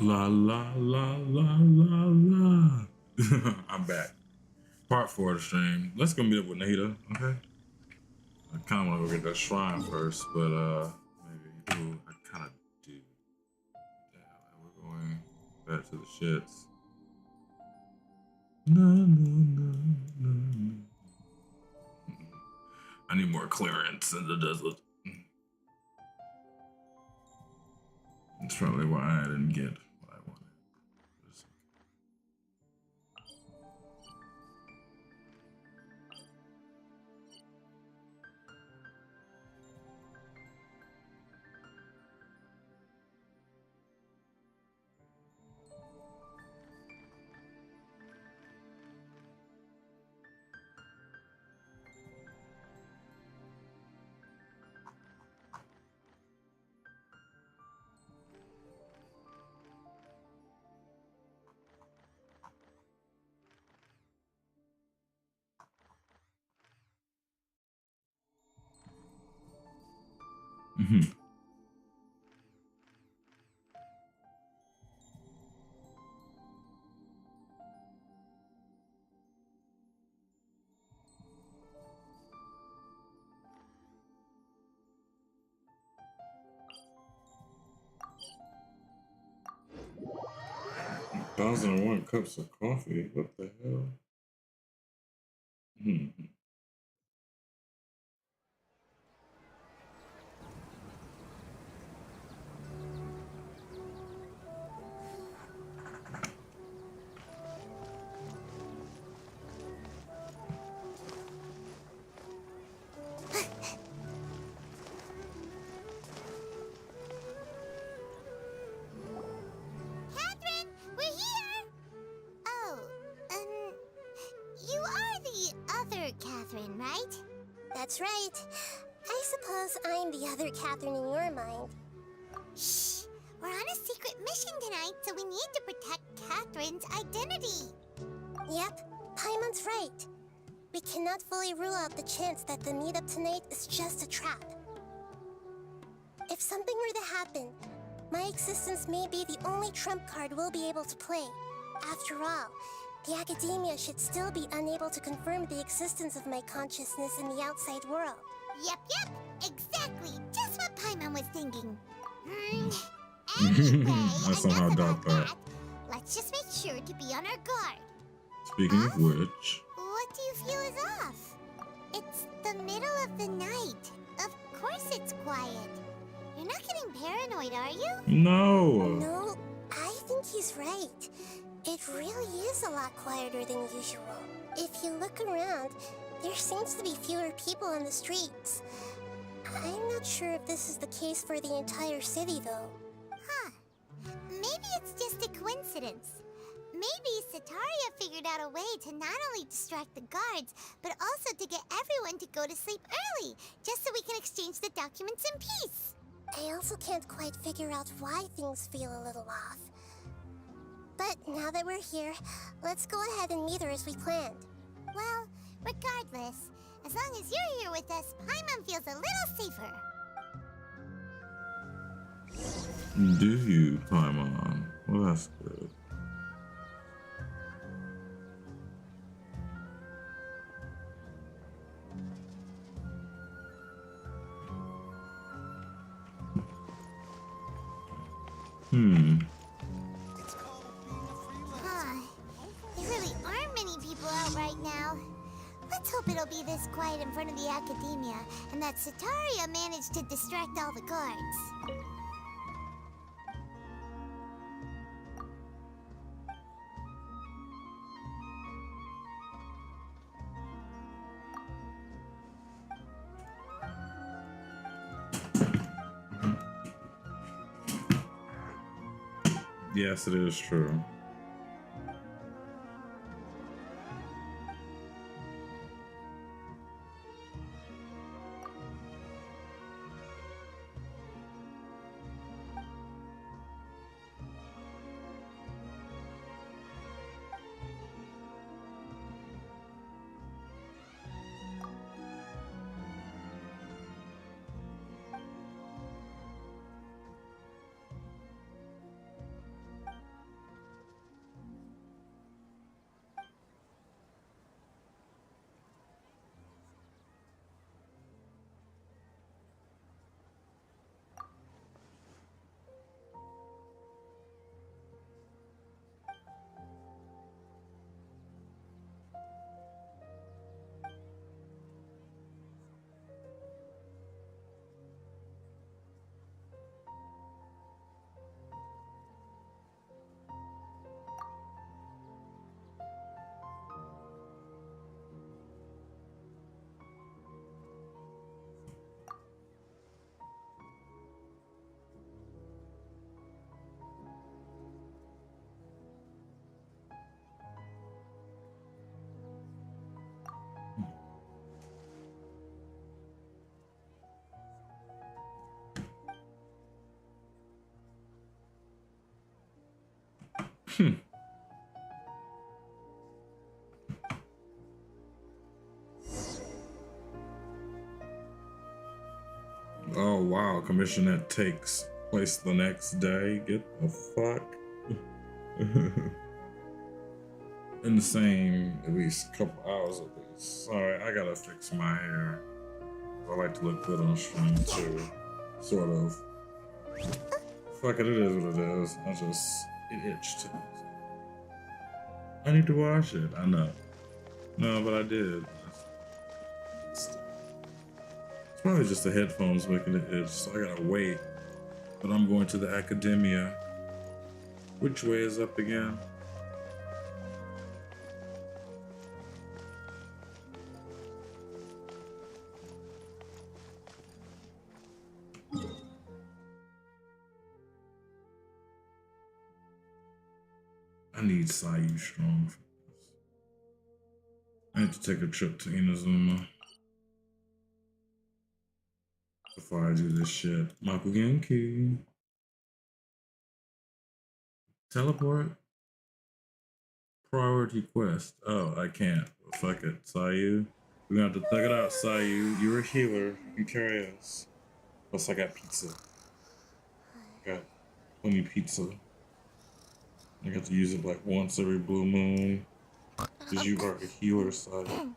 La la la la la la. I'm back. Part 4 of the stream. Let's go meet up with Nada, okay? I kind of want to go get that shrine first, but maybe. Ooh, I kind of do. Yeah, we're going back to the shits. No, no, no, no. I need more clearance in the desert. That's probably why I didn't get what I wanted. Mm-hmm. Thousand and one cups of coffee. What the hell? Hmm. Catherine, right? That's right. I suppose I'm the other Catherine in your mind. Shh! We're on a secret mission tonight, so we need to protect Catherine's identity. Yep, Paimon's right. We cannot fully rule out the chance that the meetup tonight is just a trap. If something were to happen, my existence may be the only trump card we'll be able to play. After all, the academia should still be unable to confirm the existence of my consciousness in the outside world. Yep, exactly. Just what Paimon was thinking. Anyway, I somehow doubt that. Let's just make sure to be on our guard. Speaking of which... What do you feel is off? It's the middle of the night. Of course it's quiet. You're not getting paranoid, are you? No. No, I think he's right. It really is a lot quieter than usual. If you look around, there seems to be fewer people on the streets. I'm not sure if this is the case for the entire city, though. Huh. Maybe it's just a coincidence. Maybe Setaria figured out a way to not only distract the guards, but also to get everyone to go to sleep early, just so we can exchange the documents in peace. I also can't quite figure out why things feel a little off. But now that we're here, let's go ahead and meet her as we planned. Well, regardless, as long as you're here with us, Paimon feels a little safer. Do you, Paimon? Well, that's good. There really aren't many people out right now. Let's hope it'll be this quiet in front of the academia, and that Setaria managed to distract all the guards. Yes, it is true. Oh wow, commission that takes place the next day. Get the fuck. In the same at least couple hours at least. Sorry, I gotta fix my hair. I like to look good on stream too. Sort of. Fuck it, it is what it is. It itched. I need to wash it. I know. No, but I did. It's probably just the headphones making it itch, so I gotta wait. But I'm going to the academia. Which way is up again? I need Sayu strong for this. I need to take a trip to Inazuma before I do this shit. Makugenki. Teleport? Priority quest. Oh, I can't. Well, fuck it. Sayu. We're gonna have to thug it out, Sayu. You're a healer. You carry us. Plus, I got pizza. Got plenty of pizza. I got to use it like once every blue moon. Because you are a healer, Sayu.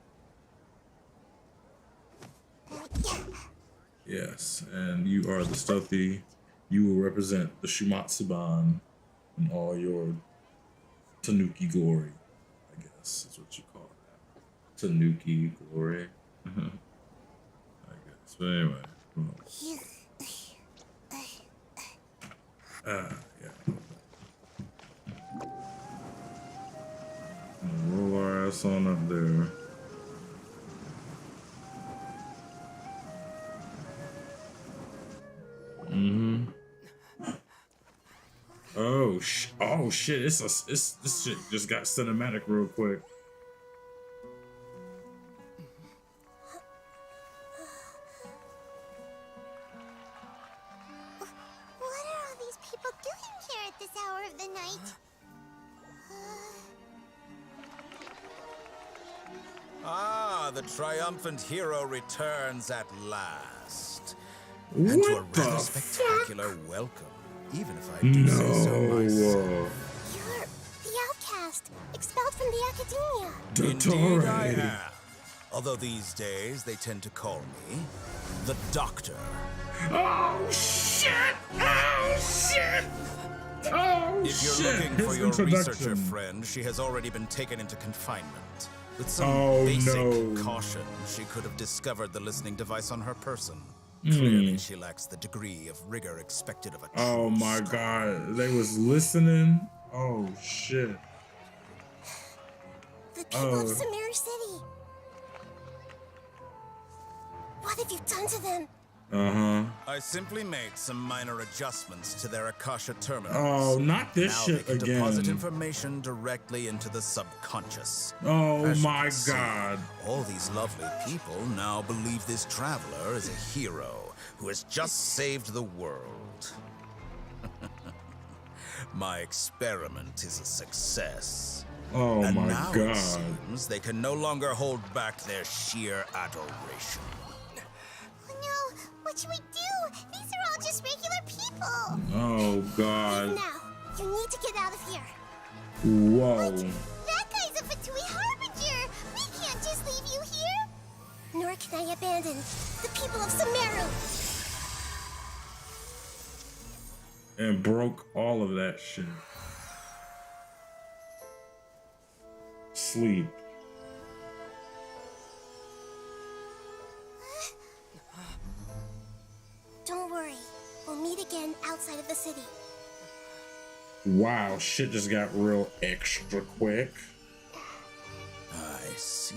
Yes, and you are the stealthy. You will represent the Shumatsuban in all your Tanuki glory, I guess is what you call it. Tanuki glory. I guess. But anyway. Yeah. Roll our ass on up there. Mm-hmm. Oh shit! This shit just got cinematic real quick. What are all these people doing here at this hour of the night? Ah, the triumphant hero returns at last. What and to a the rather fuck? spectacular welcome, even if I do say so myself. You're the outcast, expelled from the academia. Indeed I Deshret. am. Although these days they tend to call me the Doctor. Oh shit! Oh shit! Oh If you're shit! looking His for your introduction. researcher friend, she has already been taken into confinement. With some Oh, basic no. caution, she could have discovered the listening device on her person. Clearly, she lacks the degree of rigor expected of a true Oh my scholar. god, they was listening. Oh shit. The people Oh. of Samir City. What have you done to them? I simply made some minor adjustments to their Akasha terminals. Oh, not this now shit they can deposit again. information directly into the subconscious. Oh As you my can see, god. all these lovely people now believe this traveler is a hero who has just saved the world. My experiment is a success. Oh And my now it god. seems they can no longer hold back their sheer adoration. Oh no, what should we do? These are all just regular people. Oh god. Now, you need to get out of here. Whoa. That guy's a Fatui Harbinger. We can't just leave you here. Nor can I abandon the people of Sumeru. And broke all of that shit. Sleep. Don't worry. We'll meet again outside of the city. Wow, shit just got real extra quick. I see.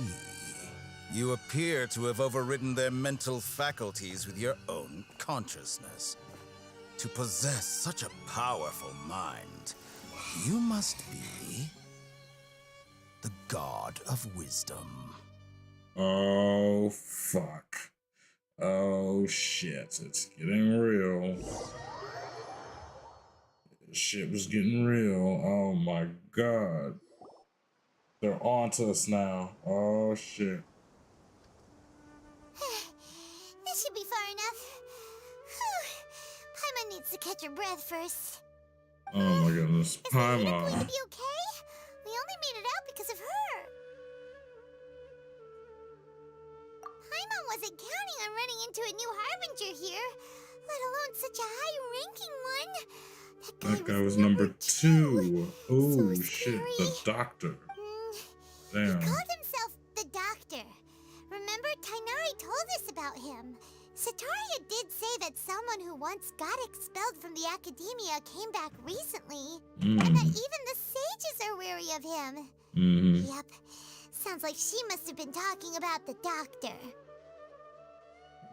You appear to have overridden their mental faculties with your own consciousness. To possess such a powerful mind, you must be the god of wisdom. Oh fuck. Oh shit, it's getting real. Shit was getting real. Oh my god. They're on to us now. Oh shit. This should be far enough. Whew. Paimon needs to catch her breath first. Oh my goodness. Is Nahida going to Paimon. be okay? We only made it out because of her. Paimon wasn't counting on running into a new Harbinger here, let alone such a high-ranking one. That guy was number 2. Oh So shit. scary. The doctor. He Damn. called himself the Doctor. Remember, Tainari told us about him. Sataria did say that someone who once got expelled from the academia came back recently, and that even the sages are wary of him. Yep. Sounds like she must have been talking about the Doctor.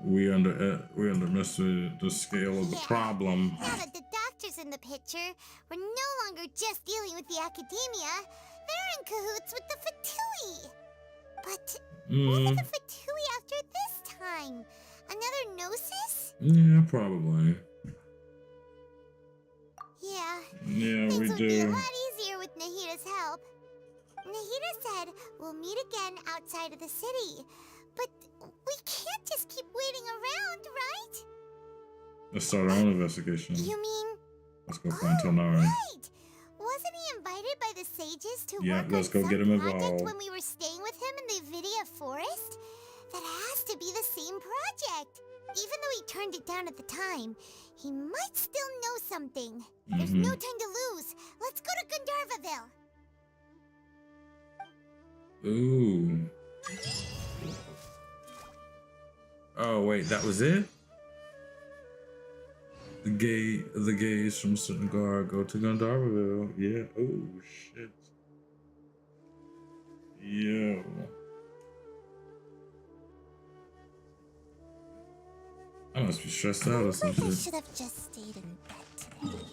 We underestimated the scale of the problem. Now that the Doctor's in the picture, we're no longer just dealing with the academia. They're in cahoots with the Fatui. But what are the Fatui after this time? Another Gnosis? Yeah, probably. Yeah. Yeah, Things we would be a do. lot easier with Nahida's help. Nahida said we'll meet again outside of the city. But we can't just keep waiting around, right? Let's start our own investigation. You mean... Let's go find Tonari. Right! Wasn't he invited by the sages to Yeah, work let's on go some get him project involved. when we were staying with him in the Vidia forest? That has to be the same project. Even though he turned it down at the time, he might still know something. There's no time to lose. Let's go to Gandharvaville. Ooh. Oh wait, that was it? The gays from Sitnagar go to Gandharvaville. Yeah. Oh shit. Yo. I must be stressed out or some Looks like I shit. should have just stayed in bed today.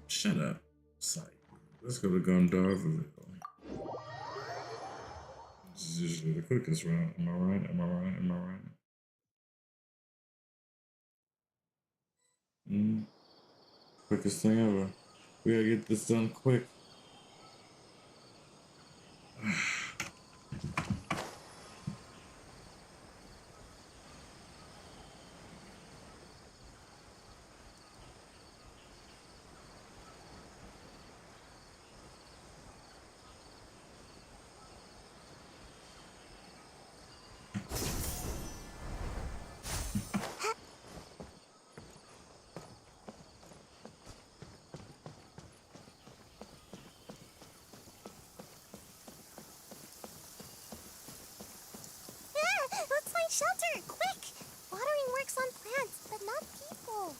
Shut up. Psych. Let's go to Gandharvaville. This is usually the quickest route. Am I right? Am I right? Am I right? Quickest thing ever. We gotta get this done quick. Let's find shelter, quick! Watering works on plants, but not people.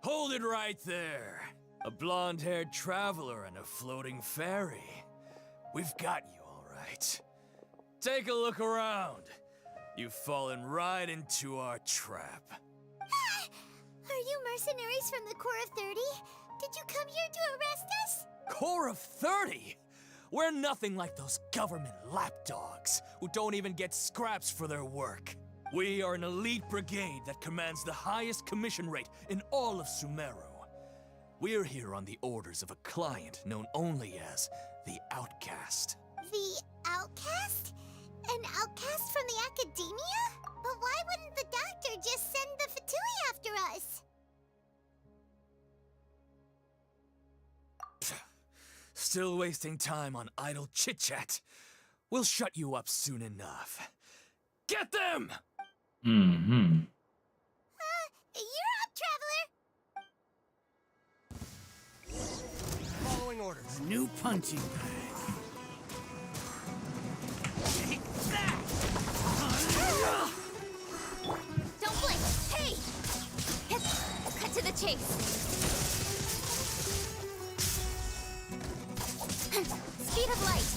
Hold it right there. A blonde-haired traveler and a floating fairy. We've got you, all right. Take a look around. You've fallen right into our trap. Are you mercenaries from the Corps of 30? Did you come here to arrest us? Corps of 30? We're nothing like those government lapdogs who don't even get scraps for their work. We are an elite brigade that commands the highest commission rate in all of Sumeru. We're here on the orders of a client known only as the Outcast. The Outcast? An outcast from the academia? But why wouldn't the Doctor just send the Fatui after us? Still wasting time on idle chit-chat. We'll shut you up soon enough. Get them! You're up, traveler! Following orders. New punching bag. Take that! Don't blink! Hey! Cut to the chase. Speed of light.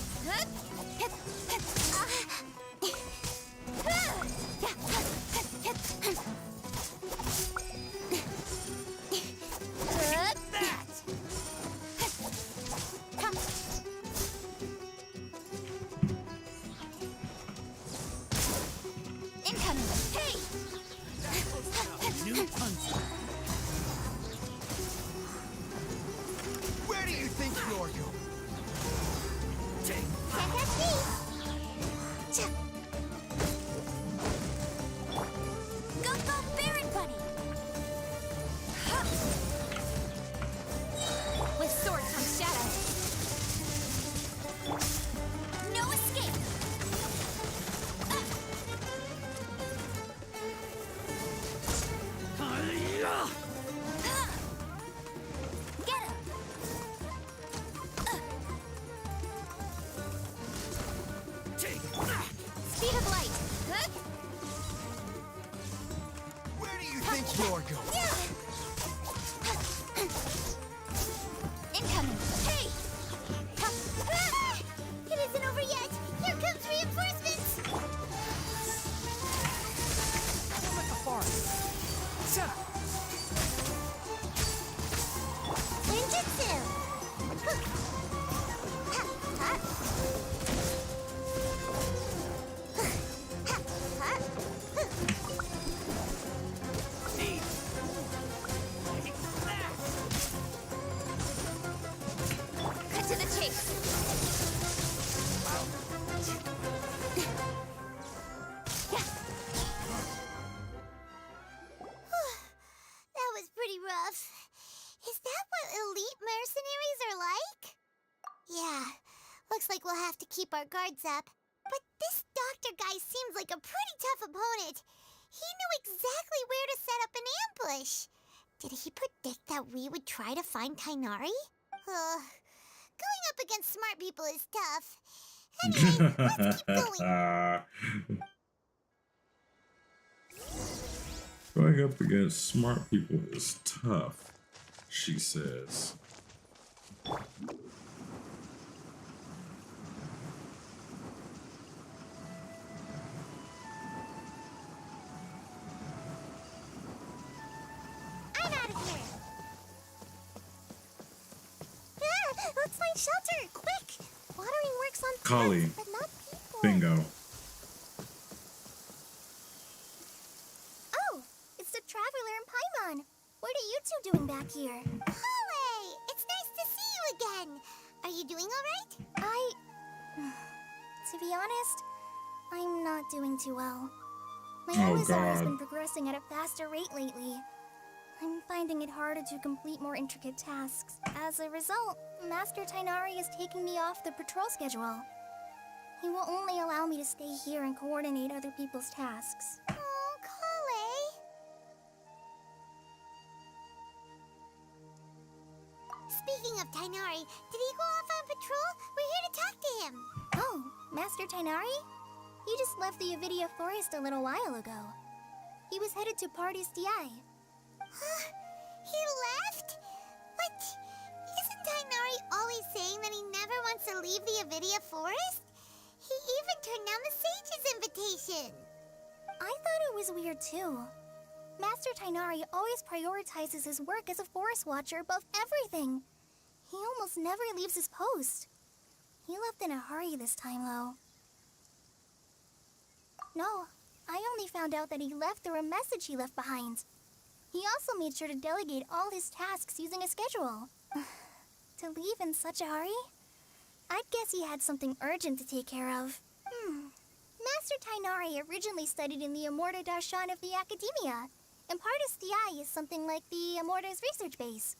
You're going. Incoming. Hey! It isn't over yet. Here comes reinforcements. Like a fart. Set up. Ninjutsu. Cut to the chase. That was pretty rough. Is that what elite mercenaries are like? Yeah, looks like we'll have to keep our guards up. But this doctor guy seems like a pretty tough opponent. He knew exactly where to set up an ambush. Did he predict that we would try to find Tainari? Going up against smart people is tough. Anyway, let's keep going. Going up against smart people is tough, she says. I'm out of here. Let's find shelter, quick! Watering works on Kali. plants, but not people. Bingo. Oh, it's the Traveler and Paimon. What are you two doing back here? Holly, it's nice to see you again. Are you doing all right? To be honest, I'm not doing too well. My Oh, Elazar has God. been progressing at a faster rate lately. I'm finding it harder to complete more intricate tasks. As a result, Master Tainari is taking me off the patrol schedule. He will only allow me to stay here and coordinate other people's tasks. Oh, Kale. Speaking of Tainari, did he go off on patrol? We're here to talk to him. Oh, Master Tainari? He just left the Avidia Forest a little while ago. He was headed to Party's DI. He left? But isn't Tainari always saying that he never wants to leave the Avidia Forest? He even turned down the Sage's invitation. I thought it was weird too. Master Tainari always prioritizes his work as a forest watcher above everything. He almost never leaves his post. He left in a hurry this time, though. No, I only found out that he left through a message he left behind. He also made sure to delegate all his tasks using a schedule. To leave in such a hurry? I'd guess he had something urgent to take care of. Master Tainari originally studied in the Amorta Darshan of the Academia, and Partis DI is something like the Amorta's research base.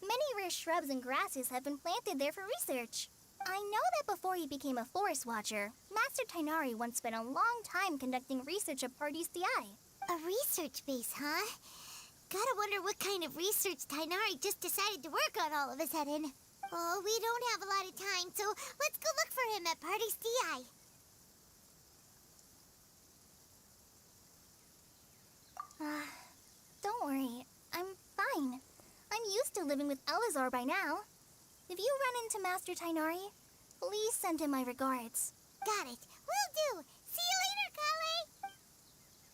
Many rare shrubs and grasses have been planted there for research. I know that before he became a forest watcher, Master Tainari once spent a long time conducting research at Partis DI. A research base, huh? Gotta wonder what kind of research Tainari just decided to work on all of a sudden. Oh, we don't have a lot of time, so let's go look for him at Party's DI. Don't worry. I'm fine. I'm used to living with Elazar by now. If you run into Master Tainari, please send him my regards. Got it. Will do. See you later, Kale.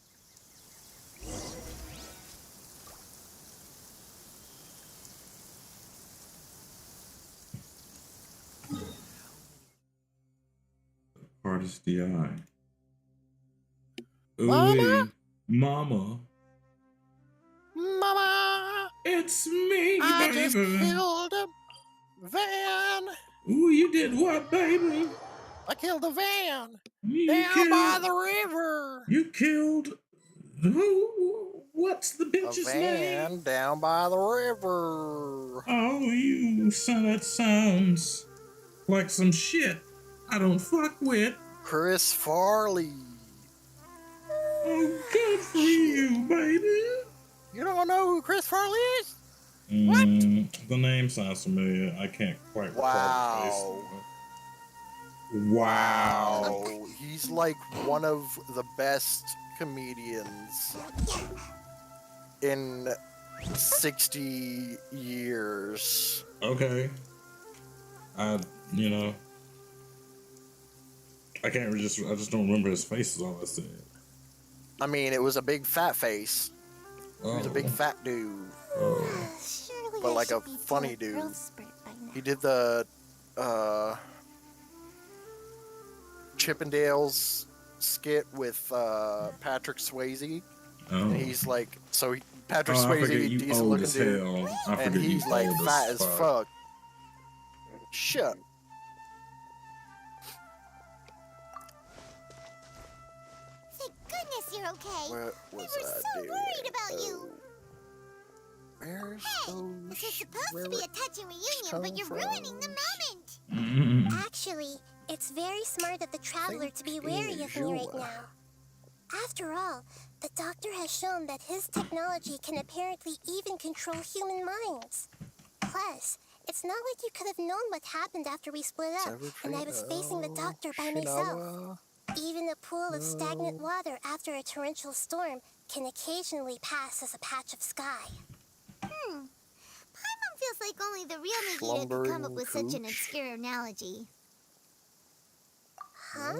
Artist DI. Mama? Mama. Mama! It's me, I baby. just killed a van! Ooh, you did what, baby? I killed a van! You Down by the river! You killed who? What's the A bitch's name? van down by the river! Oh, you son, that sounds like some shit I don't fuck with. Chris Farley. Oh, good for you, baby. You don't know who Chris Farley is? The name sounds familiar. I can't quite recall the Wow. face. Wow. Oh, he's like one of the best comedians. in 60 years. Okay. You know, I just don't remember his face is all I said. I mean, it was a big fat face. He was a big fat dude, Surely but I like a should be due funny a dude. growth spurt by now. He did the Chippendales skit with Patrick Swayze. Oh. And he's like, Patrick I Swayze, forget you decent old looking as dude, hell. I and forget he's you like old fat as fuck. Shut. Thank goodness you're okay. What We was were I so doing? worried about you. Where's Hey, those this is supposed to be a touching reunion, come but you're ruining the from? moment. Mm. Actually, it's very smart of the traveler to be wary of me right now. After all, the doctor has shown that his technology can apparently even control human minds. Plus, it's not like you could have known what happened after we split up, and I was facing the doctor by myself. Even a pool of stagnant water after a torrential storm can occasionally pass as a patch of sky. Paimon feels like only the real Nagita could come up with such an obscure analogy. Huh?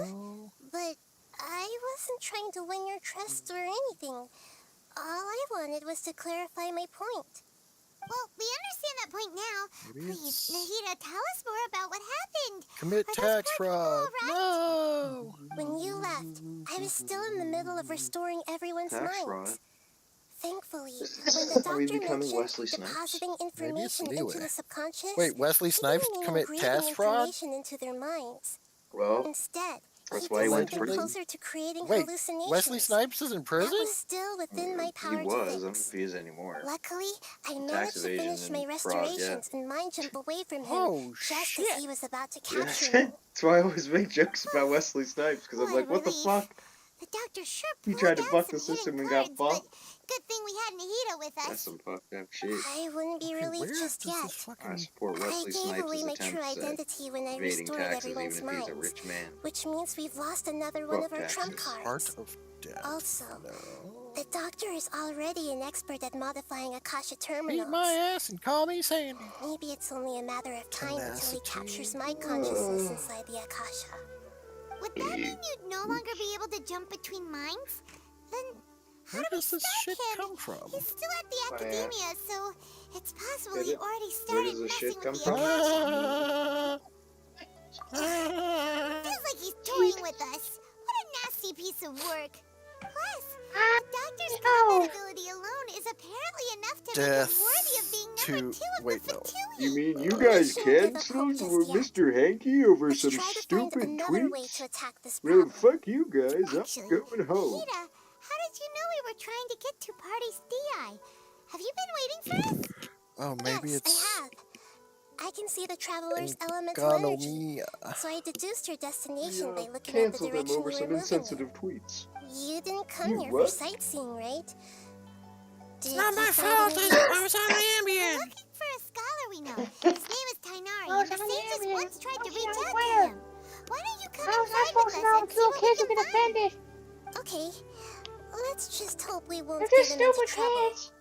But I wasn't trying to win your trust or anything. All I wanted was to clarify my point. Well, we understand that point now. Maybe Please, it's- Nagita, tell us more about what happened. Commit Are those tax poor people fraud. all right? No. When you left, I was still in the middle of restoring everyone's Tax minds. fraud? Thankfully, Is when the this- are we doctor becoming mentioned Wesley Snipes? depositing Maybe it's information into Leeway. the subconscious, Wait, Wesley he Snipes didn't mean commit engraving tax fraud? information into their minds. Well, Instead, that's he why he did went to something prison. closer to creating Wait, hallucinations. Wesley Snipes is in That prison? was still within my power he to was. I don't know fix. if he is anymore. Luckily, I Tax managed to evasion finish my and fraud, yeah. restorations and mind jump away from him Oh, just shit. as he was about to Yeah, capture me. that's why I always make jokes about Wesley Snipes, because I'm What a like, what the relief. fuck? The doctor sure He pulled tried to out buck the some hidden system and got cards, but fucked. good thing we had Nagita with That's us. some fucked up shit. I wouldn't be Okay, relieved where just does yet. this I fucking... support I Wesley gave Snipes' away my true attempts at identity when I evading restored taxes, even everyone's if he's a minds, rich man. which means we've lost another one Fuck of our trump taxes. Heart cards. of death. Also, No. the doctor is already an expert at modifying Akasha Beat terminals. my ass and call me Sandy. Maybe it's only a matter of time until he Tenacity. captures my consciousness inside the Akasha. Would that mean you'd no longer be able to jump between minds? Then how Where do we does this stop shit him? come from? He's still at the Why, academia, so it's possible Where he did- already where started does this messing shit with come the from? Akasha. Ah. Feels like he's toying with us. What a nasty piece of work. Plus, the doctor's combat ability alone is apparently enough to Death make him worthy of being number to- 2 of wait, the no. Fatui. You mean you We guys shouldn't give up canceled hope with just yet. Mr. Hanky over Let's some try to find stupid another way tweets? to attack this Well, problem. fuck you guys. Actually, I'm going home. Nagita, how did you know we were trying to get to Party's DI? Have you been waiting for us? Oh, maybe Yes, it's... I have. I can see the traveler's elemental energy, Ganomia. so I deduced her destination by looking at the Cancel them direction over we were some moving in. insensitive tweets. You didn't come You here what? for sightseeing, right? Did Not you my find fault. any I was on the We're Ambien. looking for a scholar we know. His name is Tainari, and the sages once tried to reach out to him. Why don't you come How's inside that supposed with to us know and see two what kids we have been can find? offended? Okay, let's just hope we won't They're get just him into stupid trouble. kids.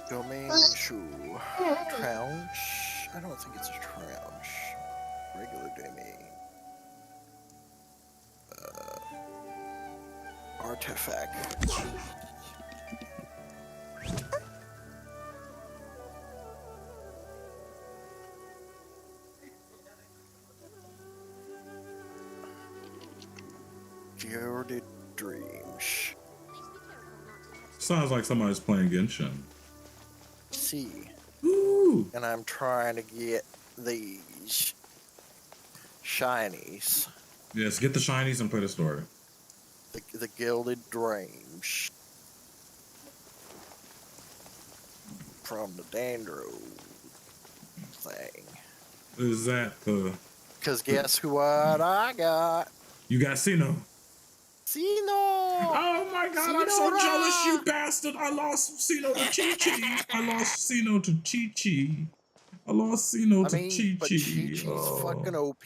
Domain shoe. Trounch. I don't think it's a trounch. Regular domain. Artifact. Gilded dreams. Sounds like somebody's playing Genshin. See. Ooh. And I'm trying to get these shinies. Yes, get the shinies and play the story. The gilded dreams. From the Dandro thing. Is that the... Cause guess what I got? You got Sino. Sino! Oh my god, I'm so Sinora! jealous, you bastard. I lost Sino to Chi-Chi. I lost Sino to Chi-Chi. I lost Sino I to mean, but Chi-Chi's Chi-Chi's fucking OP.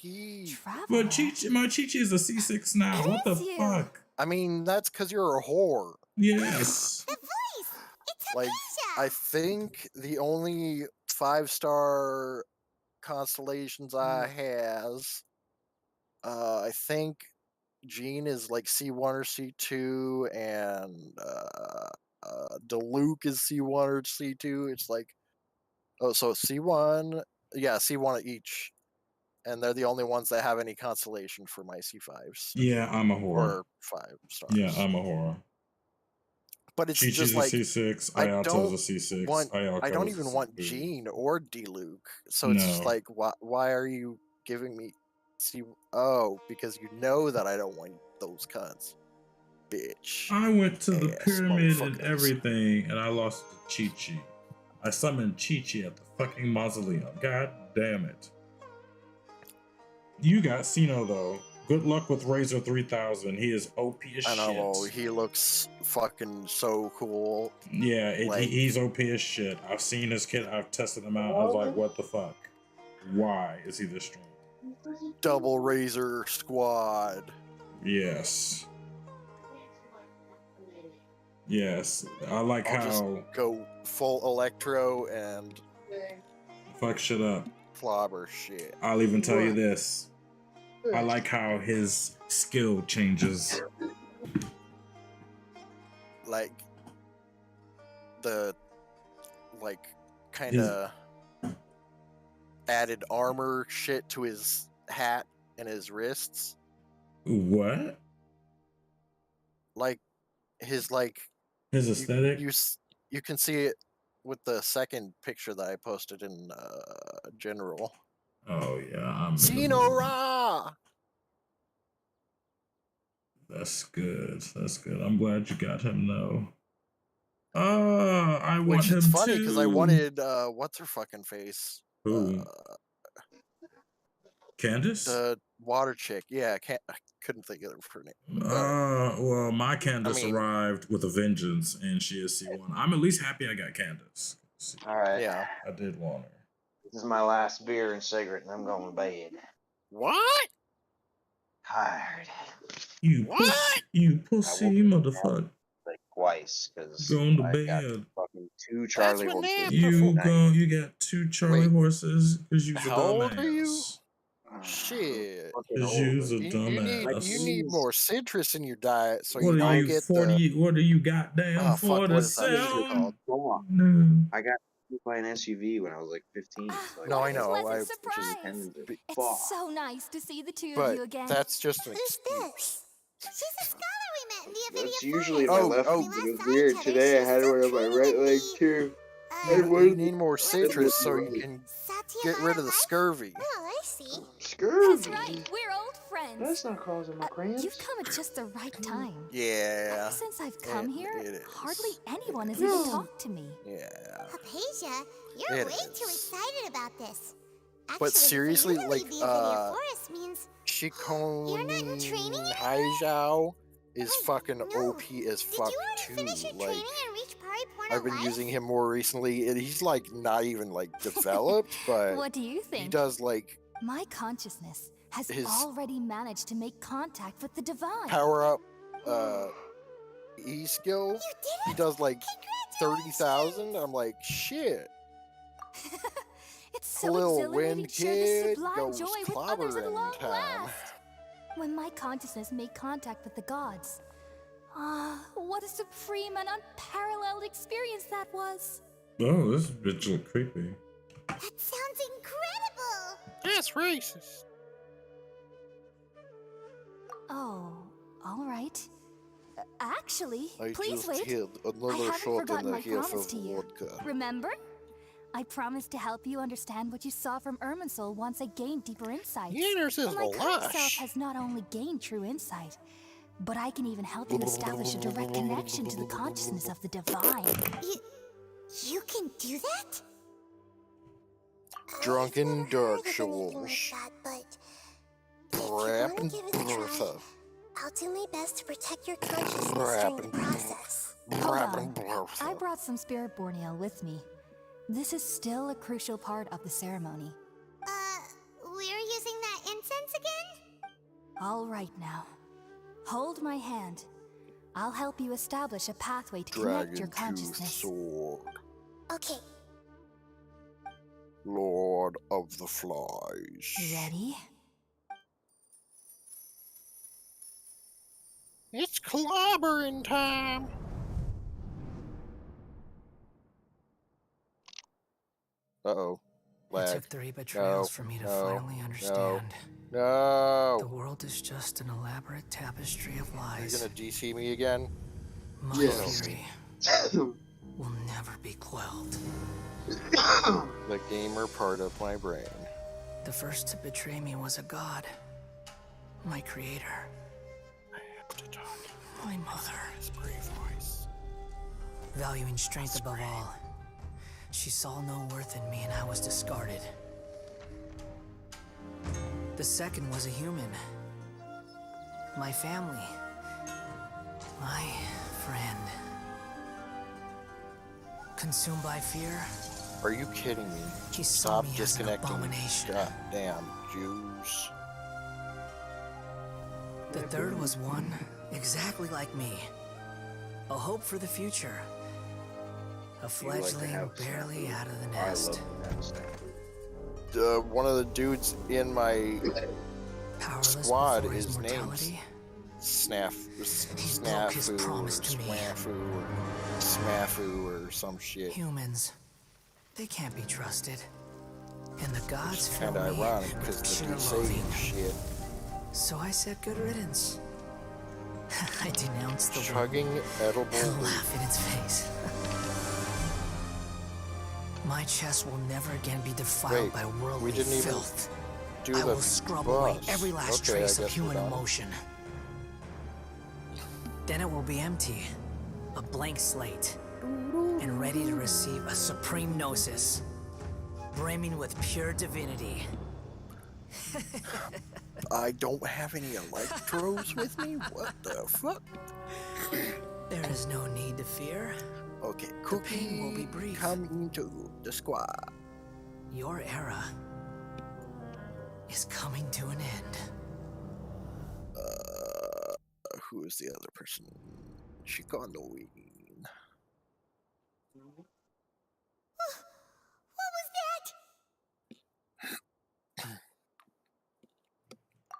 But my Chi-Chi is a C6 now. It What the is you. fuck? I mean, that's because you're a whore. Yes. The voice! It's Like, Hypatia! I think the only 5-star constellations I has, I think Jean is like C1 or C2, and Deluke is C1 or C2. It's like, oh, so C1, yeah, C1 each, and they're the only ones that have any constellation for my C5s Yeah, I'm a whore. or 5 stars. Yeah, I'm a whore. But it's Chi-Chi's just a like C6. I Ayato's a don't C6. want. I Ayaka's don't a even want C2. Jean or Deluke. So it's just No. like, why are you giving me C? Oh, because you know that I don't want those cunts, bitch. I went to the ass pyramid and motherfuckers. everything, and I lost to Chi-Chi. I summoned Chi-Chi at the fucking mausoleum. God damn it. You got Sino, though. Good luck with Razor 3000. He is OP as I shit. know, he looks fucking so cool. Yeah, Like- he's OP as shit. I've seen his kit. I've tested him out. I was like, what the fuck? Why is he this strong? Double Razor Squad. Yes. Yes. I like I'll just how go full Electro and fuck shit up. clobber shit. I'll even tell you this. I like how his skill changes. Like the kind of added armor shit to his hat and his wrists. What? Like his His aesthetic? you can see it with the second picture that I posted in general. Oh yeah, I'm Xenora! That's good. That's good. I'm glad you got him though. I want Which him is funny because I too. wanted what's her fucking face? Who? Candace? The water chick. Yeah, I couldn't think of her name. Well, my Candace I mean- arrived with a vengeance, and she is C1. I'm at least happy I got Candace. All right. Yeah. I did want her. This is my last beer and cigarette, and I'm going to bed. What? Tired. You What? pussy, you pussy motherfucker. Like twice, because Going to I got bed. fucking 2 Charlie what horses. Nan- You got 2 Charlie Wait. horses because you's a How old are you? dumbass. Shit. Fucking Because old. you's a You dumbass. need more citrus in your diet so What you are don't you, get 40? the. What are you goddamn Oh, fuck, what is that shit 47? called? Come on. No. I got hit by an SUV when I was like 15. So No, I got know. Pleasant I surprise. tendons are Be- It's fucked. so nice to see the two of But you again. that's just an Who's excuse. this? She's a scholar we met in the Avidia That's Forest. usually my Oh, left oh. leg, but We it was last saw weird. each other, Today she I was had still one on my training right to leg be, too. You need more citrus so you Satya can get rid of the Life? scurvy. Oh, I see. That's Scurvy. right, we're old friends. That's not causing my cramps. You've come at just the right time. Yeah. Ever since I've come It- here, it is. hardly anyone has It even is. talked to me. Yeah. Hypatia, you're It way is. too excited about this. Actually, But seriously, for you to like, leave the Avidia Forest means You're not in training Shikoni anymore? Haizhao is Wait, fucking no. OP as Did fuck you already too. finish your Like, training and reach Pariporta I've been Life? using him more recently, and he's like not even like developed, but What do you he think? does like My consciousness has His- already managed to make contact with the divine. power up E skill. You did He it! does like Congratulations! 30,000. I'm like, shit. It's so Little exhilarating wind to share kid this sublime goes joy with others at clobbering long time. last. When my consciousness made contact with the gods. Ah, what a supreme and unparalleled experience that was. Oh, this bitch look creepy. That sounds incredible! That's racist. Oh, all right. Actually, I please just wait. hid I another haven't shot in forgotten the my half promise of to you. vodka. Remember? I promised to help you understand what you saw from Irminsul once I gained deeper insights. Yanners is Well, my current self lush. has not only gained true insight, but I can even help you establish a direct connection to the consciousness of the divine. You can do that? Drunken I've never dark heard of anything like souls. that, but if you Rap want and to give it a try, Bertha. I'll do my best to protect your consciousness Rap during the and process. Hold Rap on. and Bertha. I brought some spirit born ale with me. This is still a crucial part of the ceremony. We're using that incense again? All right now. Hold my hand. I'll help you establish a pathway to connect your Dragon Tooth consciousness. Sword. Okay. Lord of the Flies. Ready? It's clobbering time. Uh-oh. It Lag. took 3 betrayals for me to finally understand. No. The world is just an elaborate tapestry of You're lies. gonna DC me again? My Yes. fury will never be quelled. The gamer part of my brain. The first to betray me was a god. My creator. My mother. His brave voice. Valuing strength above all. She saw no worth in me and I was discarded. The second was a human. My family. My friend. Consumed by fear, Are you kidding me? he saw Stop me as an disconnecting. abomination. Goddamn Jews. The third was one exactly like me. A hope for the future. A You like to fledgling have barely snafu? out of the I nest. love to have snafu. One of the dudes in my Powerless squad before his is named mortality. He broke his Snafu or promise to me. Swafu or Smafu or some shit. Humans, they can't be trusted. And the gods It's fill kinda me ironic with because the sheer dude saying loathing. shit. So I said good riddance. I denounced the world Chugging edible and leaf. laugh in its face. My chest will never again be defiled Wait, by we worldly didn't even filth. do I the will scrub away boss. every last Okay, I trace of guess we're human done. emotion. Then it will be empty, a blank slate, and ready to receive a supreme gnosis, brimming with pure divinity. I don't have any electros with me? What the fuck? There is no need to fear. Okay, pain will be Cookie brief. coming to the squad. Your era is coming to an end. Who is the other person? Chicanuin. What was that?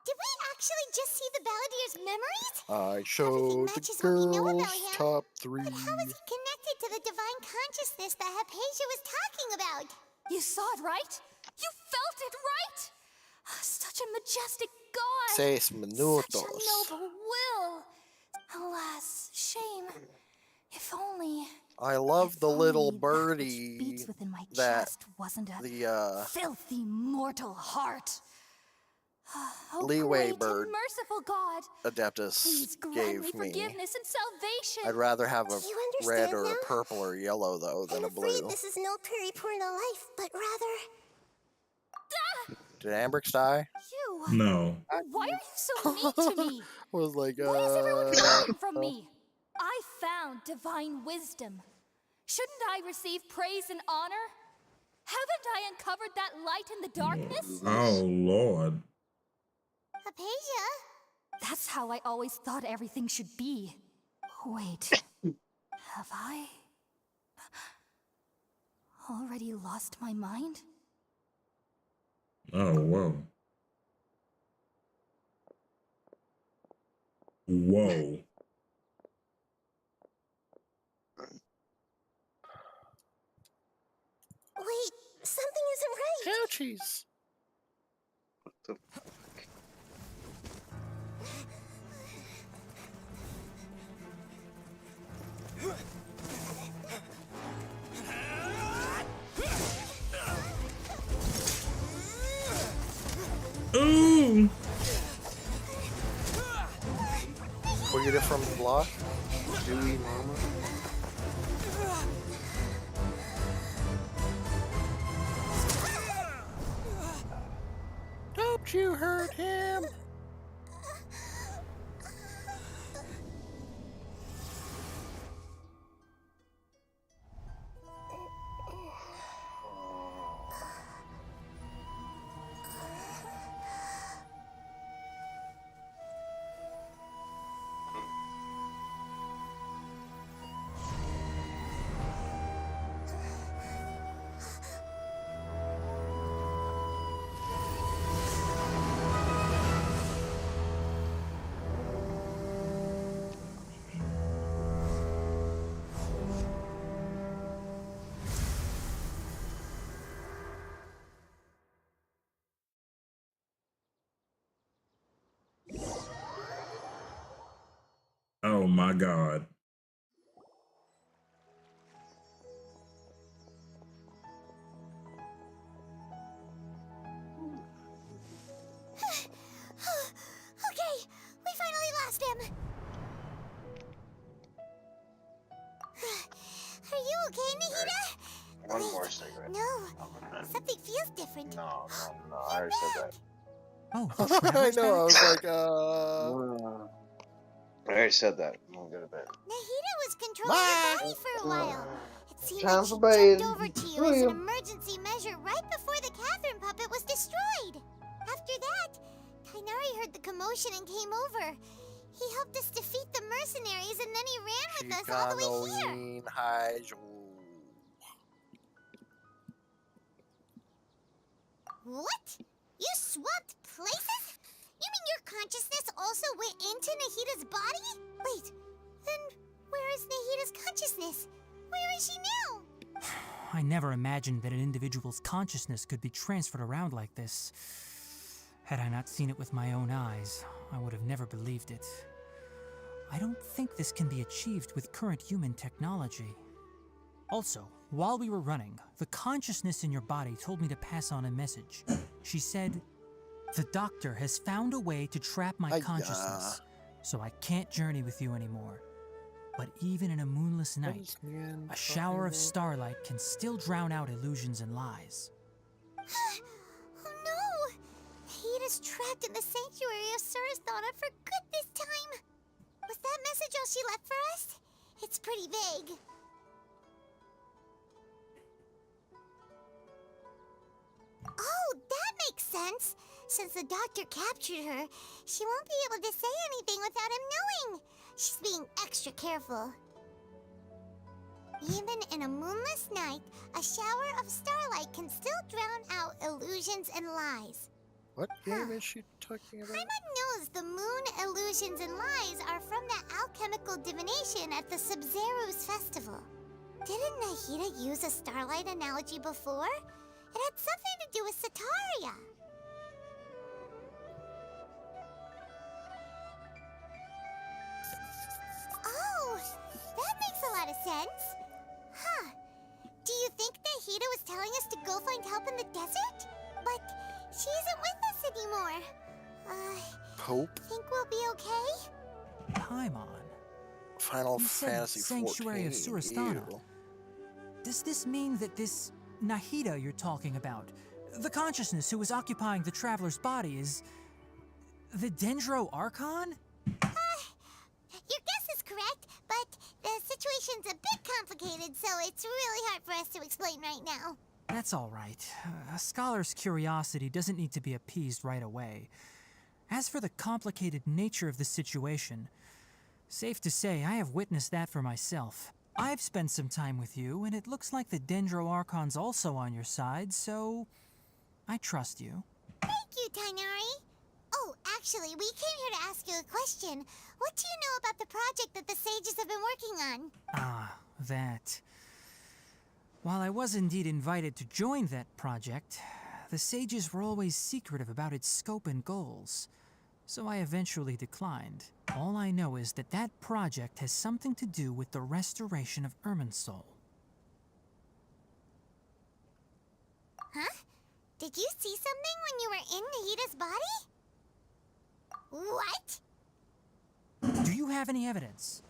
Did we actually just see the Balladeer's memories? I showed the matches what we know about girls him, top 3. But how is he connected to the divine consciousness that Hypatia was talking about? You saw it, right? You felt it, right? Such a majestic god. 6 Such a minutos. noble will. Alas, shame. If only. I love if the little only that birdie which beats within my that chest wasn't a the filthy mortal heart. Oh, leeway great bird and merciful God, Adeptus please grant gave me me. forgiveness and salvation. I'd rather have a Do you red understand or a now? purple or yellow though than I'm a afraid blue. this is no periporno life, but rather... Did Ambrix die? You. No. Why are you so mean to me? I was like, What is everyone hiding from me? I found divine wisdom. Shouldn't I receive praise and honor? Haven't I uncovered that light in the darkness? Oh, Lord. Hypatia? That's how I always thought everything should be. Wait. Have I already lost my mind? Oh, whoa. Whoa. Wait, something isn't right. Ouchies. What the Ooh. We'll get it from the block. Dewey Mama. Don't you hurt him. my god. Okay, we finally lost him. Are you okay, Nahida? One Wait, more cigarette. No, I'm gonna- something feels different. No, I already said that. Oh, the I traveler's know. I back? was like, I already said that. I'm gonna go to bed. Nahida was controlling your body for a while. It seemed Time like for she bed. jumped over to you as an William. emergency measure right before the Catherine puppet was destroyed. After that, Tainari heard the commotion and came over. He helped us defeat the mercenaries and then he ran with us all the way here. Shikanoin Haijo. What? You swapped places? You mean your consciousness also went into Nahida's body? Wait, then where is Nahida's consciousness? Where is she now? I never imagined that an individual's consciousness could be transferred around like this. Had I not seen it with my own eyes, I would have never believed it. I don't think this can be achieved with current human technology. Also, while we were running, the consciousness in your body told me to pass on a message. She said, "The doctor has found a way to trap my consciousness, so I can't journey with you anymore. But even in a moonless night, a shower of starlight can still drown out illusions and lies." Oh no! Nahida's trapped in the sanctuary of Surazthana for good this time. Was that message all she left for us? It's pretty vague. Oh, that makes sense. Since the doctor captured her, she won't be able to say anything without him knowing. She's being extra careful. Even in a moonless night, a shower of starlight can still drown out illusions and lies. What game is she talking about? Paimon knows the moon illusions and lies are from the alchemical divination at the Sub-Zero's festival. Didn't Nahida use a starlight analogy before? It had something to do with Sataria. Oh, that makes a lot of sense. Huh. Do you think Nahida was telling us to go find help in the desert? But she isn't with us anymore. Pope? Think we'll be okay? Paimon, Final you said Fantasy Sanctuary of 14. Surasthana. Ew. Does this mean that this Nahida you're talking about, the consciousness who was occupying the traveler's body, is the Dendro Archon? Your guess is correct, but the situation's a bit complicated, so it's really hard for us to explain right now. That's all right. A scholar's curiosity doesn't need to be appeased right away. As for the complicated nature of the situation, safe to say I have witnessed that for myself. I've spent some time with you, and it looks like the Dendro Archon's also on your side, so I trust you. Thank you, Tainari. Oh, actually, we came here to ask you a question. What do you know about the project that the sages have been working on? Ah, that. While I was indeed invited to join that project, the sages were always secretive about its scope and goals, so I eventually declined. All I know is that that project has something to do with the restoration of Irminsul. Huh? Did you see something when you were in Nahida's body? What? Do you have any evidence?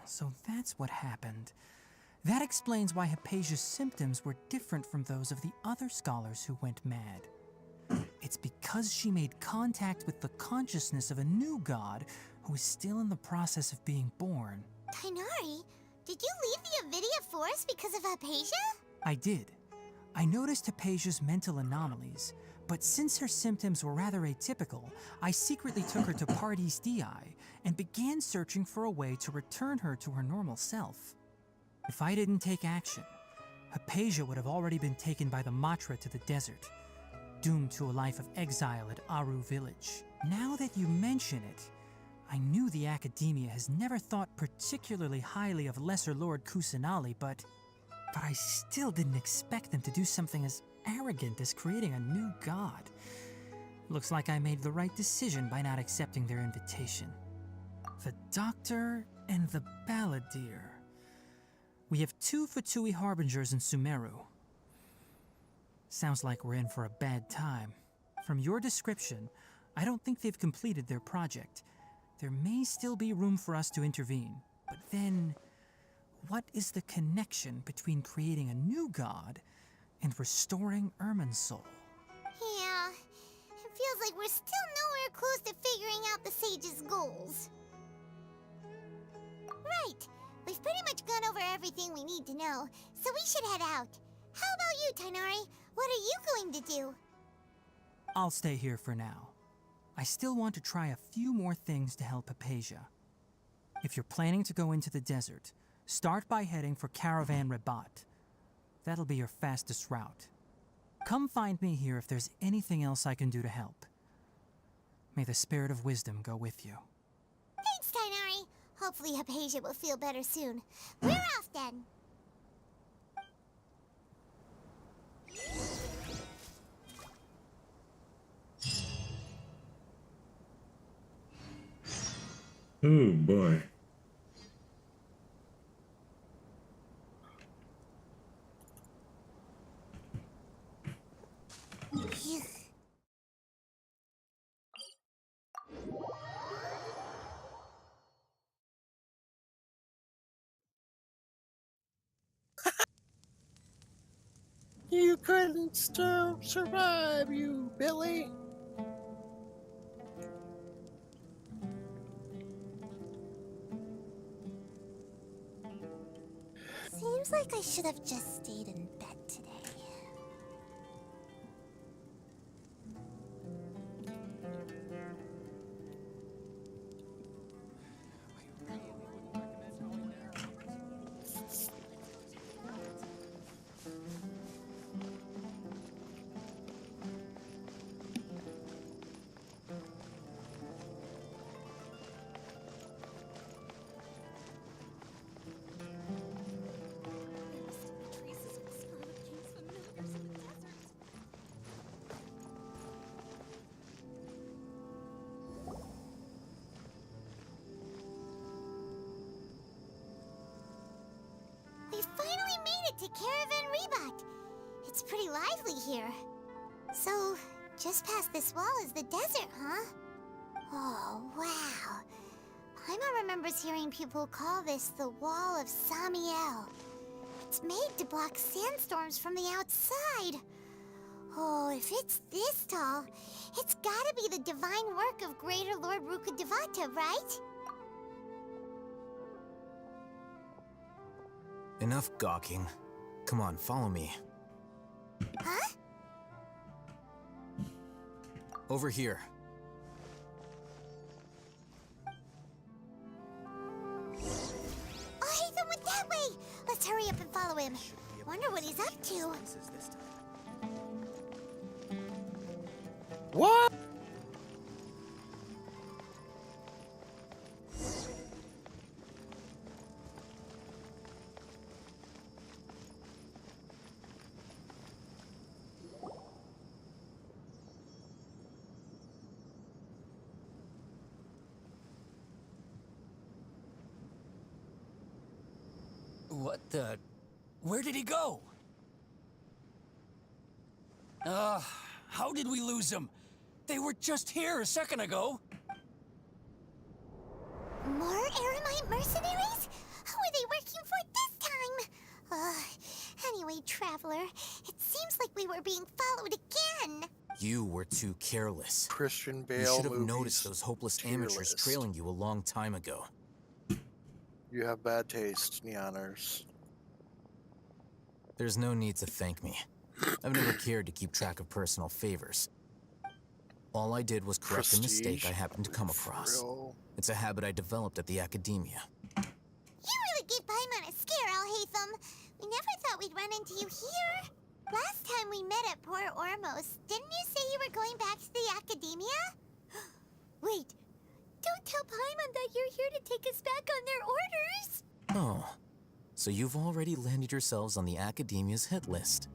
So that's what happened. That explains why Hypatia's symptoms were different from those of the other scholars who went mad. It's because she made contact with the consciousness of a new god who is still in the process of being born. Tainari, did you leave the Avidia Forest because of Hypatia? I did. I noticed Hypatia's mental anomalies, but since her symptoms were rather atypical, I secretly took her to Pardis Dii and began searching for a way to return her to her normal self. If I didn't take action, Hypatia would have already been taken by the Matra to the desert, doomed to a life of exile at Aru village. Now that you mention it, I knew the Academia has never thought particularly highly of Lesser Lord Kusanali, but I still didn't expect them to do something as arrogant as creating a new god. Looks like I made the right decision by not accepting their invitation. The Doctor and the Balladeer. We have 2 Fatui Harbingers in Sumeru. Sounds like we're in for a bad time. From your description, I don't think they've completed their project. There may still be room for us to intervene, but then, what is the connection between creating a new god and restoring Irminsul? Yeah, it feels like we're still nowhere close to figuring out the Sage's goals. Right, we've pretty much gone over everything we need to know, so we should head out. How about you, Tainari? What are you going to do? I'll stay here for now. I still want to try a few more things to help Hypatia. If you're planning to go into the desert, start by heading for Caravan Rabat. That'll be your fastest route. Come find me here if there's anything else I can do to help. May the spirit of wisdom go with you. Thanks, Tainari. Hopefully Hypatia will feel better soon. We're off then. Oh boy. Phew. You couldn't still survive, you Billy. Seems like I should have just stayed in bed today. We finally made it to Caravan Rebat. It's pretty lively here. So, just past this wall is the desert, huh? Oh, wow. Paimon remembers hearing people call this the Wall of Samiel. It's made to block sandstorms from the outside. Oh, if it's this tall, it's gotta be the divine work of Greater Lord Rukkhadevata, right? Enough gawking. Come on, follow me. Huh? Over here. Oh, Hatham went that way! Let's hurry up and follow him. Wonder what he's up to. What? What the? Where did he go? How did we lose them? They were just here a second ago. More Aramite mercenaries? Who are they working for this time? Anyway, Traveler, it seems like we were being followed again. You were too careless. Christian Bale You should have movies, noticed those hopeless tier amateurs list. trailing you a long time ago. You have bad taste, Neoners. There's no need to thank me. I've never cared to keep track of personal favors. All I did was correct a mistake I happened to come across. Real. It's a habit I developed at the Academia. You really gave Paimon a scare, Alhaitham. We never thought we'd run into you here. Last time we met at Port Ormos, didn't you say you were going back to the Academia? Wait, Don't tell Paimon that you're here to take us back on their orders. Oh, so you've already landed yourselves on the Academia's hit list.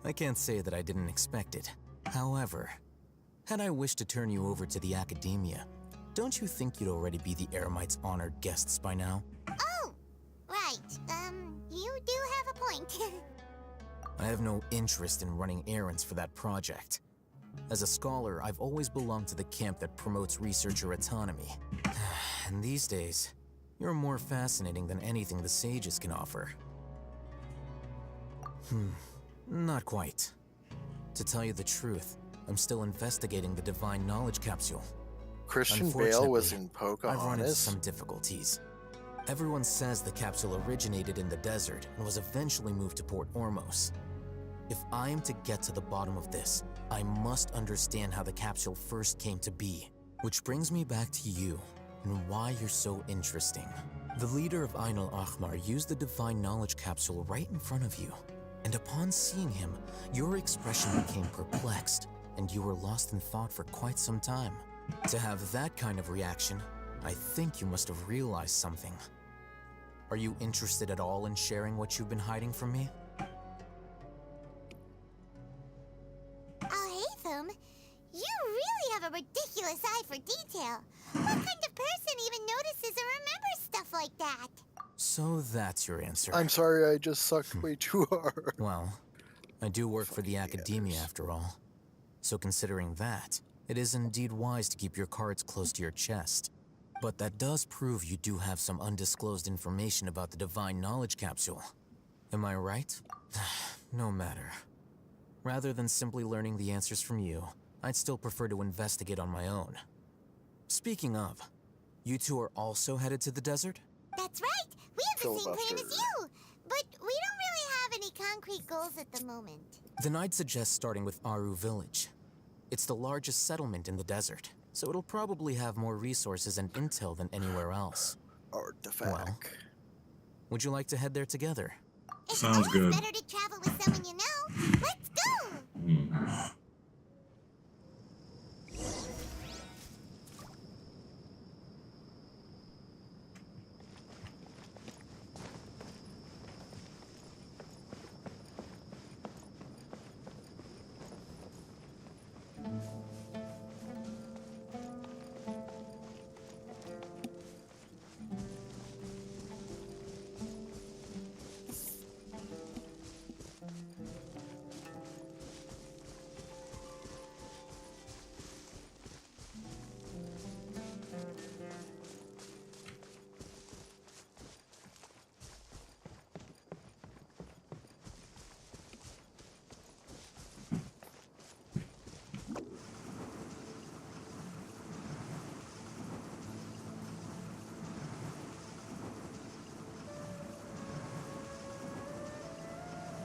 I can't say that I didn't expect it. However, had I wished to turn you over to the Academia, don't you think you'd already be the Eremites' honored guests by now? Oh, right. You do have a point. I have no interest in running errands for that project. As a scholar, I've always belonged to the camp that promotes researcher autonomy. And these days, you're more fascinating than anything the sages can offer. Not quite. To tell you the truth, I'm still investigating the Divine Knowledge Capsule. Christian Bale was in I've run into Pocahontas. some difficulties. Everyone says the capsule originated in the desert and was eventually moved to Port Ormos. If I am to get to the bottom of this, I must understand how the capsule first came to be. Which brings me back to you, and why you're so interesting. The leader of Ain al-Ahmar used the Divine Knowledge Capsule right in front of you, and upon seeing him, your expression became perplexed, and you were lost in thought for quite some time. To have that kind of reaction, I think you must have realized something. Are you interested at all in sharing what you've been hiding from me? Alhaitham, you really have a ridiculous eye for detail. What kind of person even notices or remembers stuff like that? So that's your answer. I'm sorry, I just sucked way too hard. Well, I do work for the Fucking Academia Anders. after all. So considering that, it is indeed wise to keep your cards close to your chest. But that does prove you do have some undisclosed information about the Divine Knowledge Capsule. Am I right? No matter. Rather than simply learning the answers from you, I'd still prefer to investigate on my own. Speaking of, you two are also headed to the desert? That's right. We have the same plan as Filibuster. you. But we don't really have any concrete goals at the moment. Then I'd suggest starting with Aru Village. It's the largest settlement in the desert, so it'll probably have more resources and intel than anywhere else. Artifact. Well. Would you like to head there together? It's Sounds always good. better to travel with someone you know. Let's go!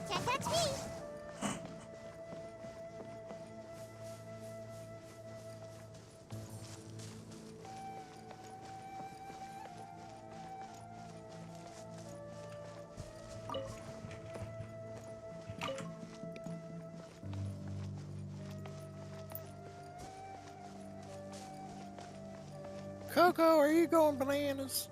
Check out me. Coco, are you going bananas?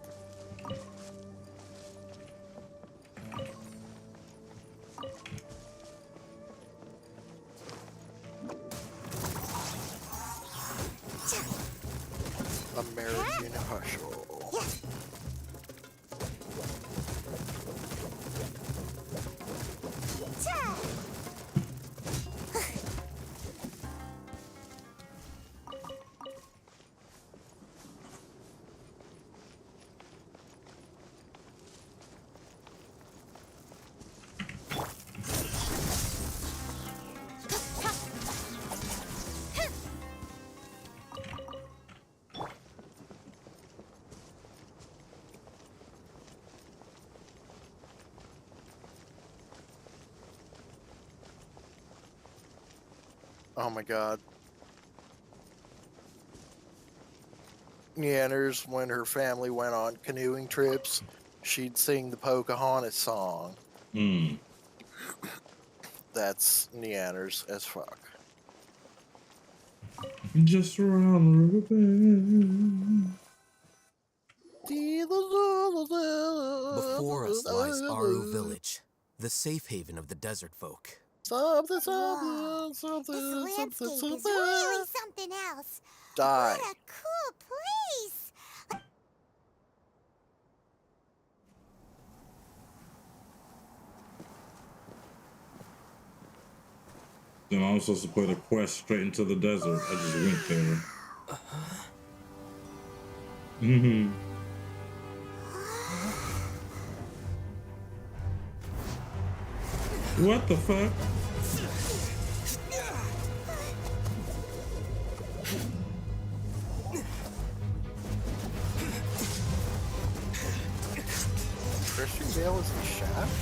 American Hustle. Oh my god. Neanders, when her family went on canoeing trips, she'd sing the Pocahontas song. That's Neanders as fuck. Just around the river bend. Before us lies Aru Village, the safe haven of the desert folk. Something, Whoa. something, This something, landscape something, is really something else. Die. What a cool place! Then I was supposed to put a quest straight into the desert. I just went there. What the fuck? Christian Bale is in Shaft?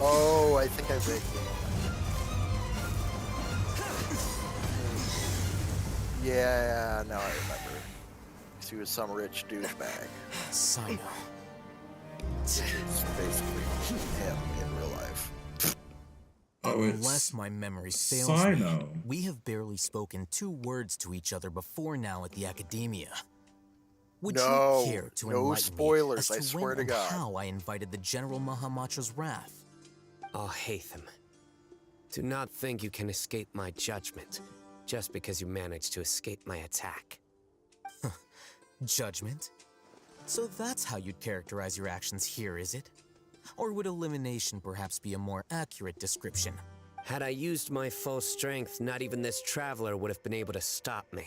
Oh, I think I vaguely. Yeah, now I remember. He was some rich douchebag. Sino. Which is basically him in real life. Oh, Unless my memory fails Sino. me, we have barely spoken 2 words to each other before now at the Academia. Would No, you care to no enlighten spoilers, me I as to swear when to and God. how I invited the General Mahamatra's wrath? Hatham, do not think you can escape my judgment just because you managed to escape my attack. Judgment? So that's how you'd characterize your actions here, is it? Or would elimination perhaps be a more accurate description? Had I used my full strength, not even this traveler would have been able to stop me.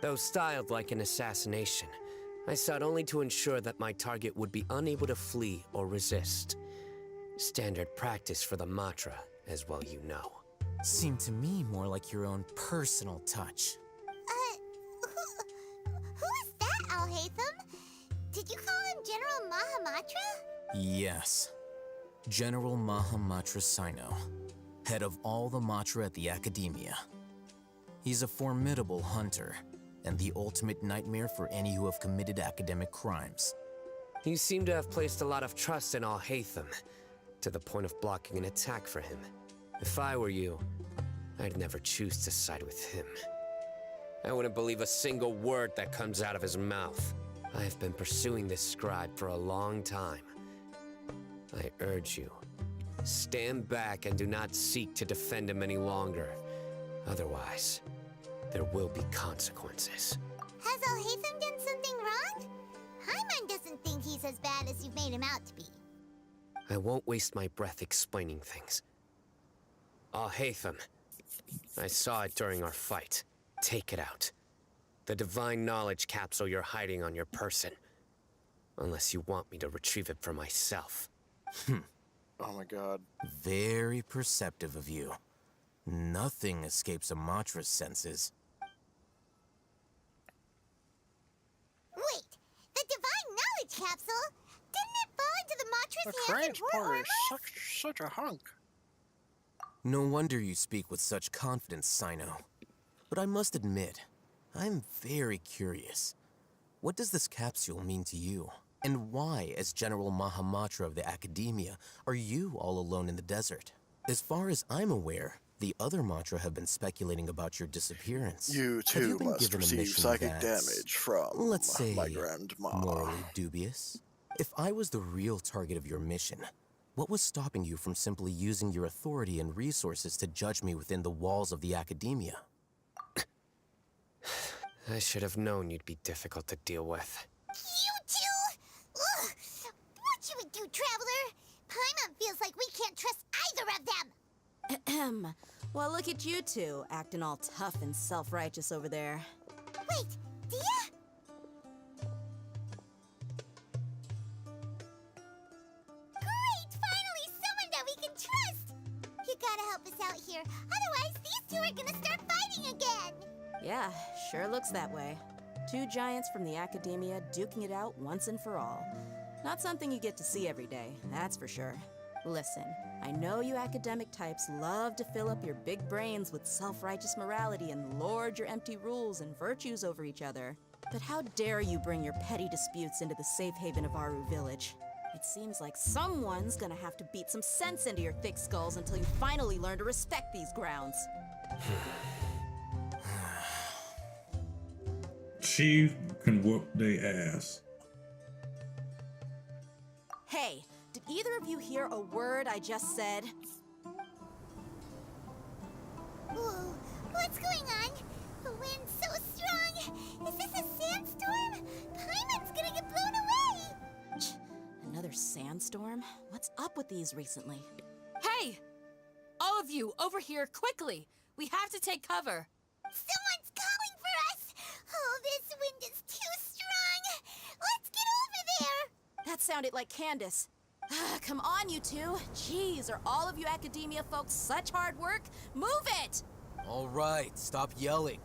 Though styled like an assassination, I sought only to ensure that my target would be unable to flee or resist. Standard practice for the Matra, as well you know. Seemed to me more like your own personal touch. Who is that, Al-Haytham? Did you call him General Mahamatra? Yes. General Mahamatra Sino, head of all the Matra at the Academia. He's a formidable hunter, and the ultimate nightmare for any who have committed academic crimes. You seem to have placed a lot of trust in Al-Haytham, to the point of blocking an attack for him. If I were you, I'd never choose to side with him. I wouldn't believe a single word that comes out of his mouth. I have been pursuing this scribe for a long time. I urge you, stand back and do not seek to defend him any longer. Otherwise, there will be consequences. Has Al-Haytham done something wrong? Hyman doesn't think he's as bad as you've made him out to be. I won't waste my breath explaining things. Al-Haytham, I saw it during our fight. Take it out. The divine knowledge capsule you're hiding on your person. Unless you want me to retrieve it for myself. Oh my god. Very perceptive of you. Nothing escapes a Matra's senses. Wait, the divine knowledge capsule? Didn't it fall into the The Matra's hands and transport were is such a hunk. No wonder you speak with such confidence, Sino. But I must admit, I'm very curious. What does this capsule mean to you? And why, as General Mahamatra of the Academia, are you all alone in the desert? As far as I'm aware, the other Matra have been speculating about your disappearance. You Have too been must given a receive mission psychic that's, damage from let's say, my grandma. morally dubious? If I was the real target of your mission, what was stopping you from simply using your authority and resources to judge me within the walls of the Academia? I should have known you'd be difficult to deal with. You two? Ugh. What should we do, Traveler? Paimon feels like we can't trust either of them. Ahem. Well, look at you two, acting all tough and self-righteous over there. Wait, Dia? Great! Finally, someone that we can trust! You gotta help us out here, otherwise these two are gonna start fighting again! Yeah, sure looks that way. 2 giants from the Academia duking it out once and for all. Not something you get to see every day, that's for sure. Listen, I know you academic types love to fill up your big brains with self-righteous morality and lord your empty rules and virtues over each other. But how dare you bring your petty disputes into the safe haven of Aru Village? It seems like someone's gonna have to beat some sense into your thick skulls until you finally learn to respect these grounds. Chief can whoop their ass. Hey, did either of you hear a word I just said? Whoa, what's going on? The wind's so strong. Is this a sandstorm? Paimon's gonna get blown away. Another sandstorm? What's up with these recently? Hey! All of you, over here, quickly! We have to take cover. Someone's calling for us. Oh, this wind is too strong. Let's get over there. That sounded like Candace. Come on, you two. Jeez, are all of you academia folks such hard work? Move it! All right, stop yelling.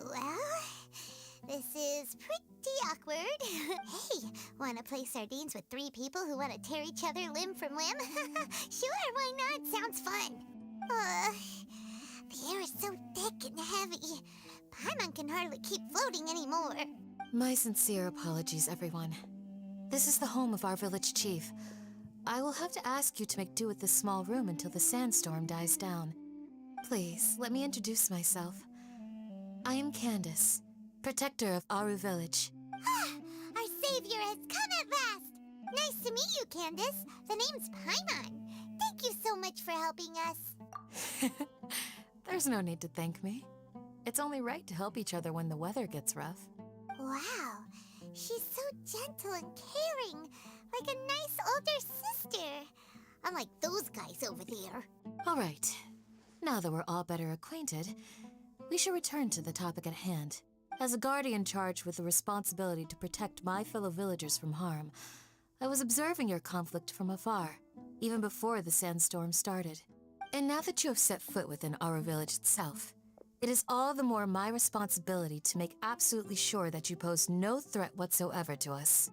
Well, this is pretty awkward. Hey, wanna play sardines with 3 people who wanna tear each other limb from limb? Sure, why not? Sounds fun. The air is so thick and heavy. Paimon can hardly keep floating anymore. My sincere apologies, everyone. This is the home of our village chief. I will have to ask you to make do with this small room until the sandstorm dies down. Please, let me introduce myself. I am Candace, protector of Aru Village. Our savior has come at last. Nice to meet you, Candace. The name's Paimon. Thank you so much for helping us. There's no need to thank me. It's only right to help each other when the weather gets rough. Wow, she's so gentle and caring, like a nice older sister. Unlike those guys over there. All right. Now that we're all better acquainted, we should return to the topic at hand. As a guardian charged with the responsibility to protect my fellow villagers from harm, I was observing your conflict from afar, even before the sandstorm started. And now that you have set foot within our village itself, it is all the more my responsibility to make absolutely sure that you pose no threat whatsoever to us.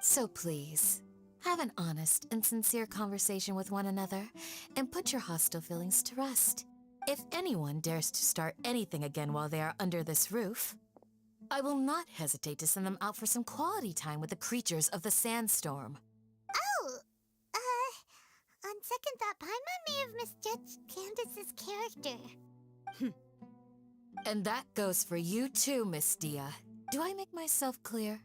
So please, have an honest and sincere conversation with one another, and put your hostile feelings to rest. If anyone dares to start anything again while they are under this roof, I will not hesitate to send them out for some quality time with the creatures of the sandstorm. Oh, on second thought, Paimon may have misjudged Candace's character. And that goes for you too, Miss Dia. Do I make myself clear?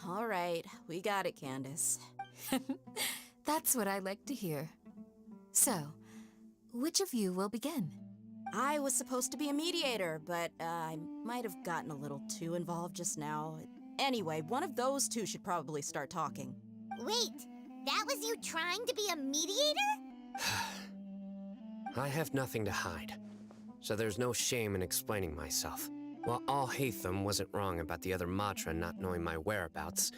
All right, we got it, Candace. That's what I like to hear. So, which of you will begin? I was supposed to be a mediator, but I might have gotten a little too involved just now. Anyway, one of those two should probably start talking. Wait, that was you trying to be a mediator? I have nothing to hide, so there's no shame in explaining myself. While Al-Haytham wasn't wrong about the other Matra not knowing my whereabouts,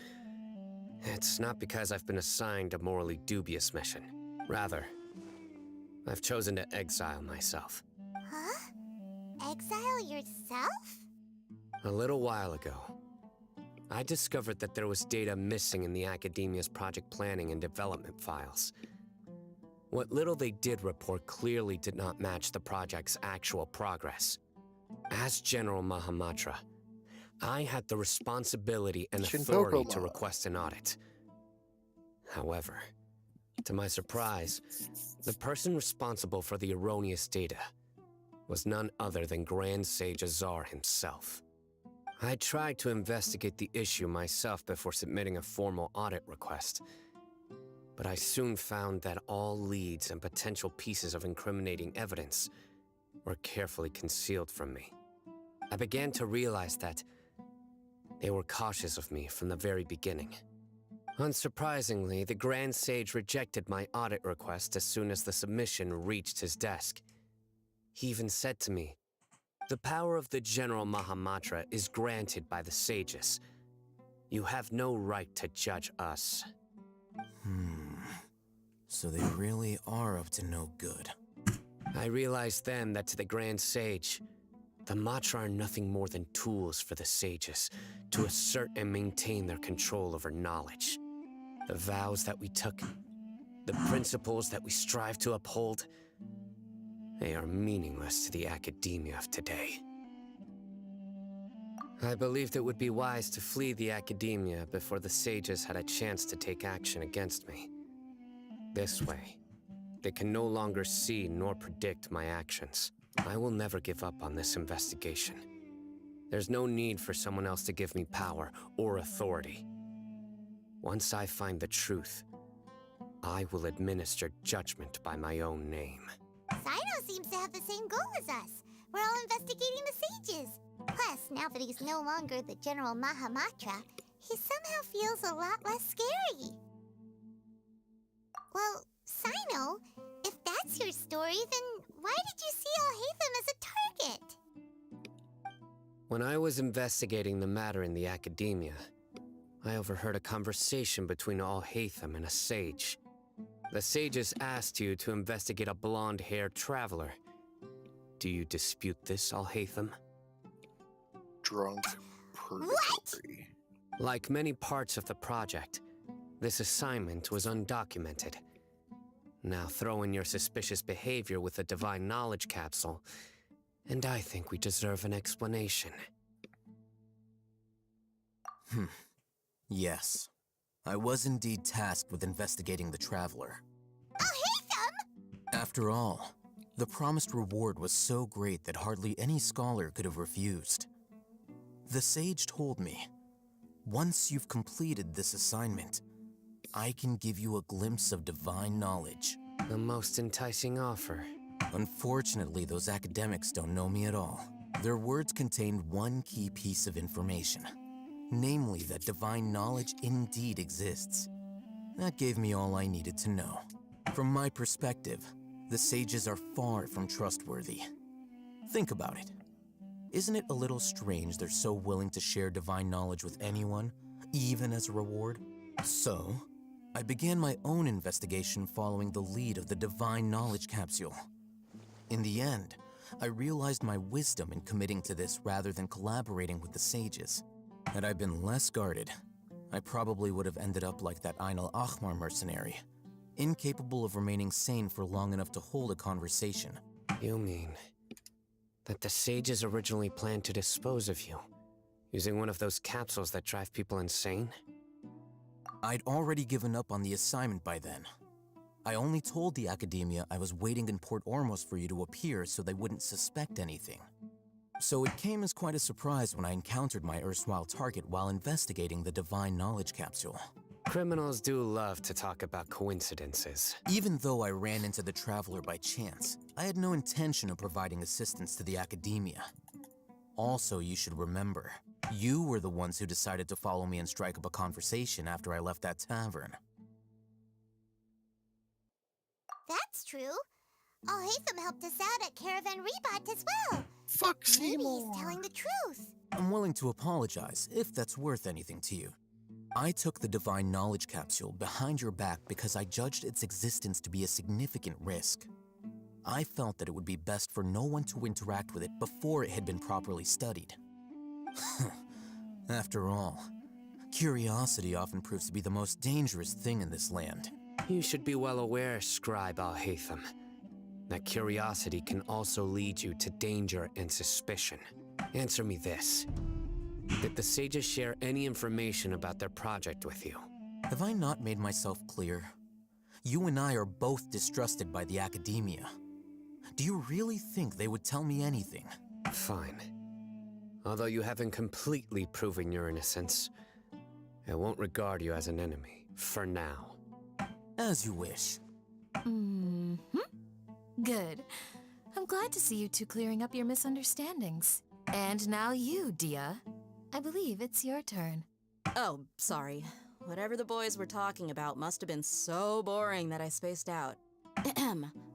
it's not because I've been assigned a morally dubious mission. Rather, I've chosen to exile myself. Huh? Exile yourself? A little while ago, I discovered that there was data missing in the Academia's project planning and development files. What little they did report clearly did not match the project's actual progress. As General Mahamatra, I had the responsibility and authority to request an audit. However, to my surprise, the person responsible for the erroneous data was none other than Grand Sage Azar himself. I tried to investigate the issue myself before submitting a formal audit request, but I soon found that all leads and potential pieces of incriminating evidence were carefully concealed from me. I began to realize that they were cautious of me from the very beginning. Unsurprisingly, the Grand Sage rejected my audit request as soon as the submission reached his desk. He even said to me, "The power of the General Mahamatra is granted by the sages. You have no right to judge us." So they really are up to no good. I realized then that to the Grand Sage, the Magi are nothing more than tools for the sages to assert and maintain their control over knowledge. The vows that we took, the principles that we strive to uphold, they are meaningless to the academia of today. I believed it would be wise to flee the academia before the sages had a chance to take action against me. This way, they can no longer see nor predict my actions. I will never give up on this investigation. There's no need for someone else to give me power or authority. Once I find the truth, I will administer judgment by my own name. Sino seems to have the same goal as us. We're all investigating the sages. Plus, now that he's no longer the General Mahamatra, he somehow feels a lot less scary. Well, Sino, if that's your story, then why did you see Alhaitham as a target? When I was investigating the matter in the academia, I overheard a conversation between Alhaitham and a sage. The sages asked you to investigate a blonde-haired traveler. Do you dispute this, Alhaitham? Drunk purgatory. Like many parts of the project, this assignment was undocumented. Now throw in your suspicious behavior with the Divine Knowledge Capsule, and I think we deserve an explanation. Yes. I was indeed tasked with investigating the Traveler. Alhaitham! After all, the promised reward was so great that hardly any scholar could have refused. The sage told me, once you've completed this assignment, I can give you a glimpse of divine knowledge. A most enticing offer. Unfortunately, those academics don't know me at all. Their words contained one key piece of information, namely that divine knowledge indeed exists. That gave me all I needed to know. From my perspective, the sages are far from trustworthy. Think about it. Isn't it a little strange they're so willing to share divine knowledge with anyone, even as a reward? So, I began my own investigation following the lead of the Divine Knowledge Capsule. In the end, I realized my wisdom in committing to this rather than collaborating with the sages. Had I been less guarded, I probably would have ended up like that Ain al-Ahmar mercenary, incapable of remaining sane for long enough to hold a conversation. You mean that the sages originally planned to dispose of you, using one of those capsules that drive people insane? I'd already given up on the assignment by then. I only told the academia I was waiting in Port Ormos for you to appear so they wouldn't suspect anything. So it came as quite a surprise when I encountered my erstwhile target while investigating the Divine Knowledge Capsule. Criminals do love to talk about coincidences. Even though I ran into the Traveler by chance, I had no intention of providing assistance to the academia. Also, you should remember, you were the ones who decided to follow me and strike up a conversation after I left that tavern. That's true. Alhaitham helped us out at Caravan Rebat as well. Fuck Maybe Seymour. he's telling the truth. I'm willing to apologize if that's worth anything to you. I took the Divine Knowledge Capsule behind your back because I judged its existence to be a significant risk. I felt that it would be best for no one to interact with it before it had been properly studied. After all, curiosity often proves to be the most dangerous thing in this land. You should be well aware, Scribe Alhaitham, that curiosity can also lead you to danger and suspicion. Answer me this. Did the sages share any information about their project with you? Have I not made myself clear? You and I are both distrusted by the academia. Do you really think they would tell me anything? Fine. Although you haven't completely proven your innocence, I won't regard you as an enemy, for now. As you wish. Good. I'm glad to see you two clearing up your misunderstandings. And now you, Dia. I believe it's your turn. Oh, sorry. Whatever the boys were talking about must have been so boring that I spaced out.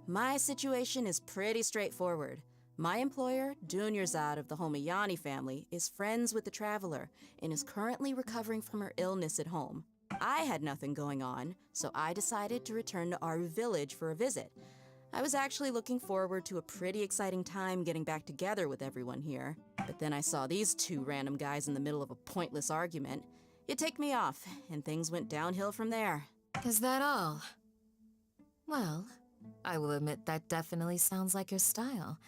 My situation is pretty straightforward. My employer, Dunyarzad of the Homayani family, is friends with the Traveler and is currently recovering from her illness at home. I had nothing going on, so I decided to return to our village for a visit. I was actually looking forward to a pretty exciting time getting back together with everyone here. But then I saw these two random guys in the middle of a pointless argument. It ticked me off, and things went downhill from there. Is that all? Well, I will admit that definitely sounds like your style.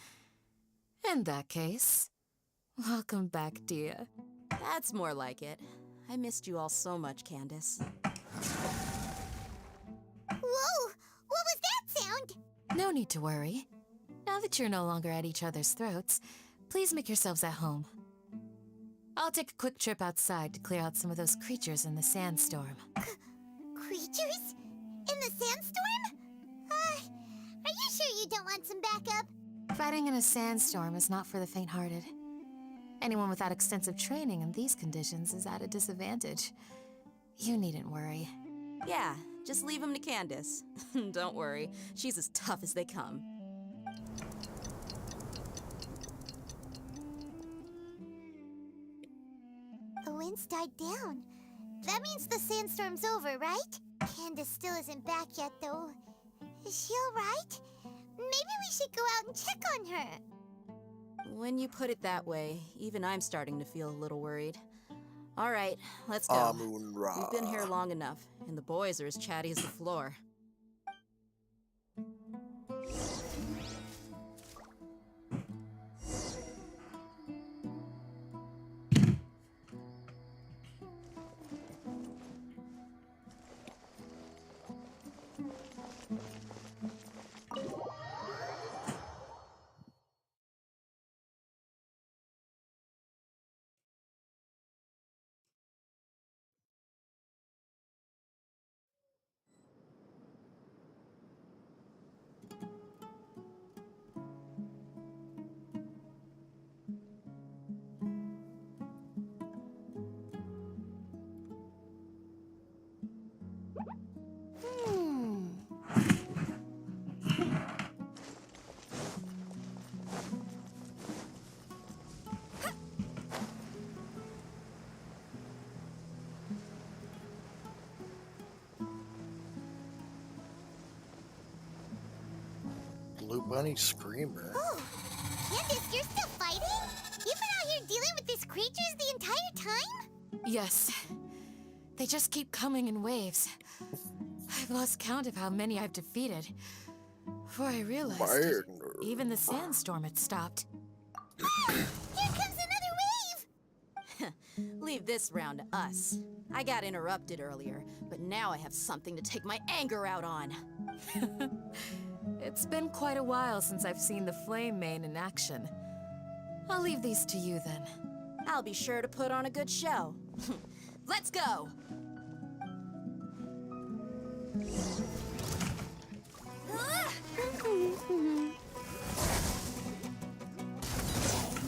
In that case, welcome back, dear. That's more like it. I missed you all so much, Candace. Whoa! What was that sound? No need to worry. Now that you're no longer at each other's throats, please make yourselves at home. I'll take a quick trip outside to clear out some of those creatures in the sandstorm. Creatures? In the sandstorm? Are you sure you don't want some backup? Fighting in a sandstorm is not for the faint-hearted. Anyone without extensive training in these conditions is at a disadvantage. You needn't worry. Yeah, just leave him to Candace. Don't worry, she's as tough as they come. The wind's died down. That means the sandstorm's over, right? Candace still isn't back yet, though. Is she alright? Maybe we should go out and check on her. When you put it that way, even I'm starting to feel a little worried. All right, let's go. Amun-Ra. We've been here long enough, and the boys are as chatty as the floor. Blue Bunny Screamer. Oh, Candace, you're still fighting? You've been out here dealing with these creatures the entire time? Yes. They just keep coming in waves. I've lost count of how many I've defeated. Before I realized, even the sandstorm had stopped. Here comes another wave! Leave this round to us. I got interrupted earlier, but now I have something to take my anger out on. It's been quite a while since I've seen the Flame Mane in action. I'll leave these to you then. I'll be sure to put on a good show. Let's go!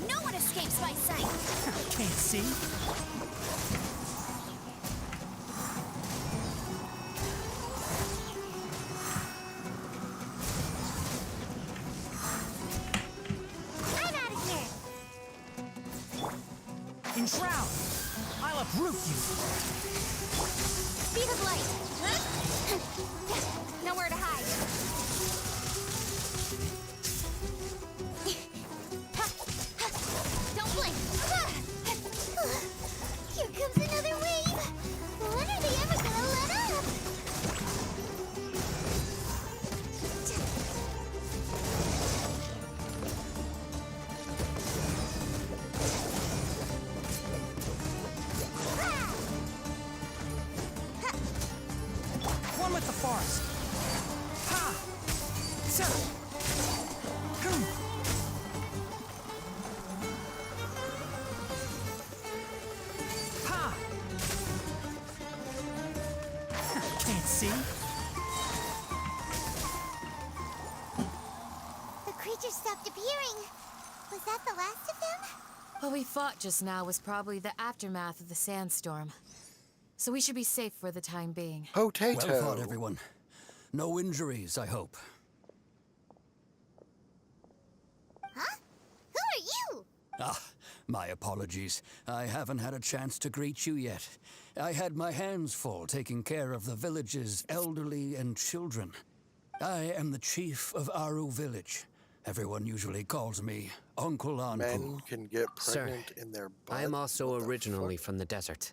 No one escapes my sight! Can't see? I'm out of here! Enshroud! I'll uproot you! Speed of light! Nowhere to hide! Don't blink! Here comes another wave! When are they ever gonna let up? One with the forest! Ha! So! Ha! Can't see? The creatures stopped appearing. Was that the last of them? What we fought just now was probably the aftermath of the sandstorm. So we should be safe for the time being. Potato. Well fought, everyone. No injuries, I hope. Huh? Who are you? Ah, My apologies. I haven't had a chance to greet you yet. I had my hands full taking care of the village's elderly and children. I am the chief of Aru Village. Everyone usually calls me Uncle Anpu. Men can get Sir, pregnant in their butt. I am also What the originally fuck? from the desert,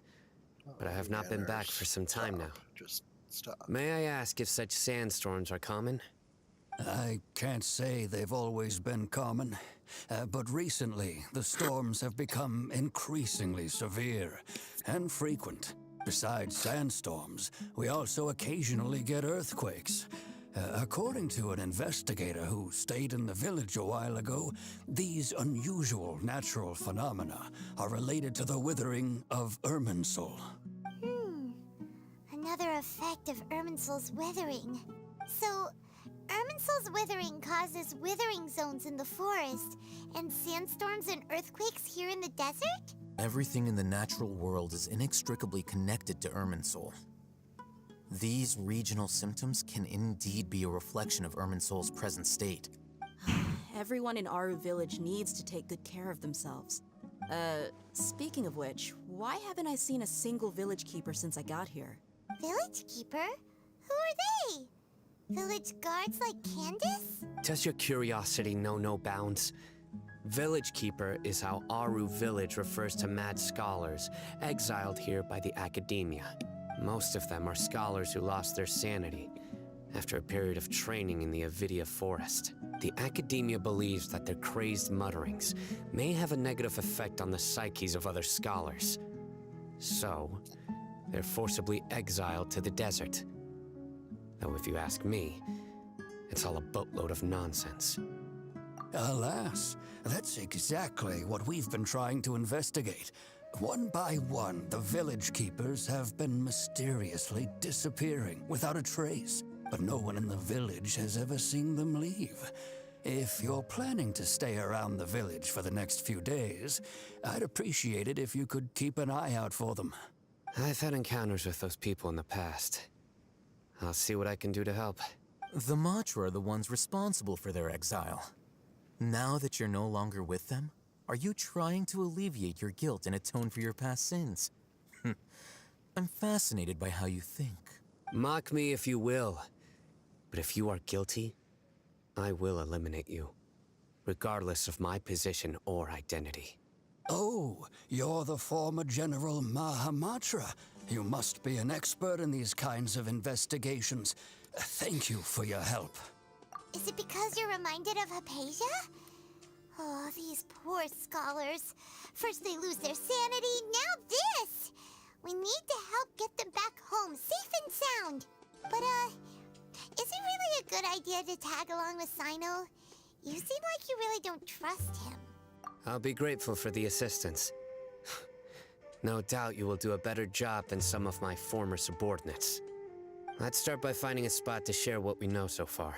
but I have not been back for some time now. Just stop. May I ask if such sandstorms are common? I can't say they've always been common, but recently the storms have become increasingly severe and frequent. Besides sandstorms, we also occasionally get earthquakes. According to an investigator who stayed in the village a while ago, these unusual natural phenomena are related to the withering of Irminsul. Another effect of Irminsul's withering. So, Irminsul's withering causes withering zones in the forest, and sandstorms and earthquakes here in the desert? Everything in the natural world is inextricably connected to Irminsul. These regional symptoms can indeed be a reflection of Irminsul's present state. Everyone in Aru Village needs to take good care of themselves. Speaking of which, why haven't I seen a single village keeper since I got here? Village keeper? Who are they? Village guards like Candace? Does your curiosity know no bounds? Village Keeper is how Aru Village refers to mad scholars exiled here by the academia. Most of them are scholars who lost their sanity after a period of training in the Avidia forest. The academia believes that their crazed mutterings may have a negative effect on the psyches of other scholars. So, they're forcibly exiled to the desert. Though if you ask me, it's all a boatload of nonsense. Alas, that's exactly what we've been trying to investigate. One by one, the village keepers have been mysteriously disappearing without a trace, but no one in the village has ever seen them leave. If you're planning to stay around the village for the next few days, I'd appreciate it if you could keep an eye out for them. I've had encounters with those people in the past. I'll see what I can do to help. The Magi are the ones responsible for their exile. Now that you're no longer with them, are you trying to alleviate your guilt and atone for your past sins? I'm fascinated by how you think. Mock me if you will, but if you are guilty, I will eliminate you, regardless of my position or identity. Oh, you're the former General Mahamatra. You must be an expert in these kinds of investigations. Thank you for your help. Is it because you're reminded of Hypatia? Oh, these poor scholars. First they lose their sanity, now this! We need to help get them back home, safe and sound. But, is it really a good idea to tag along with Sino? You seem like you really don't trust him. I'll be grateful for the assistance. No doubt you will do a better job than some of my former subordinates. Let's start by finding a spot to share what we know so far.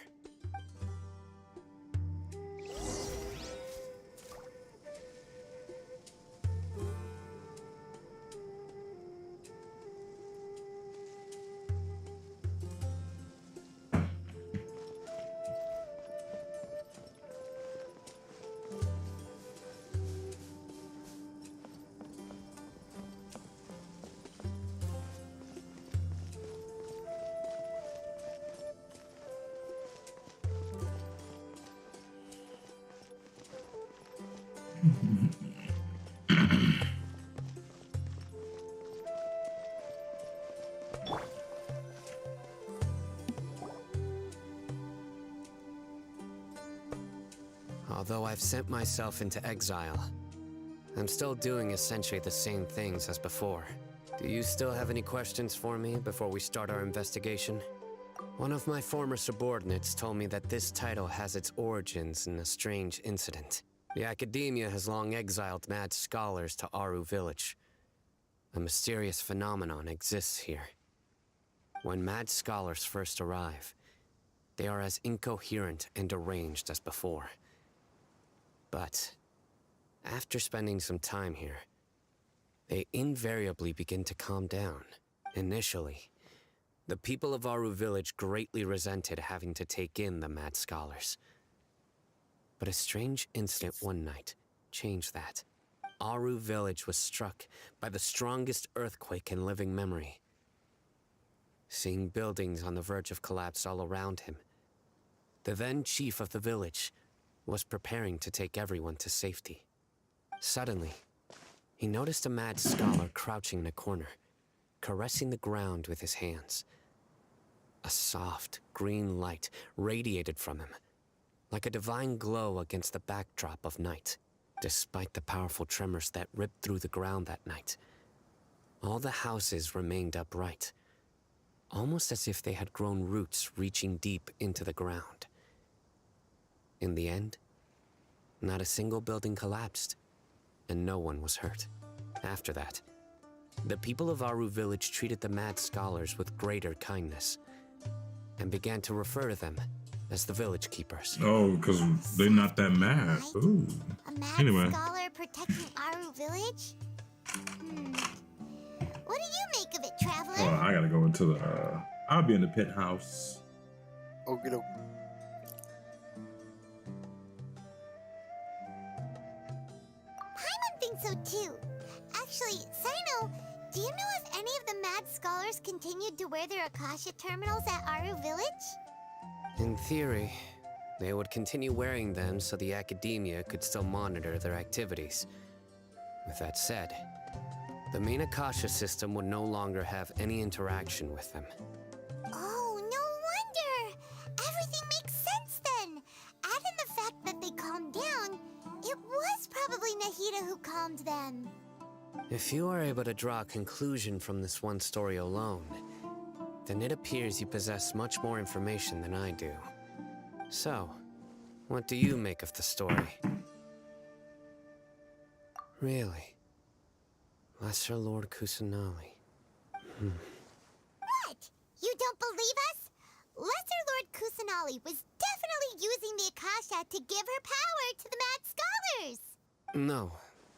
Although I've sent myself into exile, I'm still doing essentially the same things as before. Do you still have any questions for me before we start our investigation? One of my former subordinates told me that this title has its origins in a strange incident. The academia has long exiled mad scholars to Aru Village. A mysterious phenomenon exists here. When mad scholars first arrive, they are as incoherent and deranged as before. But after spending some time here, they invariably begin to calm down. Initially, the people of Aru Village greatly resented having to take in the mad scholars. But a strange incident one night changed that. Aru village was struck by the strongest earthquake in living memory. Seeing buildings on the verge of collapse all around him, the then chief of the village was preparing to take everyone to safety. Suddenly, he noticed a mad scholar crouching in a corner, caressing the ground with his hands. A soft, green light radiated from him, like a divine glow against the backdrop of night. Despite the powerful tremors that ripped through the ground that night, all the houses remained upright, almost as if they had grown roots reaching deep into the ground. In the end, not a single building collapsed, and no one was hurt. After that, the people of Aru village treated the mad scholars with greater kindness, and began to refer to them as the village keepers. Oh, because they're not that mad. Ooh. A mad Anyway. scholar protecting Aru village? What do you make of it, traveler? Oh, I gotta go into the. I'll be in the penthouse. Okie doke. Paimon thinks so too. Actually, Sino, do you know if any of the mad scholars continued to wear their Akasha terminals at Aru village? In theory, they would continue wearing them so the academia could still monitor their activities. With that said, the main Akasha system would no longer have any interaction with them. Oh, no wonder! Everything makes sense then! Add in the fact that they calmed down, it was probably Nahida who calmed them. If you are able to draw a conclusion from this one story alone, then it appears you possess much more information than I do. So, what do you make of the story? Really? Lesser Lord Kusanali. What? You don't believe us? Lesser Lord Kusanali was definitely using the Akasha to give her power to the mad scholars! No,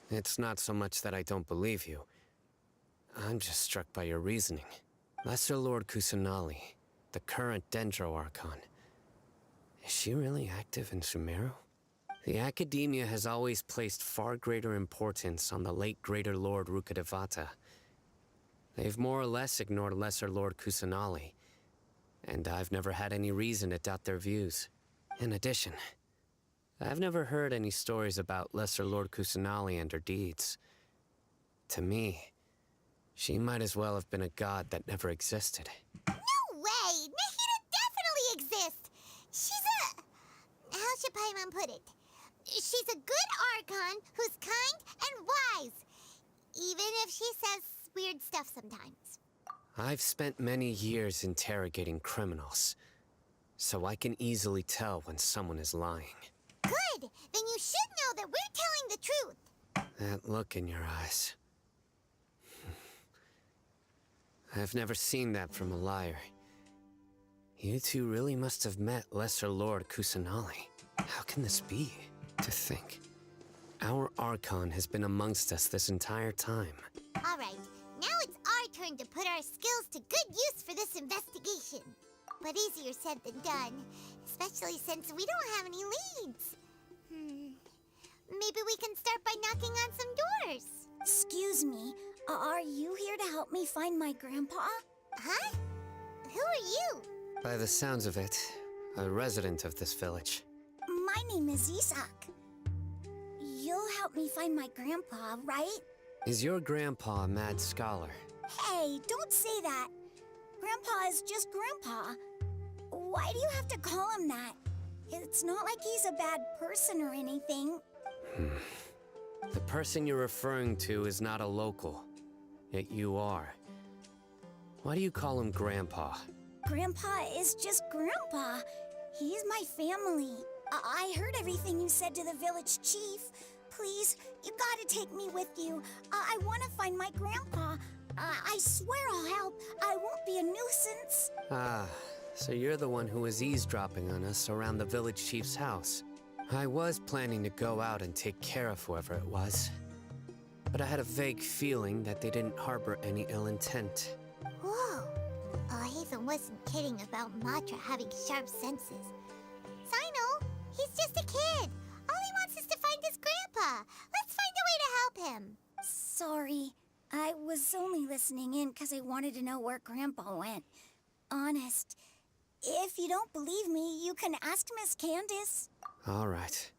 it's not so much that I don't believe you. I'm just struck by your reasoning. Lesser Lord Kusanali, the current Dendro Archon. Is she really active in Sumeru? The Academia has always placed far greater importance on the late Greater Lord Rukkhadevata. They've more or less ignored Lesser Lord Kusanali, and I've never had any reason to doubt their views. In addition, I've never heard any stories about Lesser Lord Kusanali and her deeds. To me, she might as well have been a god that never existed. No way! Nahida definitely exists! She's a... How should Paimon put it? She's a good Archon who's kind and wise, even if she says weird stuff sometimes. I've spent many years interrogating criminals, so I can easily tell when someone is lying. Good! Then you should know that we're telling the truth! That look in your eyes. I've never seen that from a liar. You two really must have met Lesser Lord Kusanali. How can this be? To think, our Archon has been amongst us this entire time. Alright, now it's our turn to put our skills to good use for this investigation. But easier said than done, especially since we don't have any leads. Maybe we can start by knocking on some doors. Excuse me, are you here to help me find my grandpa? Huh? Who are you? By the sounds of it, a resident of this village. My name is Isak. You'll help me find my grandpa, right? Is your grandpa a mad scholar? Hey, don't say that. Grandpa is just Grandpa. Why do you have to call him that? It's not like he's a bad person or anything. The person you're referring to is not a local, yet you are. Why do you call him Grandpa? Grandpa is just Grandpa. He's my family. I heard everything you said to the village chief. Please, you gotta take me with you. I want to find my grandpa. I swear I'll help. I won't be a nuisance. Ah, so you're the one who was eavesdropping on us around the village chief's house. I was planning to go out and take care of whoever it was, but I had a vague feeling that they didn't harbor any ill intent. Whoa. Oh, Hazen wasn't kidding about Matra having sharp senses. Sino, he's just a kid. All he wants is to find his grandpa. Let's find a way to help him. Sorry. I was only listening in because I wanted to know where Grandpa went. Honest. If you don't believe me, you can ask Miss Candace. All right.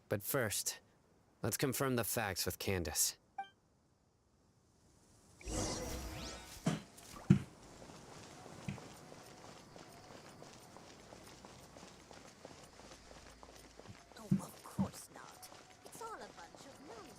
But first, let's confirm the facts with Candace. Oh, of course not. It's all a bunch of nonsense.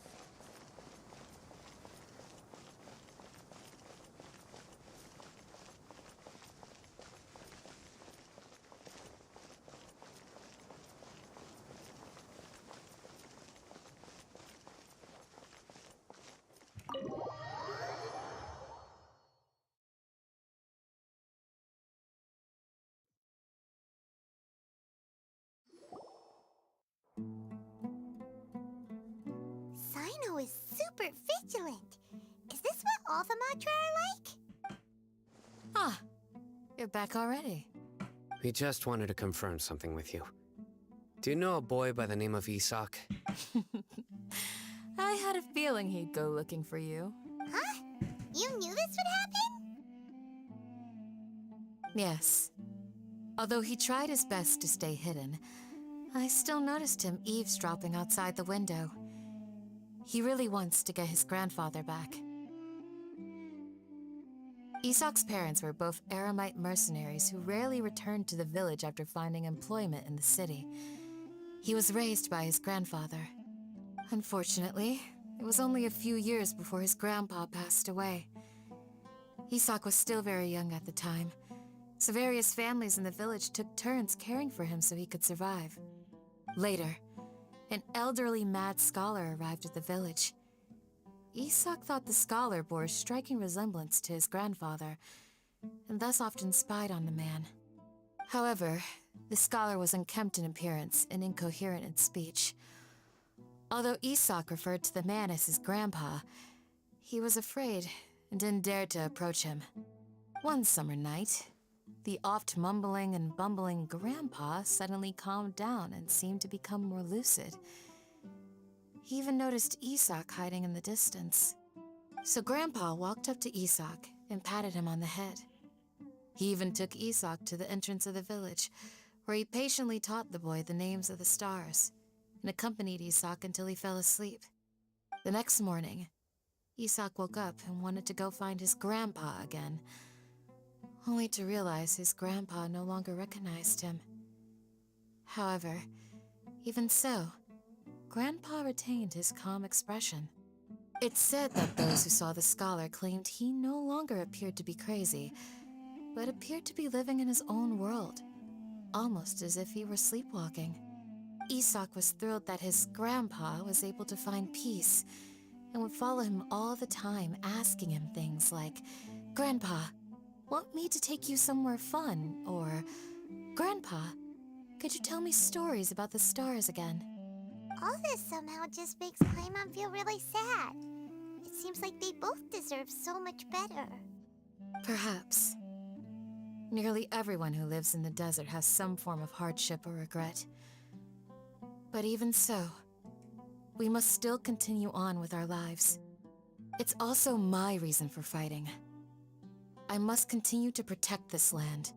Sino is super vigilant. Is this what all the Magi are like? Ah, you're back already. We just wanted to confirm something with you. Do you know a boy by the name of Isak? I had a feeling he'd go looking for you. Huh? You knew this would happen? Yes. Although he tried his best to stay hidden, I still noticed him eavesdropping outside the window. He really wants to get his grandfather back. Isak's parents were both Aramite mercenaries who rarely returned to the village after finding employment in the city. He was raised by his grandfather. Unfortunately, it was only a few years before his grandpa passed away. Isak was still very young at the time, so various families in the village took turns caring for him so he could survive. Later, an elderly mad scholar arrived at the village. Isak thought the scholar bore a striking resemblance to his grandfather, and thus often spied on the man. However, the scholar was unkempt in appearance and incoherent in speech. Although Isak referred to the man as his grandpa, he was afraid and didn't dare to approach him. One summer night, the oft mumbling and bumbling grandpa suddenly calmed down and seemed to become more lucid. He even noticed Isak hiding in the distance. So Grandpa walked up to Isak and patted him on the head. He even took Isak to the entrance of the village, where he patiently taught the boy the names of the stars, and accompanied Isak until he fell asleep. The next morning, Isak woke up and wanted to go find his grandpa again, only to realize his grandpa no longer recognized him. However, even so, Grandpa retained his calm expression. It's said that those who saw the scholar claimed he no longer appeared to be crazy, but appeared to be living in his own world, almost as if he were sleepwalking. Isak was thrilled that his grandpa was able to find peace and would follow him all the time, asking him things like, "Grandpa, want me to take you somewhere fun?" Or, "Grandpa, could you tell me stories about the stars again?" All this somehow just makes Paimon feel really sad. It seems like they both deserve so much better. Perhaps. Nearly everyone who lives in the desert has some form of hardship or regret. But even so, we must still continue on with our lives. It's also my reason for fighting. I must continue to protect this land.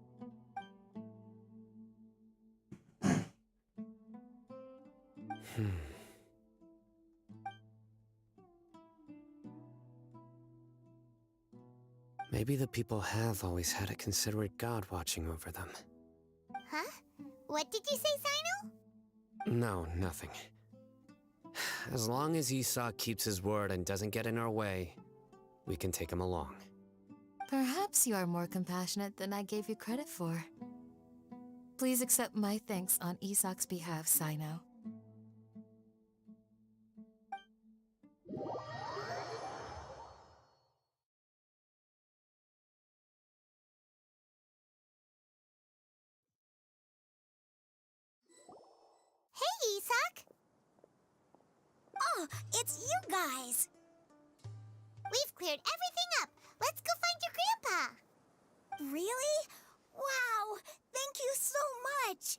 Maybe the people have always had a considerate god watching over them. Huh? What did you say, Sino? No, nothing. As long as Isak keeps his word and doesn't get in our way, we can take him along. Perhaps you are more compassionate than I gave you credit for. Please accept my thanks on Isak's behalf, Sino. Hey, Isak! Oh, it's you guys! We've cleared everything up. Let's go find your grandpa. Really? Wow! Thank you so much!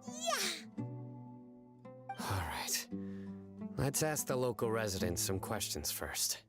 Yeah! Let's ask the local residents some questions first.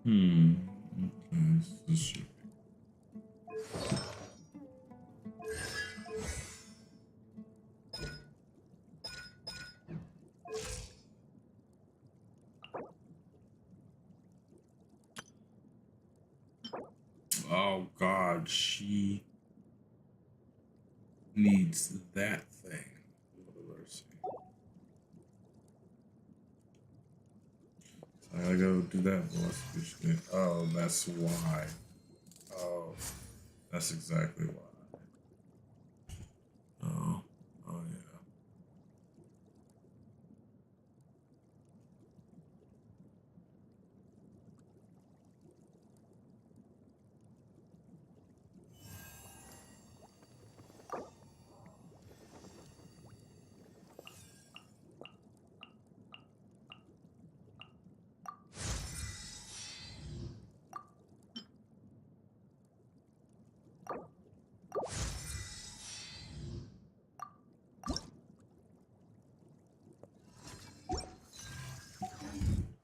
Hmm. Okay, so this should be. Oh God, she needs that thing. Lord mercy. So I gotta go do that boss. Oh, that's why. Oh, that's exactly why. Oh, oh yeah.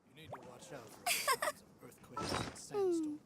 You need to watch out for signs of earthquakes and sandstorms.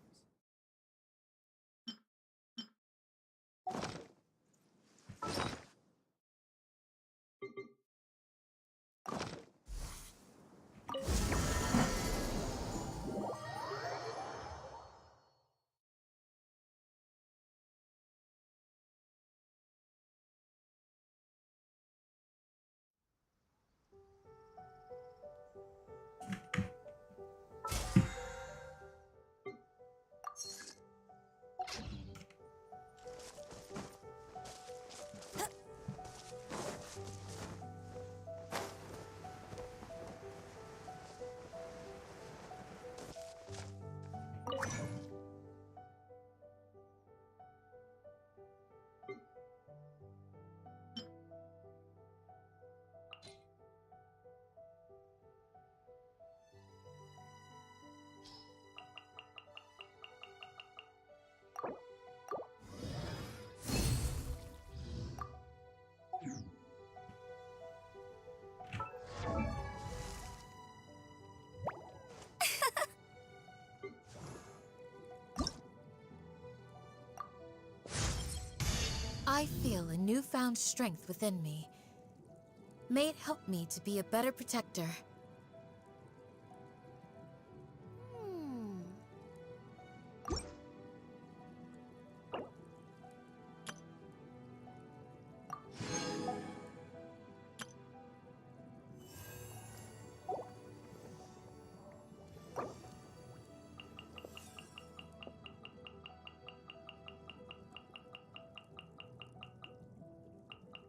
I feel a newfound strength within me. May it help me to be a better protector.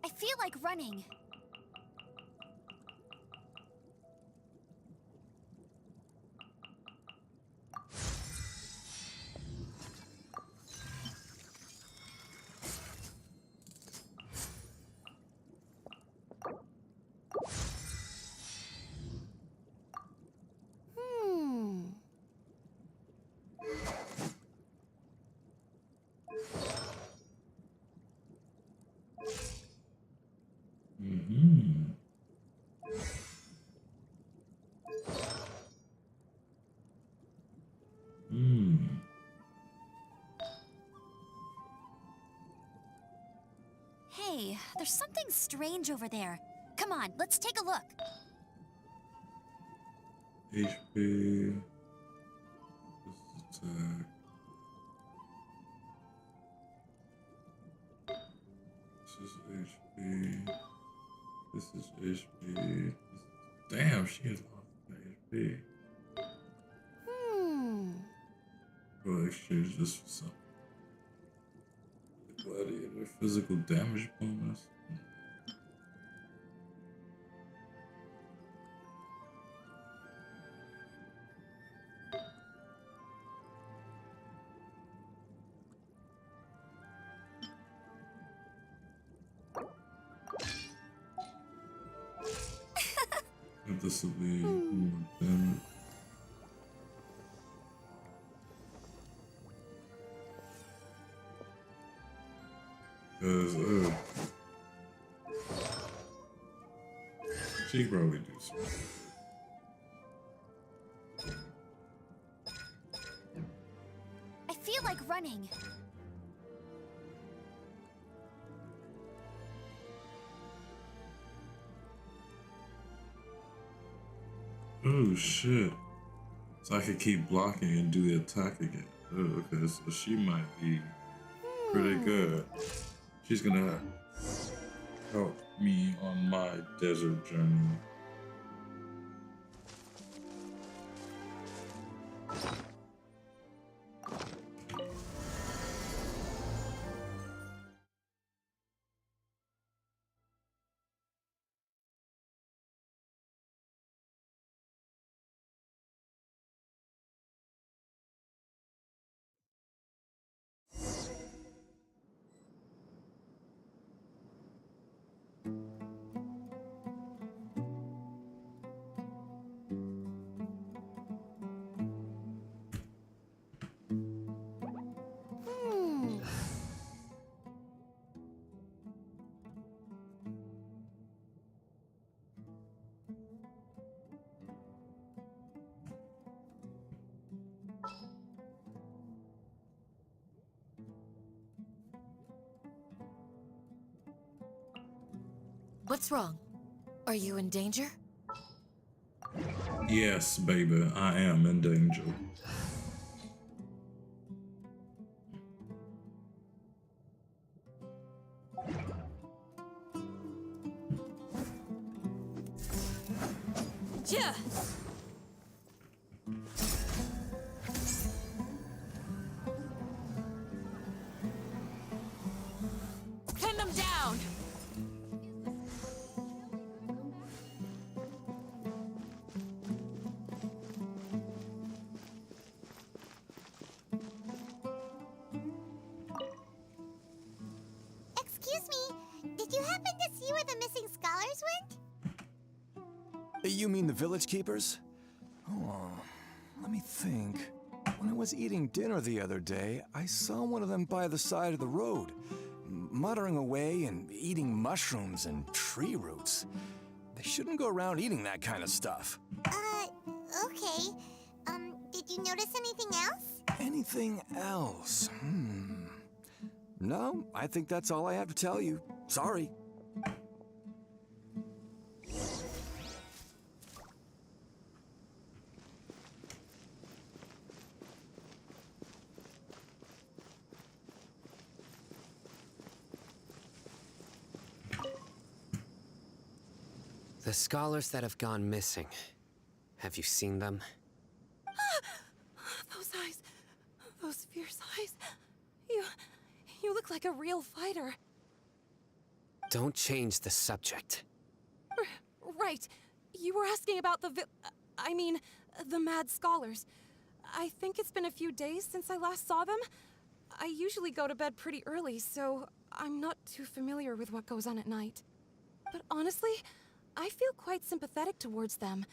I feel like running. Mm-hmm. Hmm. Hey, there's something strange over there. Come on, let's take a look. HP. This is attack. This is HP. This is HP. Damn, she has a lot of HP. We'll exchange this for something. The gladiator physical damage bonus. And this will be more damage. Cause she could probably do something. Oh shit. So I could keep blocking and do the attack again. Oh, okay, so she might be pretty good. She's gonna help me on my desert journey. What's wrong? Are you in danger? Yes, baby, I am in danger. Yeah. Pin them down. Excuse me, did you happen to see where the missing scholars went? You mean the village keepers? Oh, let me think. When I was eating dinner the other day, I saw one of them by the side of the road, muttering away and eating mushrooms and tree roots. They shouldn't go around eating that kind of stuff. Okay. Did you notice anything else? Anything else? No, I think that's all I have to tell you. Sorry. The scholars that have gone missing. Have you seen them? Those eyes. Those fierce eyes. You look like a real fighter. Don't change the subject. Right. You were asking about the the mad scholars. I think it's been a few days since I last saw them. I usually go to bed pretty early, so I'm not too familiar with what goes on at night. But honestly, I feel quite sympathetic towards them.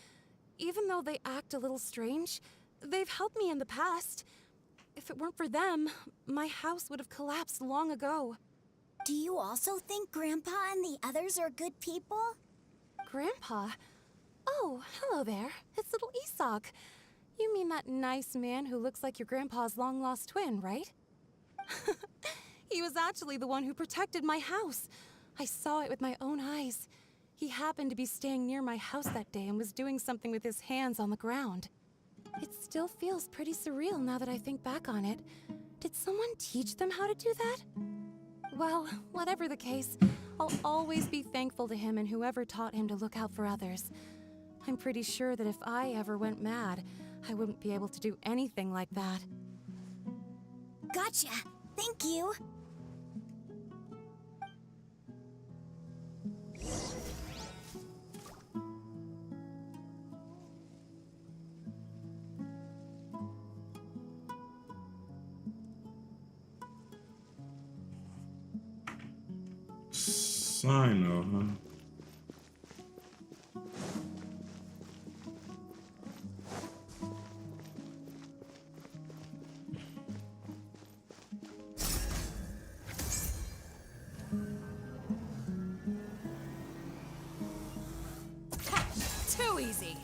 Even though they act a little strange, they've helped me in the past. If it weren't for them, my house would have collapsed long ago. Do you also think Grandpa and the others are good people? Grandpa? Oh, hello there. It's little Isak. You mean that nice man who looks like your grandpa's long-lost twin, right? He was actually the one who protected my house. I saw it with my own eyes. He happened to be staying near my house that day and was doing something with his hands on the ground. It still feels pretty surreal now that I think back on it. Did someone teach them how to do that? Well, whatever the case, I'll always be thankful to him and whoever taught him to look out for others. I'm pretty sure that if I ever went mad, I wouldn't be able to do anything like that. Gotcha. Thank you. Sino, huh? Too easy.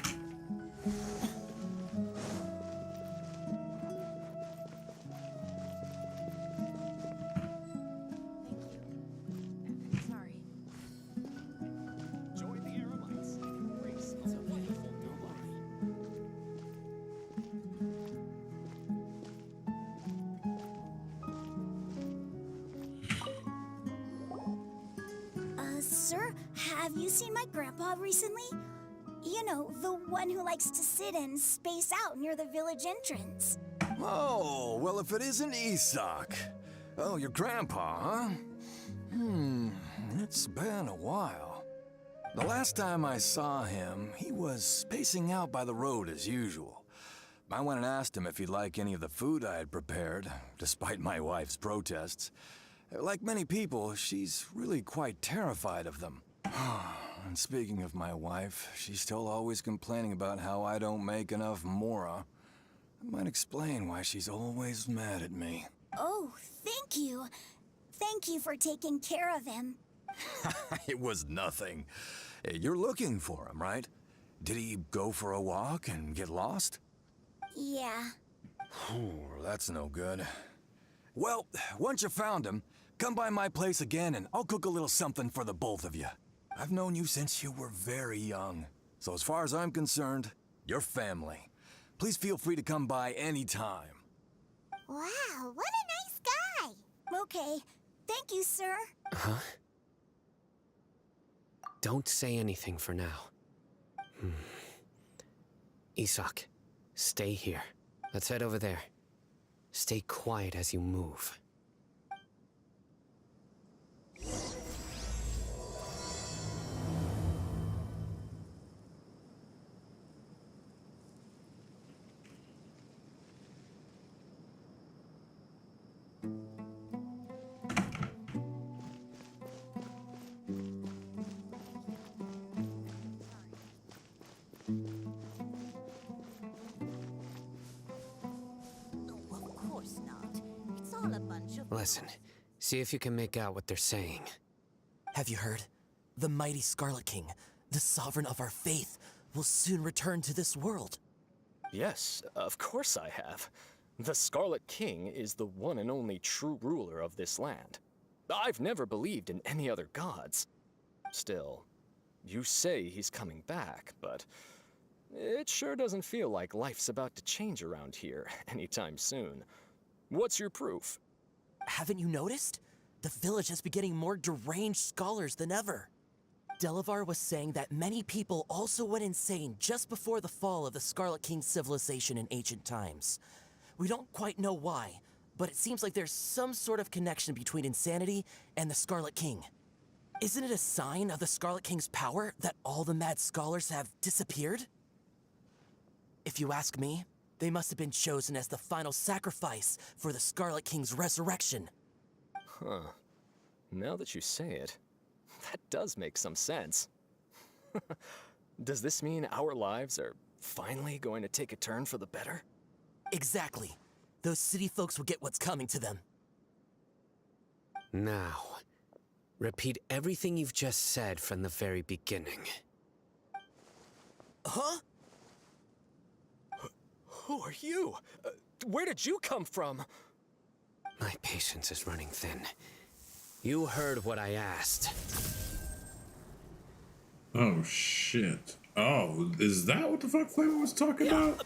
Join the Aeromites. Grace is a wonderful nobody. sir, have you seen my grandpa recently? You know, the one who likes to sit and space out near the village entrance. Oh, well, if it isn't Isak. Oh, your grandpa, huh? It's been a while. The last time I saw him, he was spacing out by the road as usual. I went and asked him if he'd like any of the food I had prepared, despite my wife's protests. Like many people, she's really quite terrified of them. And speaking of my wife, she's still always complaining about how I don't make enough mora. That might explain why she's always mad at me. Oh, thank you. Thank you for taking care of him. It was nothing. You're looking for him, right? Did he go for a walk and get lost? Yeah. That's no good. Well, once you found him, come by my place again and I'll cook a little something for the both of you. I've known you since you were very young. So as far as I'm concerned, you're family. Please feel free to come by anytime. Wow, what a nice guy! Okay, thank you, sir. Huh? Don't say anything for now. Isak, stay here. Let's head over there. Stay quiet as you move. Listen, see if you can make out what they're saying. Have you heard? The mighty Scarlet King, the sovereign of our faith, will soon return to this world. Yes, of course I have. The Scarlet King is the one and only true ruler of this land. I've never believed in any other gods. Still, you say he's coming back, but it sure doesn't feel like life's about to change around here anytime soon. What's your proof? Haven't you noticed? The village has been getting more deranged scholars than ever. Delavar was saying that many people also went insane just before the fall of the Scarlet King's civilization in ancient times. We don't quite know why, but it seems like there's some sort of connection between insanity and the Scarlet King. Isn't it a sign of the Scarlet King's power that all the mad scholars have disappeared? If you ask me, they must have been chosen as the final sacrifice for the Scarlet King's resurrection. Huh. Now that you say it, that does make some sense. Does this mean our lives are finally going to take a turn for the better? Exactly. Those city folks will get what's coming to them. Now, repeat everything you've just said from the very beginning. Huh? Who are you? Where did you come from? My patience is running thin. You heard what I asked. Oh, shit. Oh, is that what the fuck Flavor was talking about?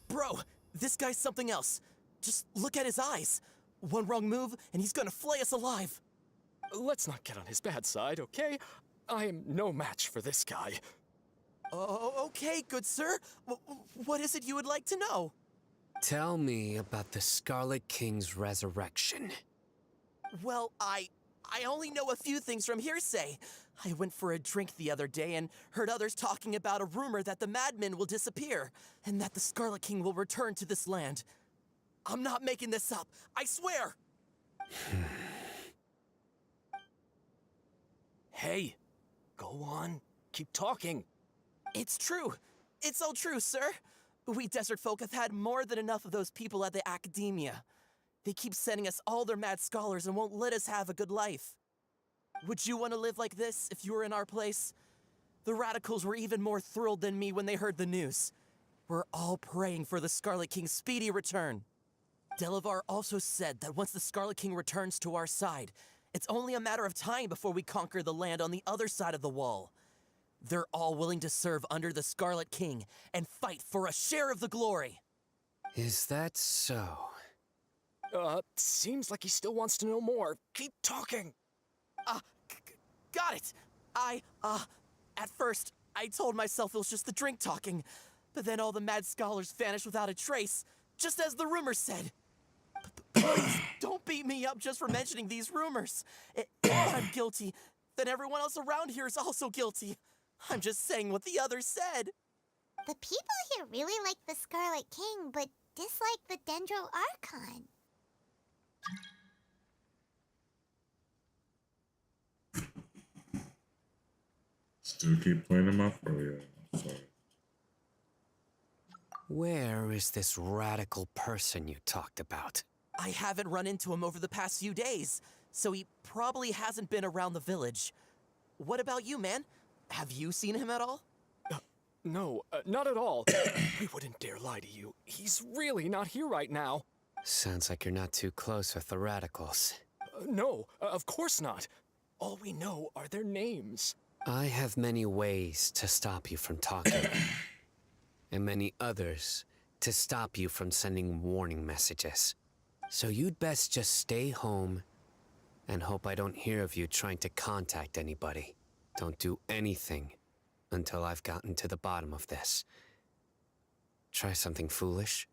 Bro, this guy's something else. Just look at his eyes. One wrong move, and he's gonna flay us alive. Let's not get on his bad side, okay? I am no match for this guy. Oh, okay, good sir. What is it you would like to know? Tell me about the Scarlet King's resurrection. Well, I only know a few things from hearsay. I went for a drink the other day and heard others talking about a rumor that the madmen will disappear and that the Scarlet King will return to this land. I'm not making this up, I swear! Hey, go on, keep talking. It's true. It's all true, sir. We desert folk have had more than enough of those people at the academia. They keep sending us all their mad scholars and won't let us have a good life. Would you want to live like this if you were in our place? The radicals were even more thrilled than me when they heard the news. We're all praying for the Scarlet King's speedy return. Delavar also said that once the Scarlet King returns to our side, it's only a matter of time before we conquer the land on the other side of the wall. They're all willing to serve under the Scarlet King and fight for a share of the glory. Is that so? Seems like he still wants to know more. Keep talking. got it! At first, I told myself it was just the drink talking, but then all the mad scholars vanished without a trace, just as the rumors said. Please, don't beat me up just for mentioning these rumors. If I'm guilty, then everyone else around here is also guilty. I'm just saying what the others said. The people here really like the Scarlet King, but dislike the Dendro Archon. Still keep playing them off? Oh, yeah. I'm sorry. Where is this radical person you talked about? I haven't run into him over the past few days, so he probably hasn't been around the village. What about you, man? Have you seen him at all? No, not at all. We wouldn't dare lie to you. He's really not here right now. Sounds like you're not too close with the radicals. No, of course not. All we know are their names. I have many ways to stop you from talking, and many others to stop you from sending warning messages. So you'd best just stay home and hope I don't hear of you trying to contact anybody. Don't do anything until I've gotten to the bottom of this. Try something foolish,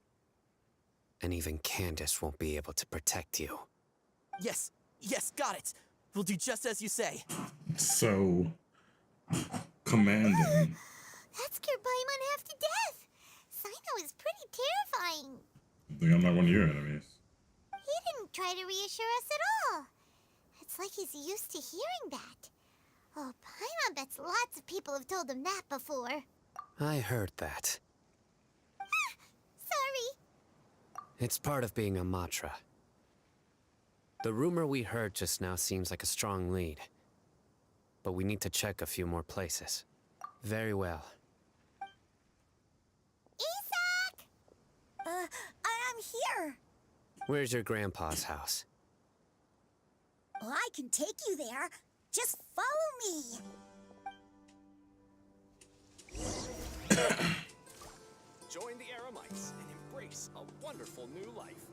and even Candace won't be able to protect you. Yes, got it. We'll do just as you say. So, commanding. That scared Paimon half to death. Sino is pretty terrifying. I think I'm not one of your enemies. He didn't try to reassure us at all. It's like he's used to hearing that. Oh, Paimon bets lots of people have told him that before. I heard that. Sorry. It's part of being a Matra. The rumor we heard just now seems like a strong lead. But we need to check a few more places. Very well. Isak! I'm here. Where's your grandpa's house? Well, I can take you there. Just follow me. Join the Eremites and embrace a wonderful new life.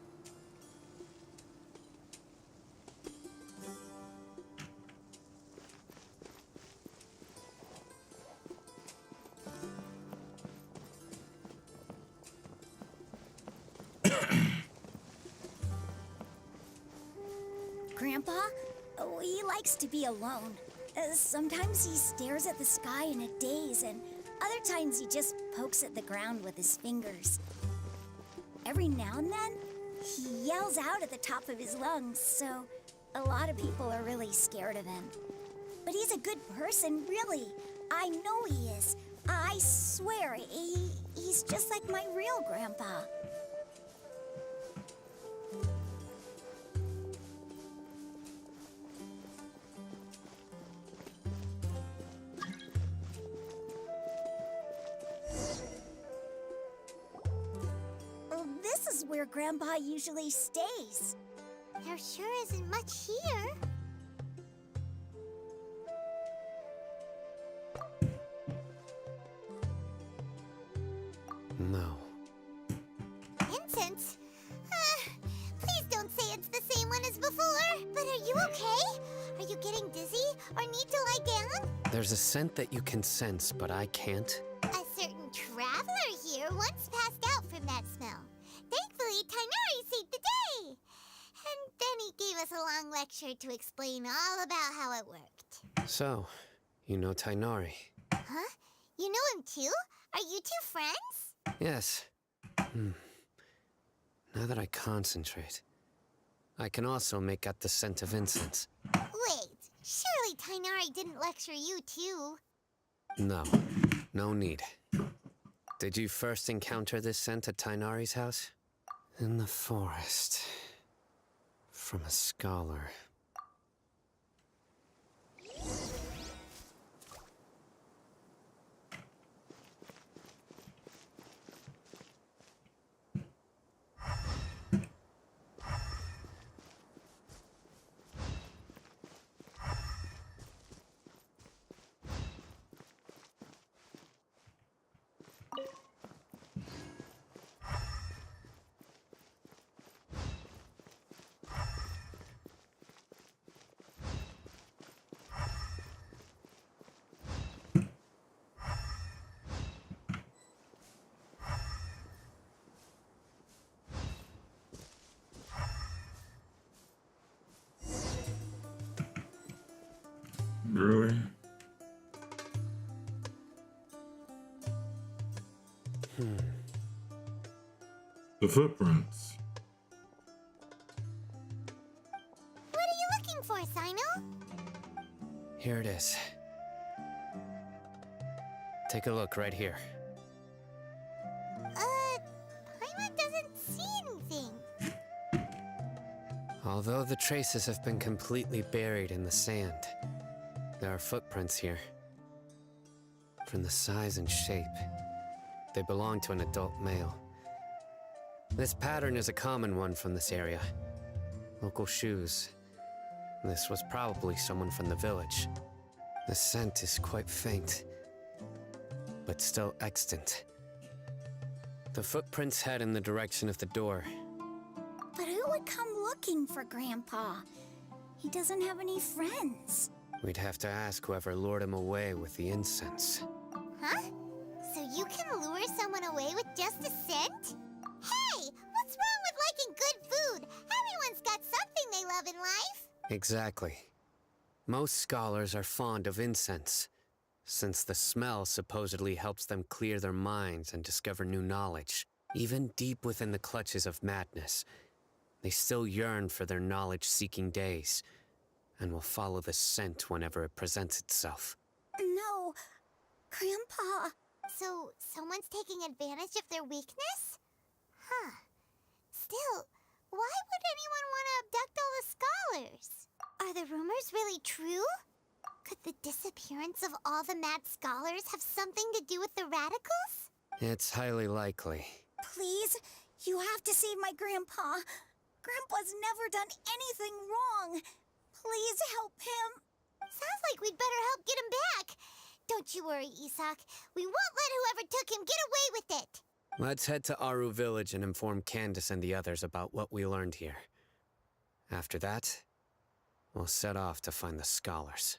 Grandpa, he likes to be alone. Sometimes he stares at the sky in a daze, and other times he just pokes at the ground with his fingers. Every now and then, he yells out at the top of his lungs, so a lot of people are really scared of him. But he's a good person, really. I know he is. I swear, he's just like my real grandpa. This is where Grandpa usually stays. There sure isn't much here. No. Incense? Please don't say it's the same one as before. But are you okay? Are you getting dizzy or need to lie down? There's a scent that you can sense, but I can't. A certain traveler here once passed out from that smell. Thankfully, Tainari saved the day. And then he gave us a long lecture to explain all about how it worked. So, you know Tainari? Huh? You know him too? Are you two friends? Yes. Now that I concentrate, I can also make out the scent of incense. Wait, surely Tainari didn't lecture you too? No, no need. Did you first encounter this scent at Tainari's house? In the forest. From a scholar. Really? The footprints. What are you looking for, Sino? Here it is. Take a look right here. Paimon doesn't see anything. Although the traces have been completely buried in the sand, there are footprints here. From the size and shape, they belong to an adult male. This pattern is a common one from this area. Local shoes. This was probably someone from the village. The scent is quite faint, but still extant. The footprints head in the direction of the door. But who would come looking for Grandpa? He doesn't have any friends. We'd have to ask whoever lured him away with the incense. Huh? So you can lure someone away with just a scent? Hey, what's wrong with liking good food? Everyone's got something they love in life. Exactly. Most scholars are fond of incense, since the smell supposedly helps them clear their minds and discover new knowledge. Even deep within the clutches of madness, they still yearn for their knowledge-seeking days, and will follow the scent whenever it presents itself. No, Grandpa. So someone's taking advantage of their weakness? Huh. Still, why would anyone want to abduct all the scholars? Are the rumors really true? Could the disappearance of all the mad scholars have something to do with the radicals? It's highly likely. Please, you have to save my Grandpa. Grandpa's never done anything wrong. Please help him. Sounds like we'd better help get him back. Don't you worry, Isak. We won't let whoever took him get away with it. Let's head to Aru Village and inform Candace and the others about what we learned here. After that, we'll set off to find the scholars.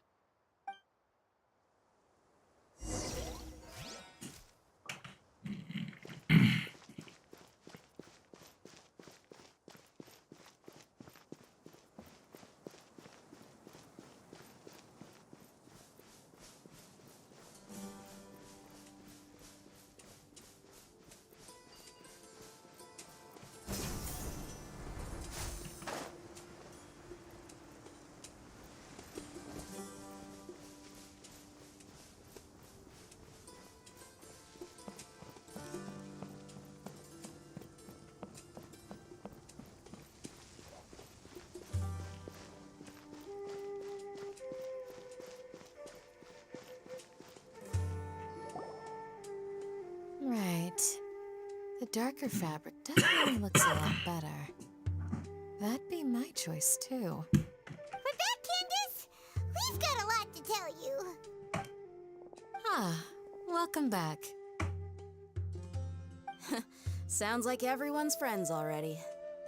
Right. The darker fabric definitely looks a lot better. That'd be my choice, too. We're back, Candace! We've got a lot to tell you. Ah, welcome back. Sounds like everyone's friends already.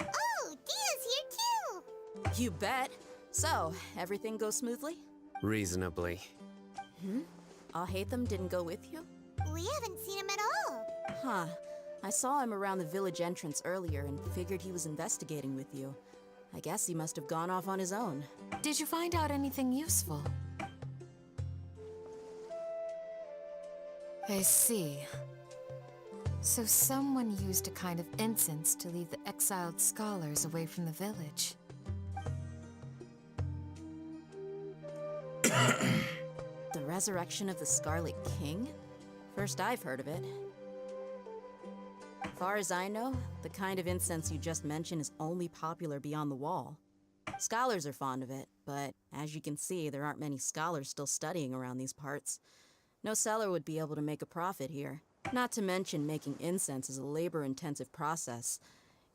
Oh, Dia's here too! You bet. So, everything goes smoothly? Reasonably. Alhaitham didn't go with you? We haven't seen him at all. Huh. I saw him around the village entrance earlier and figured he was investigating with you. I guess he must have gone off on his own. Did you find out anything useful? I see. So someone used a kind of incense to lead the exiled scholars away from the village. The resurrection of the Scarlet King? First I've heard of it. Far as I know, the kind of incense you just mentioned is only popular beyond the wall. Scholars are fond of it, but as you can see, there aren't many scholars still studying around these parts. No seller would be able to make a profit here. Not to mention making incense is a labor-intensive process.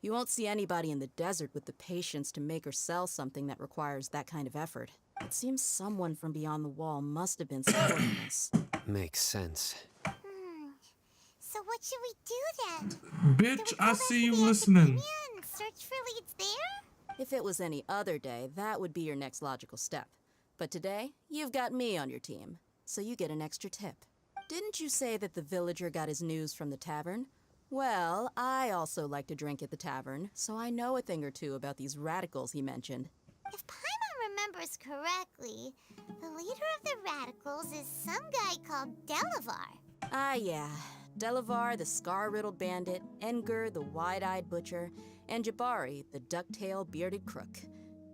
You won't see anybody in the desert with the patience to make or sell something that requires that kind of effort. It seems someone from beyond the wall must have been supporting this. Makes sense. So what should we do then? Bitch, I see you listening. And search for leads there? If it was any other day, that would be your next logical step. But today, you've got me on your team, so you get an extra tip. Didn't you say that the villager got his news from the tavern? Well, I also like to drink at the tavern, so I know a thing or two about these radicals he mentioned. If Paimon remembers correctly, the leader of the radicals is some guy called Delavar. Ah, yeah. Delavar, the scar-riddled bandit, Engur, the wide-eyed butcher, and Jabari, the duck-tail bearded crook.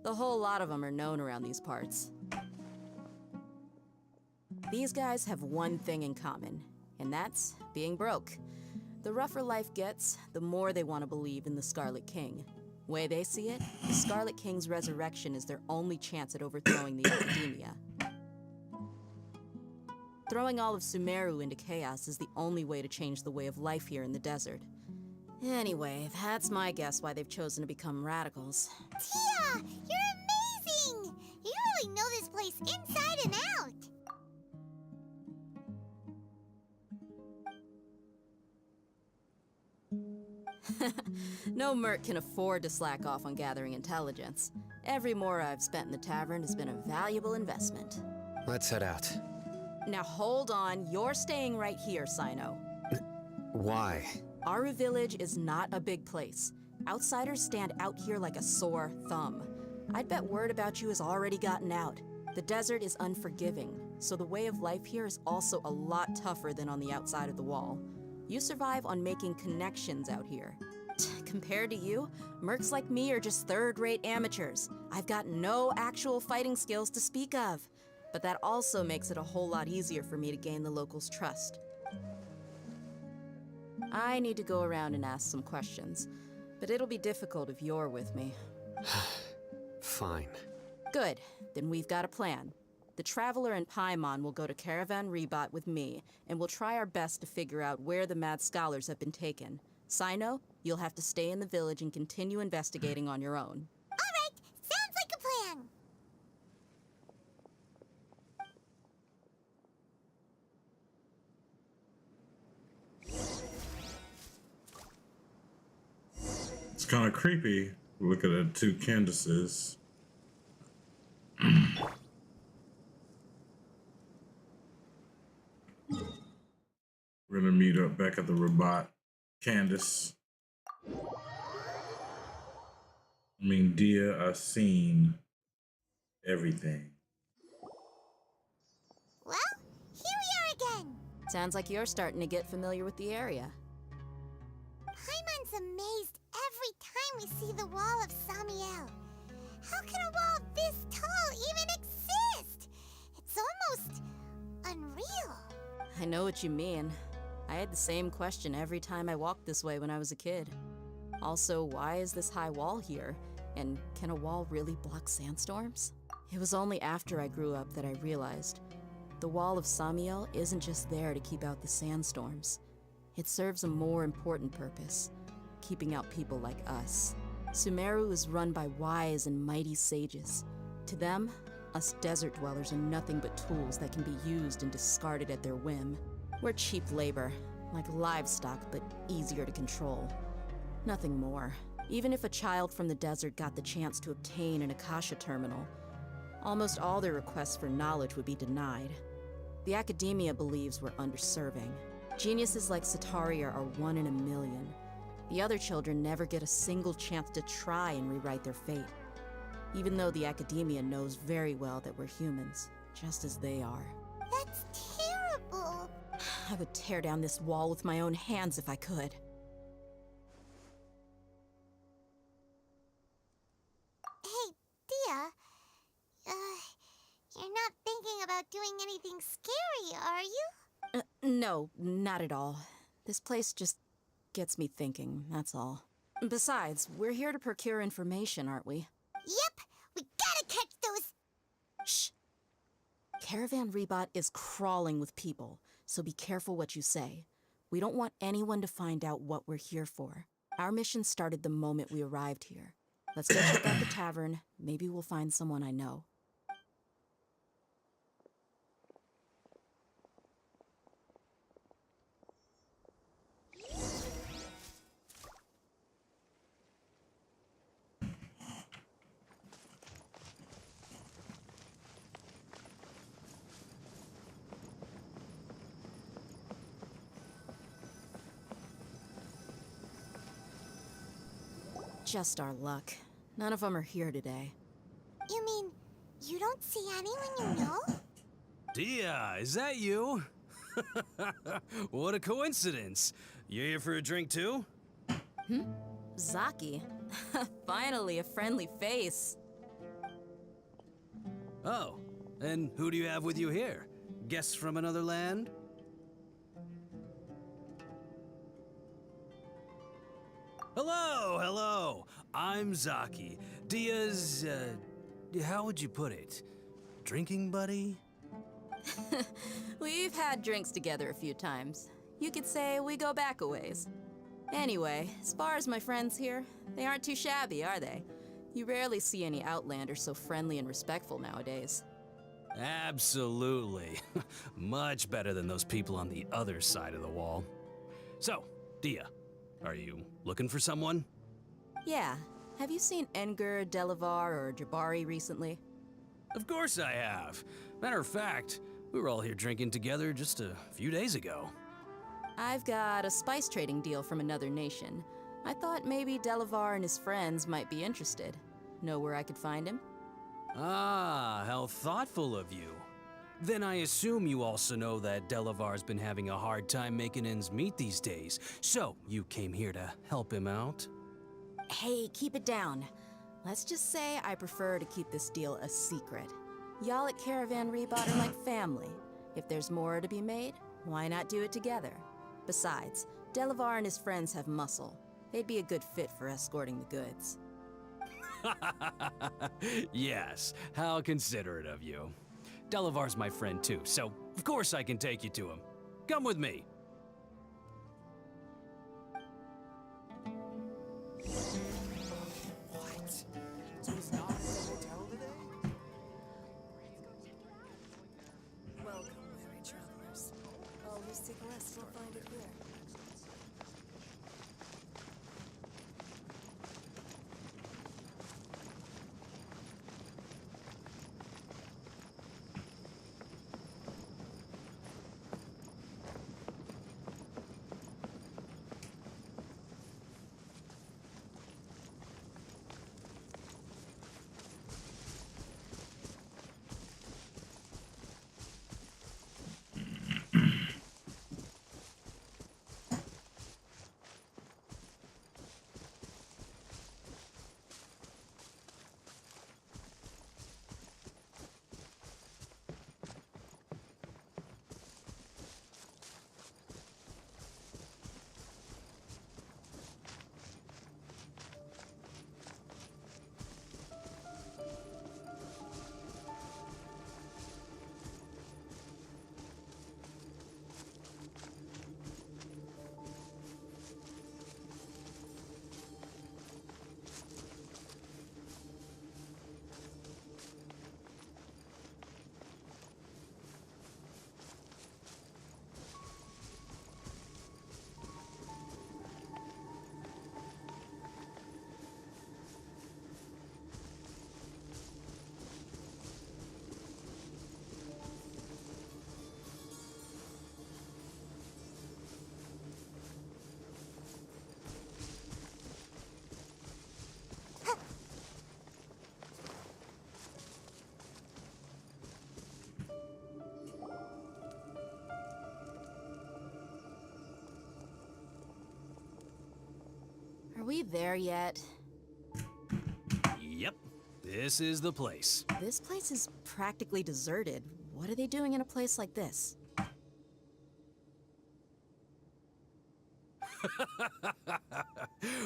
The whole lot of them are known around these parts. These guys have one thing in common, and that's being broke. The rougher life gets, the more they want to believe in the Scarlet King. Way they see it, the Scarlet King's resurrection is their only chance at overthrowing the Academia. Throwing all of Sumeru into chaos is the only way to change the way of life here in the desert. Anyway, that's my guess why they've chosen to become radicals. Tia, you're amazing! You really know this place inside and out! No merc can afford to slack off on gathering intelligence. Every mora I've spent in the tavern has been a valuable investment. Let's head out. Now hold on, you're staying right here, Sino. Why? Aru Village is not a big place. Outsiders stand out here like a sore thumb. I'd bet word about you has already gotten out. The desert is unforgiving, so the way of life here is also a lot tougher than on the outside of the wall. You survive on making connections out here. Compared to you, mercs like me are just third-rate amateurs. I've got no actual fighting skills to speak of. But that also makes it a whole lot easier for me to gain the locals' trust. I need to go around and ask some questions, but it'll be difficult if you're with me. Fine. Good, then we've got a plan. The Traveler and Paimon will go to Caravan Rebot with me, and we'll try our best to figure out where the Mad Scholars have been taken. Sino, you'll have to stay in the village and continue investigating on your own. Alright, sounds like a plan! It's kind of creepy. Look at the two Candaces. We're gonna meet up back at the Rabat. Candace. I mean, Dia, I've seen everything. Well, here we are again! Sounds like you're starting to get familiar with the area. Paimon's amazed every time we see the wall of Samiel. How can a wall this tall even exist? It's almost unreal. I know what you mean. I had the same question every time I walked this way when I was a kid. Also, why is this high wall here? And can a wall really block sandstorms? It was only after I grew up that I realized the wall of Samiel isn't just there to keep out the sandstorms. It serves a more important purpose, keeping out people like us. Sumeru is run by wise and mighty sages. To them, us desert dwellers are nothing but tools that can be used and discarded at their whim. We're cheap labor, like livestock, but easier to control. Nothing more. Even if a child from the desert got the chance to obtain an Akasha terminal, almost all their requests for knowledge would be denied. The Academia believes we're underserving. Geniuses like Sataria are 1 in a million. The other children never get a single chance to try and rewrite their fate, even though the Academia knows very well that we're humans, just as they are. That's terrible. I would tear down this wall with my own hands if I could. Hey, Dia. You're not thinking about doing anything scary, are you? No, not at all. This place just gets me thinking, that's all. Besides, we're here to procure information, aren't we? Yep, we gotta catch those... Shh! Caravan Rebot is crawling with people, so be careful what you say. We don't want anyone to find out what we're here for. Our mission started the moment we arrived here. Let's go check out the tavern. Maybe we'll find someone I know. Just our luck. None of them are here today. You mean, you don't see anyone you know? Dia, is that you? What a coincidence. You here for a drink too? Zaki. Finally, a friendly face. Oh, and who do you have with you here? Guests from another land? Hello, hello. I'm Zaki. Dia's, how would you put it? Drinking buddy? We've had drinks together a few times. You could say we go back a ways. Anyway, as far as my friends here, they aren't too shabby, are they? You rarely see any Outlanders so friendly and respectful nowadays. Absolutely. Much better than those people on the other side of the wall. So, Dia, are you looking for someone? Yeah. Have you seen Engur, Delavar, or Jabari recently? Of course I have. Matter of fact, we were all here drinking together just a few days ago. I've got a spice trading deal from another nation. I thought maybe Delavar and his friends might be interested. Know where I could find him? Ah, how thoughtful of you. Then I assume you also know that Delavar's been having a hard time making ends meet these days. So, you came here to help him out? Hey, keep it down. Let's just say I prefer to keep this deal a secret. Y'all at Caravan Rebot are like family. If there's more to be made, why not do it together? Besides, Delavar and his friends have muscle. They'd be a good fit for escorting the goods. Yes, how considerate of you. Delavar's my friend too, so of course I can take you to him. Come with me. What? So he's not at the hotel today? Welcome, weary travelers. All who seek rest will find it here. Are we there yet? Yep, this is the place. This place is practically deserted. What are they doing in a place like this?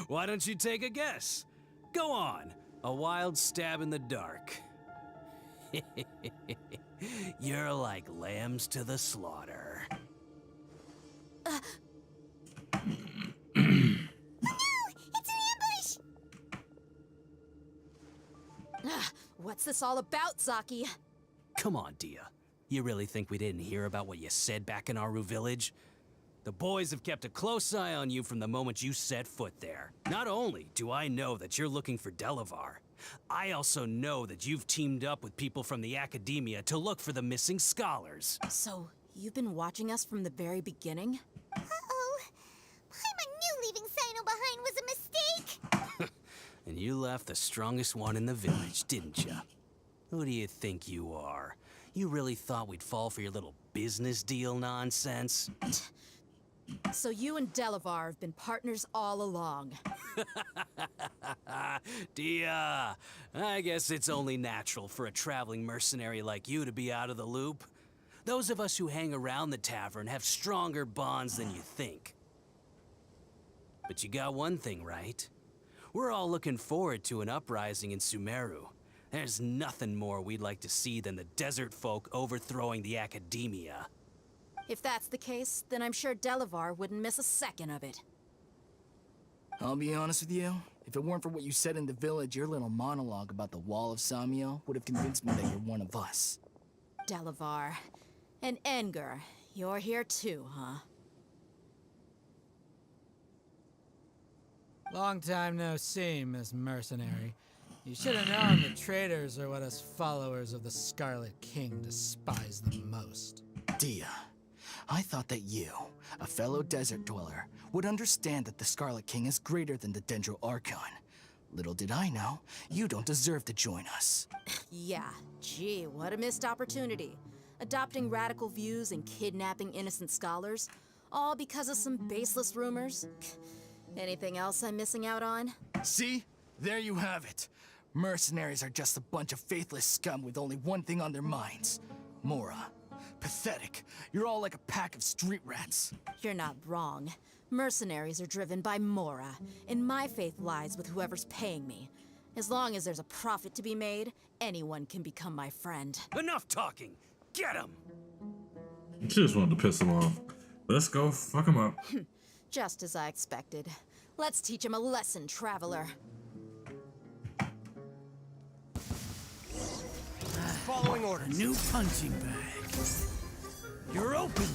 Why don't you take a guess? Go on, a wild stab in the dark. You're like lambs to the slaughter. What's this all about, Zaki? Come on, Dia. You really think we didn't hear about what you said back in Aru village? The boys have kept a close eye on you from the moment you set foot there. Not only do I know that you're looking for Delavar, I also know that you've teamed up with people from the Academia to look for the missing scholars. So, you've been watching us from the very beginning? Uh-oh. Paimon knew leaving Sino behind was a mistake! And you left the strongest one in the village, didn't you? Who do you think you are? You really thought we'd fall for your little business deal nonsense? So you and Delavar have been partners all along. Dia, I guess it's only natural for a traveling mercenary like you to be out of the loop. Those of us who hang around the tavern have stronger bonds than you think. But you got one thing right. We're all looking forward to an uprising in Sumeru. There's nothing more we'd like to see than the desert folk overthrowing the academia. If that's the case, then I'm sure Delavar wouldn't miss a second of it. I'll be honest with you. If it weren't for what you said in the village, your little monologue about the Wall of Samiel would have convinced me that you're one of us. Delavar. And Engar, you're here too, huh? Long time no see, Miss Mercenary. You should have known the traitors are what us followers of the Scarlet King despise the most. Dia, I thought that you, a fellow desert dweller, would understand that the Scarlet King is greater than the Dendro Archon. Little did I know, you don't deserve to join us. Yeah, gee, what a missed opportunity. Adopting radical views and kidnapping innocent scholars, all because of some baseless rumors. Anything else I'm missing out on? See? There you have it. Mercenaries are just a bunch of faithless scum with only one thing on their minds. Mora. Pathetic. You're all like a pack of street rats. You're not wrong. Mercenaries are driven by Mora, and my faith lies with whoever's paying me. As long as there's a profit to be made, anyone can become my friend. Enough talking! Get him! She just wanted to piss him off. Let's go fuck him up. Just as I expected. Let's teach him a lesson, traveler. Following orders. New punching bag. You're open.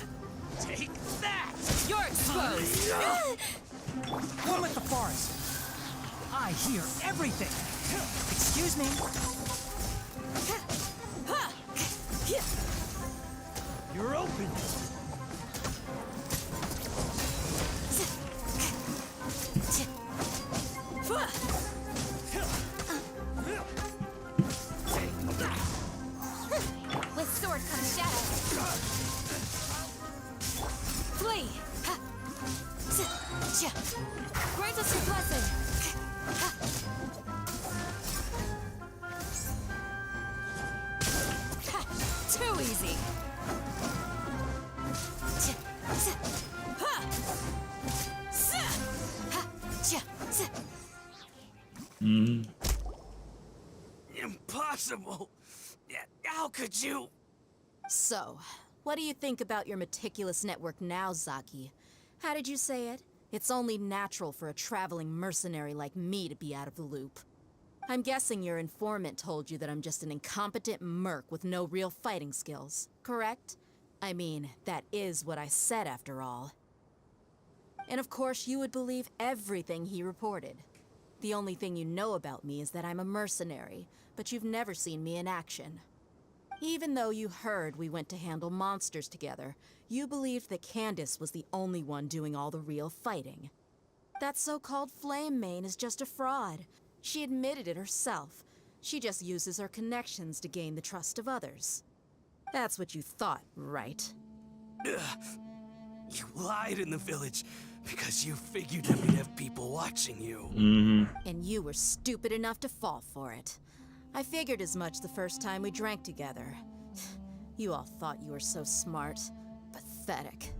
Take that! You're exposed! One with the forest. I hear everything. Excuse me. You're open. With sword comes shadow. Flee! Grant us your blessing! Too easy! Impossible! How could you? So, what do you think about your meticulous network now, Zaki? How did you say it? It's only natural for a traveling mercenary like me to be out of the loop. I'm guessing your informant told you that I'm just an incompetent merc with no real fighting skills, correct? I mean, that is what I said after all. And of course, you would believe everything he reported. The only thing you know about me is that I'm a mercenary, but you've never seen me in action. Even though you heard we went to handle monsters together, you believed that Candace was the only one doing all the real fighting. That so-called Flame Mane is just a fraud. She admitted it herself. She just uses her connections to gain the trust of others. That's what you thought, right? You lied in the village because you figured that we'd have people watching you. And you were stupid enough to fall for it. I figured as much the first time we drank together. You all thought you were so smart. Pathetic.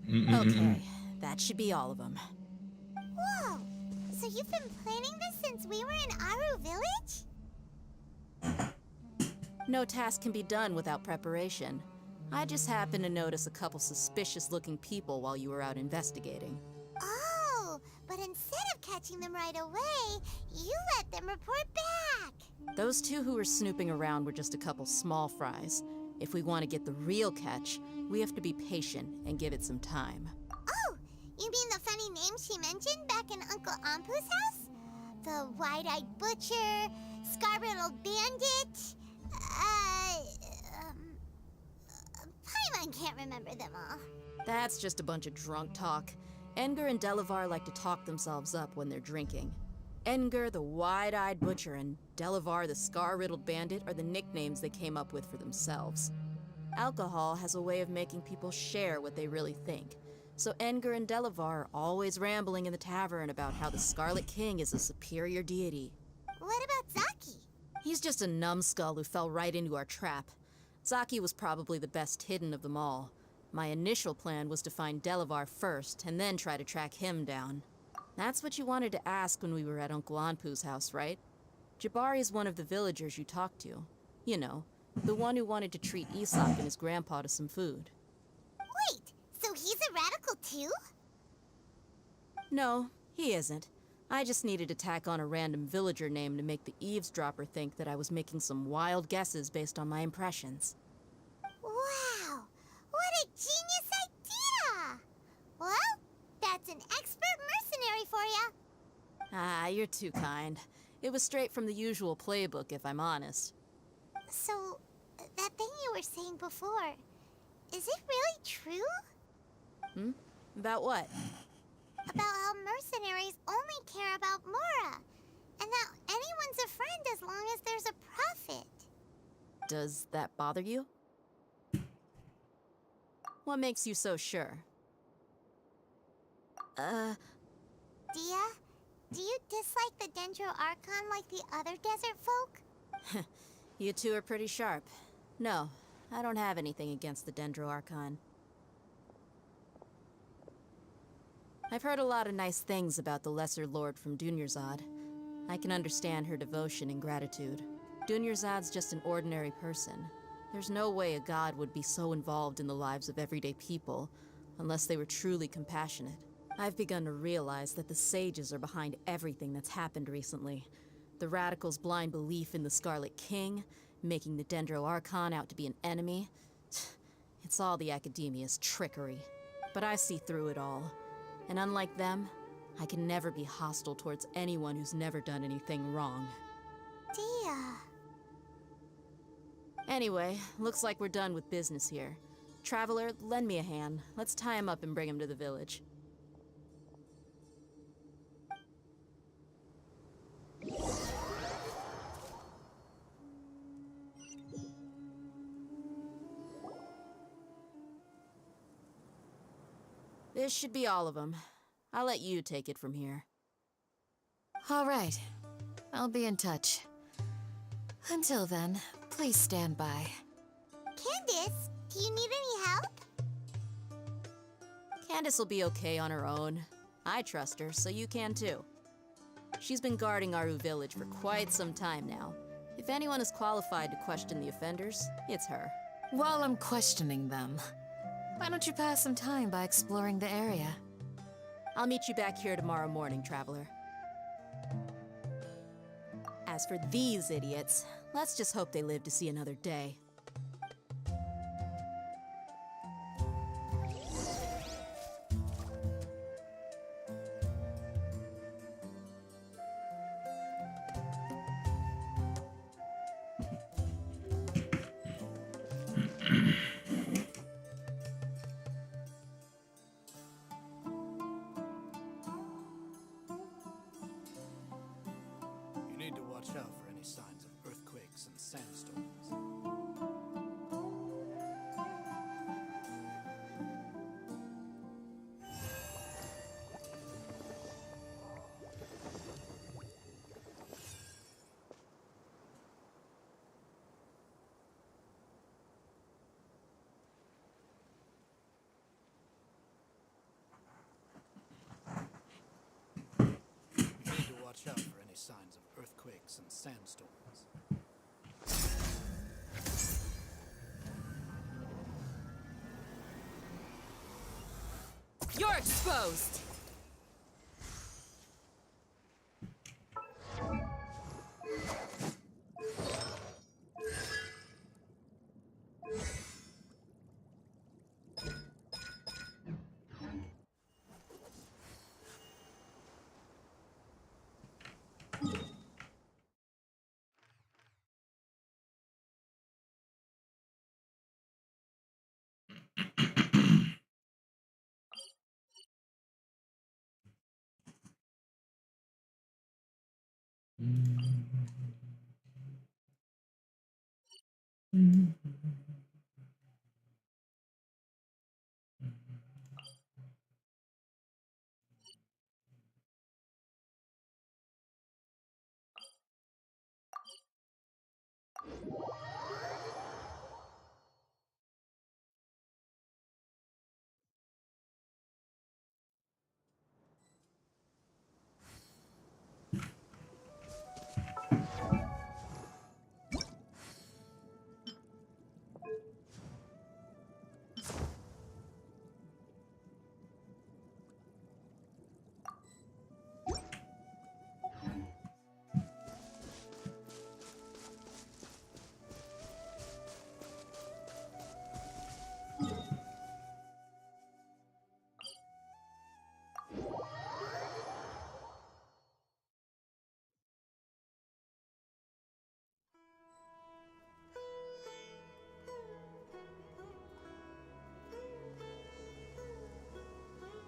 Okay, that should be all of them. Whoa! So you've been planning this since we were in Aru Village? No task can be done without preparation. I just happened to notice a couple suspicious-looking people while you were out investigating. Oh, but instead of catching them right away, you let them report back. Those two who were snooping around were just a couple small fries. If we want to get the real catch, we have to be patient and give it some time. Oh, you mean the funny name she mentioned back in Uncle Ampu's house? The wide-eyed butcher, scar-riddled bandit, Paimon can't remember them all. That's just a bunch of drunk talk. Engar and Delavar like to talk themselves up when they're drinking. Edgar the Wide-Eyed Butcher and Delavar the Scar-Riddled Bandit are the nicknames they came up with for themselves. Alcohol has a way of making people share what they really think. So Edgar and Delavar are always rambling in the tavern about how the Scarlet King is a superior deity. What about Zaki? He's just a numbskull who fell right into our trap. Zaki was probably the best hidden of them all. My initial plan was to find Delavar first, and then try to track him down. That's what you wanted to ask when we were at Uncle Anpu's house, right? Jabari's one of the villagers you talked to. You know, the one who wanted to treat Isak and his grandpa to some food. Wait, so he's a radical too? No, he isn't. I just needed to tack on a random villager name to make the eavesdropper think that I was making some wild guesses based on my impressions. Wow, what a genius idea! Well, that's an expert mercenary for ya. Ah, you're too kind. It was straight from the usual playbook, if I'm honest. So, that thing you were saying before, is it really true? About what? About how mercenaries only care about Mora, and that anyone's a friend as long as there's a profit. Does that bother you? What makes you so sure? Dia, do you dislike the Dendro Archon like the other desert folk? You two are pretty sharp. No, I don't have anything against the Dendro Archon. I've heard a lot of nice things about the Lesser Lord from Dunyarzad. I can understand her devotion and gratitude. Dunyarzad's just an ordinary person. There's no way a god would be so involved in the lives of everyday people, unless they were truly compassionate. I've begun to realize that the sages are behind everything that's happened recently. The radicals' blind belief in the Scarlet King, making the Dendro Archon out to be an enemy. It's all the Academia's trickery. But I see through it all. And unlike them, I can never be hostile towards anyone who's never done anything wrong. Dia. Anyway, looks like we're done with business here. Traveler, lend me a hand. Let's tie him up and bring him to the village. This should be all of them. I'll let you take it from here. All right. I'll be in touch. Until then, please stand by. Candace, do you need any help? Candace will be okay on her own. I trust her, so you can too. She's been guarding Aru village for quite some time now. If anyone is qualified to question the offenders, it's her. While I'm questioning them, why don't you pass some time by exploring the area? I'll meet you back here tomorrow morning, Traveler. As for these idiots, let's just hope they live to see another day. You need to watch out for any signs of earthquakes and sandstorms. You need to watch out for any signs of earthquakes and sandstorms. You're exposed!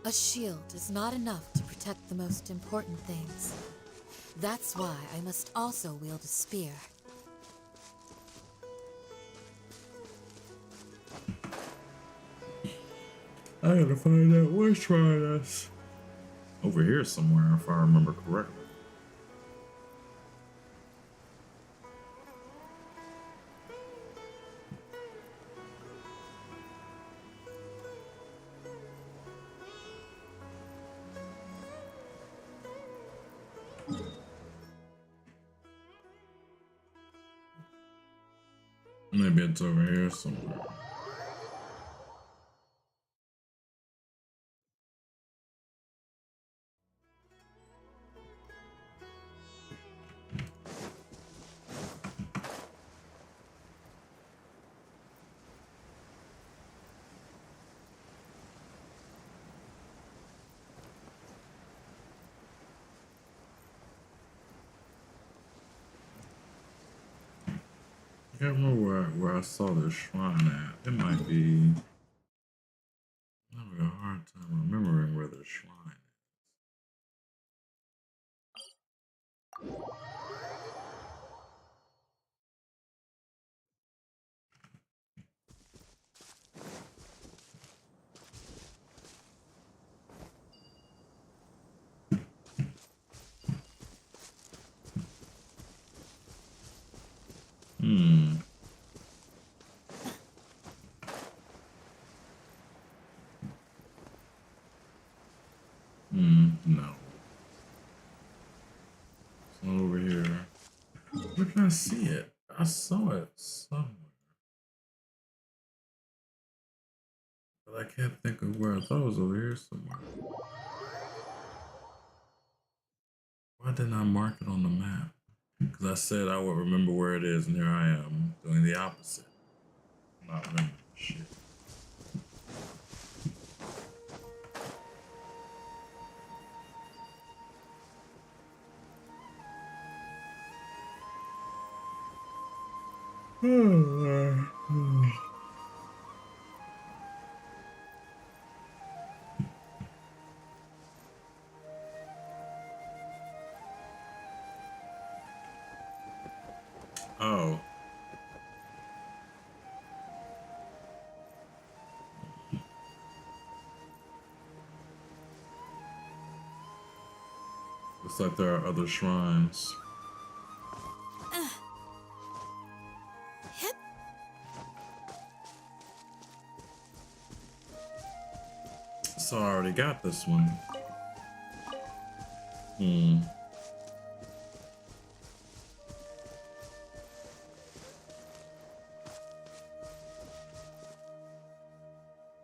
A shield is not enough to protect the most important things. That's why I must also wield a spear. I gotta find out which shrine that's over here somewhere, if I remember correctly. Maybe it's over here somewhere. I can't remember where I saw this shrine at. It might be. I'm having a hard time remembering where the shrine is. No. It's not over here. Where can I see it? I saw it somewhere. But I can't think of where. I thought it was over here somewhere. Why didn't I mark it on the map? Because I said I would remember where it is, and here I am doing the opposite. Not remembering shit. Oh. Looks like there are other shrines. So I already got this one.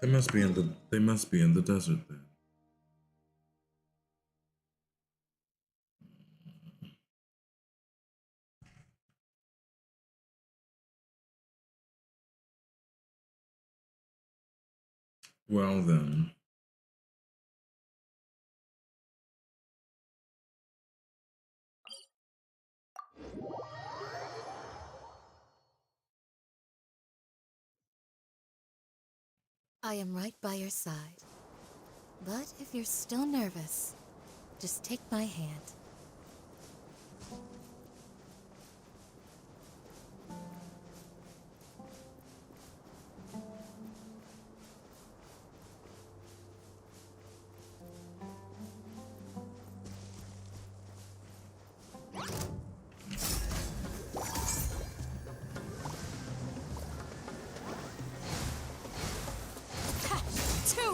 They must be in the desert then. Well then. I am right by your side. But if you're still nervous, just take my hand.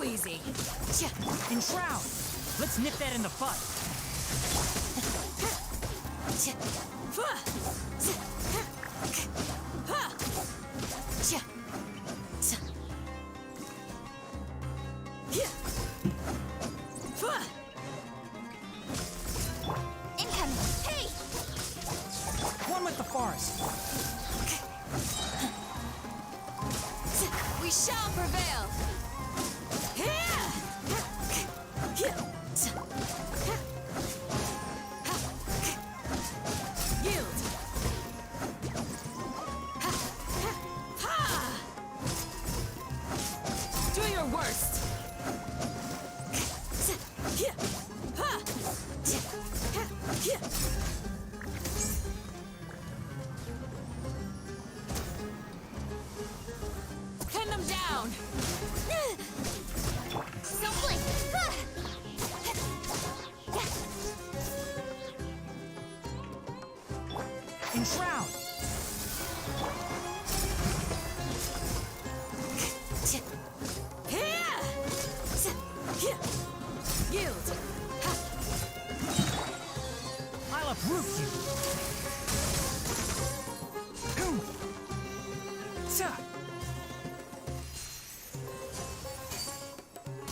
easy. Enshroud. Let's nip that in the bud. Incoming! Hey! One with the forest. We shall prevail. Yield. Do your worst. Pin them down. Don't blink! Enshroud. Yield. I'll uproot you.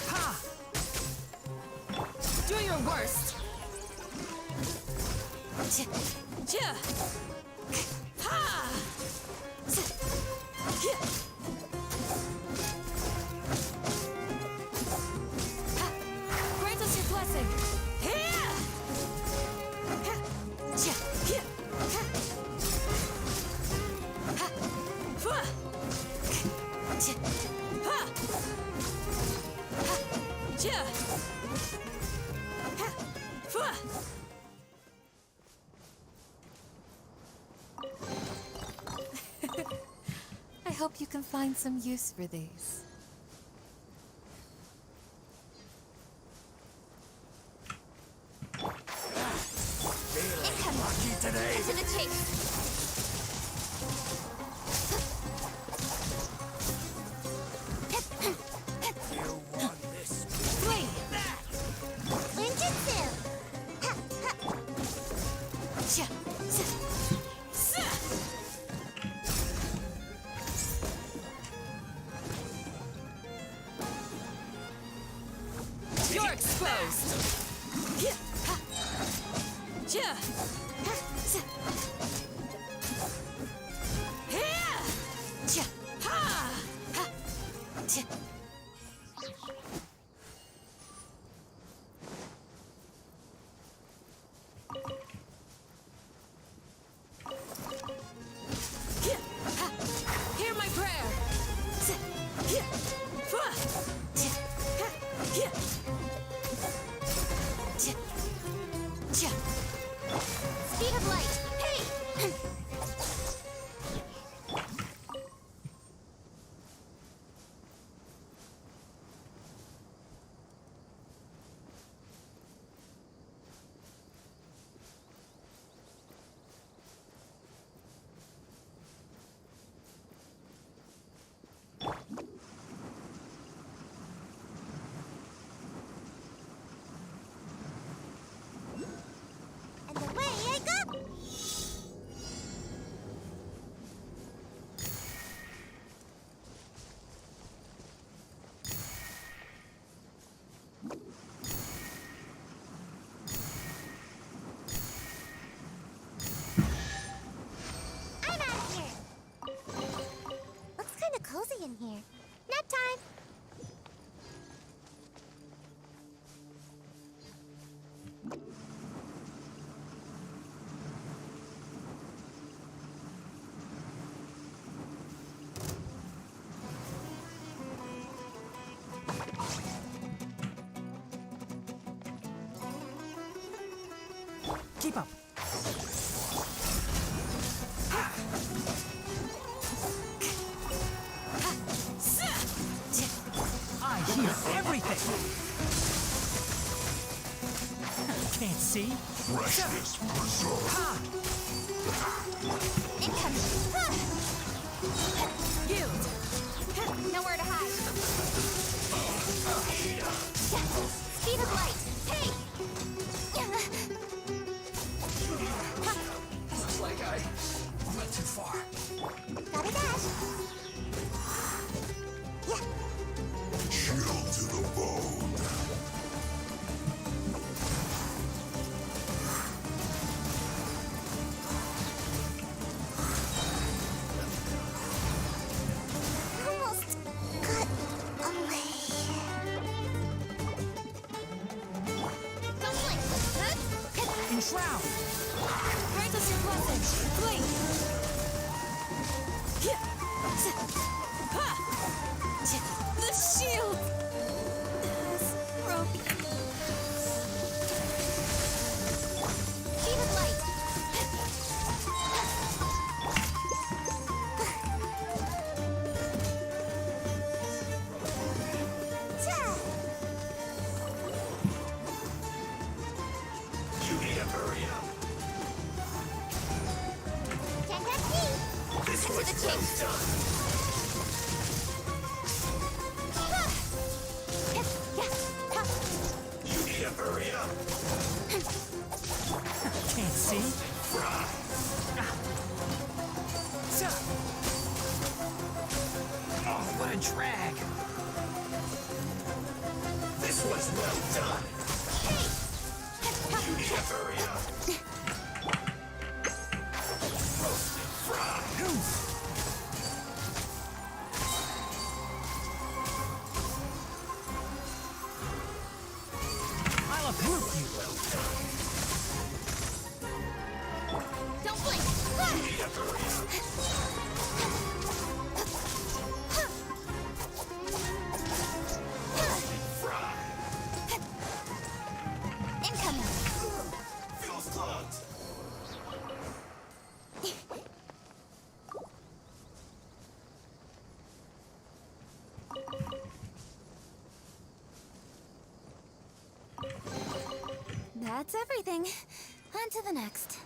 Ha! Do your worst. Grant us your blessing. I hope you can find some use for these. Incoming! Today. To the chase! Flee. Ninjutsu! You're exposed. Hear my prayer. Speed of light! Hey! And away I go! I'm out of here! Looks kinda cozy in here. Nap time! Keep up. I hear everything. Can't see. Freshness preserved. Incoming! Yield. Nowhere to hide. shroud! Grant us your blessing, please! The shield is broken. Keep it light. You need to hurry up. This was well done. You need to hurry up. Can't see. Fry. Oh, what a drag. This was well done. You need to hurry up. Roasted fry. I'll approve you. Don't blink! You need to hurry up. Fry. Incoming! Feels clogged. That's everything. On to the next.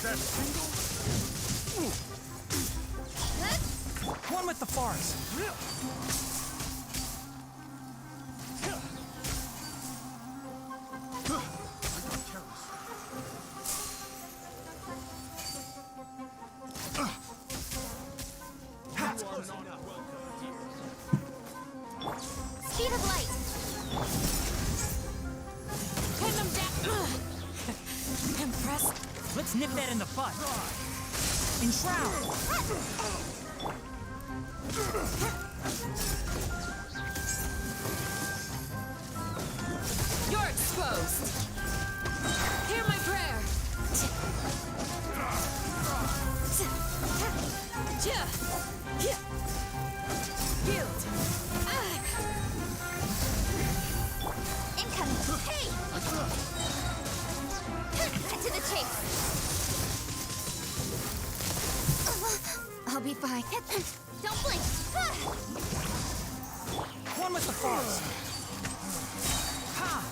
That single? One with the forest. Speed of light. Pin them down. Impressed. Let's nip that in the bud. Enshroud. You're exposed. Hear my prayer. Yield. Incoming. Hey! Cut to the chase. I'll be fine. Don't blink. One with the forest. Ha!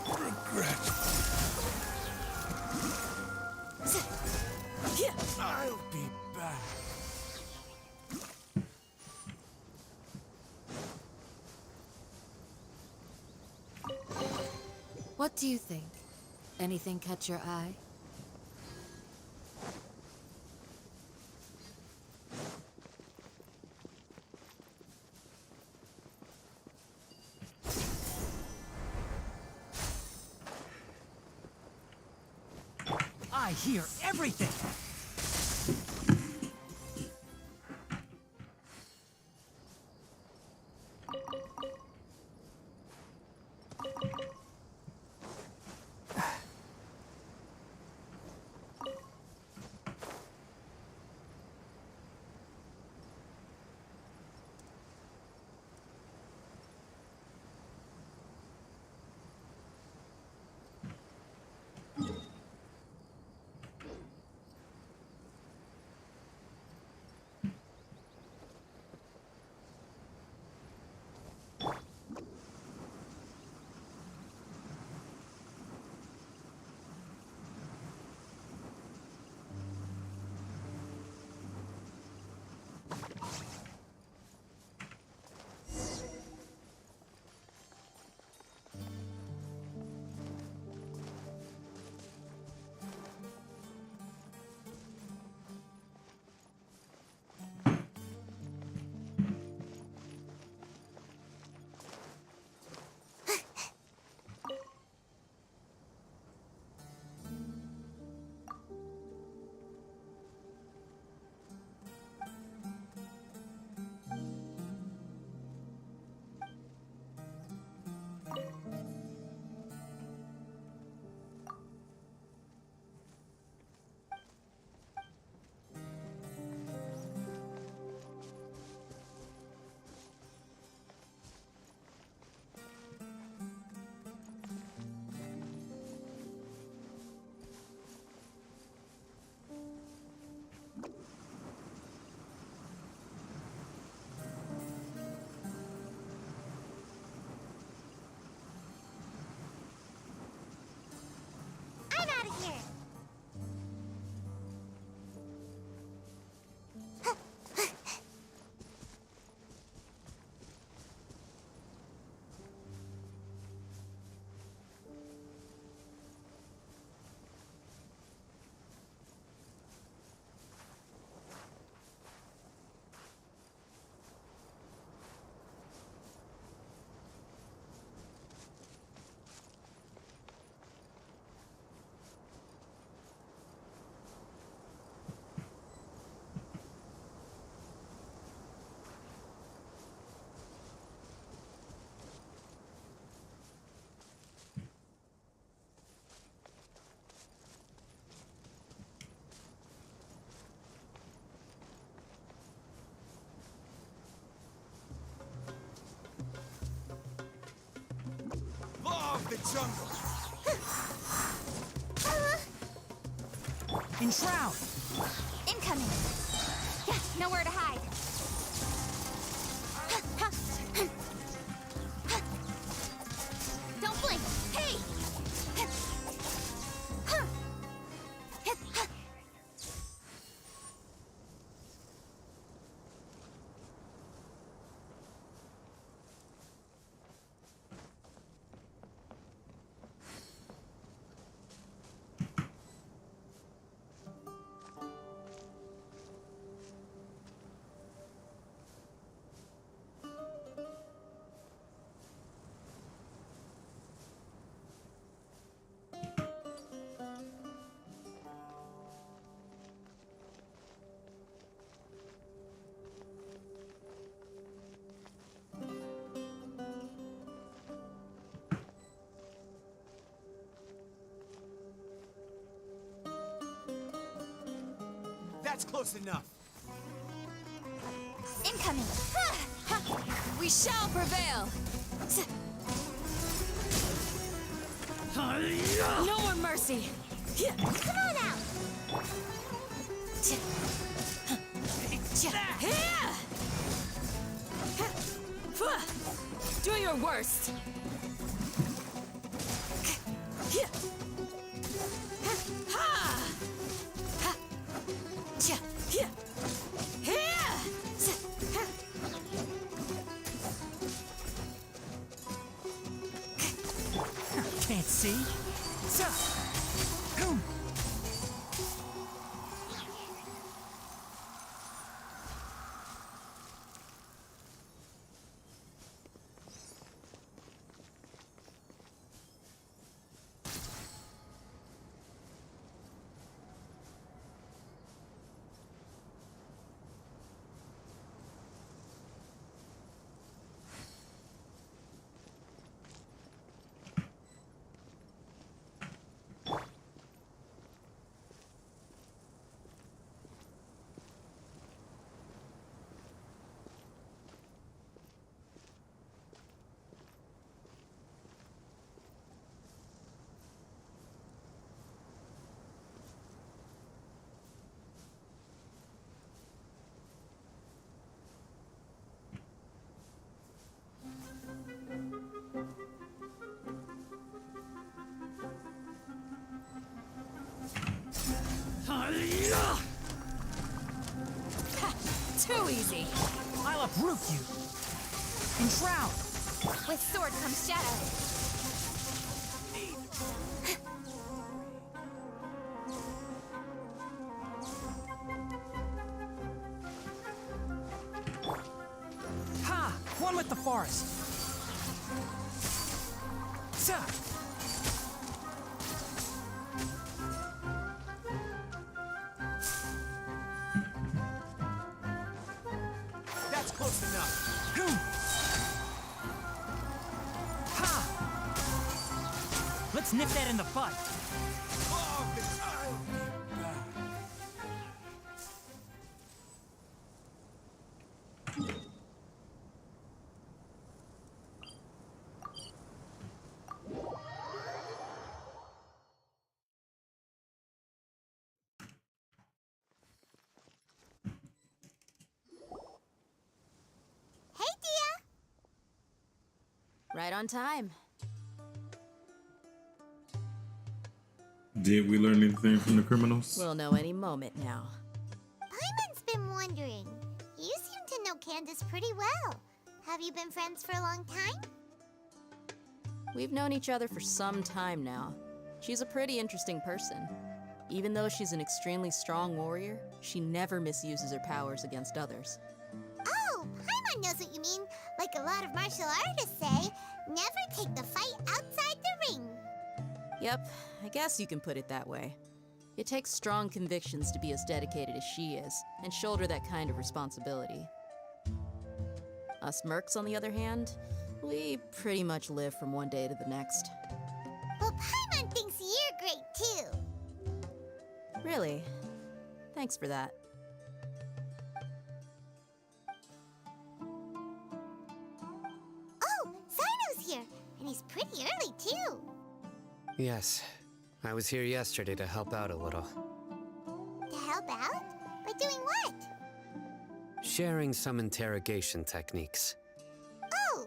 Regret. I'll be back. What do you think? Anything catch your eye? I hear everything. I'm out of here. Law of the jungle. Enshroud. Incoming. Yeah, nowhere to hide. Don't blink. Hey! That's close enough. Incoming! We shall prevail! No more mercy! Come on out! Do your worst! Can't see? Too easy! I'll uproot you! And drown! With sword comes shadow. Ha! One with the forest! Sa! That's close enough. Ha! Let's nip that in the bud. Hey, Dia! Right on time. Did we learn anything from the criminals? We'll know any moment now. Paimon's been wondering. You seem to know Candace pretty well. Have you been friends for a long time? We've known each other for some time now. She's a pretty interesting person. Even though she's an extremely strong warrior, she never misuses her powers against others. Oh, Paimon knows what you mean. Like a lot of martial artists say, never take the fight outside the ring. Yep, I guess you can put it that way. It takes strong convictions to be as dedicated as she is, and shoulder that kind of responsibility. Us mercs, on the other hand, we pretty much live from one day to the next. Well, Paimon thinks you're great too. Really? Thanks for that. Oh, Sino's here, and he's pretty early too. Yes, I was here yesterday to help out a little. To help out? By doing what? Sharing some interrogation techniques. Oh,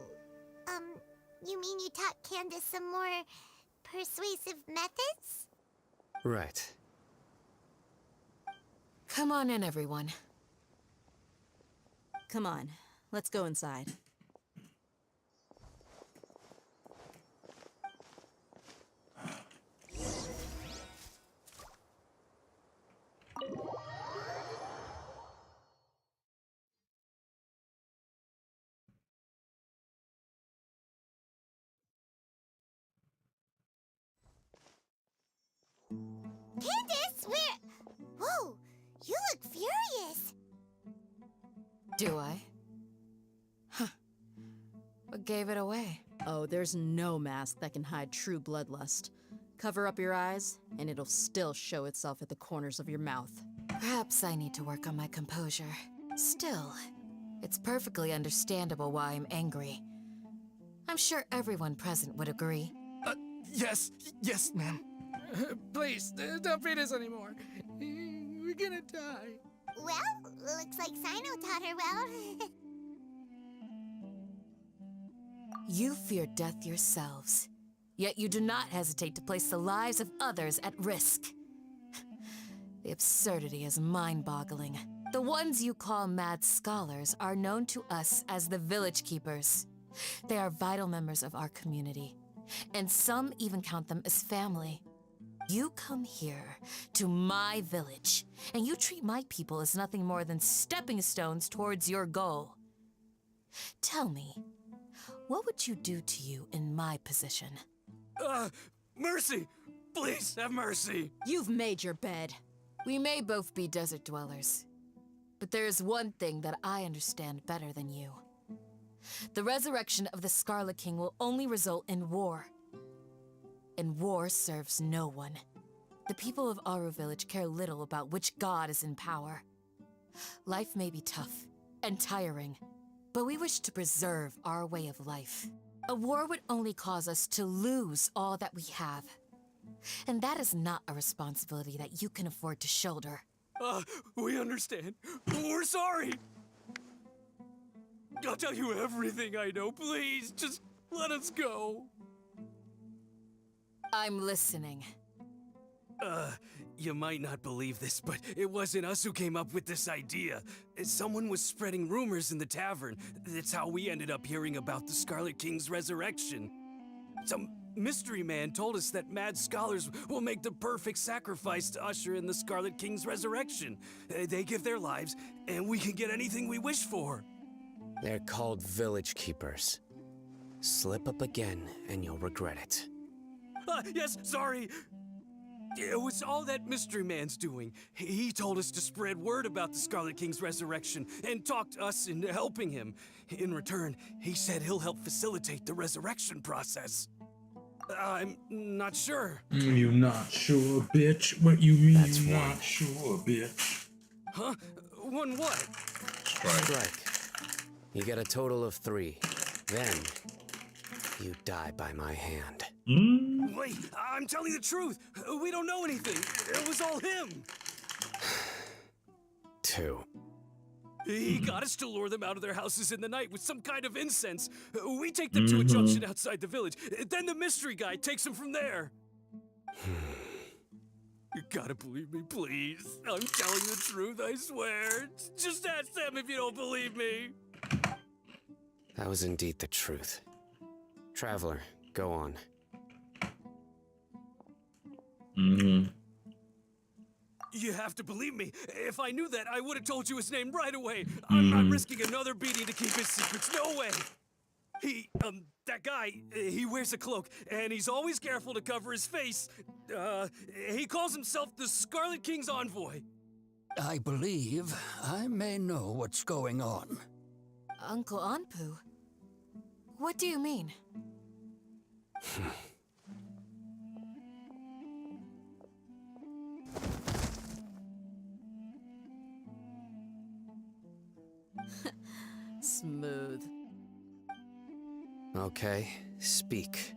you mean you taught Candace some more persuasive methods? Right. Come on in, everyone. Come on, let's go inside. Candace, where? Whoa, you look furious. Do I? Huh. What gave it away? Oh, there's no mask that can hide true bloodlust. Cover up your eyes, and it'll still show itself at the corners of your mouth. Perhaps I need to work on my composure. Still, it's perfectly understandable why I'm angry. I'm sure everyone present would agree. Yes, ma'am. Please, don't beat us anymore. We're gonna die. Well, looks like Sino taught her well. You fear death yourselves, yet you do not hesitate to place the lives of others at risk. The absurdity is mind-boggling. The ones you call mad scholars are known to us as the Village Keepers. They are vital members of our community, and some even count them as family. You come here, to my village, and you treat my people as nothing more than stepping stones towards your goal. Tell me, what would you do to you in my position? Mercy! Please, have mercy! You've made your bed. We may both be desert dwellers, but there is one thing that I understand better than you. The resurrection of the Scarlet King will only result in war. And war serves no one. The people of Aru Village care little about which god is in power. Life may be tough and tiring, but we wish to preserve our way of life. A war would only cause us to lose all that we have. And that is not a responsibility that you can afford to shoulder. We understand. We're sorry! I'll tell you everything I know. Please, just let us go. I'm listening. You might not believe this, but it wasn't us who came up with this idea. Someone was spreading rumors in the tavern. That's how we ended up hearing about the Scarlet King's resurrection. Some mystery man told us that mad scholars will make the perfect sacrifice to usher in the Scarlet King's resurrection. They give their lives, and we can get anything we wish for. They're called Village Keepers. Slip up again, and you'll regret it. Yes, sorry. It was all that mystery man's doing. He told us to spread word about the Scarlet King's resurrection and talked us into helping him. In return, he said he'll help facilitate the resurrection process. I'm not sure. You not sure, bitch? What you mean? That's not sure, bitch? Huh? One what? Strike. You get a total of 3. Then, you die by my hand. Wait, I'm telling the truth. We don't know anything. It was all him. 2. He got us to lure them out of their houses in the night with some kind of incense. We take them to a junction outside the village. Then the mystery guy takes them from there. You gotta believe me, please. I'm telling the truth, I swear. Just ask them if you don't believe me. That was indeed the truth. Traveler, go on. You have to believe me. If I knew that, I would have told you his name right away. I'm not risking another beating to keep his secrets. No way. That guy, he wears a cloak, and he's always careful to cover his face. He calls himself the Scarlet King's envoy. I believe I may know what's going on. Uncle Anpu? What do you mean? Smooth. Okay, speak.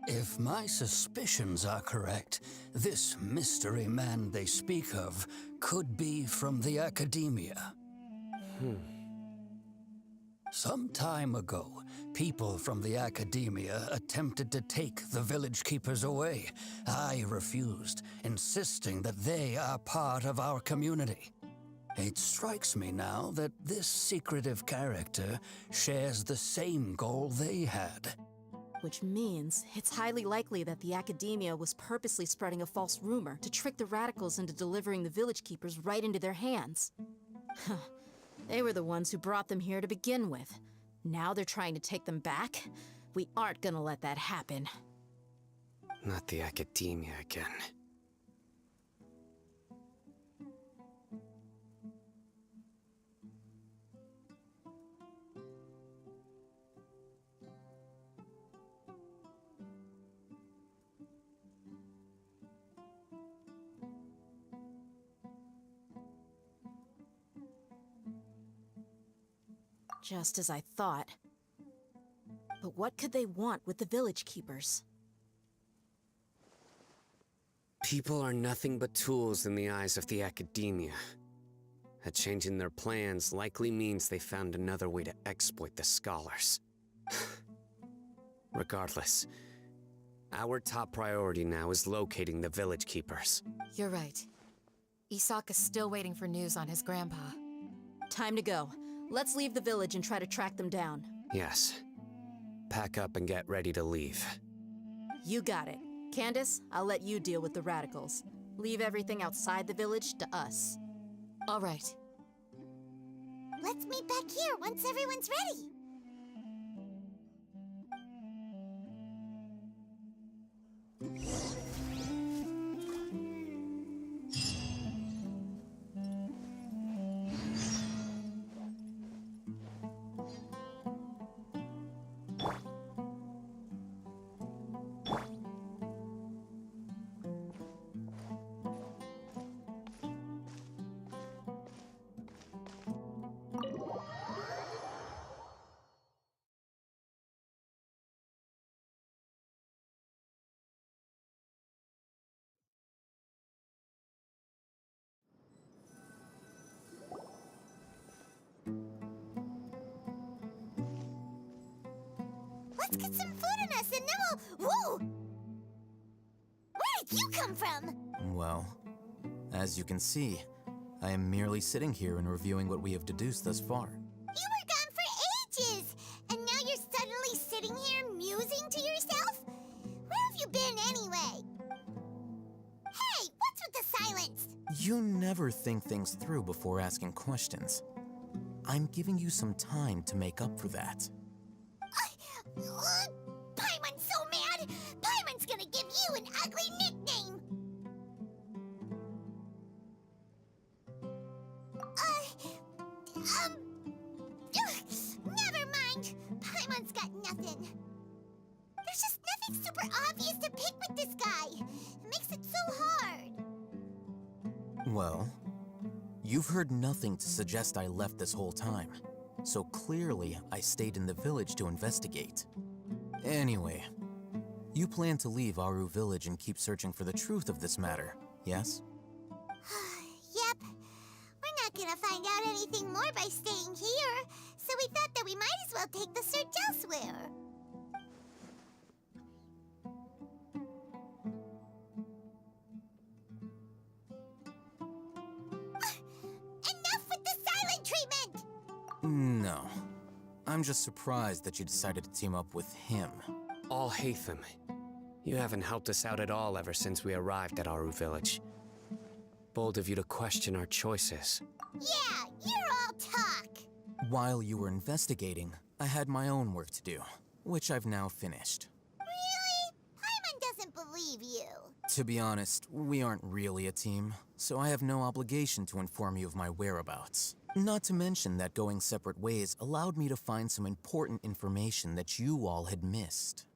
If my suspicions are correct, this mystery man they speak of could be from the Academia. Some time ago, people from the Academia attempted to take the Village Keepers away. I refused, insisting that they are part of our community. It strikes me now that this secretive character shares the same goal they had. Which means it's highly likely that the Academia was purposely spreading a false rumor to trick the radicals into delivering the Village Keepers right into their hands. They were the ones who brought them here to begin with. Now they're trying to take them back? We aren't gonna let that happen. Not the Academia again. Just as I thought. But what could they want with the village keepers? People are nothing but tools in the eyes of the academia. A change in their plans likely means they found another way to exploit the scholars. Regardless, our top priority now is locating the village keepers. You're right. Isak is still waiting for news on his grandpa. Time to go. Let's leave the village and try to track them down. Yes. Pack up and get ready to leave. You got it. Candace, I'll let you deal with the radicals. Leave everything outside the village to us. All right. Let's meet back here once everyone's ready. Let's get some food in us and then we'll... Whoa! Where did you come from? Well, as you can see, I am merely sitting here and reviewing what we have deduced thus far. You were gone for ages! And now you're suddenly sitting here musing to yourself? Where have you been anyway? Hey, what's with the silence? You never think things through before asking questions. I'm giving you some time to make up for that. Paimon's so mad! Paimon's gonna give you an ugly nickname! Never mind. Paimon's got nothing. There's just nothing super obvious to pick with this guy. It makes it so hard. Well, you've heard nothing to suggest I left this whole time. So clearly, I stayed in the village to investigate. Anyway, you plan to leave Aru village and keep searching for the truth of this matter, yes? Yep. We're not gonna find out anything more by staying here, so we thought that we might as well take the search elsewhere. Enough with the silent treatment! No. I'm just surprised that you decided to team up with him. All Haytham. You haven't helped us out at all ever since we arrived at Aru village. Bold of you to question our choices. Yeah, you're all talk. While you were investigating, I had my own work to do, which I've now finished. Really? Paimon doesn't believe you. To be honest, we aren't really a team, so I have no obligation to inform you of my whereabouts. Not to mention that going separate ways allowed me to find some important information that you all had missed.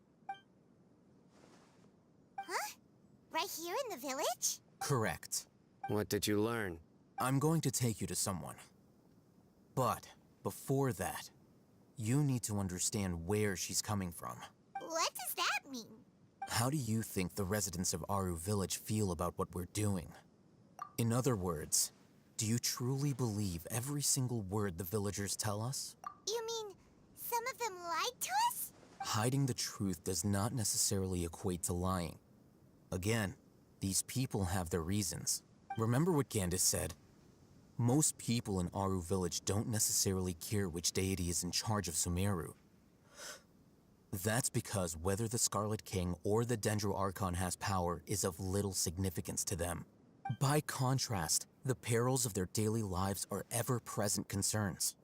Huh? Right here in the village? Correct. What did you learn? I'm going to take you to someone. But before that, you need to understand where she's coming from. What does that mean? How do you think the residents of Aru village feel about what we're doing? In other words, do you truly believe every single word the villagers tell us? You mean some of them lied to us? Hiding the truth does not necessarily equate to lying. Again, these people have their reasons. Remember what Candace said? Most people in Aru village don't necessarily care which deity is in charge of Sumeru. That's because whether the Scarlet King or the Dendro Archon has power is of little significance to them. By contrast, the perils of their daily lives are ever-present concerns.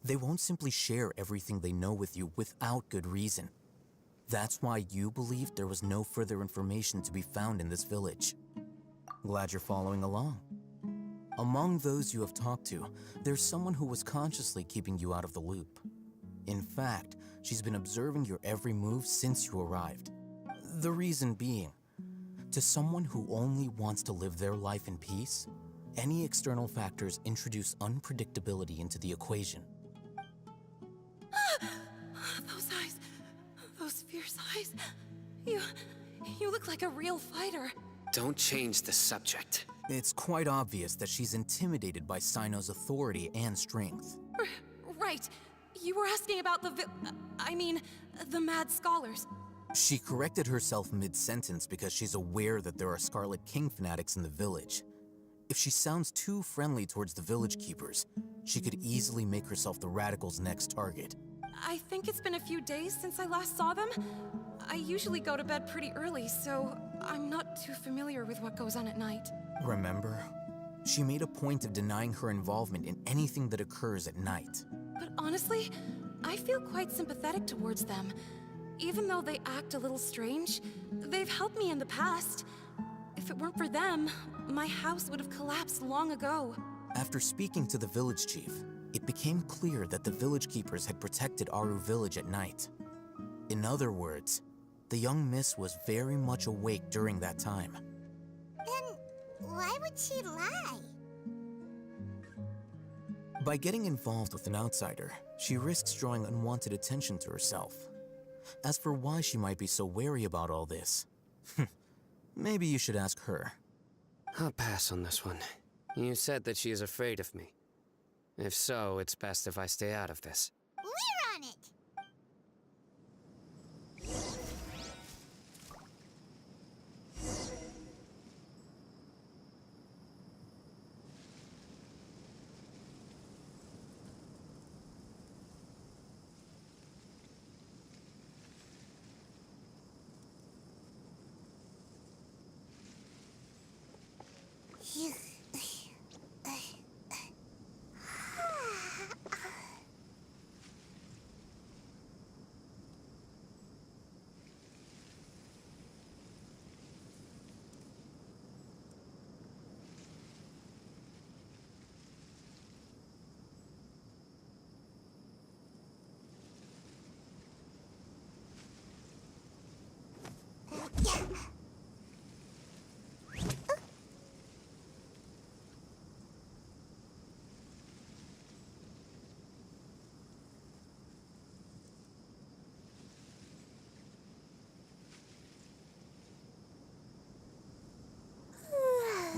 They won't simply share everything they know with you without good reason. That's why you believed there was no further information to be found in this village. Glad you're following along. Among those you have talked to, there's someone who was consciously keeping you out of the loop. In fact, she's been observing your every move since you arrived. The reason being, to someone who only wants to live their life in peace, any external factors introduce unpredictability into the equation. Those eyes. Those fierce eyes. You look like a real fighter. Don't change the subject. It's quite obvious that she's intimidated by Sino's authority and strength. Right. You were asking about the mad scholars. She corrected herself mid-sentence because she's aware that there are Scarlet King fanatics in the village. If she sounds too friendly towards the village keepers, she could easily make herself the radicals' next target. I think it's been a few days since I last saw them. I usually go to bed pretty early, so I'm not too familiar with what goes on at night. Remember? She made a point of denying her involvement in anything that occurs at night. But honestly, I feel quite sympathetic towards them. Even though they act a little strange, they've helped me in the past. If it weren't for them, my house would have collapsed long ago. After speaking to the village chief, it became clear that the village keepers had protected Aru village at night. In other words, the young miss was very much awake during that time. Then why would she lie? By getting involved with an outsider, she risks drawing unwanted attention to herself. As for why she might be so wary about all this, maybe you should ask her. I'll pass on this one. You said that she is afraid of me. If so, it's best if I stay out of this. We're on it!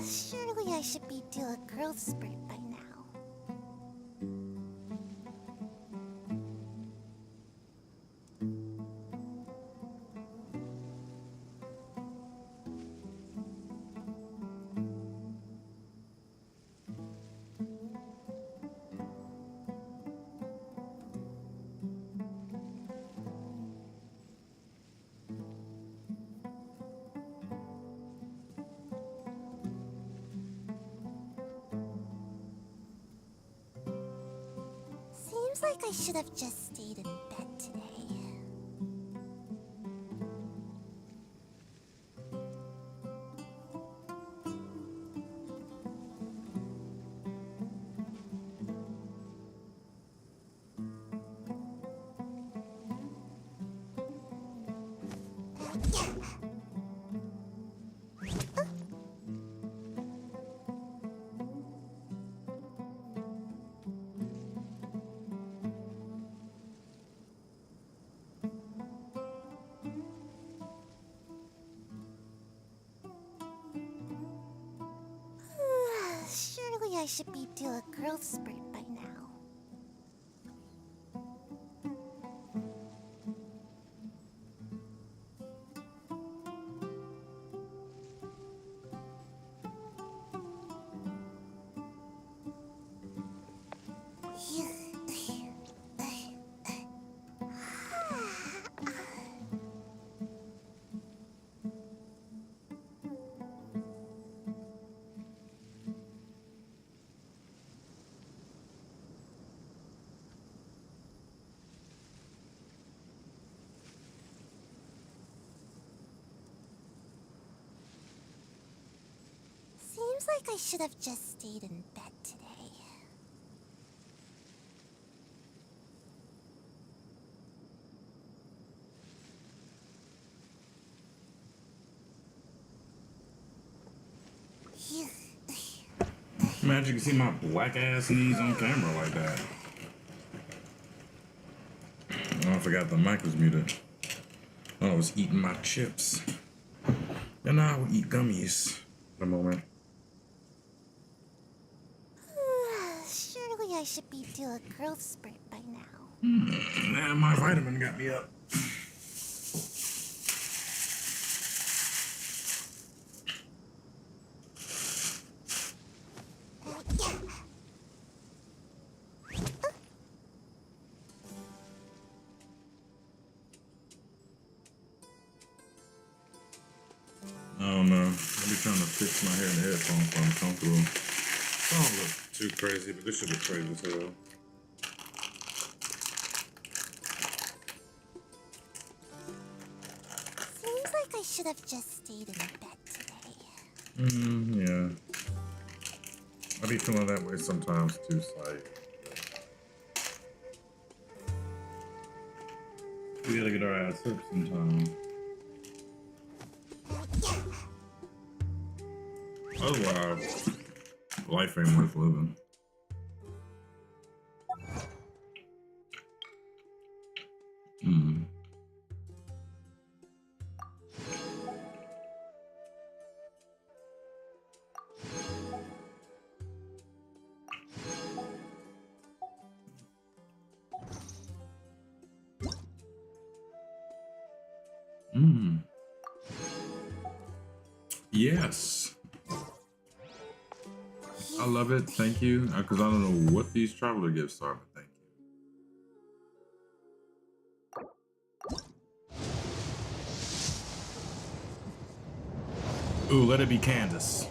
Surely I should be due a growth spurt by now. Seems like I should have just stayed in bed today. Surely I should be due a growth spurt by now. Seems like I should have just stayed in bed today. Imagine you can see my black ass knees on camera like that. forgot the mic was muted. I was eating my chips. And I will eat gummies in a moment. Surely I should be due a growth spurt by now. Man, my vitamin got me up. I don't know. I'll be trying to fix my hair in the headphones so I'm comfortable. I don't look too crazy, but this shit is crazy as hell. Seems like I should have just stayed in bed today. Yeah. I be feeling that way sometimes too, it's like we gotta get our ass up sometime. Otherwise, life ain't worth living. Yes. I love it. Thank you. Because I don't know what these traveler gifts are, but thank you. Ooh, let it be Candace.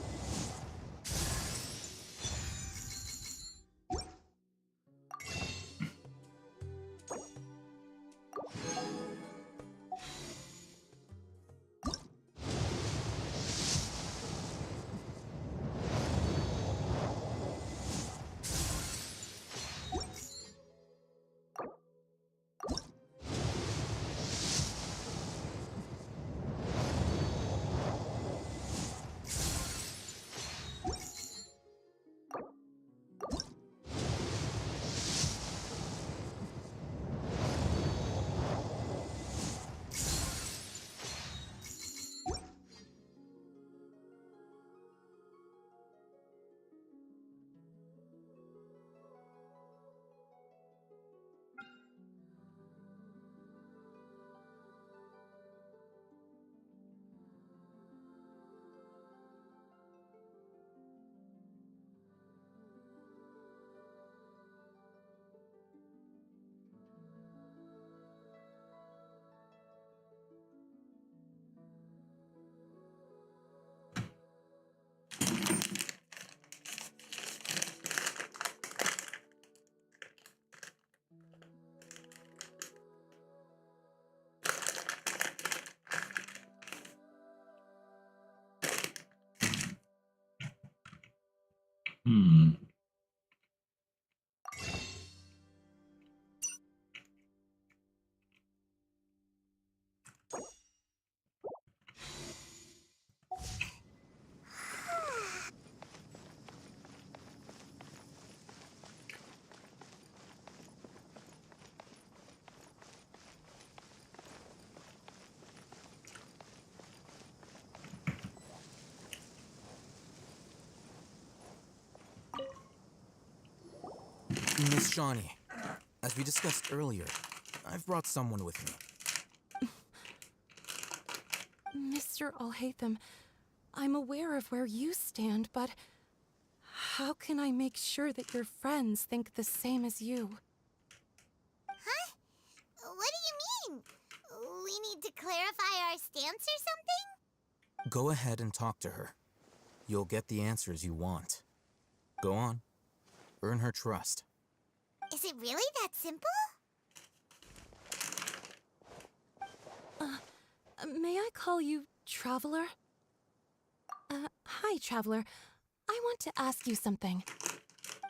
Miss Shawnee, as we discussed earlier, I've brought someone with me. Mr. Alhaitham, I'm aware of where you stand, but how can I make sure that your friends think the same as you? Huh? What do you mean? We need to clarify our stance or something? Go ahead and talk to her. You'll get the answers you want. Go on. Earn her trust. Is it really that simple? May I call you Traveler? Hi, Traveler. I want to ask you something.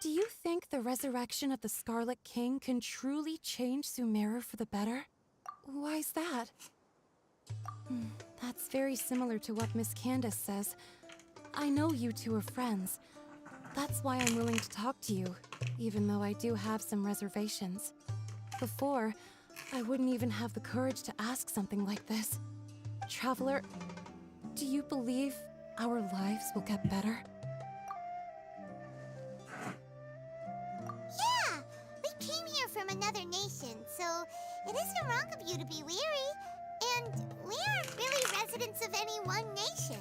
Do you think the resurrection of the Scarlet King can truly change Sumeru for the better? Why's that? That's very similar to what Miss Candace says. I know you two are friends. That's why I'm willing to talk to you, even though I do have some reservations. Before, I wouldn't even have the courage to ask something like this. Traveler, do you believe our lives will get better? Yeah! We came here from another nation, so it isn't wrong of you to be weary. And we aren't really residents of any one nation.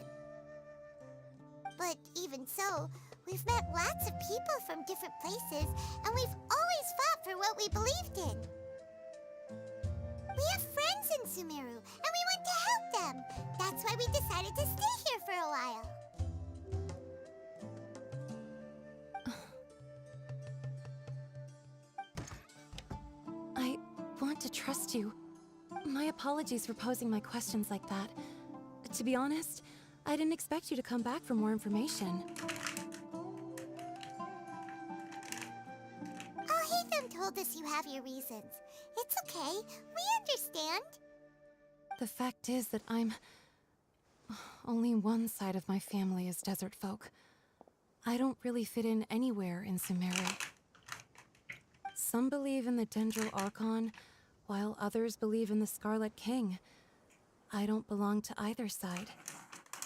But even so, we've met lots of people from different places, and we've always fought for what we believed in. We have friends in Sumeru, and we want to help them. That's why we decided to stay here for a while. I want to trust you. My apologies for posing my questions like that. To be honest, I didn't expect you to come back for more information. Alhaitham told us you have your reasons. It's okay. We understand. The fact is that only one side of my family is desert folk. I don't really fit in anywhere in Sumeru. Some believe in the Dendral Archon, while others believe in the Scarlet King. I don't belong to either side,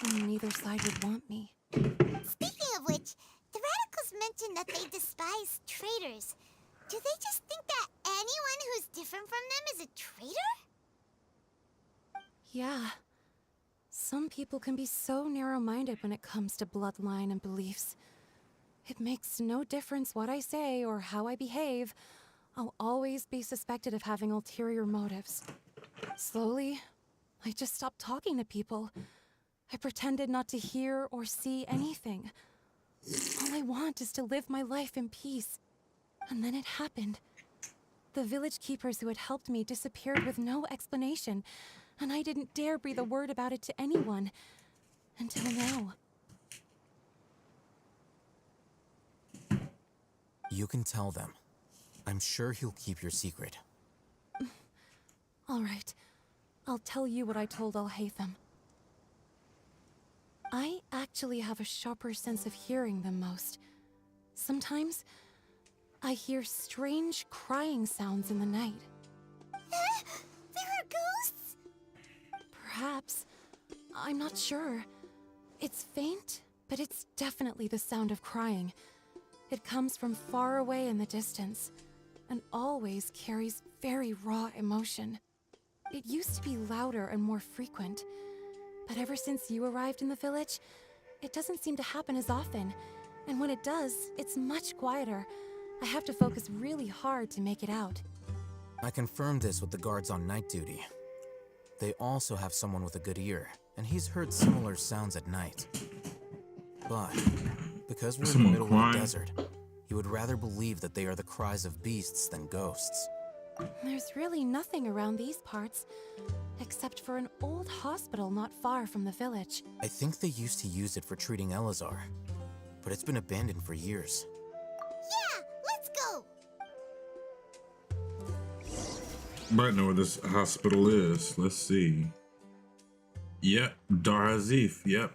and neither side would want me. Speaking of which, the Radicals mentioned that they despise traitors. Do they just think that anyone who's different from them is a traitor? Yeah. Some people can be so narrow-minded when it comes to bloodline and beliefs. It makes no difference what I say or how I behave. I'll always be suspected of having ulterior motives. Slowly, I just stopped talking to people. I pretended not to hear or see anything. All I want is to live my life in peace. And then it happened. The village keepers who had helped me disappeared with no explanation, and I didn't dare breathe a word about it to anyone. Until now. You can tell them. I'm sure he'll keep your secret. All right. I'll tell you what I told Alhaitham. I actually have a sharper sense of hearing than most. Sometimes, I hear strange crying sounds in the night. There are ghosts? Perhaps. I'm not sure. It's faint, but it's definitely the sound of crying. It comes from far away in the distance, and always carries very raw emotion. It used to be louder and more frequent, but ever since you arrived in the village, it doesn't seem to happen as often, and when it does, it's much quieter. I have to focus really hard to make it out. I confirmed this with the guards on night duty. They also have someone with a good ear, and he's heard similar sounds at night. But because we're in the middle of the desert, he would rather believe that they are the cries of beasts than ghosts. There's really nothing around these parts, except for an old hospital not far from the village. I think they used to use it for treating Elazar, but it's been abandoned for years. Yeah, let's go! Might know where this hospital is. Let's see. Yep, Dar Hazif. Yep.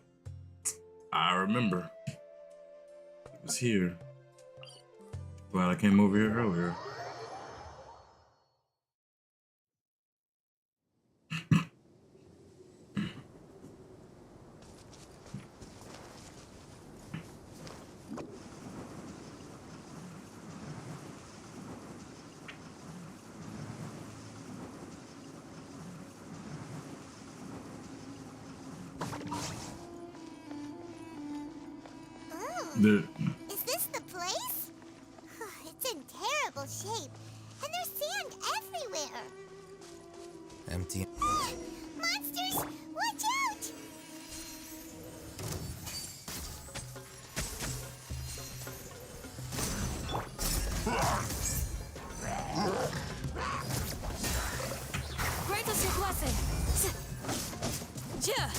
I remember. It was here. Glad I came over here earlier. Is this the place? It's in terrible shape, and there's sand everywhere. Empty. Monsters, watch out! Grant us your blessing. Yeah.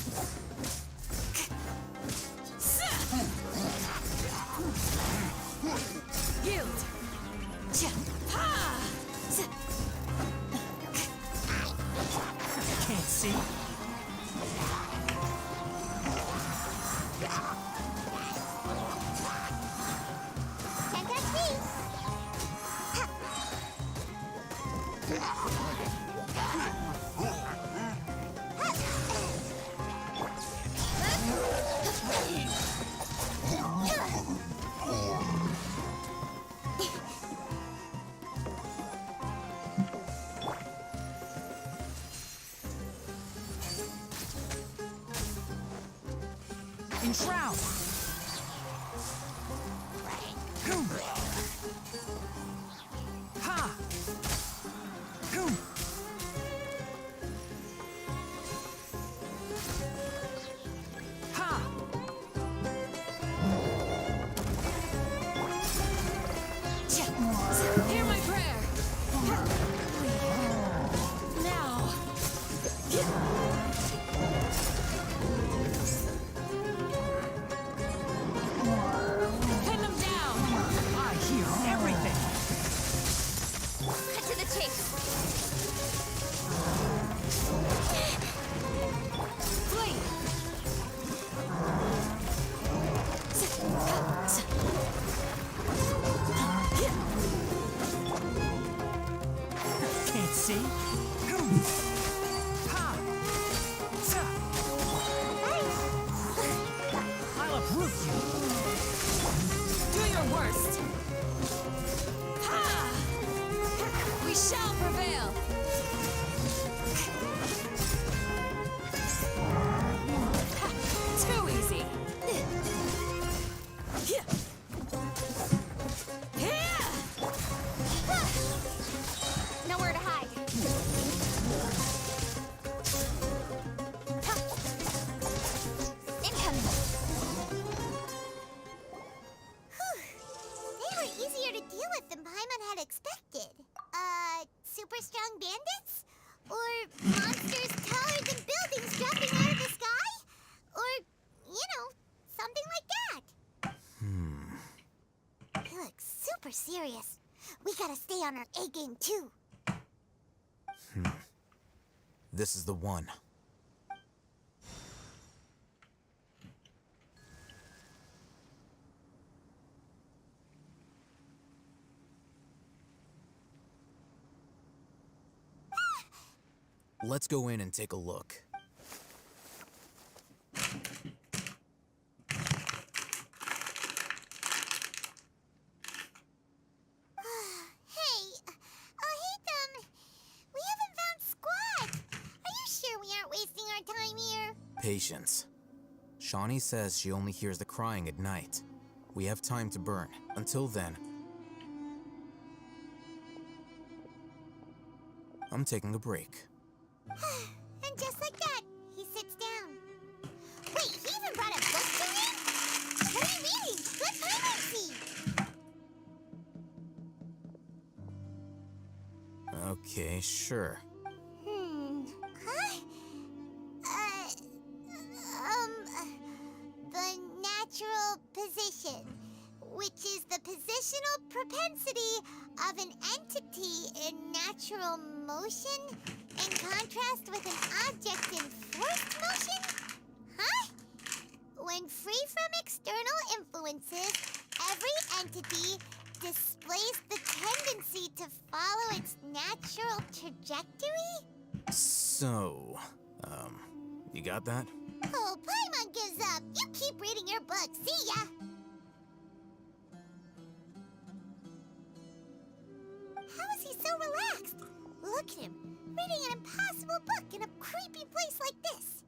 Yield. Can't see. Can't touch me! Enshroud! Ha! Ha! Hear my prayer. Now. Pin them down. I hear everything. Cut to the chase. Flee. Can't see. Ha! I'll uproot you. Do your worst. Ha! We shall prevail. Ha! Too easy. Nowhere to hide. Incoming. They were easier to deal with than Paimon had expected. Super strong bandits? Or monsters taller than buildings dropping out of the sky? Or, something like that. He looks super serious. We gotta stay on our A game too. This is the one. Let's go in and take a look. We haven't found squat. Are you sure we aren't wasting our time here? Patience. Shawnee says she only hears the crying at night. We have time to burn. Until then, I'm taking a break. And just like that, he sits down. Wait, he even brought a book to read? What are you reading? Let Paimon see. Okay, sure. Huh? The natural position, which is the positional propensity of an entity in natural motion in contrast with an object in forced motion? Huh? When free from external influences, every entity displays the tendency to follow its natural trajectory? So, you got that? Oh, Paimon gives up. You keep reading your book. See ya! How is he so relaxed? Look at him, reading an impossible book in a creepy place like this.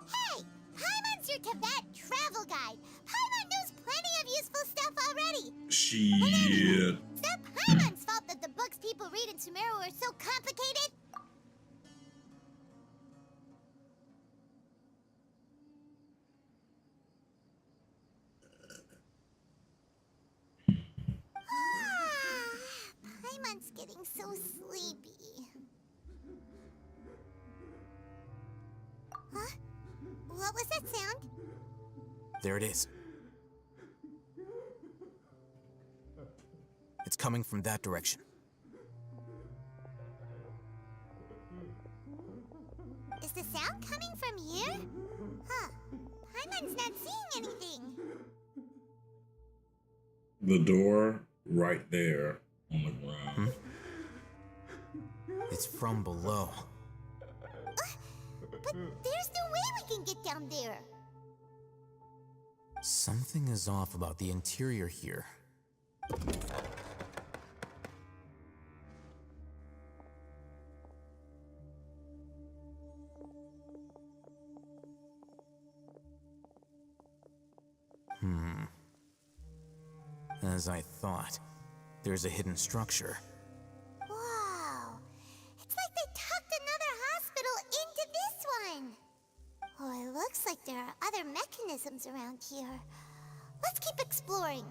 Hey! Paimon's your Tibet travel guide. Paimon knows plenty of useful stuff already. Shit. Is that Paimon's fault that the books people read in Sumeru are so complicated? Paimon's getting so sleepy. Huh? What was that sound? There it is. It's coming from that direction. Is the sound coming from here? Huh. Paimon's not seeing anything. The door right there on the ground. it's from below. But there's no way we can get down there. Something is off about the interior here. As I thought, there's a hidden structure. Wow. It's like they tucked another hospital into this one. Oh, it looks like there are other mechanisms around here. Let's keep exploring.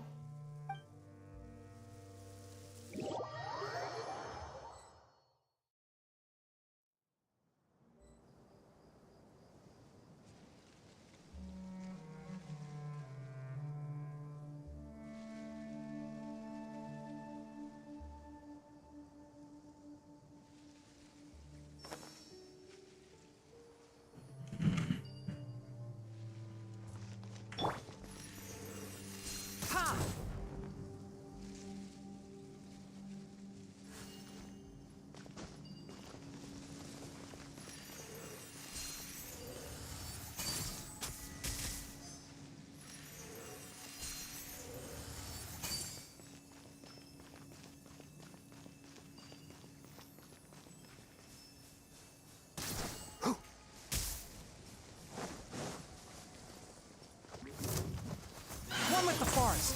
One with the forest.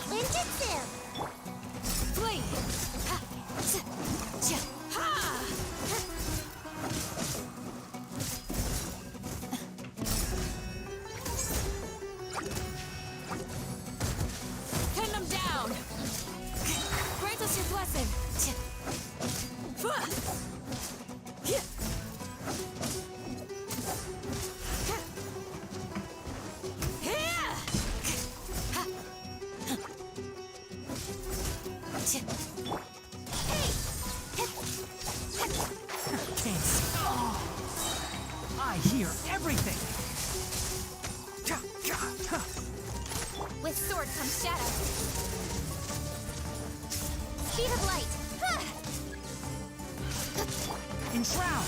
Ninjutsu! Flee! Ha! Pin them down! Grant us your blessing! I hear everything. With sword comes shadow. Speed of light. Enshroud.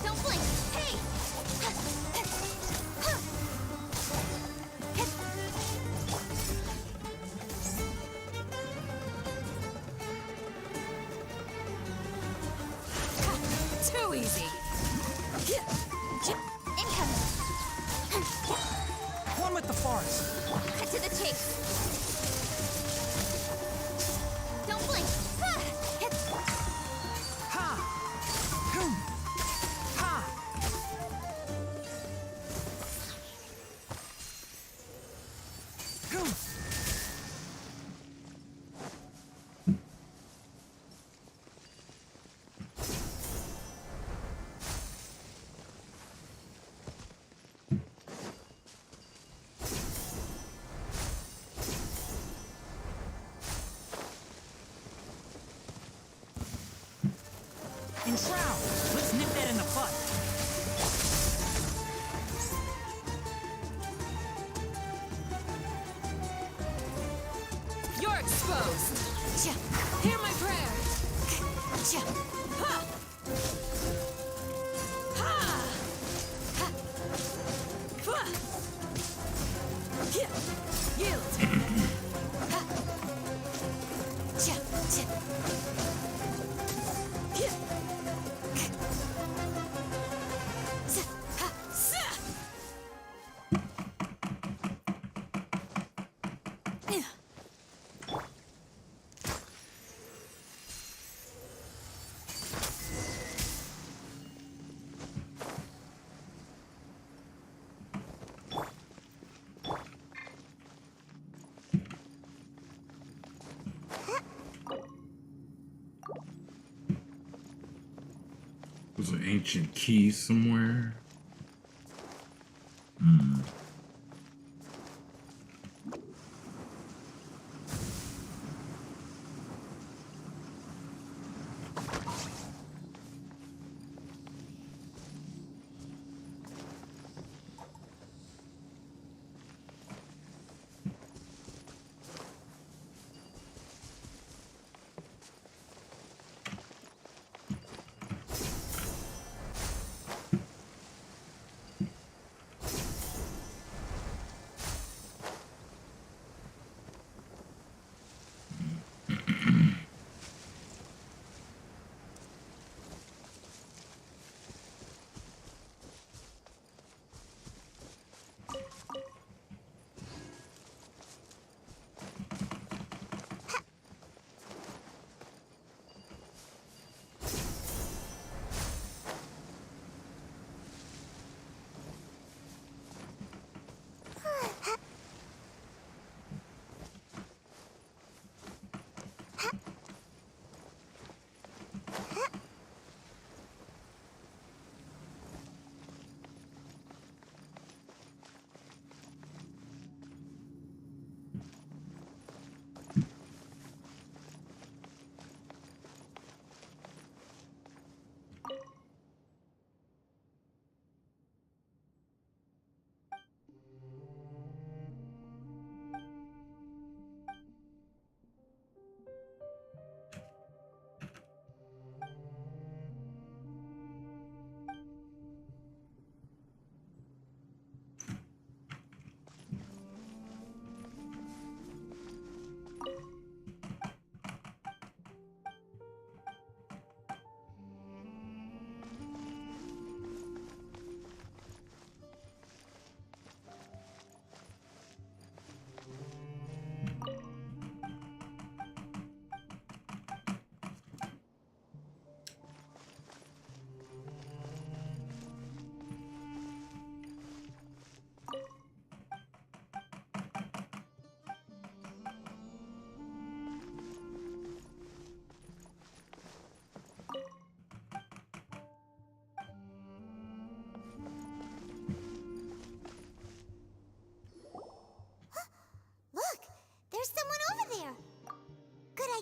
Don't blink. Hey! Too easy. Incoming. One with the forest. Cut to the chase. Don't blink. Ha! Hum! Ha! Hum! Enshroud! Let's nip that in the bud. You're exposed. Hear my prayer. Ha! Ha! Ha! Ha! Yield. Ha! Cha! Cha! There's an ancient key somewhere.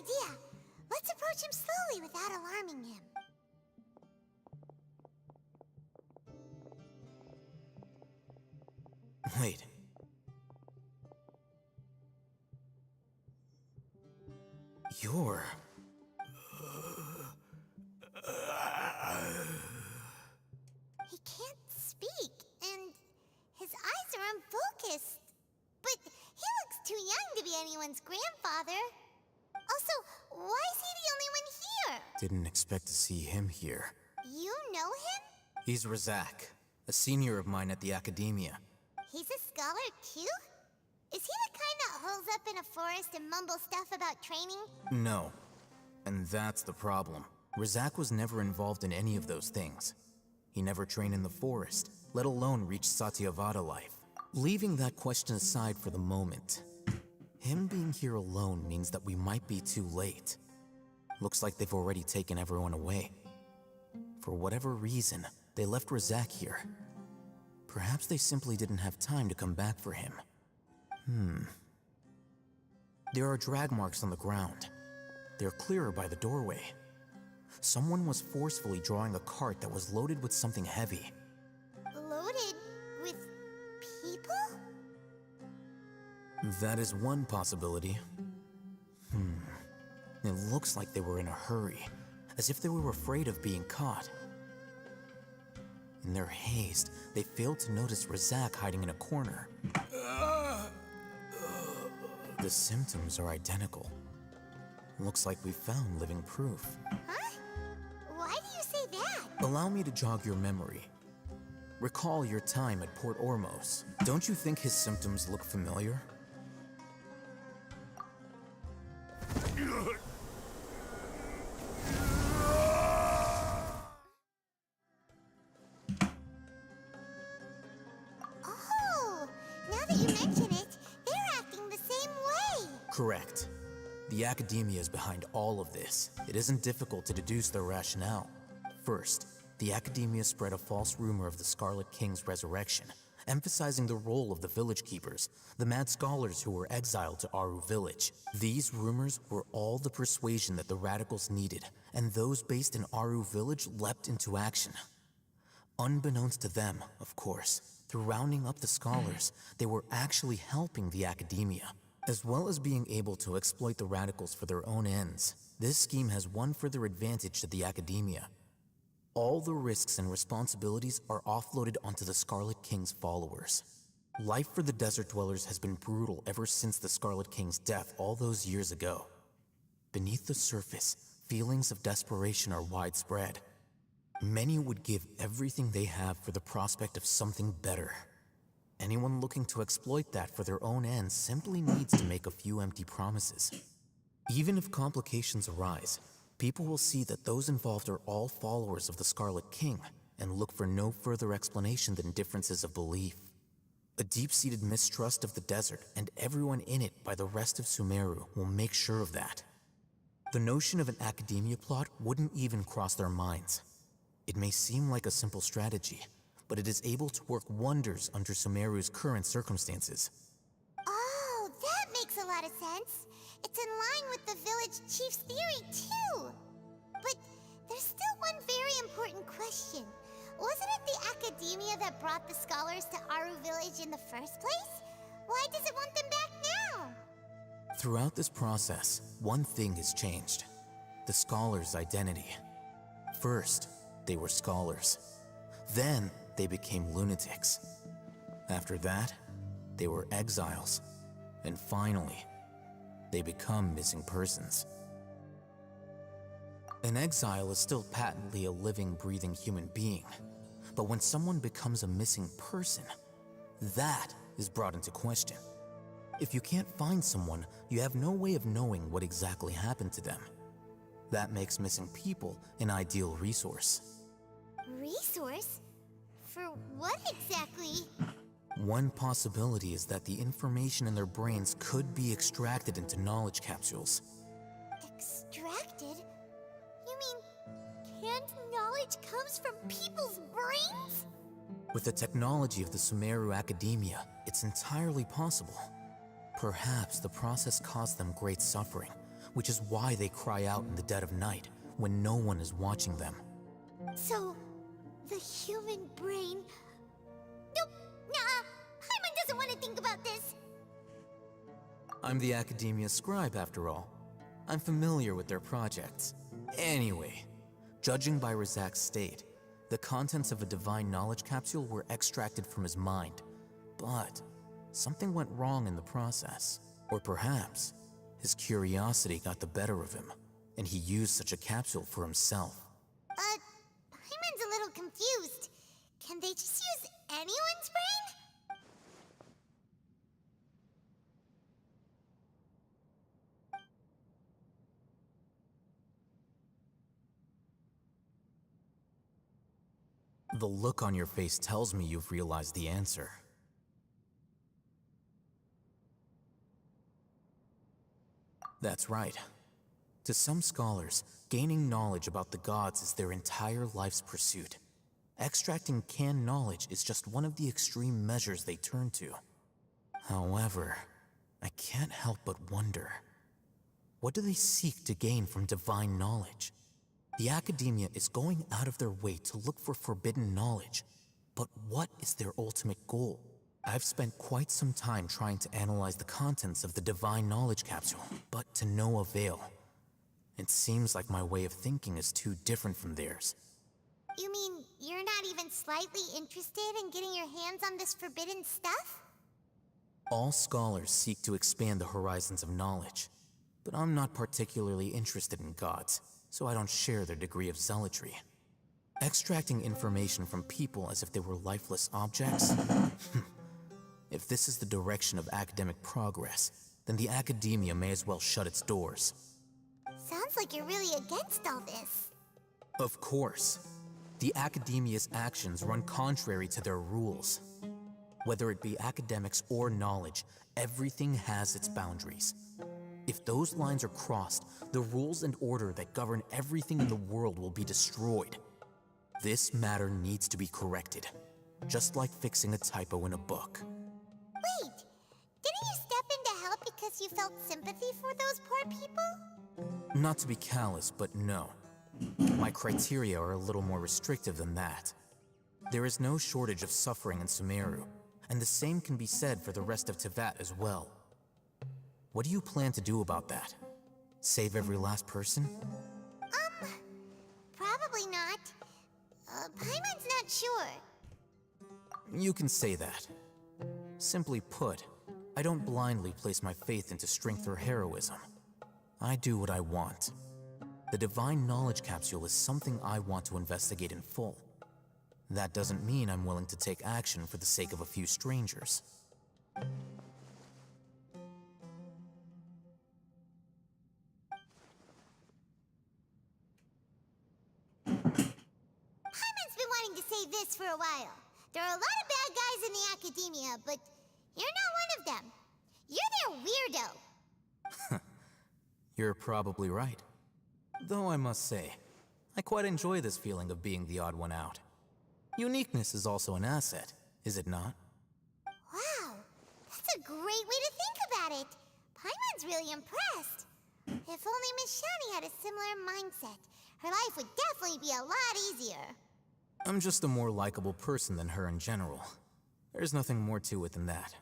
idea. Let's approach him slowly without alarming him. Wait. You're... He can't speak, and his eyes are unfocused. But he looks too young to be anyone's grandfather. Also, why is he the only one here? Didn't expect to see him here. You know him? He's Razak, a senior of mine at the Academia. He's a scholar too? Is he the kind that holes up in a forest and mumbles stuff about training? No. And that's the problem. Razak was never involved in any of those things. He never trained in the forest, let alone reach Satyavada life. Leaving that question aside for the moment, him being here alone means that we might be too late. Looks like they've already taken everyone away. For whatever reason, they left Razak here. Perhaps they simply didn't have time to come back for him. There are drag marks on the ground. They're clearer by the doorway. Someone was forcefully drawing a cart that was loaded with something heavy. Loaded with people? That is one possibility. It looks like they were in a hurry, as if they were afraid of being caught. In their haste, they failed to notice Razak hiding in a corner. The symptoms are identical. Looks like we found living proof. Huh? Why do you say that? Allow me to jog your memory. Recall your time at Port Ormos. Don't you think his symptoms look familiar? Oh, now that you mention it, they're acting the same way. Correct. The Academia is behind all of this. It isn't difficult to deduce their rationale. First, the Academia spread a false rumor of the Scarlet King's resurrection, emphasizing the role of the village keepers, the mad scholars who were exiled to Aru village. These rumors were all the persuasion that the radicals needed, and those based in Aru village leapt into action. Unbeknownst to them, of course, through rounding up the scholars, they were actually helping the Academia. As well as being able to exploit the radicals for their own ends, this scheme has one further advantage to the Academia. All the risks and responsibilities are offloaded onto the Scarlet King's followers. Life for the desert dwellers has been brutal ever since the Scarlet King's death all those years ago. Beneath the surface, feelings of desperation are widespread. Many would give everything they have for the prospect of something better. Anyone looking to exploit that for their own ends simply needs to make a few empty promises. Even if complications arise, people will see that those involved are all followers of the Scarlet King and look for no further explanation than differences of belief. A deep-seated mistrust of the desert and everyone in it by the rest of Sumeru will make sure of that. The notion of an Academia plot wouldn't even cross their minds. It may seem like a simple strategy, but it is able to work wonders under Sumeru's current circumstances. Oh, that makes a lot of sense. It's in line with the village chief's theory, too. But there's still one very important question. Wasn't it the Academia that brought the scholars to Aru village in the first place? Why does it want them back now? Throughout this process, one thing has changed: the scholars' identity. First, they were scholars. Then, they became lunatics. After that, they were exiles. And finally, they become missing persons. An exile is still patently a living, breathing human being. But when someone becomes a missing person, that is brought into question. If you can't find someone, you have no way of knowing what exactly happened to them. That makes missing people an ideal resource. Resource? For what exactly? One possibility is that the information in their brains could be extracted into knowledge capsules. Extracted? You mean canned knowledge comes from people's brains? With the technology of the Sumeru Academia, it's entirely possible. Perhaps the process caused them great suffering, which is why they cry out in the dead of night when no one is watching them. So, the human brain... Nope, nah, Paimon doesn't want to think about this. I'm the Academia scribe, after all. I'm familiar with their projects. Anyway, judging by Razak's state, the contents of a divine knowledge capsule were extracted from his mind. But something went wrong in the process. Or perhaps his curiosity got the better of him, and he used such a capsule for himself. Paimon's a little confused. Can they just use anyone's brain? The look on your face tells me you've realized the answer. That's right. To some scholars, gaining knowledge about the gods is their entire life's pursuit. Extracting canned knowledge is just one of the extreme measures they turn to. However, I can't help but wonder, what do they seek to gain from divine knowledge? The Academia is going out of their way to look for forbidden knowledge, but what is their ultimate goal? I've spent quite some time trying to analyze the contents of the divine knowledge capsule, but to no avail. It seems like my way of thinking is too different from theirs. You mean you're not even slightly interested in getting your hands on this forbidden stuff? All scholars seek to expand the horizons of knowledge, but I'm not particularly interested in gods, so I don't share their degree of zealotry. Extracting information from people as if they were lifeless objects? If this is the direction of academic progress, then the Academia may as well shut its doors. Sounds like you're really against all this. Of course. The Academia's actions run contrary to their rules. Whether it be academics or knowledge, everything has its boundaries. If those lines are crossed, the rules and order that govern everything in the world will be destroyed. This matter needs to be corrected, just like fixing a typo in a book. Wait, didn't you step in to help because you felt sympathy for those poor people? Not to be callous, but no. My criteria are a little more restrictive than that. There is no shortage of suffering in Sumeru, and the same can be said for the rest of Teyvat as well. What do you plan to do about that? Save every last person? Probably not. Paimon's not sure. You can say that. Simply put, I don't blindly place my faith into strength or heroism. I do what I want. The divine knowledge capsule is something I want to investigate in full. That doesn't mean I'm willing to take action for the sake of a few strangers. Paimon's been wanting to say this for a while. There are a lot of bad guys in the Academia, but you're not one of them. You're their weirdo. You're probably right. Though I must say, I quite enjoy this feeling of being the odd one out. Uniqueness is also an asset, is it not? Wow, that's a great way to think about it. Paimon's really impressed. If only Miss Shani had a similar mindset, her life would definitely be a lot easier. I'm just a more likable person than her in general. There's nothing more to it than that.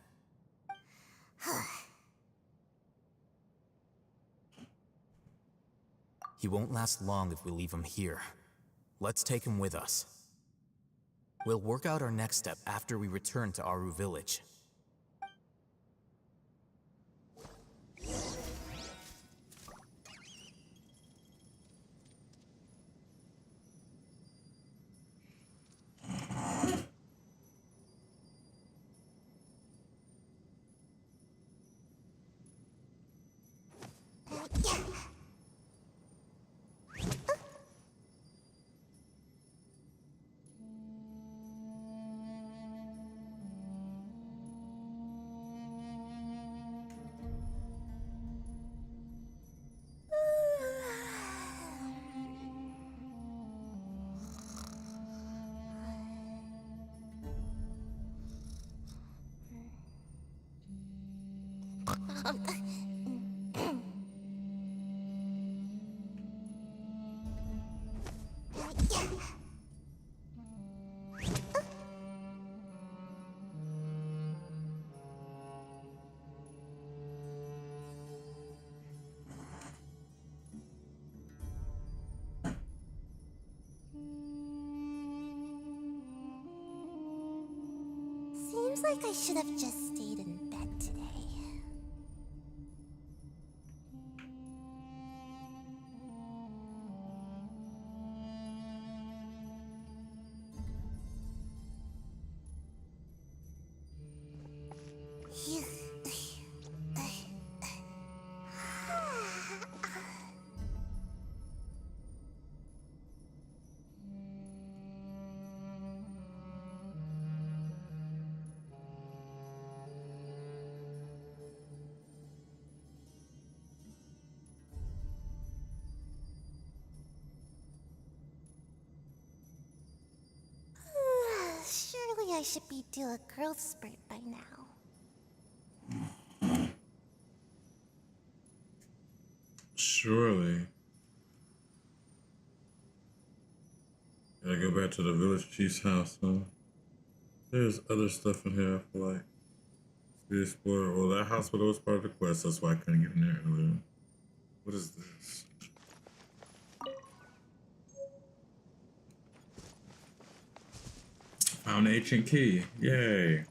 He won't last long if we leave him here. Let's take him with us. We'll work out our next step after we return to Aru Village. Seems like I should have just stayed in bed today. Surely I should be due a growth spurt by now. Surely. Gotta go back to the village chief's house, huh? There's other stuff in here I feel like. See, explorer. Well, that hospital was part of the quest, that's why I couldn't get in there earlier. What is this? Found an ancient key. Yay.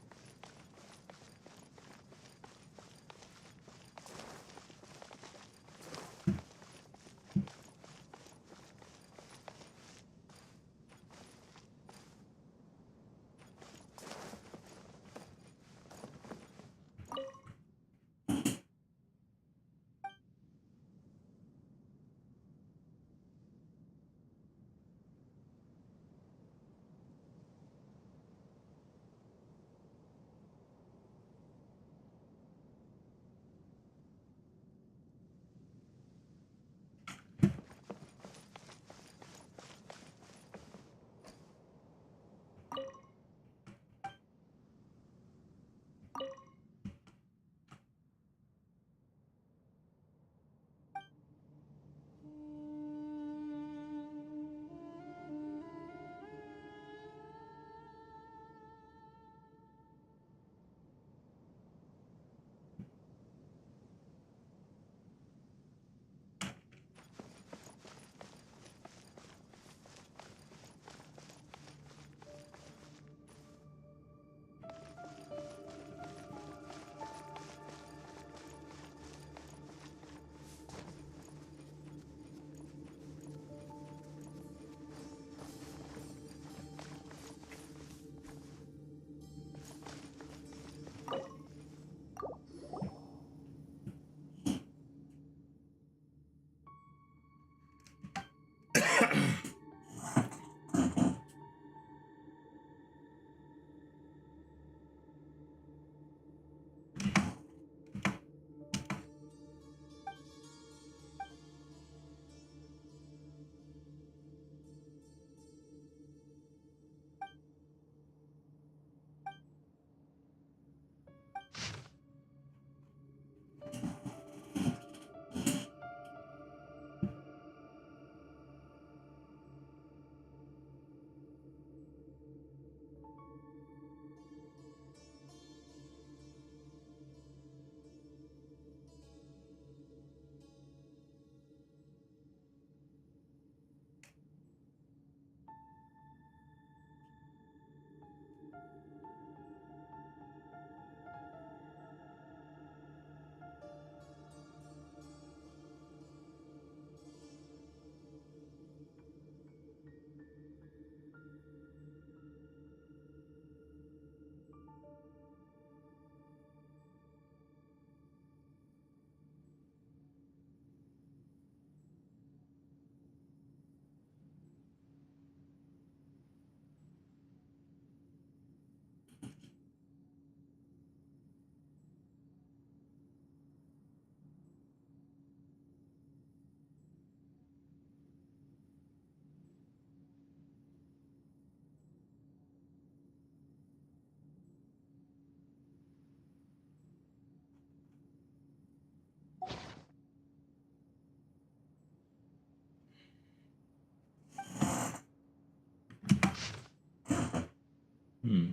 Hmm.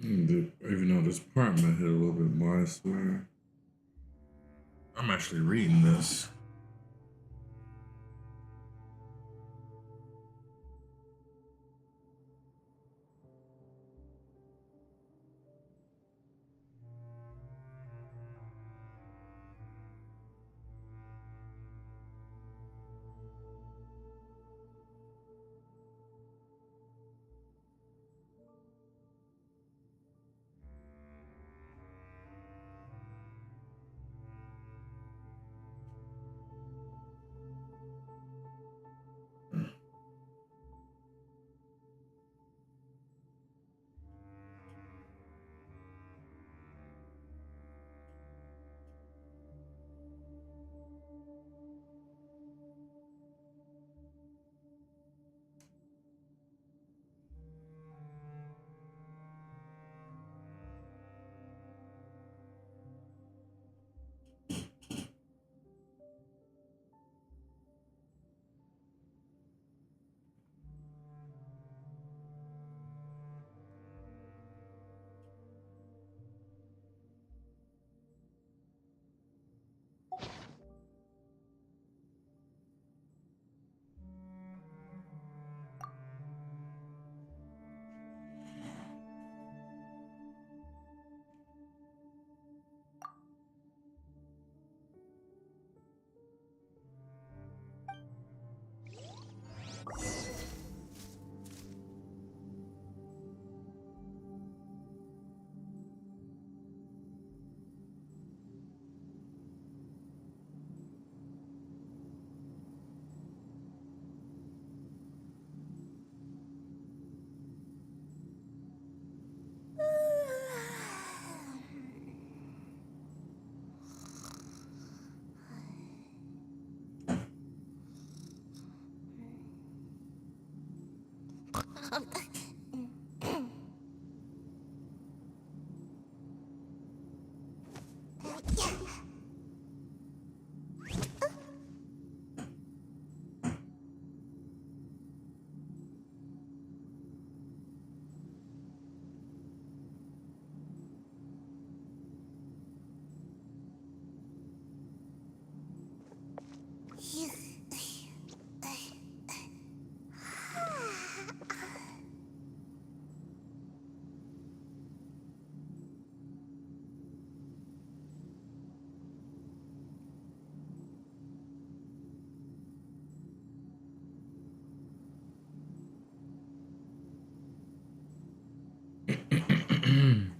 Even though this part might hit a little bit more, I swear. I'm actually reading this.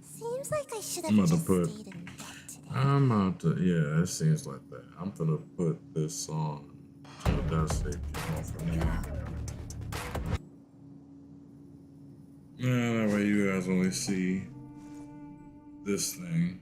Seems like I should I'm have about to just put. stayed in bed today. I'm about to. Yeah, it seems like that. I'm gonna put this song to the Deshret for now. Yeah, that way you guys only see this thing.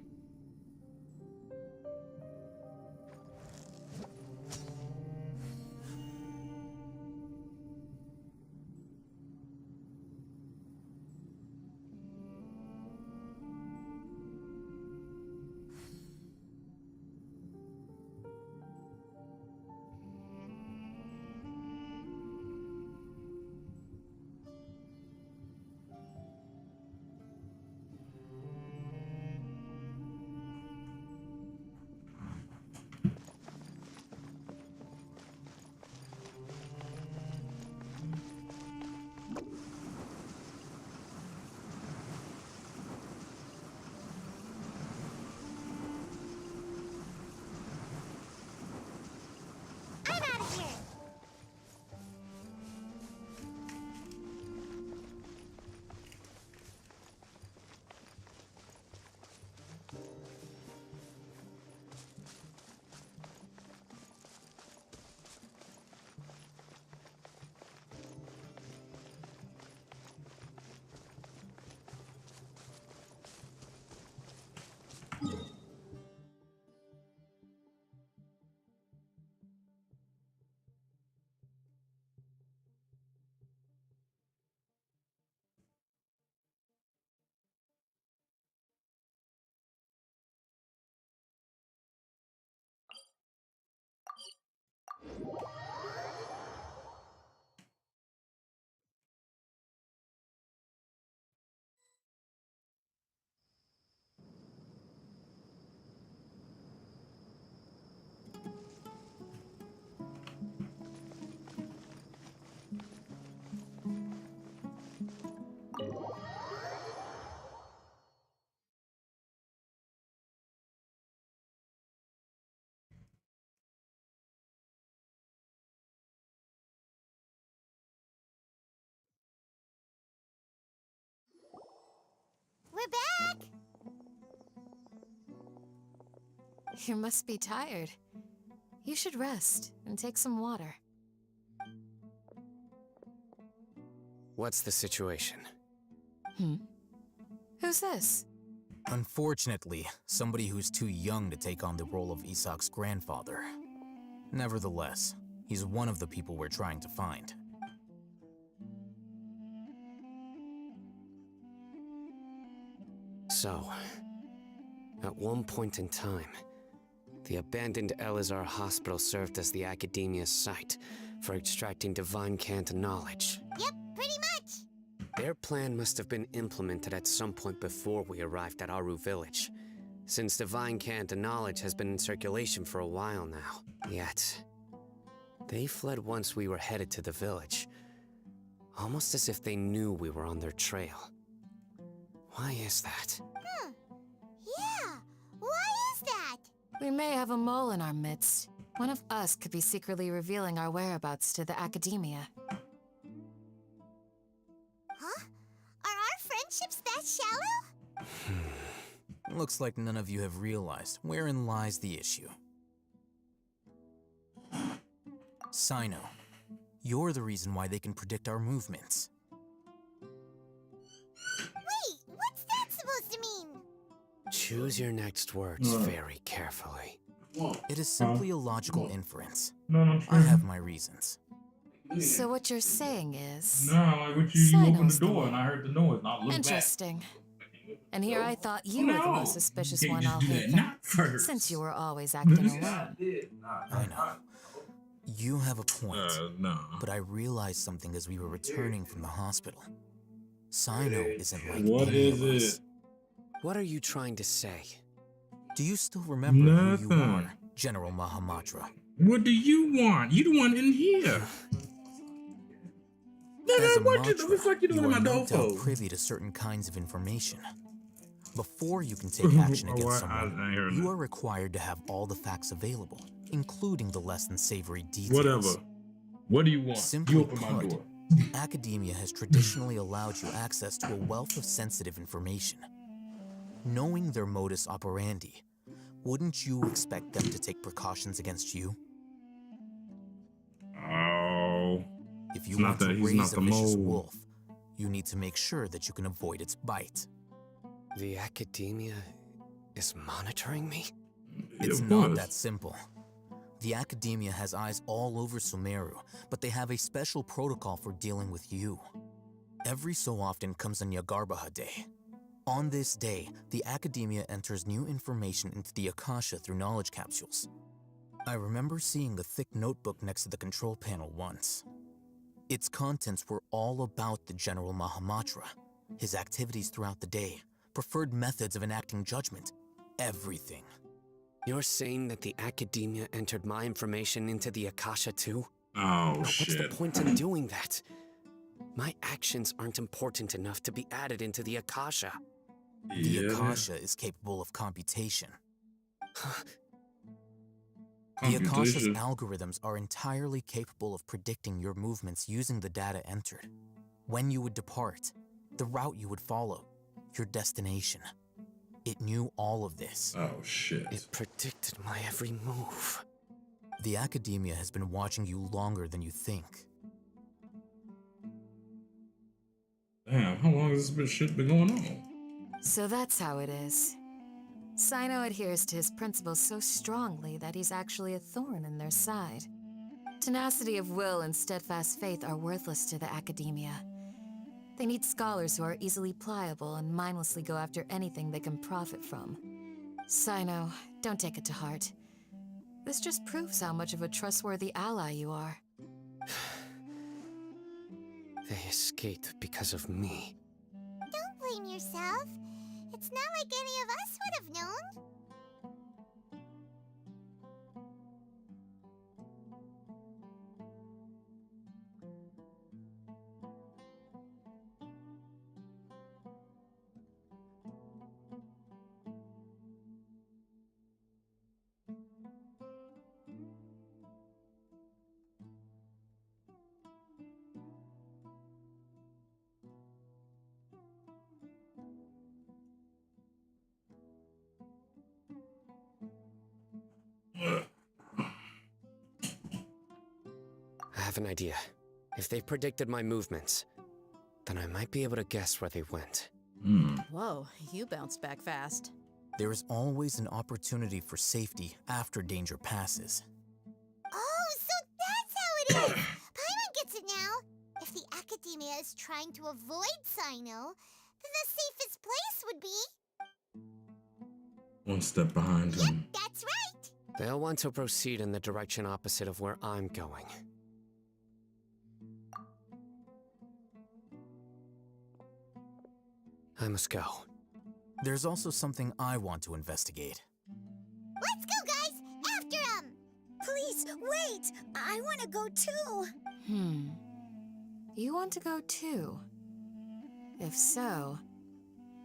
I'm out of here! We're back! You must be tired. You should rest and take some water. What's the situation? Who's this? Unfortunately, somebody who's too young to take on the role of Isak's grandfather. Nevertheless, he's one of the people we're trying to find. So, at one point in time, the abandoned Elazar Hospital served as the Academia's site for extracting divine cant knowledge. Yep, pretty much! Their plan must have been implemented at some point before we arrived at Aru Village, since divine cant knowledge has been in circulation for a while now. Yet, they fled once we were headed to the village, almost as if they knew we were on their trail. Why is that? Yeah, why is that? We may have a mole in our midst. One of us could be secretly revealing our whereabouts to the Academia. Huh? Are our friendships that shallow? Looks like none of you have realized wherein lies the issue. Sino, you're the reason why they can predict our movements. Wait, what's that supposed to mean? Choose your next words very carefully. It is simply a logical inference. No, I have my reasons. So what you're saying is... No, like what you opened the door and I heard the noise and I looked back. Interesting. And here I thought you were the most suspicious one, I'll hate since you were always acting alone. I know. You have a point, but I realized something as we were returning from the hospital. Sino isn't like any of us. What are you trying to say? Do you still remember who you are, General Mahamatra? What do you want? You the one in here. As a What the fuck you doing in my no door doubt for? privy to certain kinds of information. Before you can take action against someone, you are required to have all the facts available, including the less than savory details. Whatever. What do you want? Simply You open my put, door. academia has traditionally allowed you access to a wealth of sensitive information. Knowing their modus operandi, wouldn't you expect them to take precautions against you? Oh. If you It's not want to that he's raise not a the vicious mole. wolf, you need to make sure that you can avoid its bite. The Academia is monitoring me? It's not that simple. The Academia has eyes all over Sumeru, but they have a special protocol for dealing with you. Every so often comes a Nyagarbaha Day. On this day, the Academia enters new information into the Akasha through knowledge capsules. I remember seeing a thick notebook next to the control panel once. Its contents were all about the General Mahamatra, his activities throughout the day, preferred methods of enacting judgment, everything. You're saying that the Academia entered my information into the Akasha too? Oh, What's shit. the point in doing that? My actions aren't important enough to be added into the Akasha. The Akasha is capable of computation. The Akasha's algorithms are entirely capable of predicting your movements using the data entered. When you would depart, the route you would follow, your destination. It knew all of this. Oh, shit. It predicted my every move. The Academia has been watching you longer than you think. Damn, how long has this shit been going on? So that's how it is. Sino adheres to his principles so strongly that he's actually a thorn in their side. Tenacity of will and steadfast faith are worthless to the Academia. They need scholars who are easily pliable and mindlessly go after anything they can profit from. Sino, don't take it to heart. This just proves how much of a trustworthy ally you are. They escaped because of me. Don't blame yourself. It's not like any of us would have known. have an idea. If they predicted my movements, then I might be able to guess where they went. Whoa, you bounced back fast. There is always an opportunity for safety after danger passes. Oh, so that's how it is! Paimon gets it now. If the Academia is trying to avoid Sino, then the safest place would be... One step behind him. That's right! They'll want to proceed in the direction opposite of where I'm going. I must go. There's also something I want to investigate. Let's go, guys! After him! Please, wait! I want to go too! You want to go too? If so,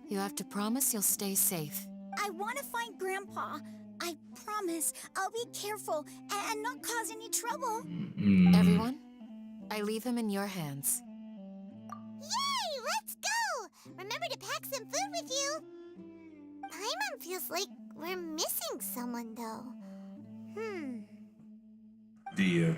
you have to promise you'll stay safe. I want to find Grandpa. I promise I'll be careful and not cause any trouble. Everyone, I leave him in your hands. Yay! Let's go! Remember to pack some food with you. Paimon feels like we're missing someone, though. Dear.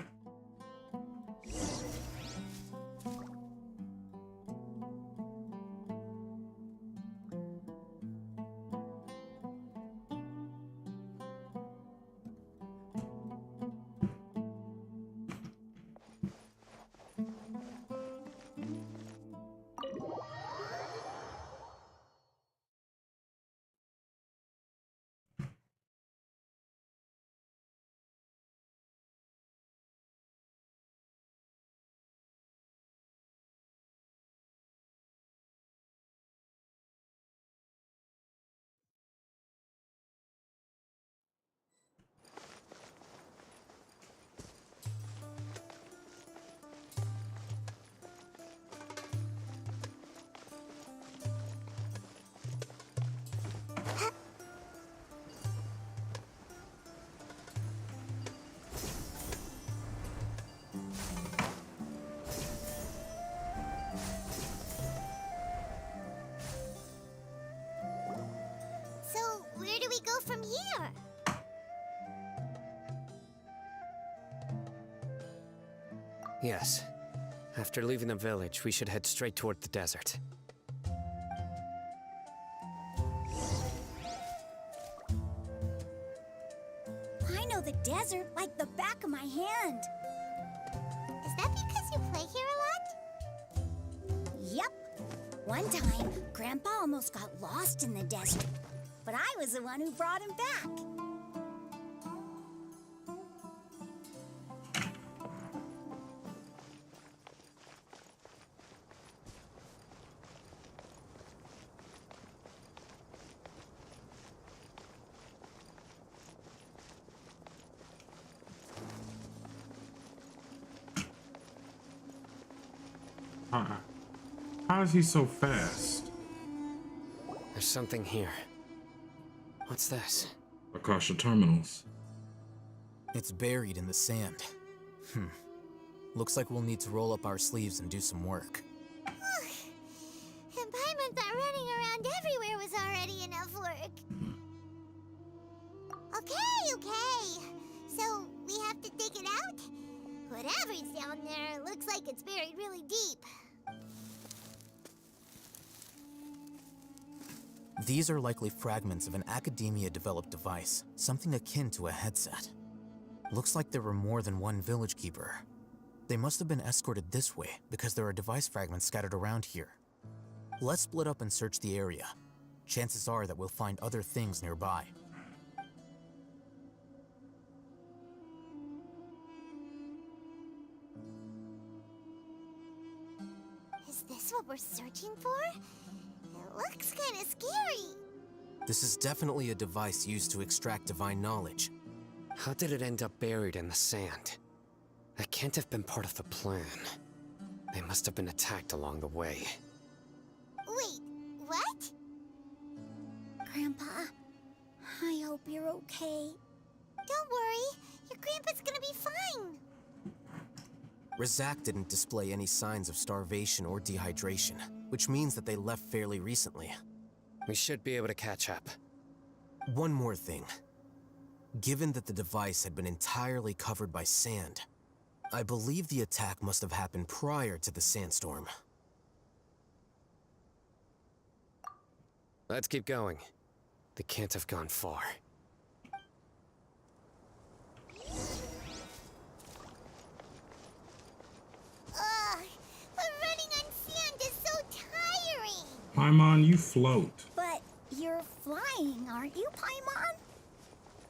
So, where do we go from here? Yes. After leaving the village, we should head straight toward the desert. I know the desert like the back of my hand. Is that because you play here a lot? Yep. One time, Grandpa almost got lost in the desert, but I was the one who brought him back. How is he so fast? There's something here. What's this? Akasha terminals. It's buried in the sand. Looks like we'll need to roll up our sleeves and do some work. And Paimon thought running around everywhere was already enough work. Okay. So, we have to dig it out? Whatever's down there looks like it's buried really deep. These are likely fragments of an Academia-developed device, something akin to a headset. Looks like there were more than one village keeper. They must have been escorted this way because there are device fragments scattered around here. Let's split up and search the area. Chances are that we'll find other things nearby. Is this what we're searching for? It looks kind of scary. This is definitely a device used to extract divine knowledge. How did it end up buried in the sand? That can't have been part of the plan. They must have been attacked along the way. Wait, what? Grandpa, I hope you're okay. Don't worry, your grandpa's gonna be fine. Razak didn't display any signs of starvation or dehydration, which means that they left fairly recently. We should be able to catch up. One more thing. Given that the device had been entirely covered by sand, I believe the attack must have happened prior to the sandstorm. Let's keep going. They can't have gone far. Ugh, but running on sand is so tiring. Paimon, you float. But you're flying, aren't you, Paimon?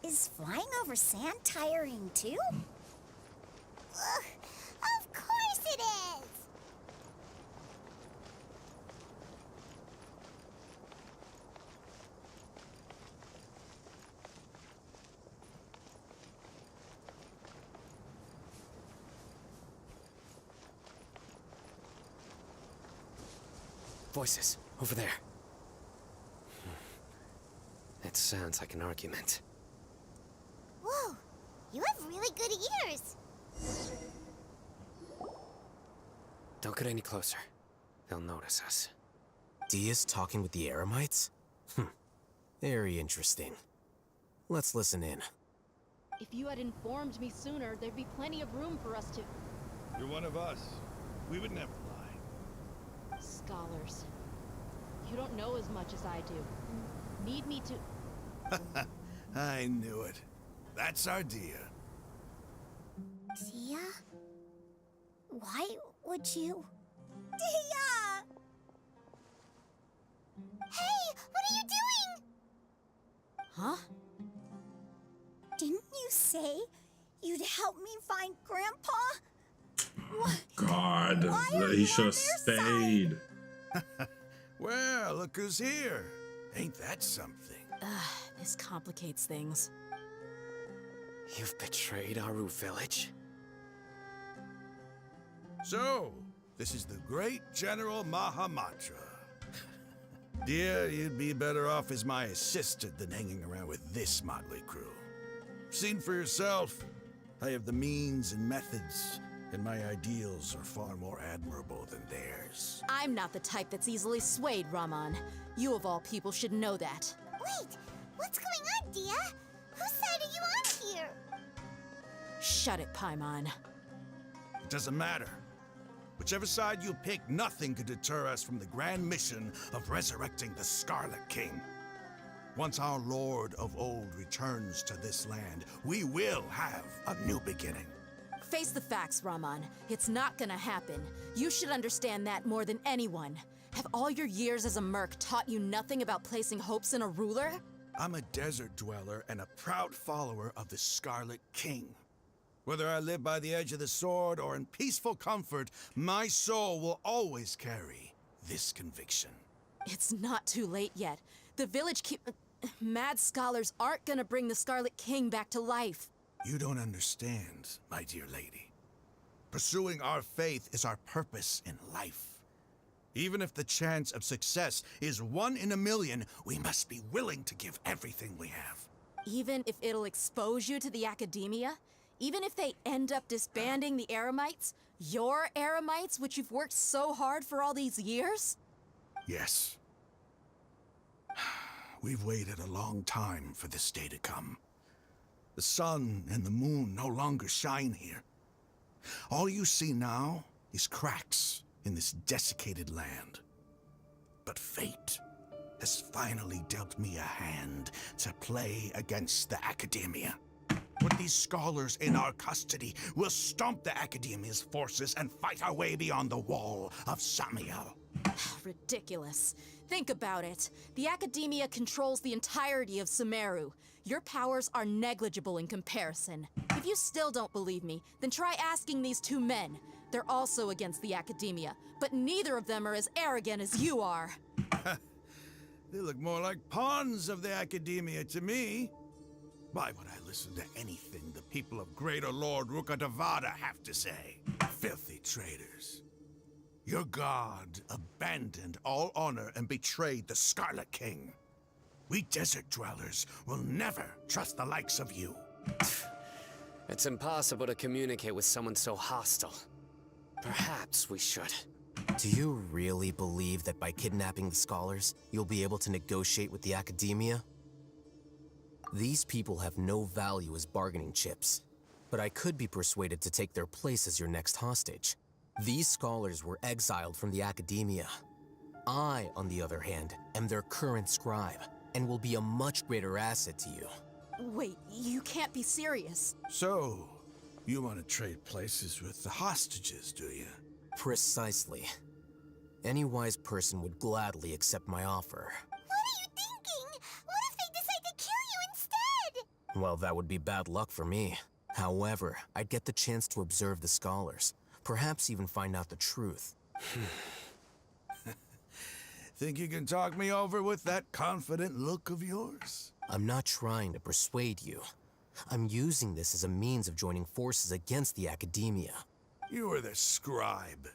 Is flying over sand tiring too? Ugh, of course it is. Voices, over there. That sounds like an argument. Whoa, you have really good ears. Don't get any closer. They'll notice us. Dia's talking with the Eremites? Very interesting. Let's listen in. If you had informed me sooner, there'd be plenty of room for us to... You're one of us. We would never lie. Scholars. You don't know as much as I do. Need me to... I knew it. That's our Dia. Dia? Why would you? Dia! Hey, what are you doing? Huh? Didn't you say you'd help me find Grandpa? God, he should have stayed. Well, look who's here. Ain't that something? This complicates things. You've betrayed Aru village? So, this is the great General Mahamatra. Dear, you'd be better off as my assistant than hanging around with this motley crew. Seen for yourself, I have the means and methods, and my ideals are far more admirable than theirs. I'm not the type that's easily swayed, Raman. You of all people should know that. Wait, what's going on, Dia? Whose side are you on here? Shut it, Paimon. It doesn't matter. Whichever side you pick, nothing could deter us from the grand mission of resurrecting the Scarlet King. Once our Lord of Old returns to this land, we will have a new beginning. Face the facts, Raman. It's not gonna happen. You should understand that more than anyone. Have all your years as a merc taught you nothing about placing hopes in a ruler? I'm a desert dweller and a proud follower of the Scarlet King. Whether I live by the edge of the sword or in peaceful comfort, my soul will always carry this conviction. It's not too late yet. The village mad scholars aren't gonna bring the Scarlet King back to life. You don't understand, my dear lady. Pursuing our faith is our purpose in life. Even if the chance of success is 1 in a million, we must be willing to give everything we have. Even if it'll expose you to the academia? Even if they end up disbanding the Eremites? Your Eremites, which you've worked so hard for all these years? Yes. We've waited a long time for this day to come. The sun and the moon no longer shine here. All you see now is cracks in this desiccated land. But fate has finally dealt me a hand to play against the academia. With these scholars in our custody, we'll stomp the academia's forces and fight our way beyond the wall of Samiel. Ridiculous. Think about it. The academia controls the entirety of Sumeru. Your powers are negligible in comparison. If you still don't believe me, then try asking these 2 men. They're also against the academia, but neither of them are as arrogant as you are. They look more like pawns of the academia to me. Why would I listen to anything the people of Greater Lord Rukkhadevada have to say? Filthy traitors. Your god abandoned all honor and betrayed the Scarlet King. We desert dwellers will never trust the likes of you. It's impossible to communicate with someone so hostile. Perhaps we should. Do you really believe that by kidnapping the scholars, you'll be able to negotiate with the academia? These people have no value as bargaining chips. but I could be persuaded to take their place as your next hostage. These scholars were exiled from the academia. I, on the other hand, am their current scribe, and will be a much greater asset to you. Wait, you can't be serious. So, you want to trade places with the hostages, do you? Precisely. Any wise person would gladly accept my offer. What are you thinking? What if they decide to kill you instead? Well, that would be bad luck for me. However, I'd get the chance to observe the scholars, perhaps even find out the truth. Think you can talk me over with that confident look of yours? I'm not trying to persuade you. I'm using this as a means of joining forces against the academia. You are the scribe.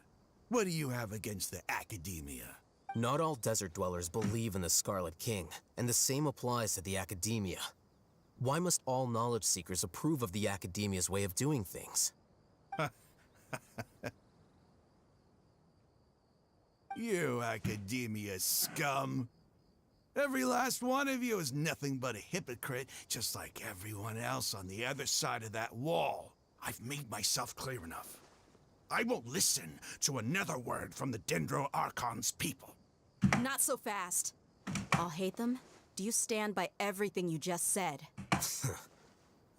What do you have against the academia? Not all desert dwellers believe in the Scarlet King, and the same applies to the academia. Why must all knowledge seekers approve of the academia's way of doing things? You academia scum. Every last one of you is nothing but a hypocrite, just like everyone else on the other side of that wall. I've made myself clear enough. I won't listen to another word from the Dendro Archon's people. Not so fast. I'll hate them. Do you stand by everything you just said?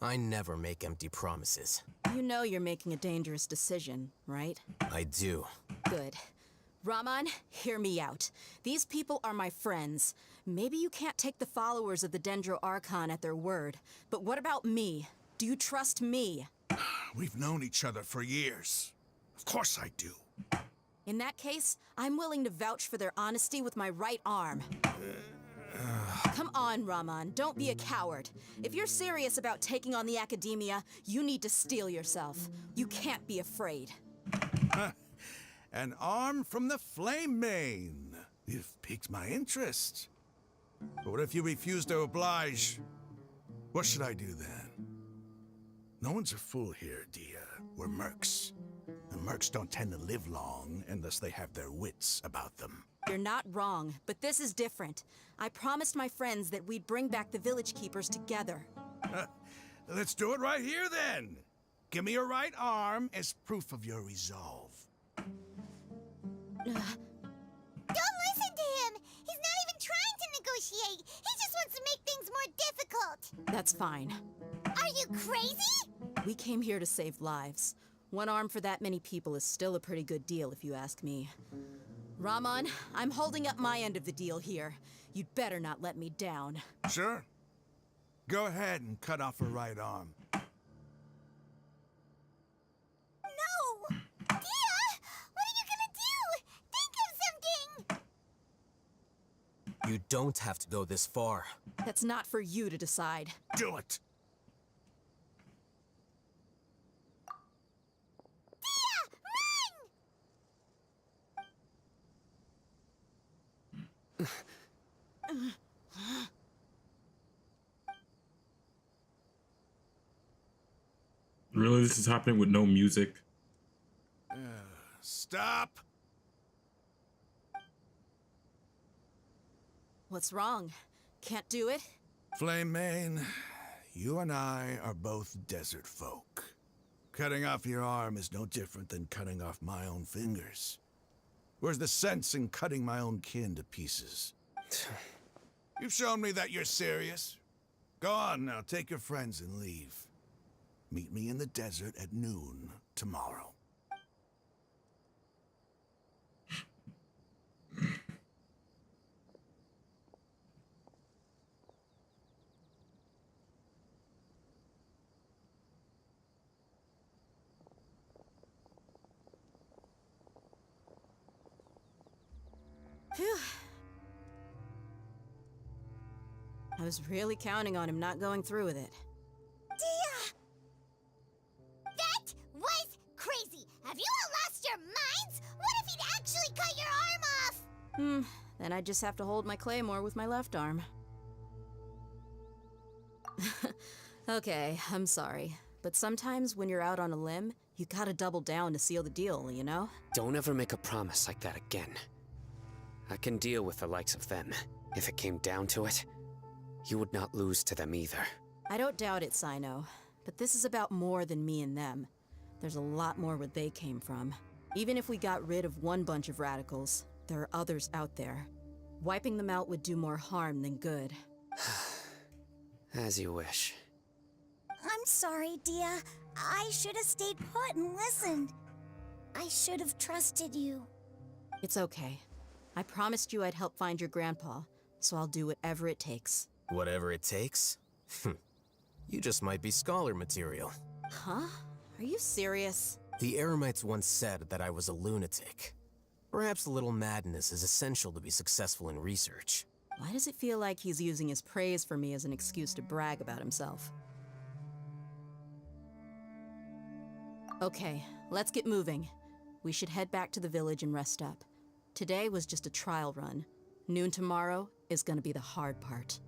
I never make empty promises. You know you're making a dangerous decision, right? I do. Good. Raman, hear me out. These people are my friends. Maybe you can't take the followers of the Dendro Archon at their word, but what about me? Do you trust me? We've known each other for years. Of course I do. In that case, I'm willing to vouch for their honesty with my right arm. Come on, Raman, don't be a coward. If you're serious about taking on the academia, you need to steel yourself. You can't be afraid. An arm from the Flame Mane. You've piqued my interest. But what if you refuse to oblige? What should I do then? No one's a fool here, Dia. We're mercs. And mercs don't tend to live long unless they have their wits about them. You're not wrong, but this is different. I promised my friends that we'd bring back the village keepers together. Let's do it right here then. Give me your right arm as proof of your resolve. Don't listen to him! He's not even trying to negotiate! He just wants to make things more difficult! That's fine. Are you crazy? We came here to save lives. One arm for that many people is still a pretty good deal, if you ask me. Raman, I'm holding up my end of the deal here. You'd better not let me down. Sure. Go ahead and cut off her right arm. No! Dia! What are you gonna do? Think of something! You don't have to go this far. That's not for you to decide. Do it! Really, this is happening with no music? Stop! What's wrong? Can't do it? Flame Mane, you and I are both desert folk. Cutting off your arm is no different than cutting off my own fingers. Where's the sense in cutting my own kin to pieces? You've shown me that you're serious. Go on now, take your friends and leave. Meet me in the desert at noon tomorrow. Phew. I was really counting on him not going through with it. Dia! That was crazy! Have you all lost your minds? What if he'd actually cut your arm off? Then I just have to hold my claymore with my left arm. Okay, I'm sorry. But sometimes when you're out on a limb, you gotta double down to seal the deal, you know? Don't ever make a promise like that again. I can deal with the likes of them. If it came down to it, you would not lose to them either. I don't doubt it, Sino. But this is about more than me and them. There's a lot more where they came from. Even if we got rid of one bunch of radicals, there are others out there. Wiping them out would do more harm than good. As you wish. I'm sorry, Dia. I should have stayed put and listened. I should have trusted you. It's okay. I promised you I'd help find your grandpa, so I'll do whatever it takes. Whatever it takes? You just might be scholar material. Huh? Are you serious? The Eremites once said that I was a lunatic. Perhaps a little madness is essential to be successful in research. Why does it feel like he's using his praise for me as an excuse to brag about himself? Okay, let's get moving. We should head back to the village and rest up. Today was just a trial run. Noon tomorrow is gonna be the hard part.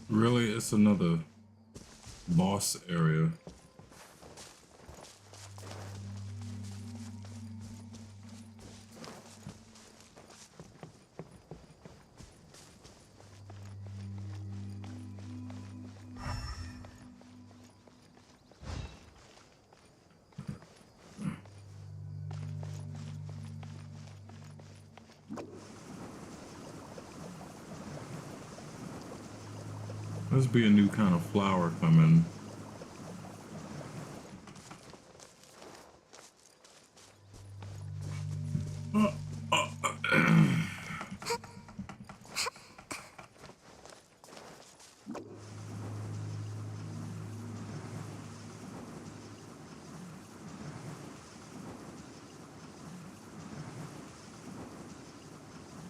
Really? It's another boss area. Must be a new kind of flower coming. I'm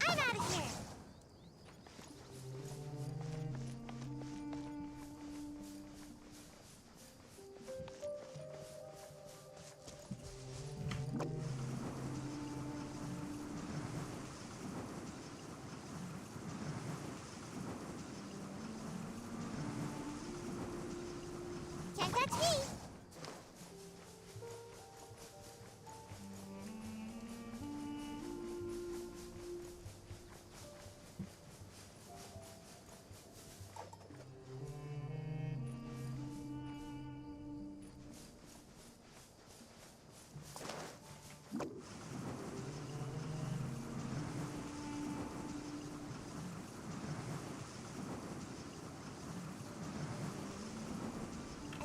out of here. Can't touch me.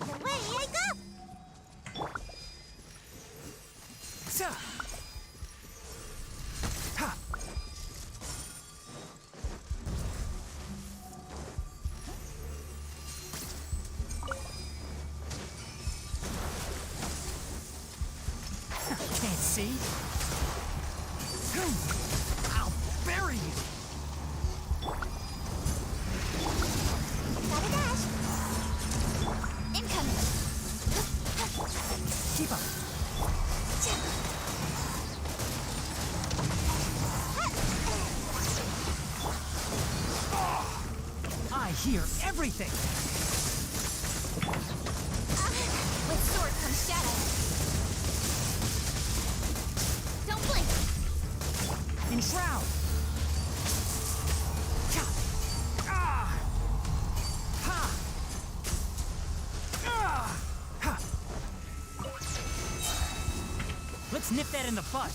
And away I go. Can't see? I'll bury you! Gotta dash. Incoming. Keep up! I hear everything! With sword comes shadow. Don't blink. Enshroud! Cha! Ah! Ha! Ah! Ha! Let's nip that in the bud.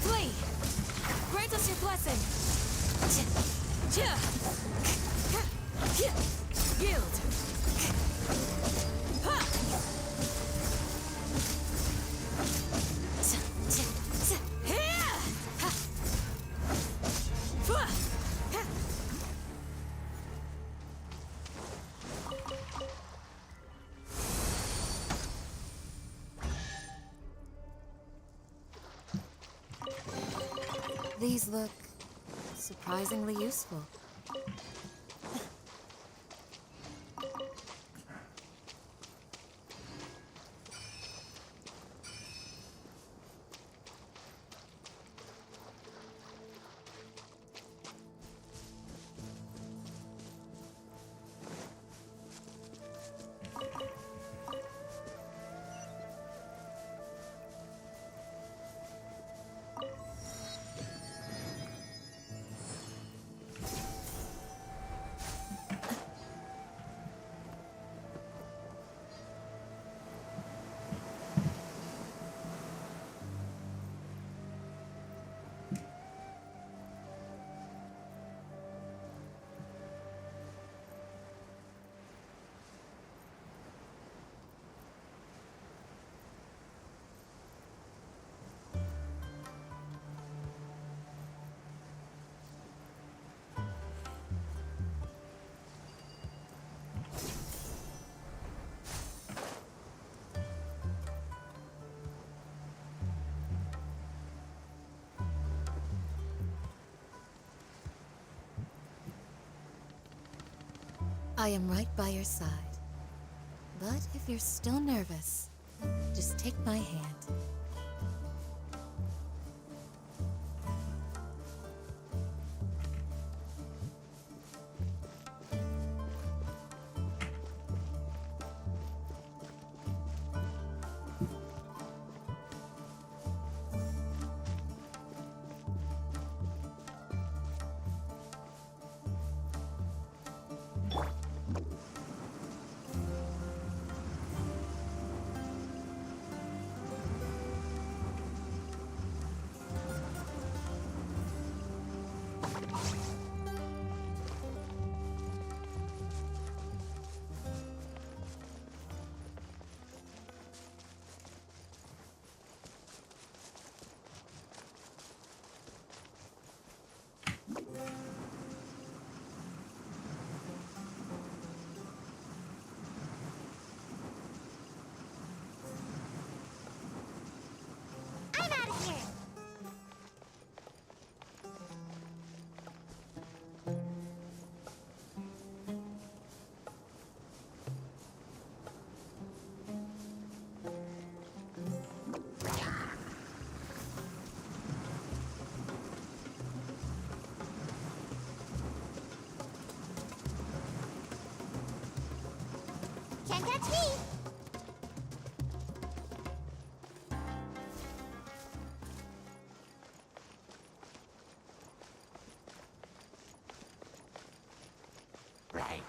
Flee! Grant us your blessing! Yield! These look surprisingly useful. I am right by your side. But if you're still nervous, just take my hand. Can't catch me! Right.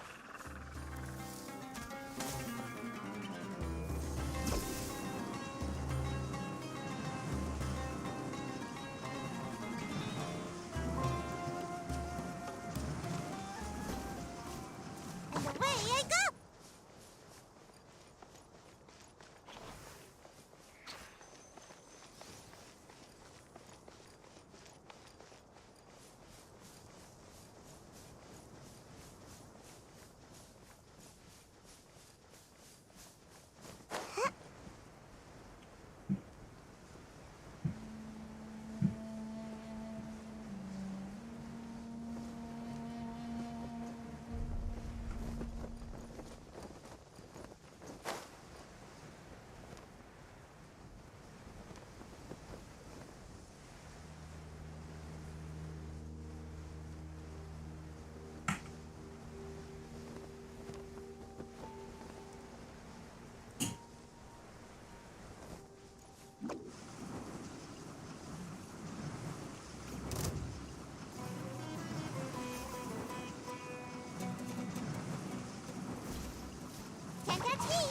And away I go! Can't catch me!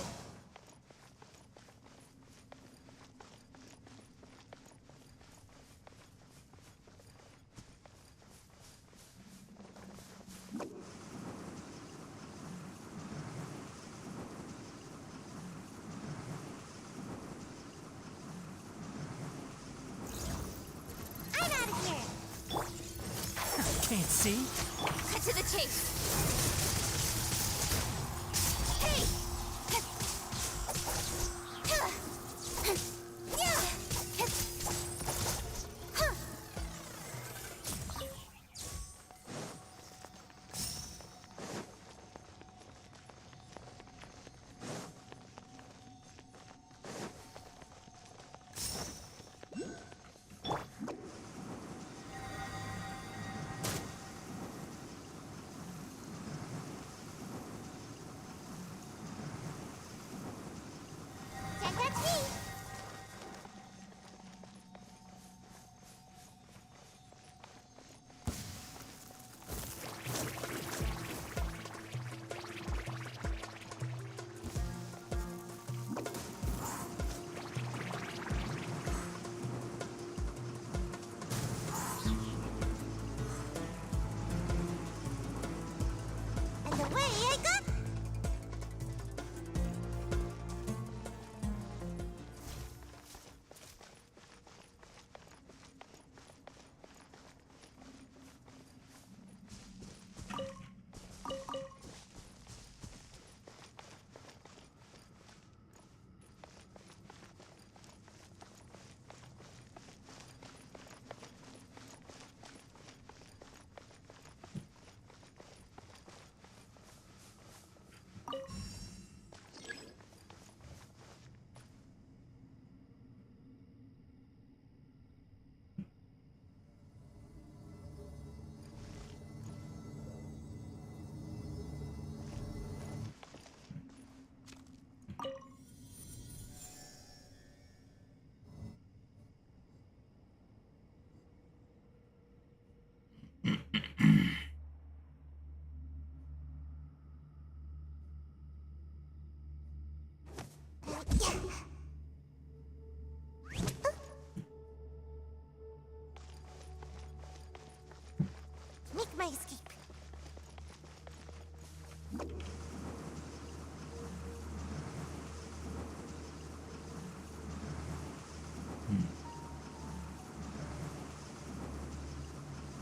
I'm out of here! Can't see? Cut to the chase. Hey! Can't catch me! And away I go! Make my escape.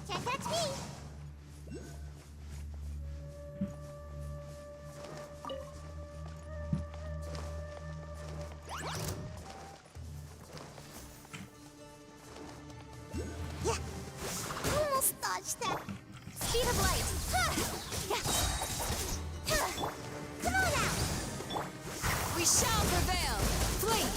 Can't catch me! Yeah! Almost dodged that! Speed of light! Ha! Yeah! Ha! Come on now! We shall prevail! Flee!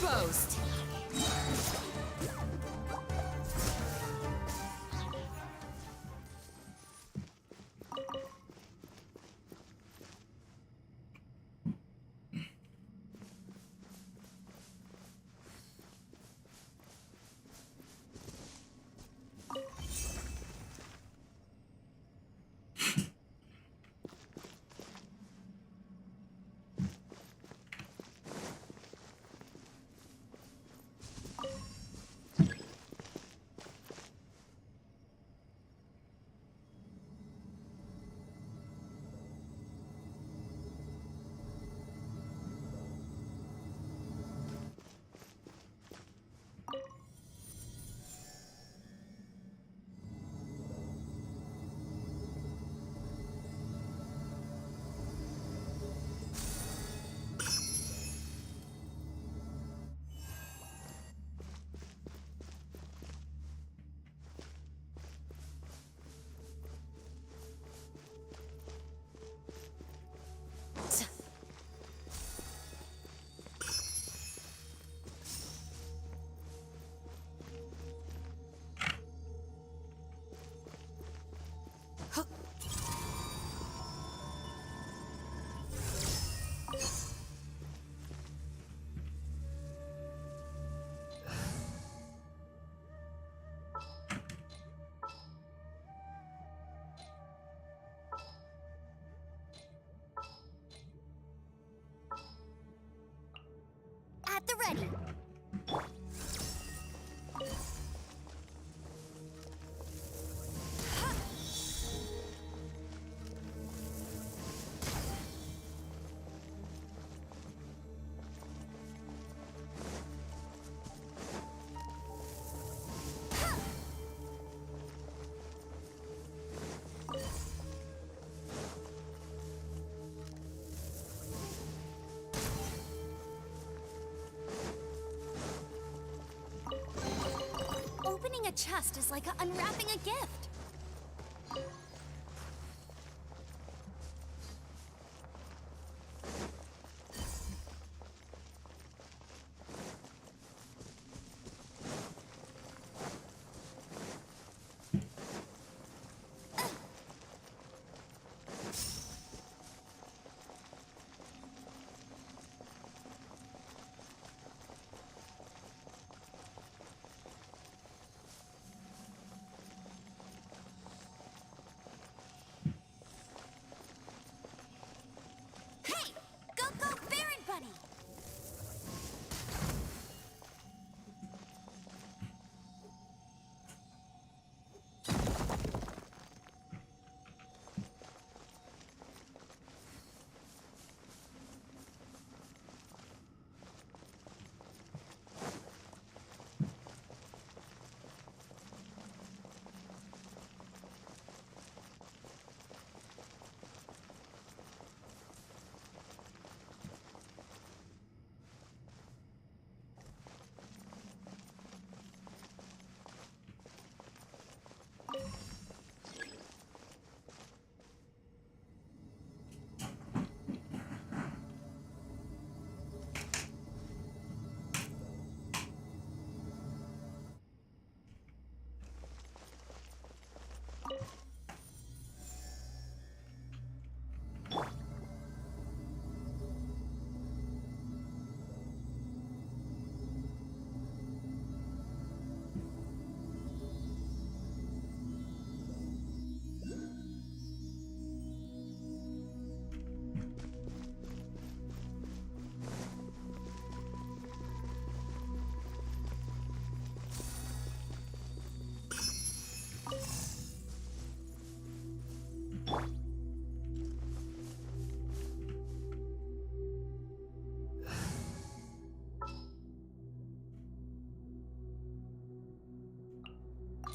boast. At the ready. Opening a chest is like unwrapping a gift.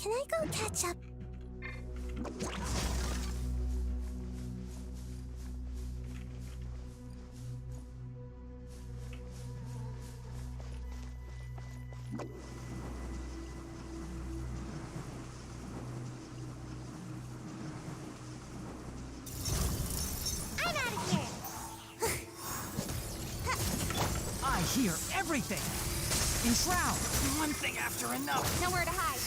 Can I go catch up? I'm out of here! I hear everything! Enshroud! One thing after another! Nowhere to hide.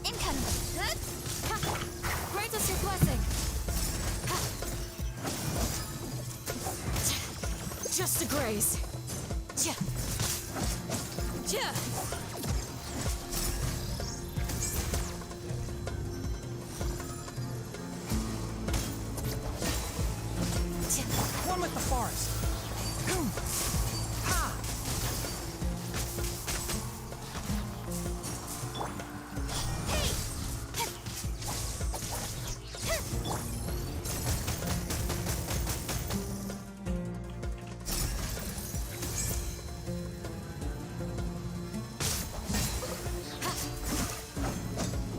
Incoming. Good. Grant us your blessing. Just a graze. One with the forest.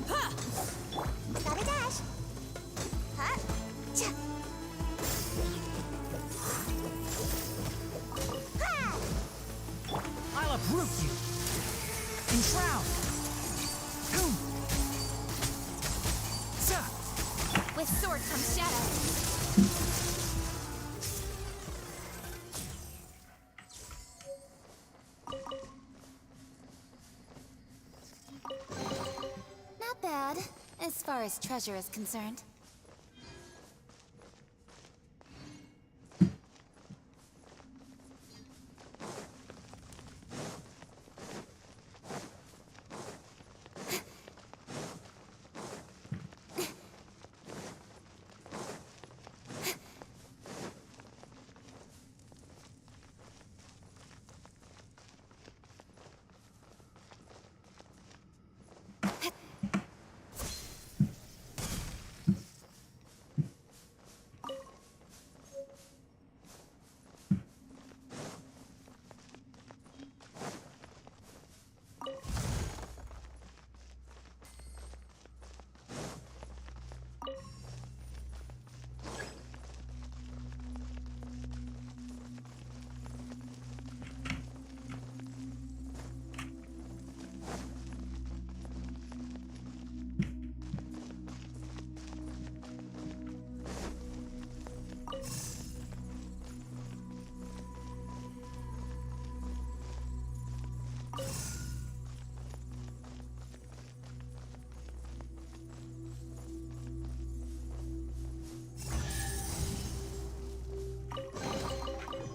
Ha! Got a dash. Huh? Cha. Ha! I'll uproot you! Enshroud! With sword comes shadow. Not bad, as far as treasure is concerned.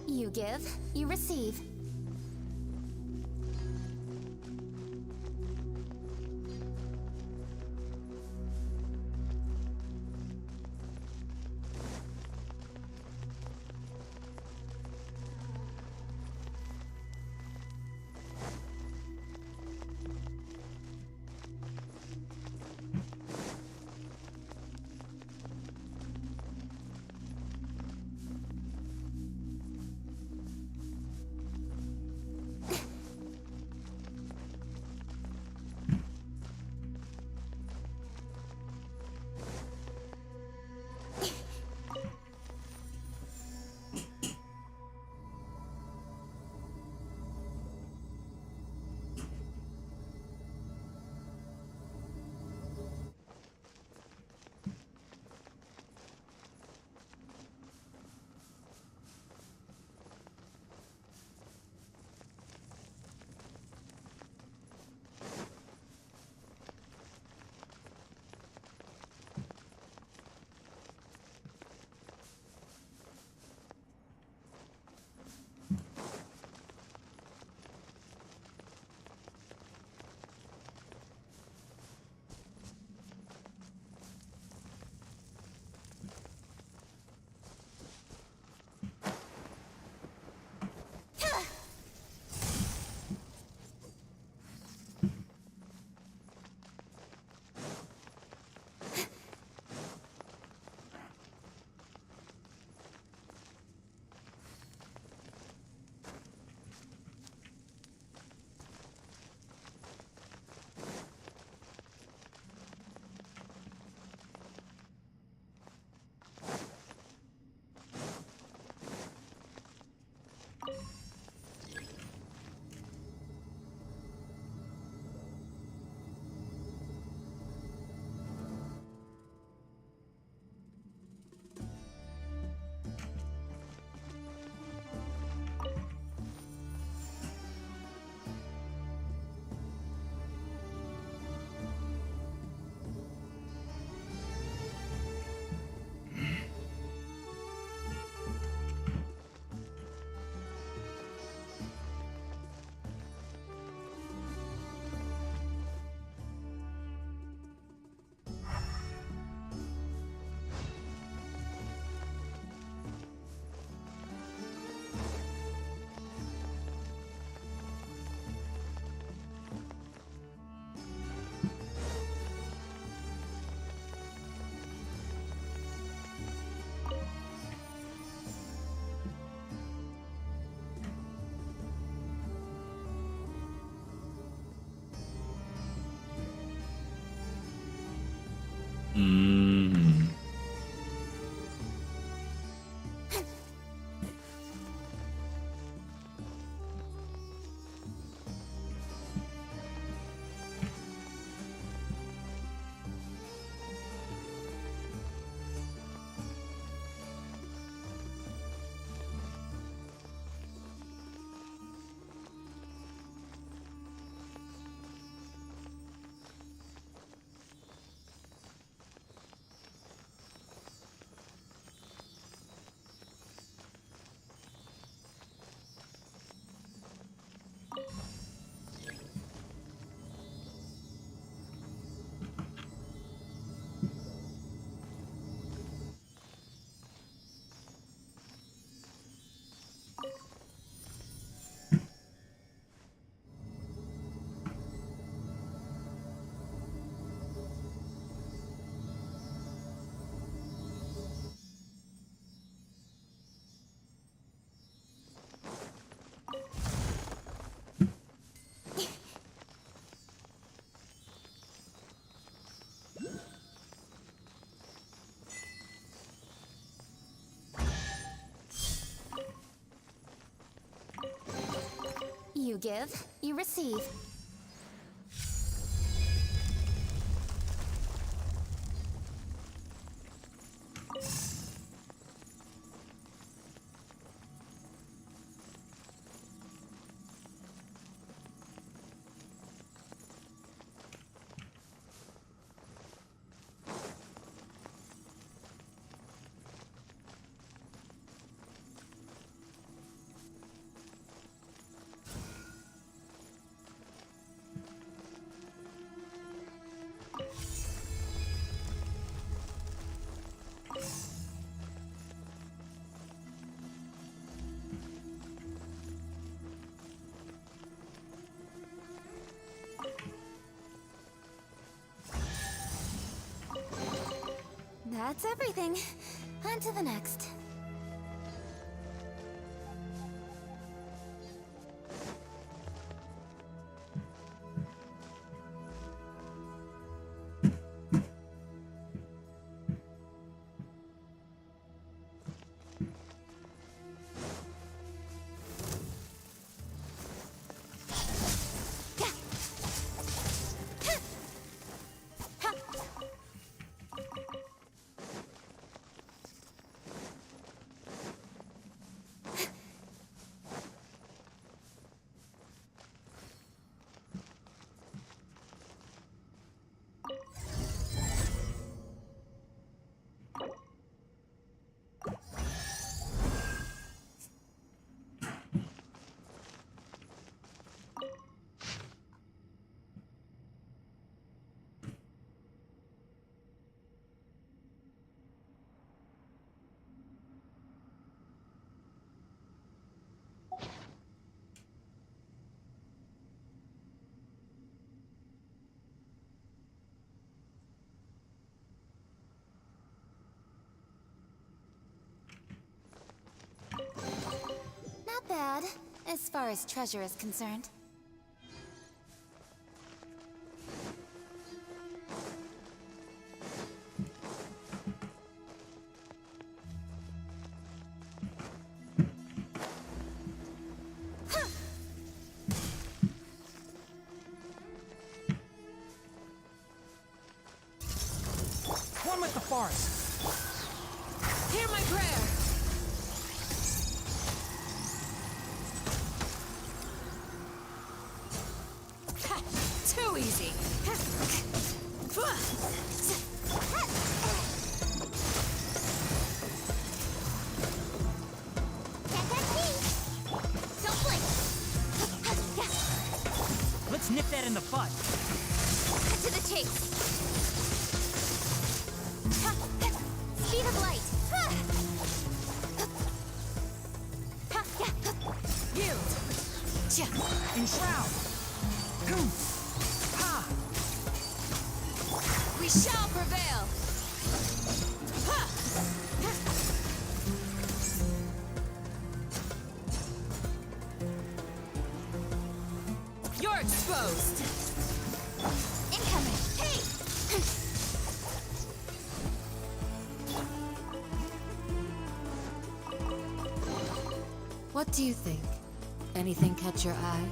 You give, you receive. Mm. You give, you receive. That's everything. On to the next. Not bad, as far as treasure is concerned. One with the forest. Hear my prayer! Too easy. Don't blink! Let's nip that in the bud. Cut to the chase! Speed of light! Yield! Enshroud! Ha! We shall prevail! You're exposed! Incoming! Hey! What do you think? Anything catch your eye?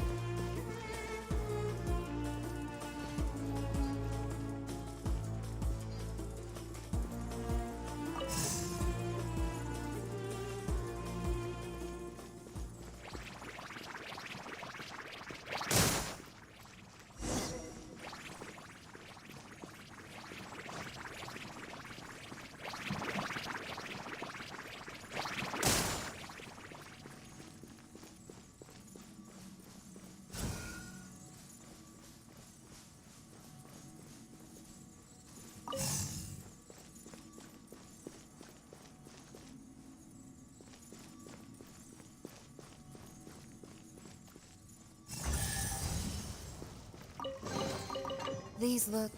These look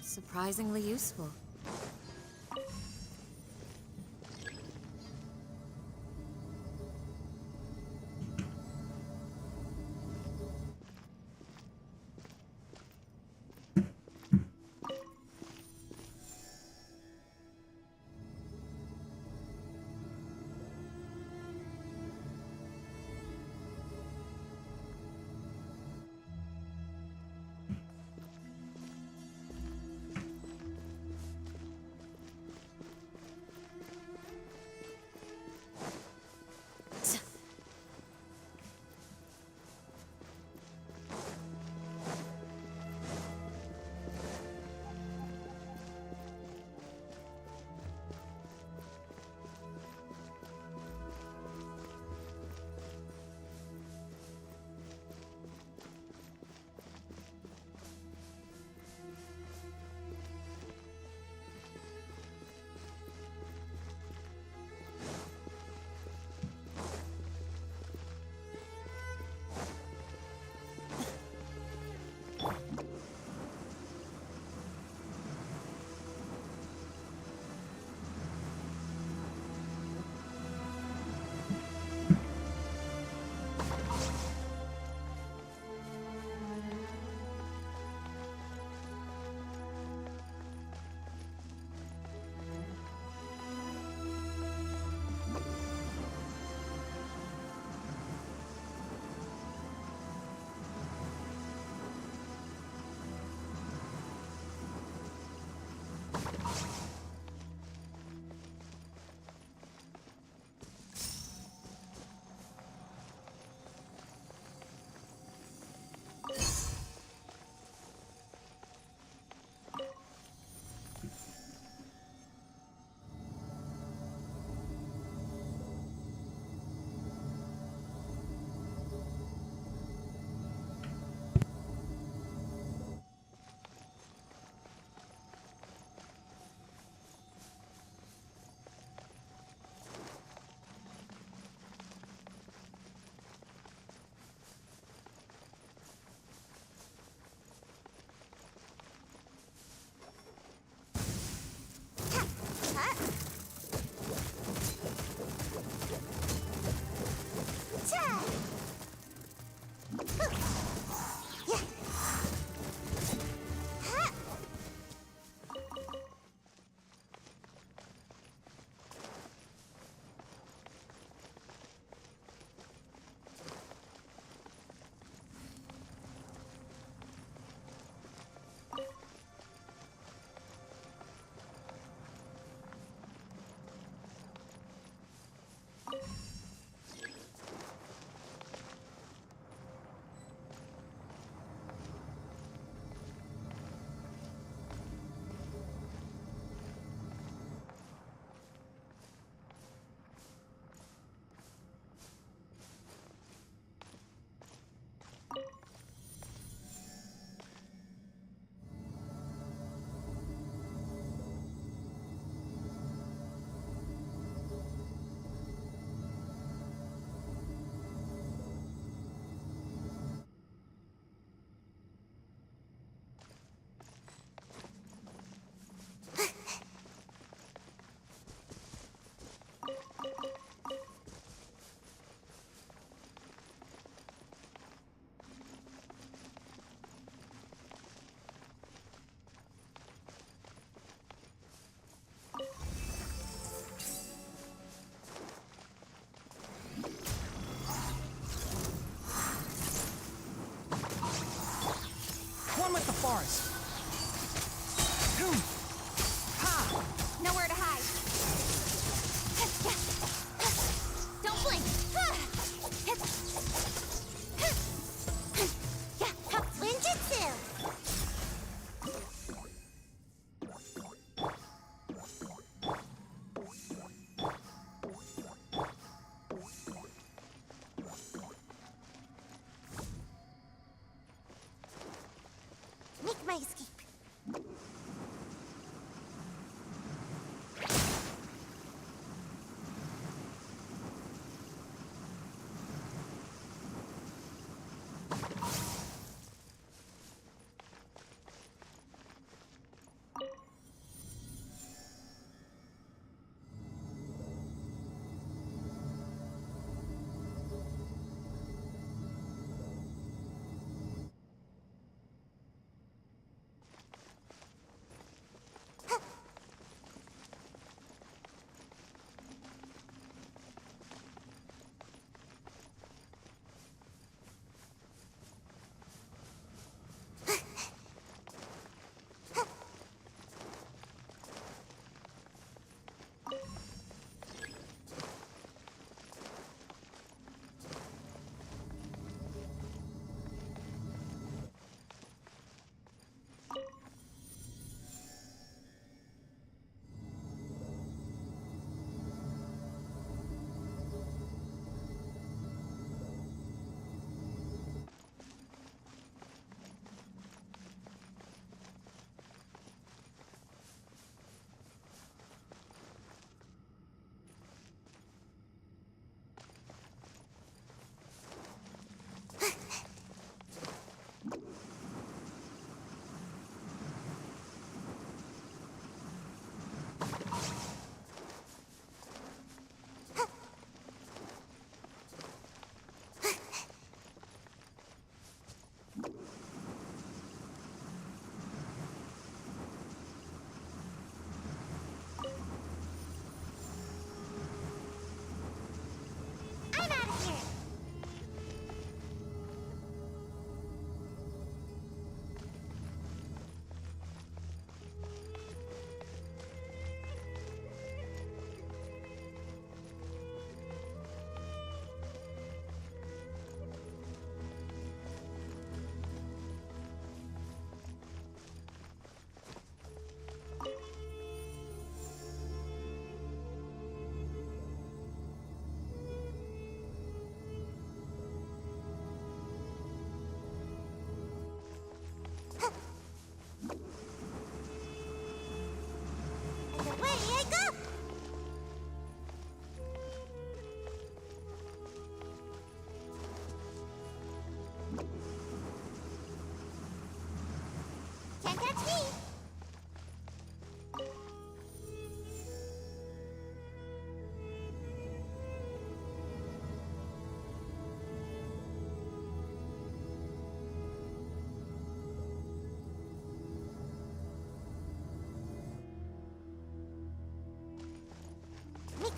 surprisingly useful.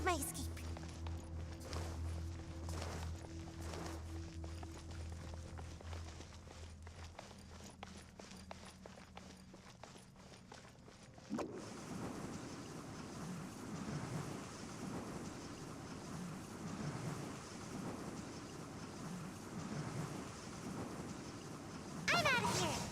my escape. I'm out of here.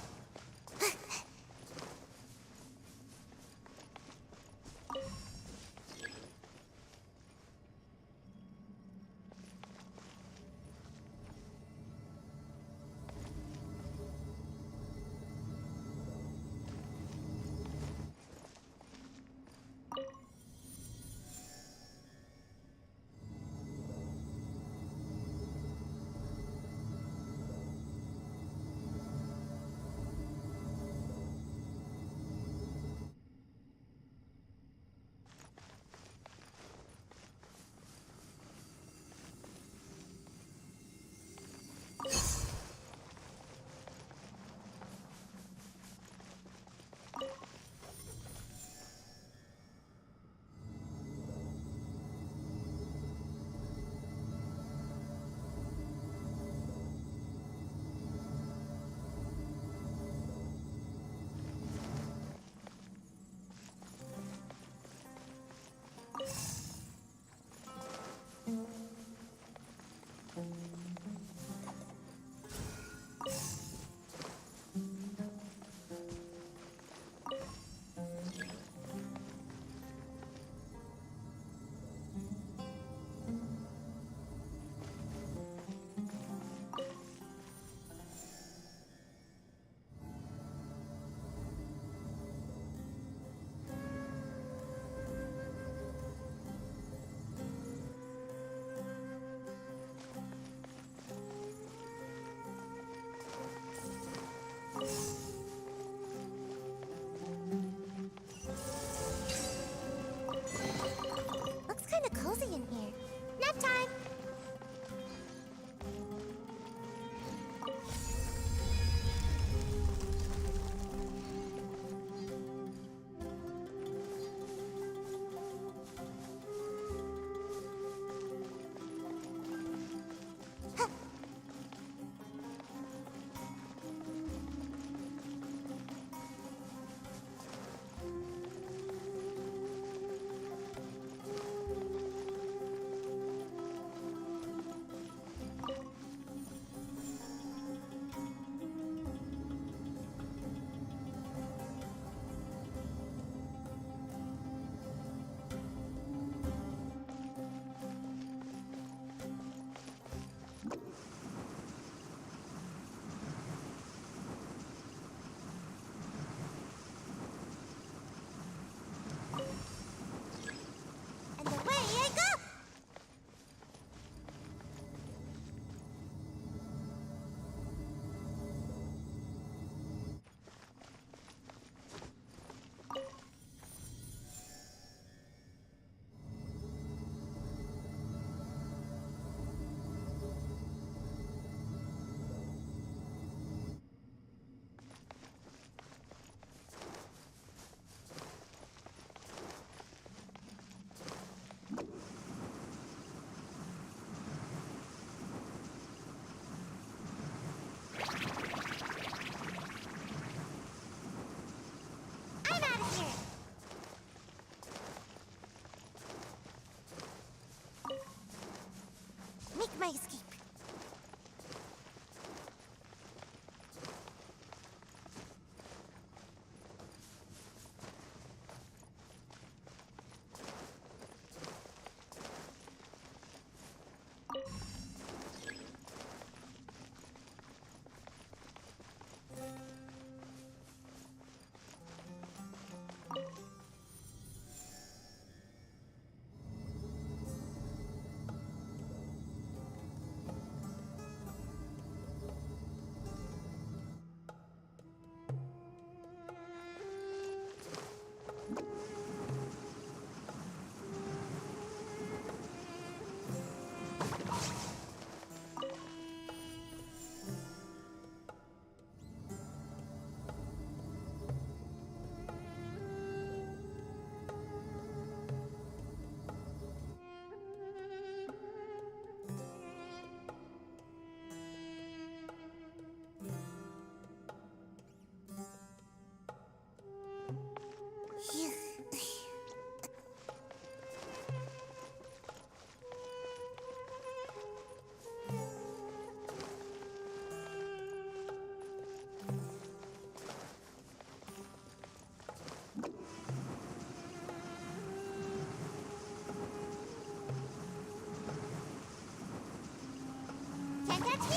Can't catch me!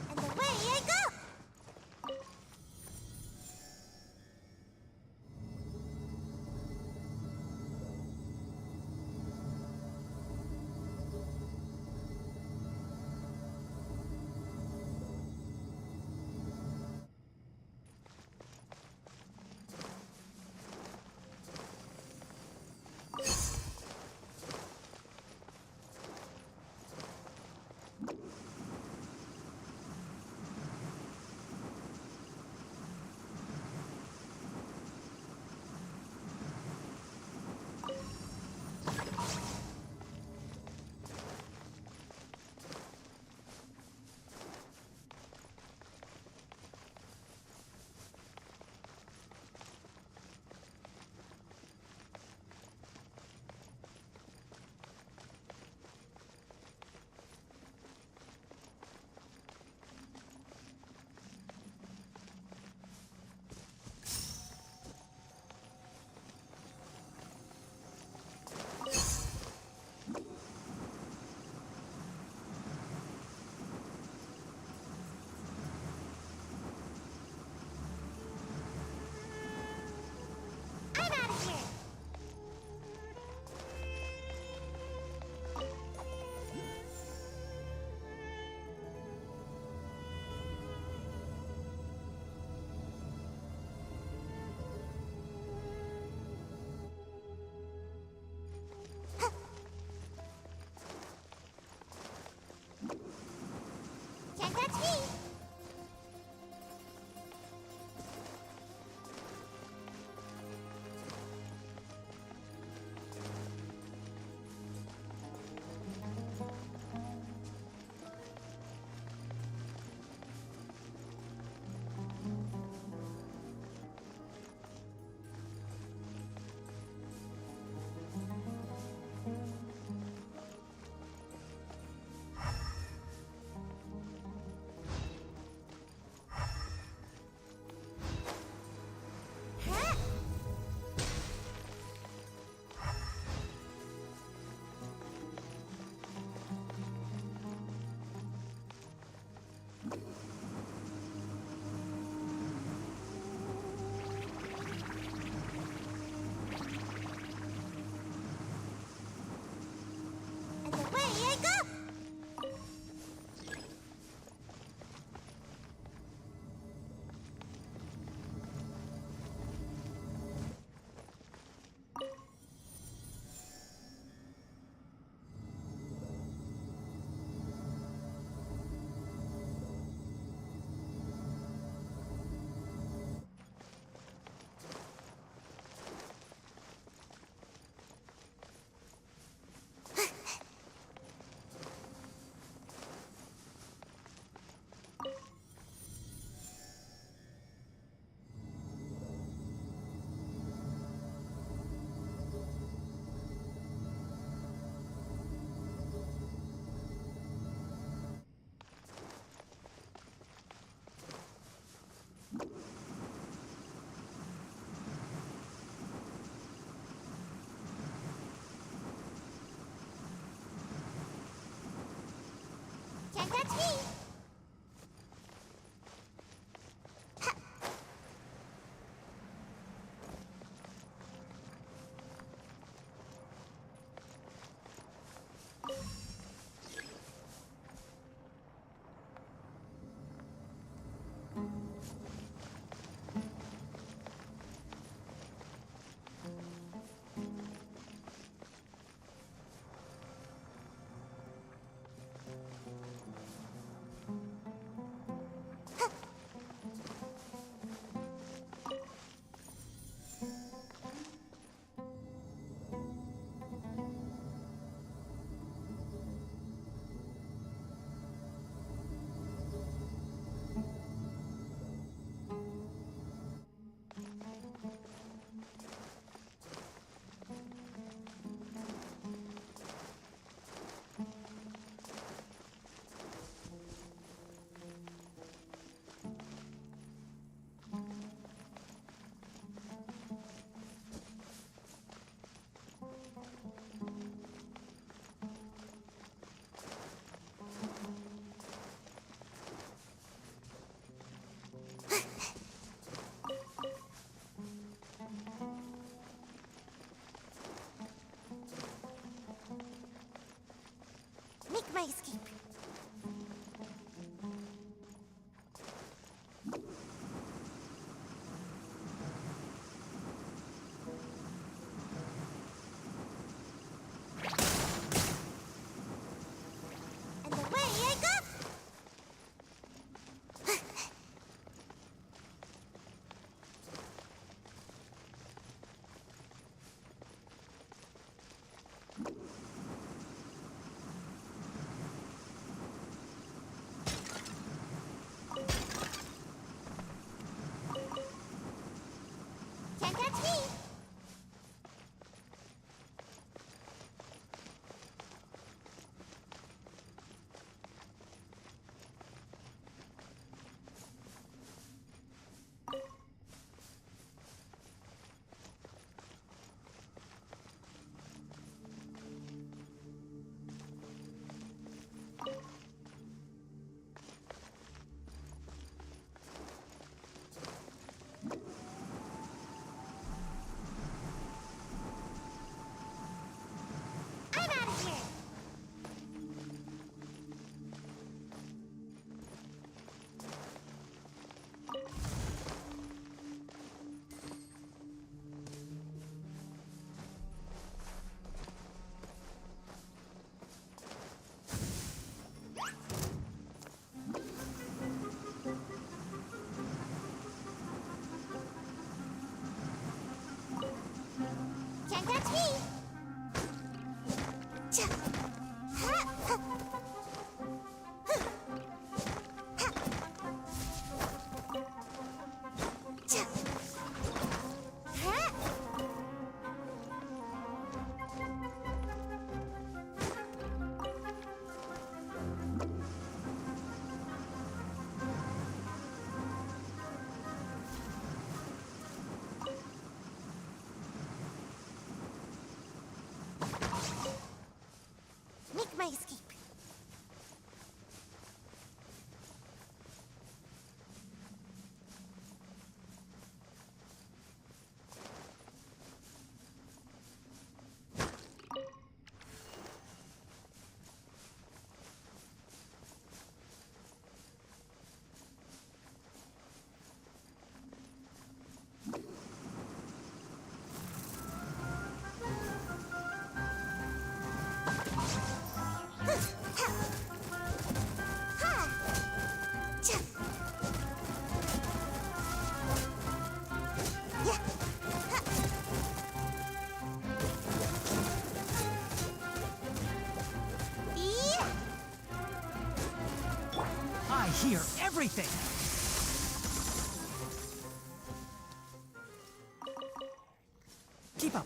And away I go! I'm out of here! Can't catch me! And away I go! Can't catch me! my escape. And away I go! Can't catch me! I'm out of here! Can't catch me! Cha. Ha. Ha. Huh. Ha. Cha. Ha. Make my escape. I hear everything! Keep up.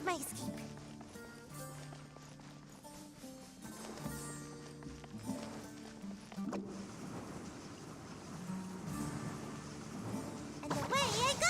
my escape. And away I go!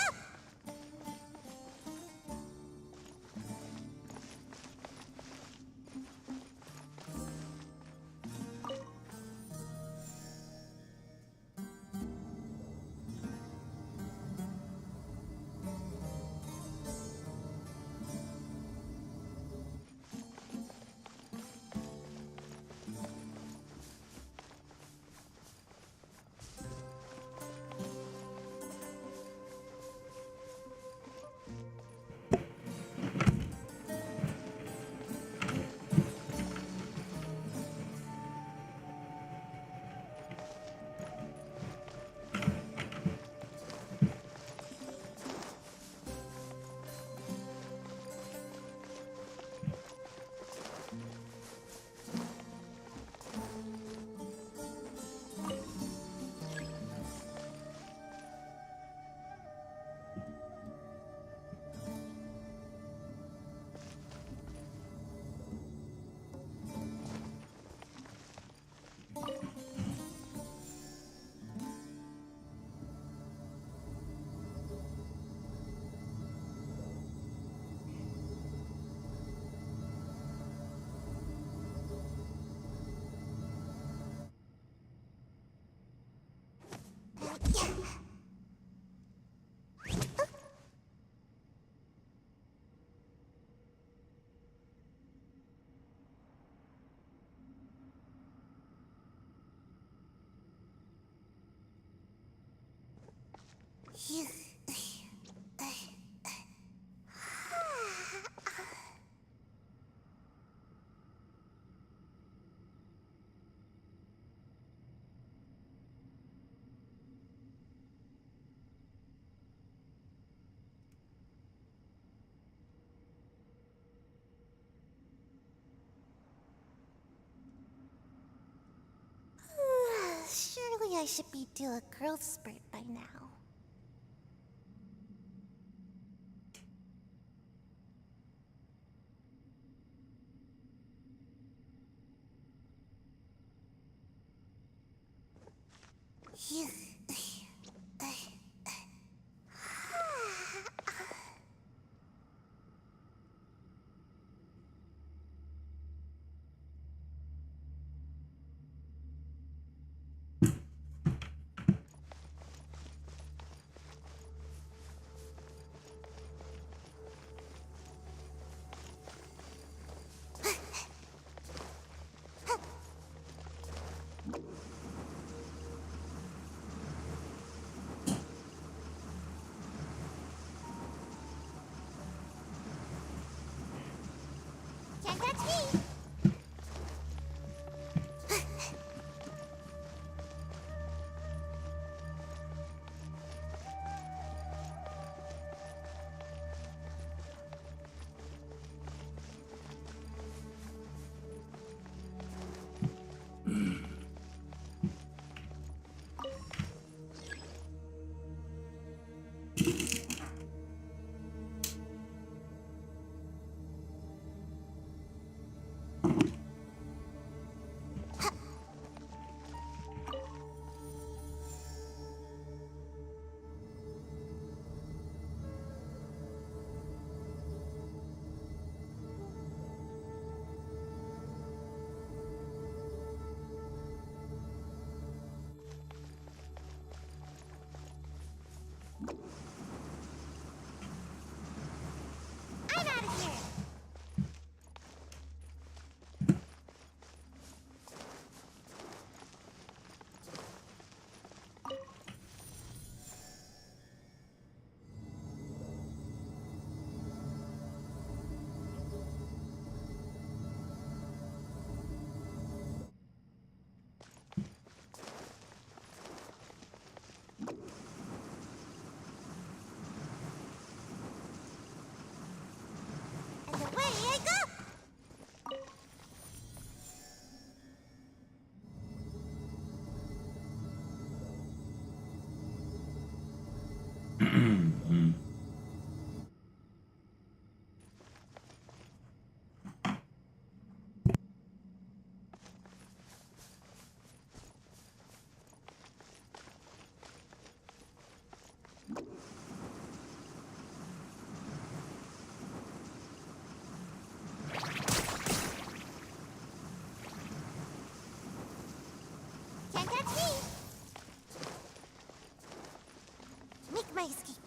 Surely I should be due a growth spurt by now. Can't catch me! my escape.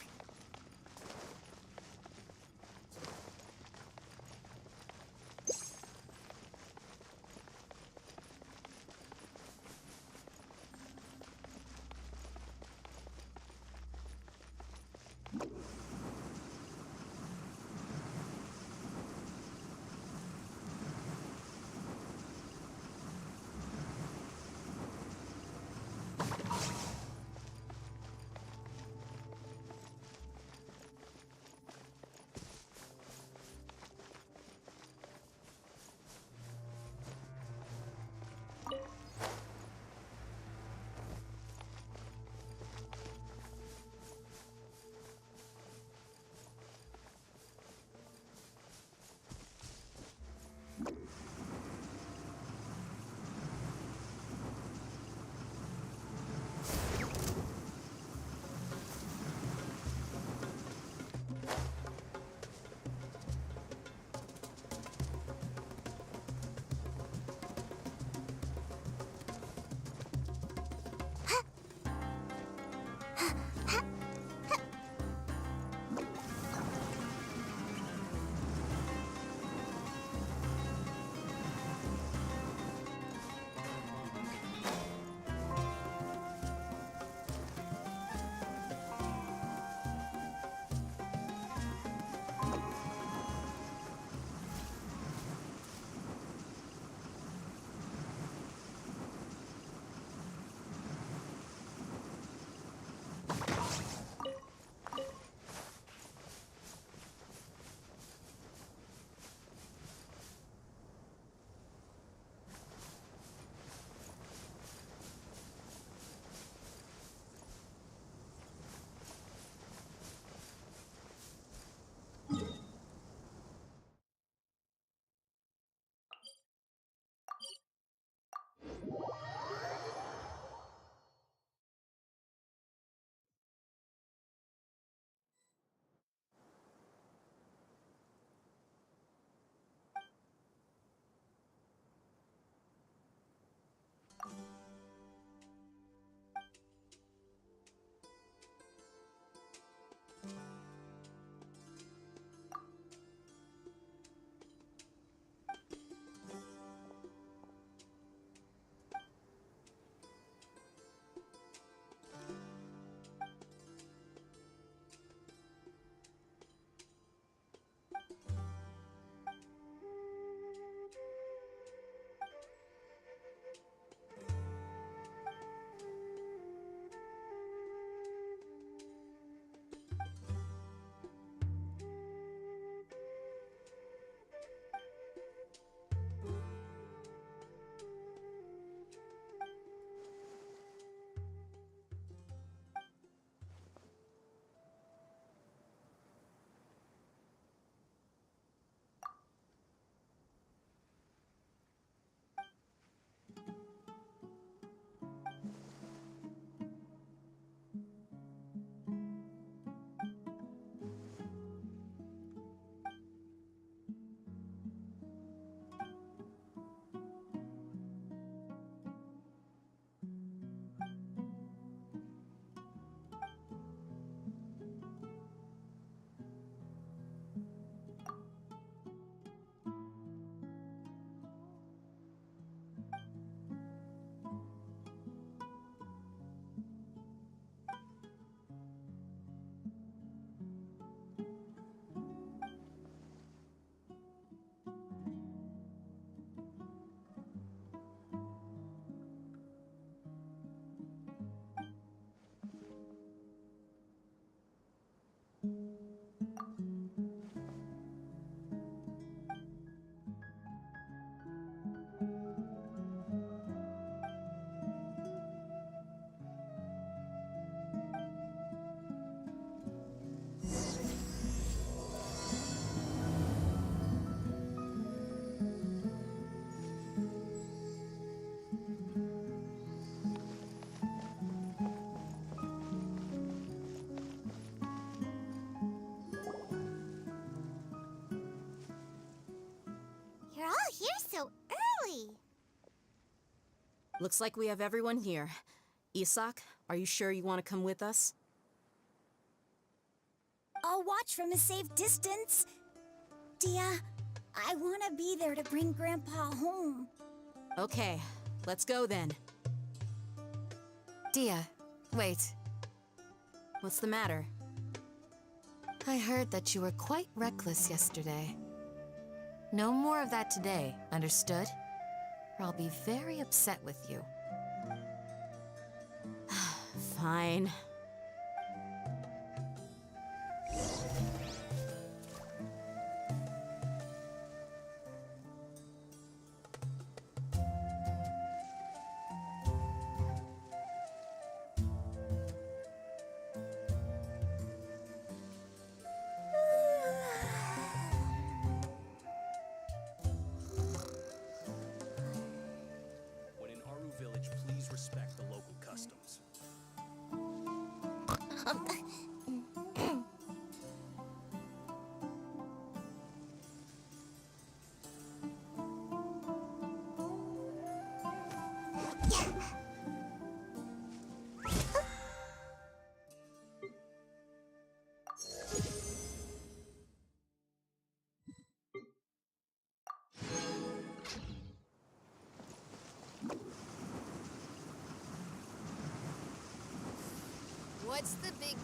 You're all here so early. Looks like we have everyone here. Isak, are you sure you want to come with us? I'll watch from a safe distance. Dia, I want to be there to bring Grandpa home. Okay, let's go then. Dia, wait. What's the matter? I heard that you were quite reckless yesterday. No more of that today, understood? Or I'll be very upset with you. Fine. When in Aru Village, please respect the local customs. What's the big deal?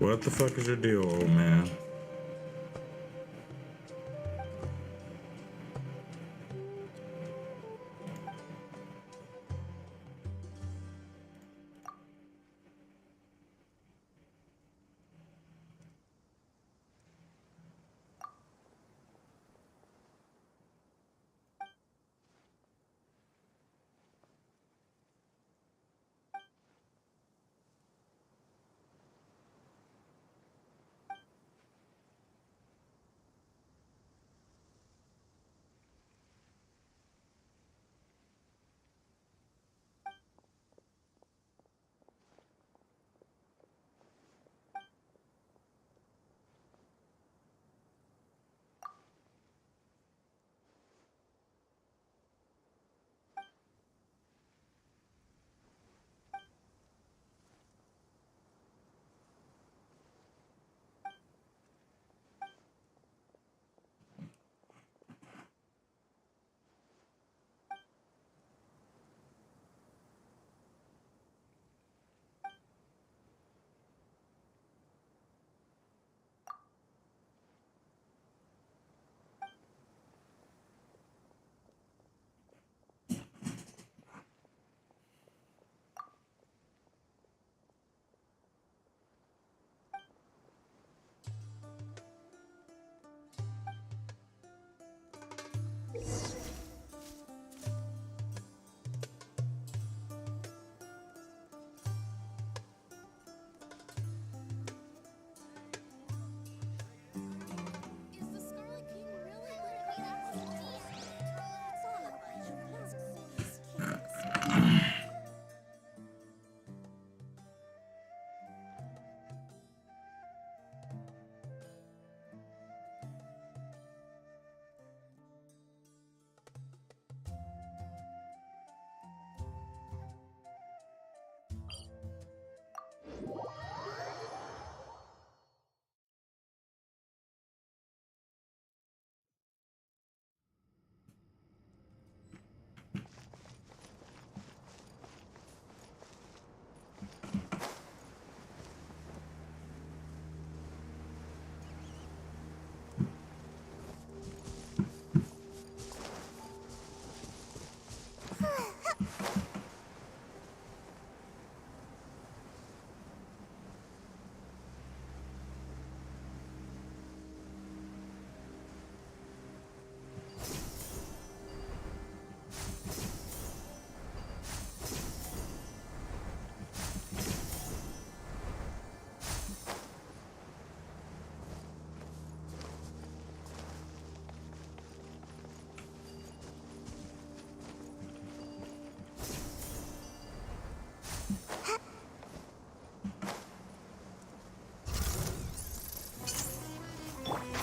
What the fuck is your deal, old man?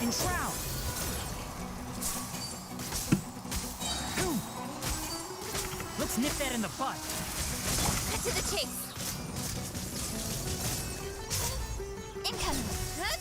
Enshroud! Let's nip that in the bud. Cut to the chase. Incoming. Huh?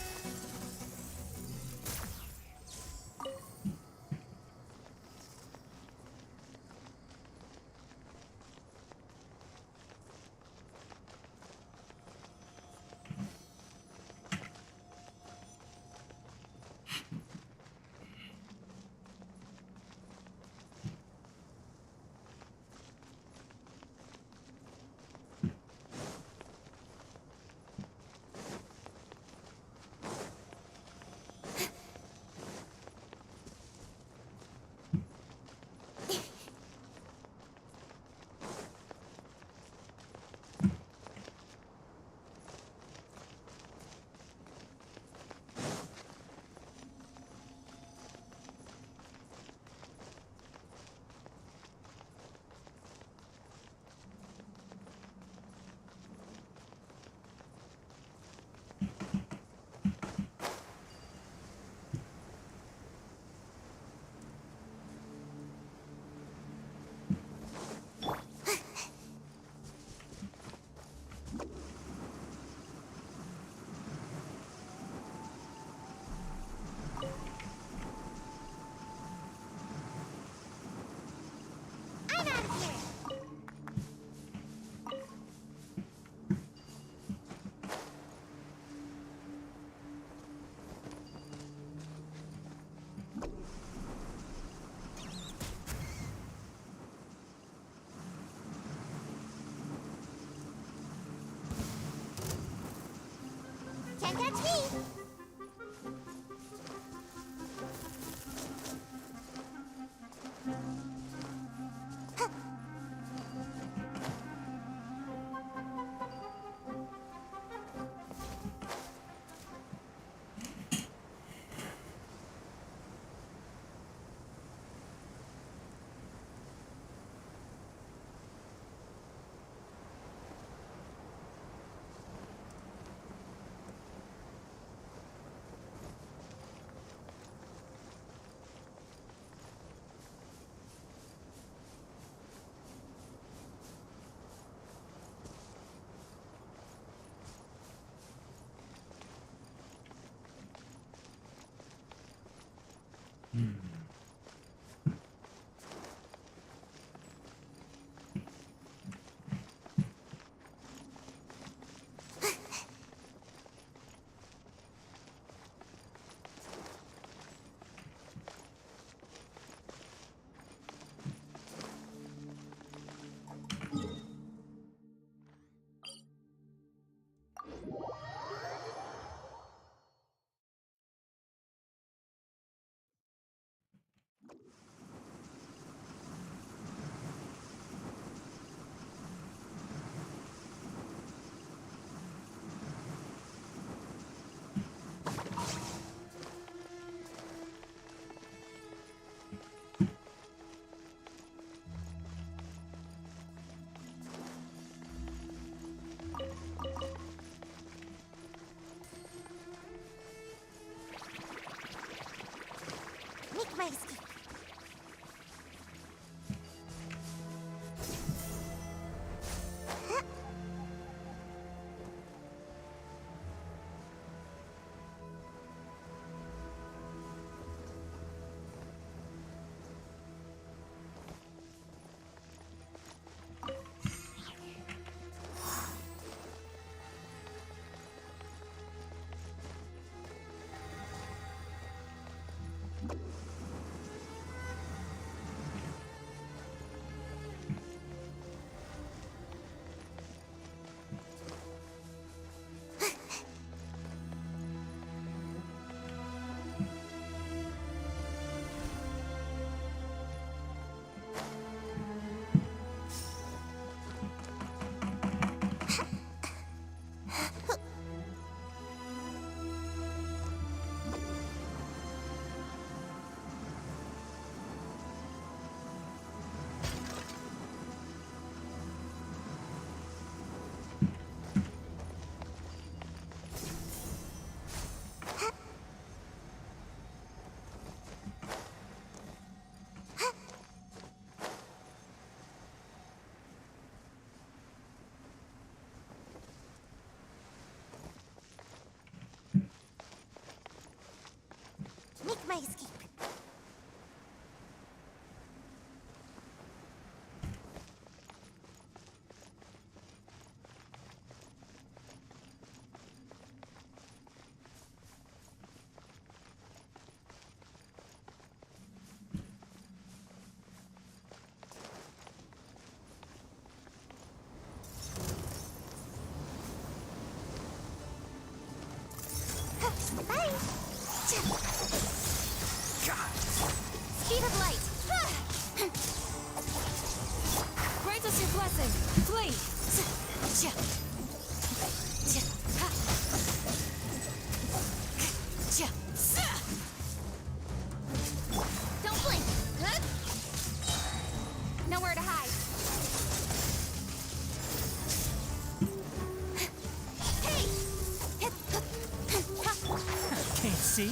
Can't catch me! my escape. Bye. Speed of light! Grant us your blessing, please! Don't blink! Nowhere to hide. Can't see?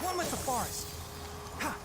One with the forest. Ha!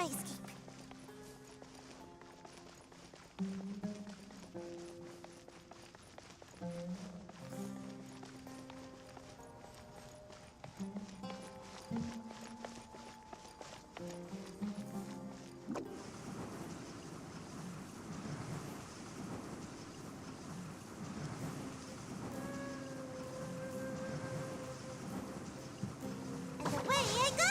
my escape. And away I go!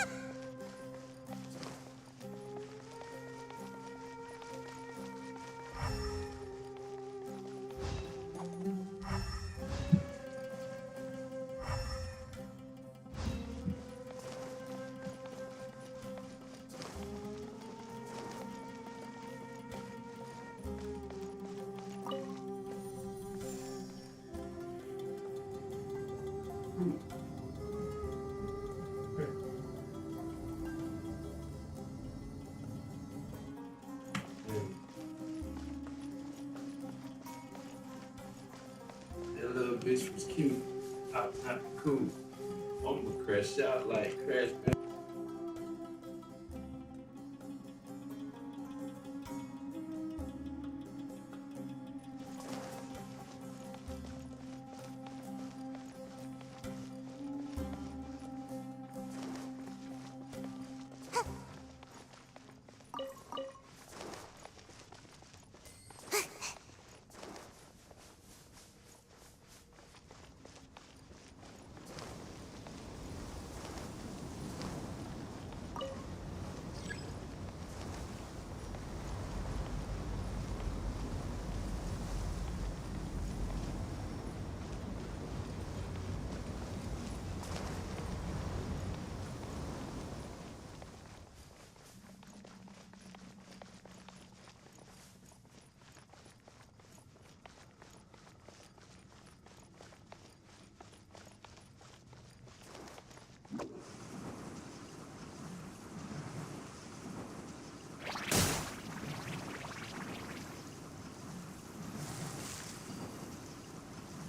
That little bitch was cute. Top cool. I'm gonna crash out like Crash Bandicoot.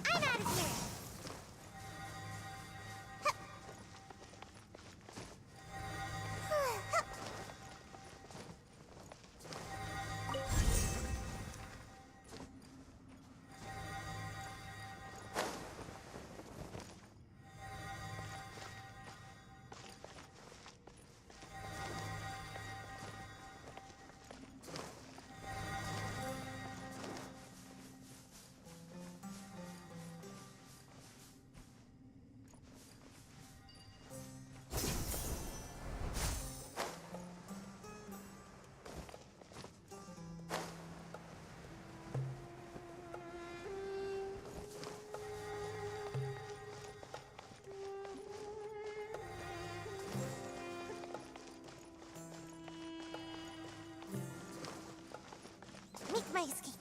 I'm out of here! Make my escape.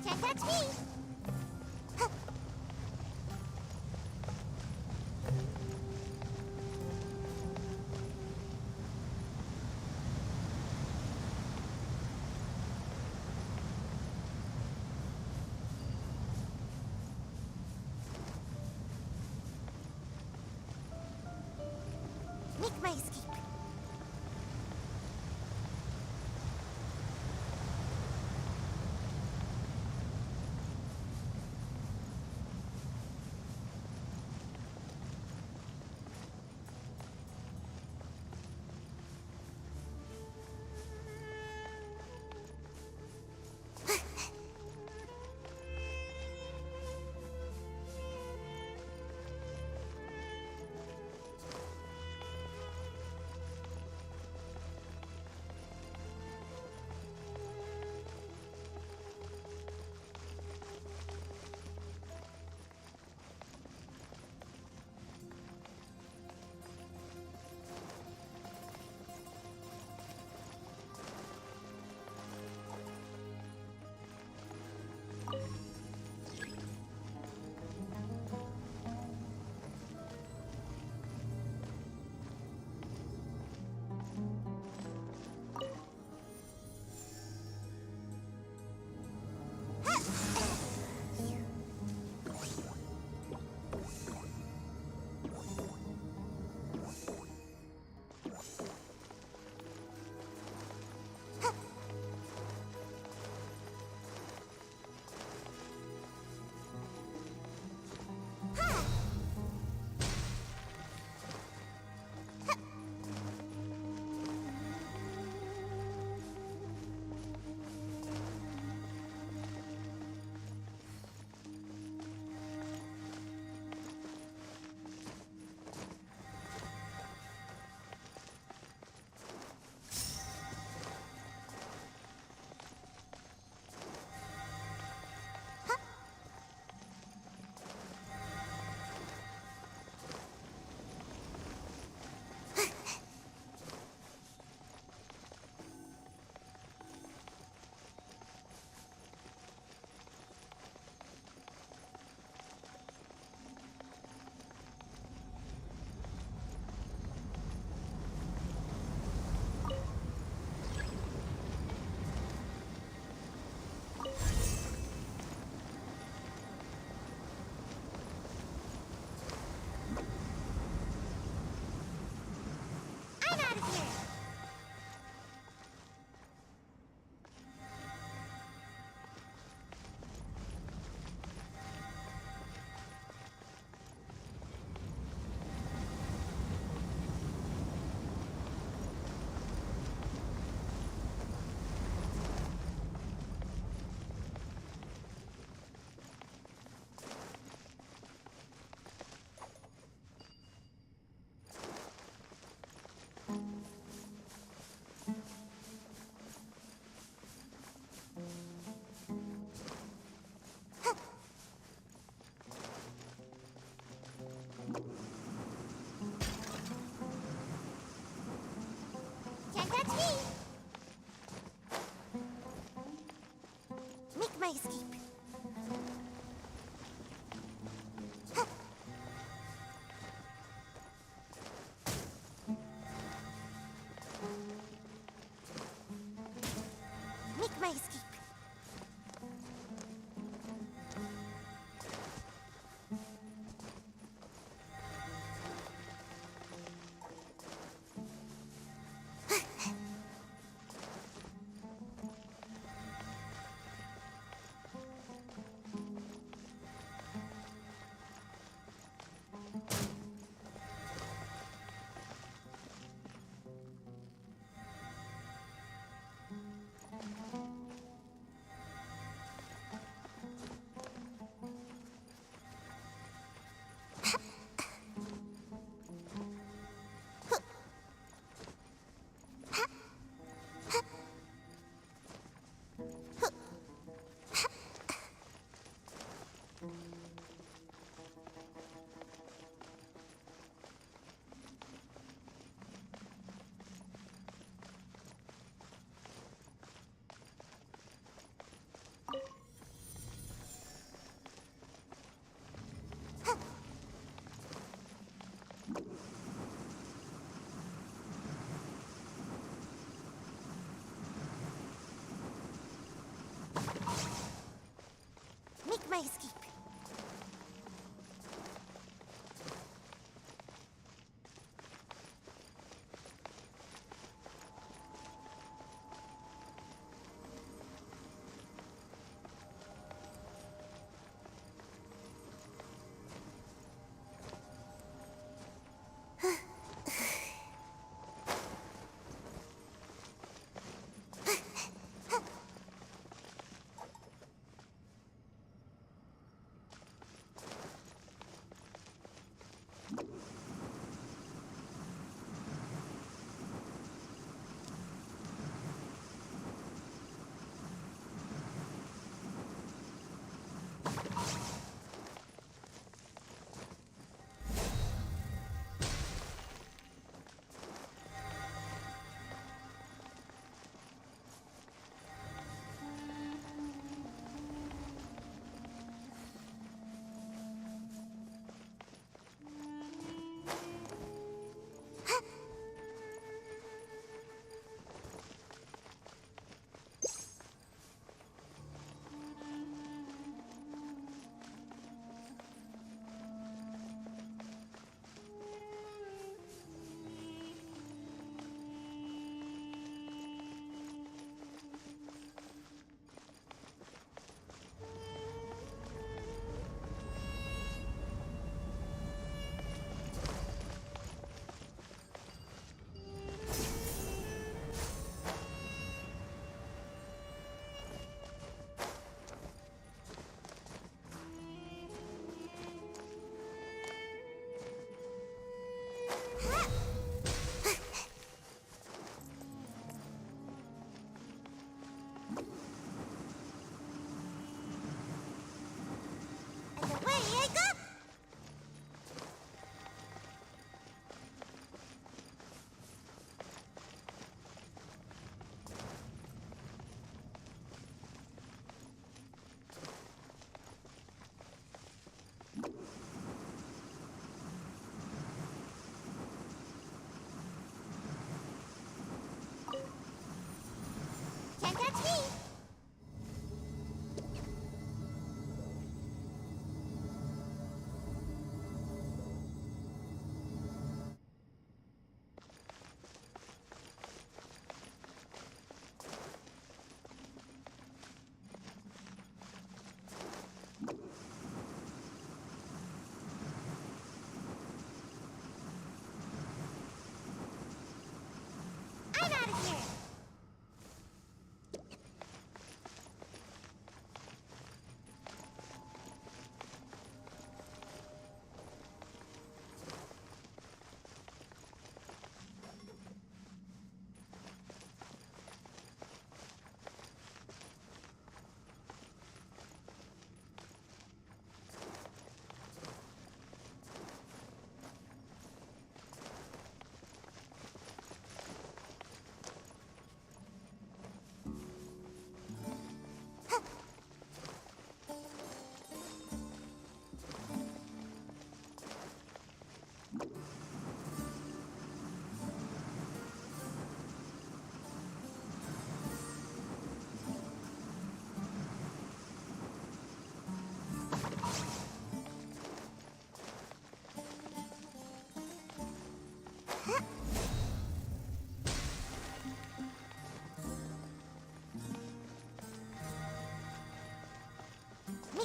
Can't catch me! Make my escape. my escape. Make my escape. Make my escape.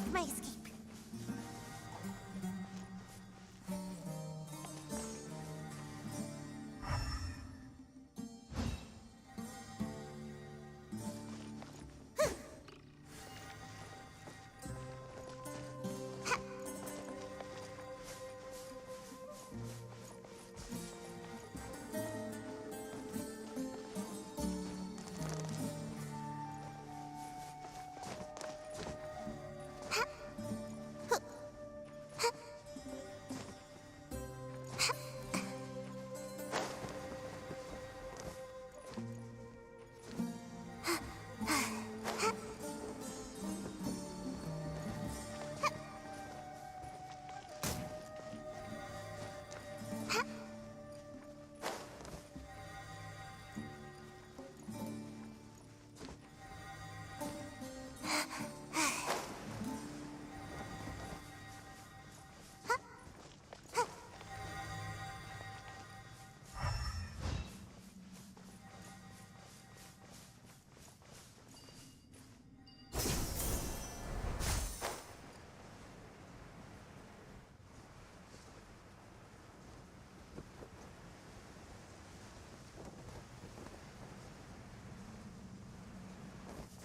Make my escape.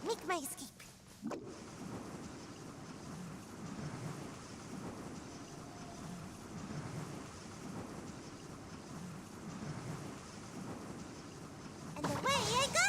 Make my escape. And away I go!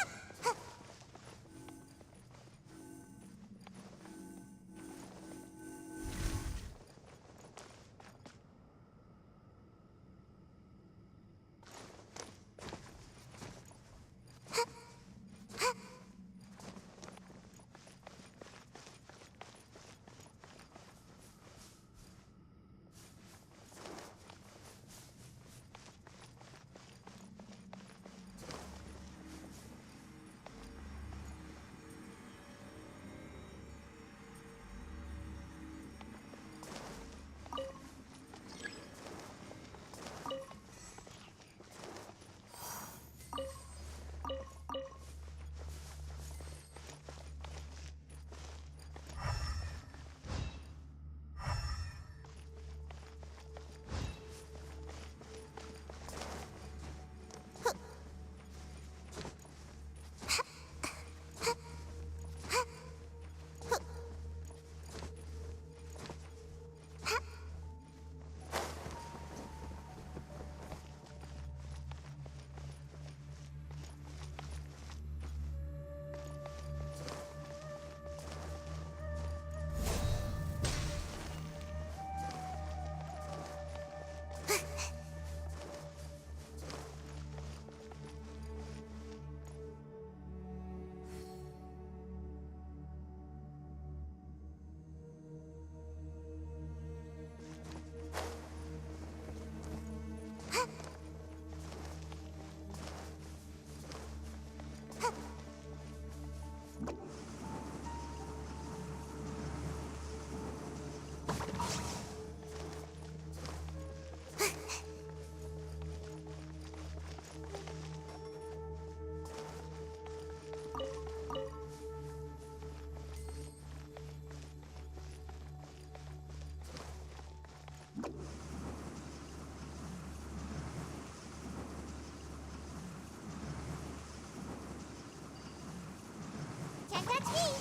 Can't catch me!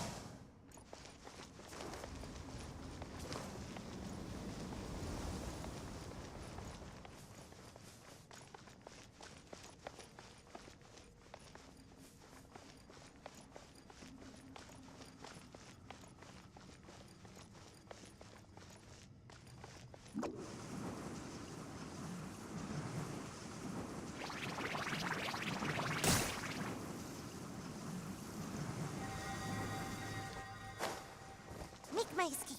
Make my escape.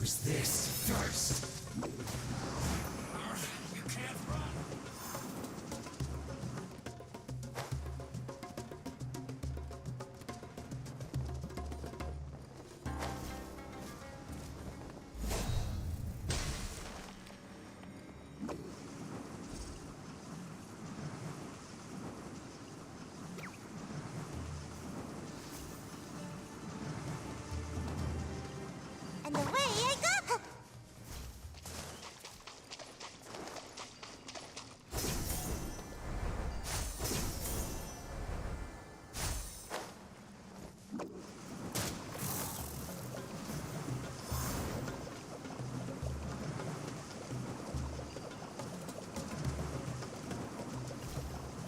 Use this first. You can't run. And away I go!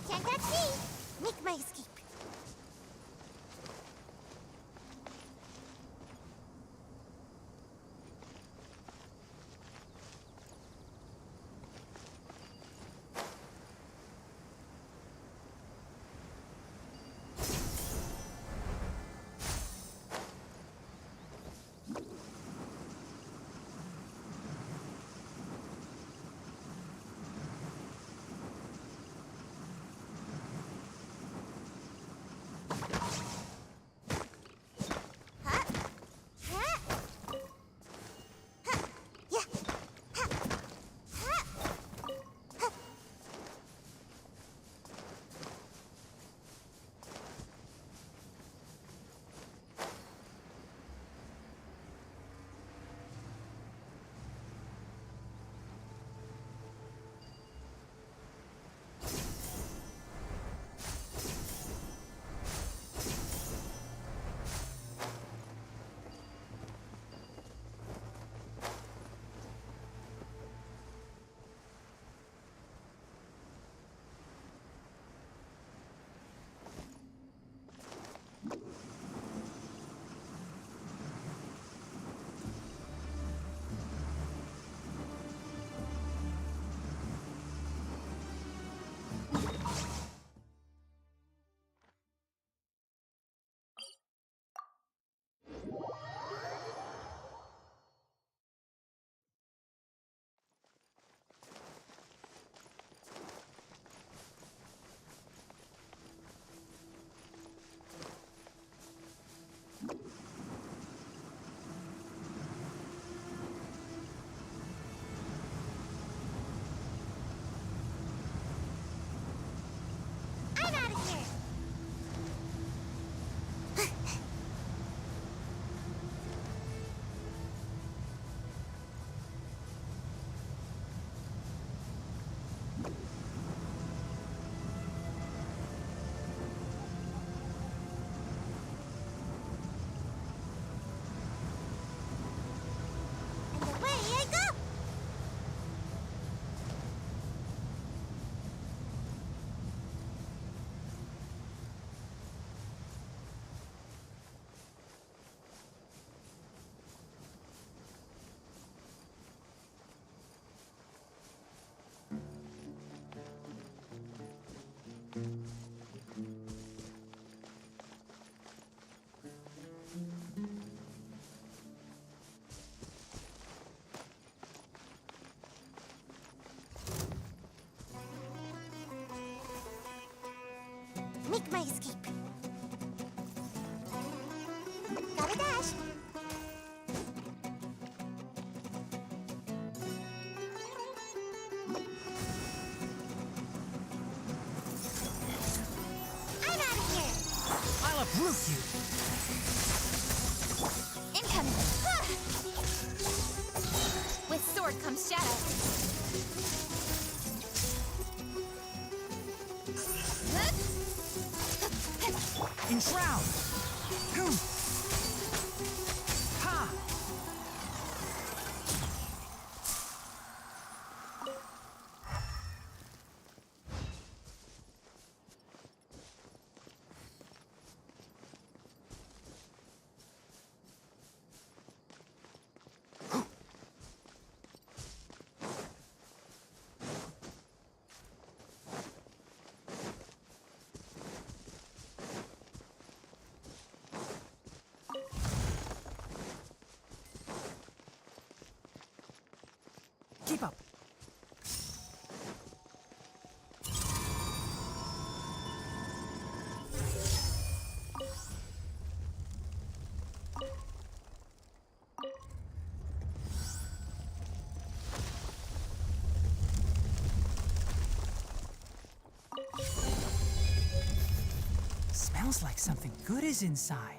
Can't catch me! Make my escape. I'm out of here! And away I go! Make my escape. Gotta dash. I'm out of here. I'll uproot you. Incoming! With sword comes shadow. Enshroud! Ha! Keep up. Smells like something good is inside.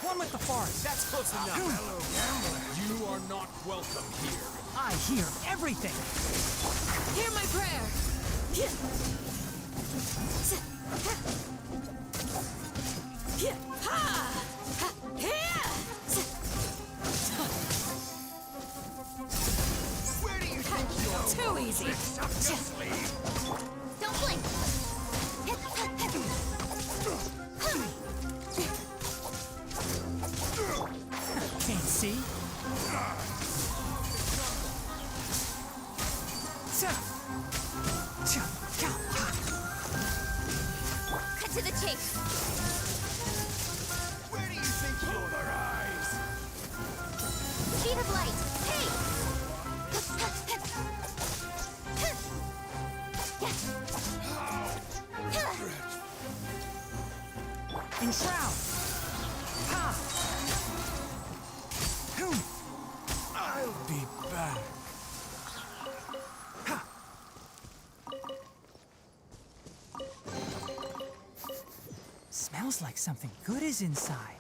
One with the forest. That's close enough. Hello, gambler. You are not welcome here. I hear everything. Hear my prayer. Where do you think you're Too easy. Lift up your sleeve. Don't blink. Can't see. Cut to the chase. Where do you think you'll arise? Speed of light. Hey! Enshroud. Ha! I'll be back. Smells like something good is inside.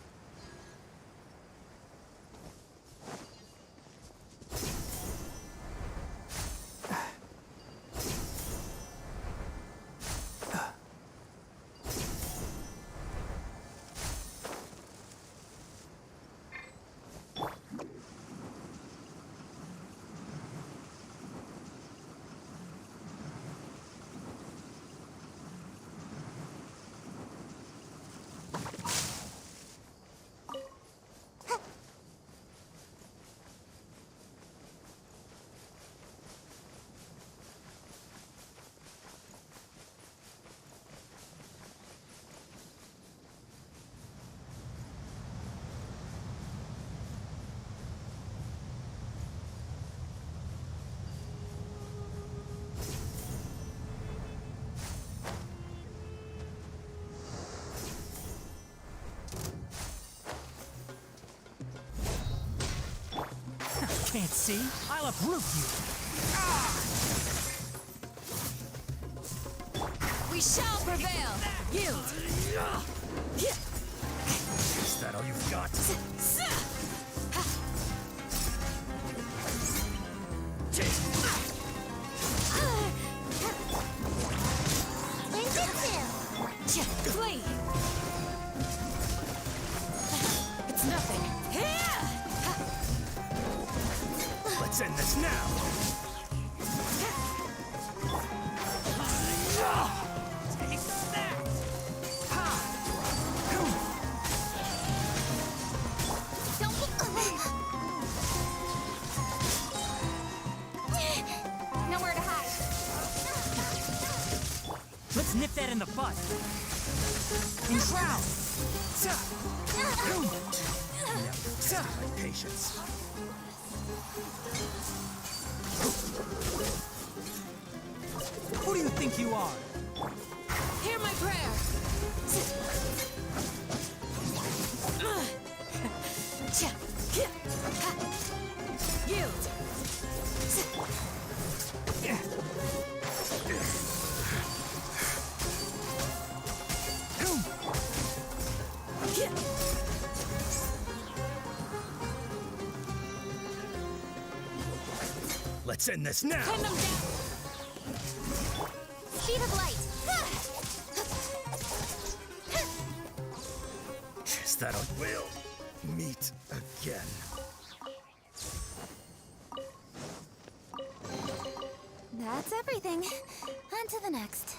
Can't see. I'll uproot you. We shall prevail. Yield. Is that all you've got? Flee. It's nothing. Let's end this now. Take that. Nowhere to hide. Let's nip that in the bud. Enshroud. My patience. Who do you think you are? Hear my prayer. Yield. Let's end this now! Pin them down! Speed of light! Is that a will? Meet again. That's everything. On to the next.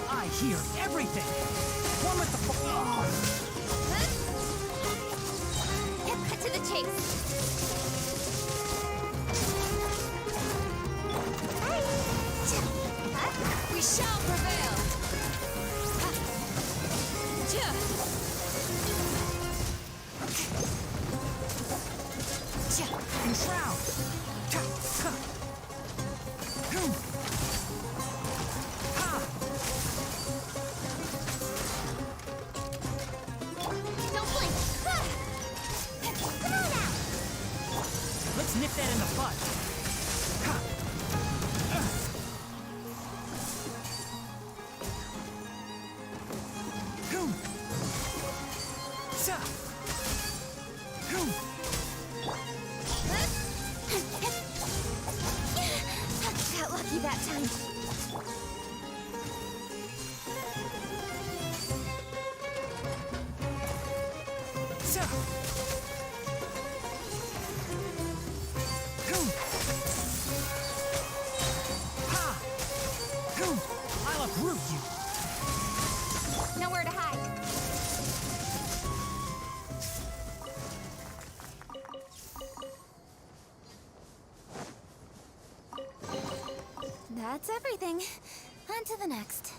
I hear everything! One with the Get cut to the chase! We shall prevail! Enshroud! Don't blink! Come on now! Let's nip that in the bud. Got lucky that time. I'll uproot you. Nowhere to hide. That's everything. On to the next.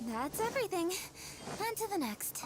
That's everything. On to the next.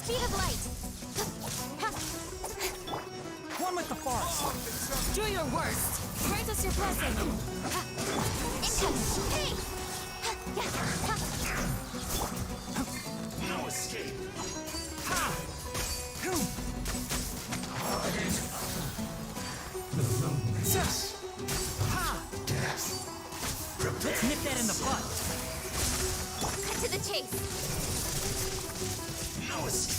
Speed of light! One with the forest! Do your worst! Grant us your blessing! Incoming! Hey! No escape. Ha! Ha! Let's nip that in the bud. Cut to the chase! No escape.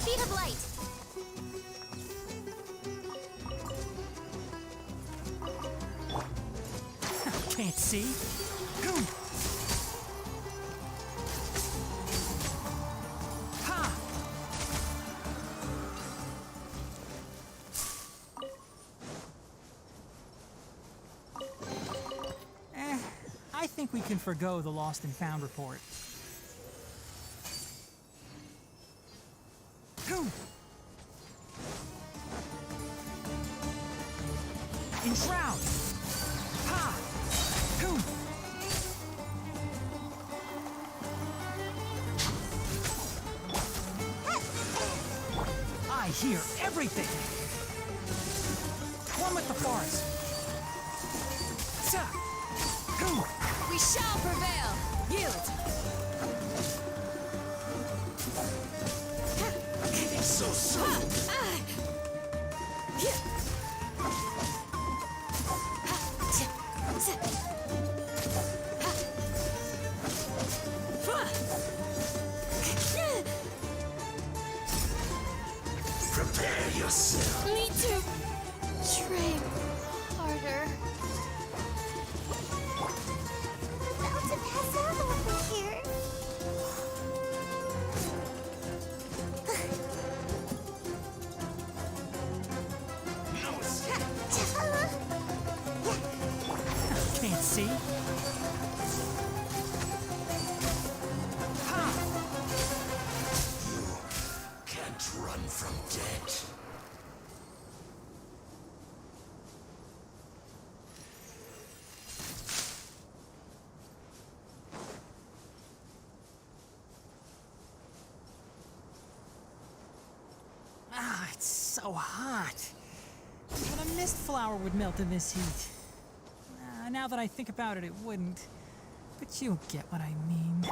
Speed of light! Can't see. Ha! I think we can forgo the lost and found report. Enshroud! Ha! I hear everything! One with the forest! We shall prevail! Yield! So soon. Prepare yourself. Need to train harder. About to pass out over here. No escape. Can't see. Can't run from death. Ah, it's so hot. But a mist flower would melt in this heat. Now that I think about it, it wouldn't. But you get what I mean.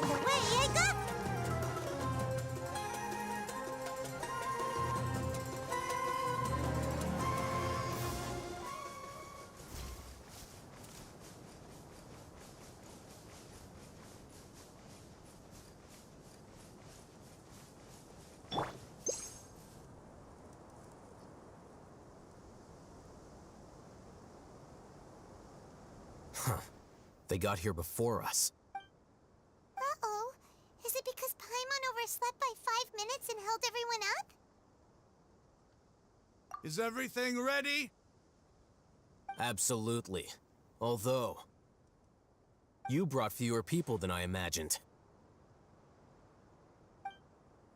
And away I go! They got here before us. Uh-oh. Is it because Paimon overslept by 5 minutes and held everyone up? Is everything ready? Absolutely. Although, you brought fewer people than I imagined.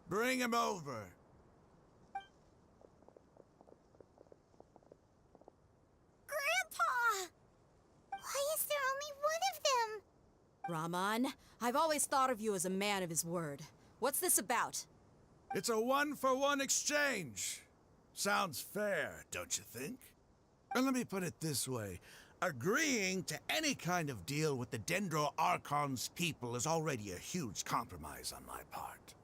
Bring him over. Grandpa! Why is there only one of them? Rahman, I've always thought of you as a man of his word. What's this about? It's a one-for-one exchange. Sounds fair, don't you think? And let me put it this way. Agreeing to any kind of deal with the Dendro Archon's people is already a huge compromise on my part.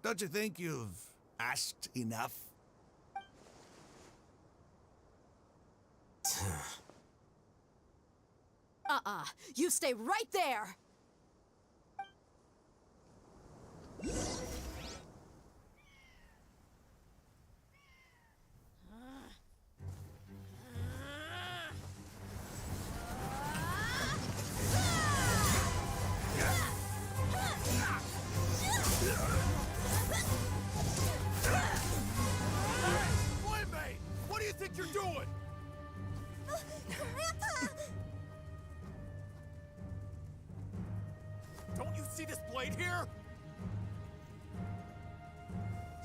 Don't you think you've asked enough? You stay right there! see this blade here?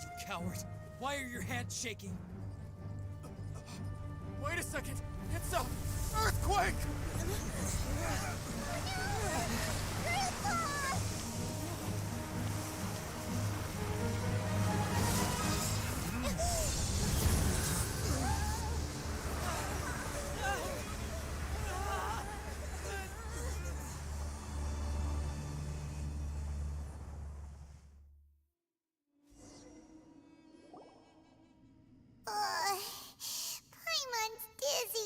You coward! Why are your hands shaking? Wait a second! It's a earthquake! Paimon's dizzy.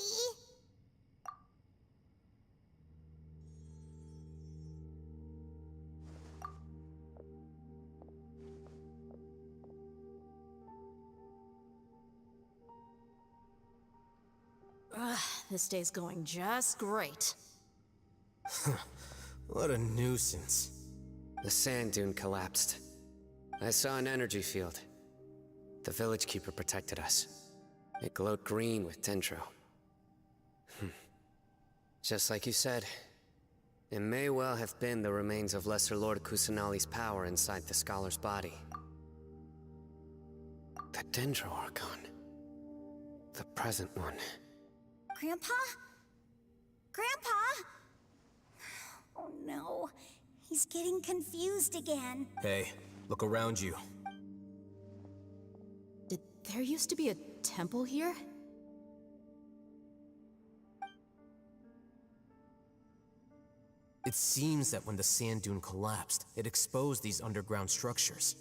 This day's going just great. What a nuisance. The sand dune collapsed. I saw an energy field. The village keeper protected us. It glowed green with dendro. Just like you said, it may well have been the remains of Lesser Lord Kusanali's power inside the scholar's body. The dendro archon. The present one. Grandpa? Grandpa? Oh no, he's getting confused again. Hey, look around you. Did there used to be a temple here? It seems that when the sand dune collapsed, it exposed these underground structures.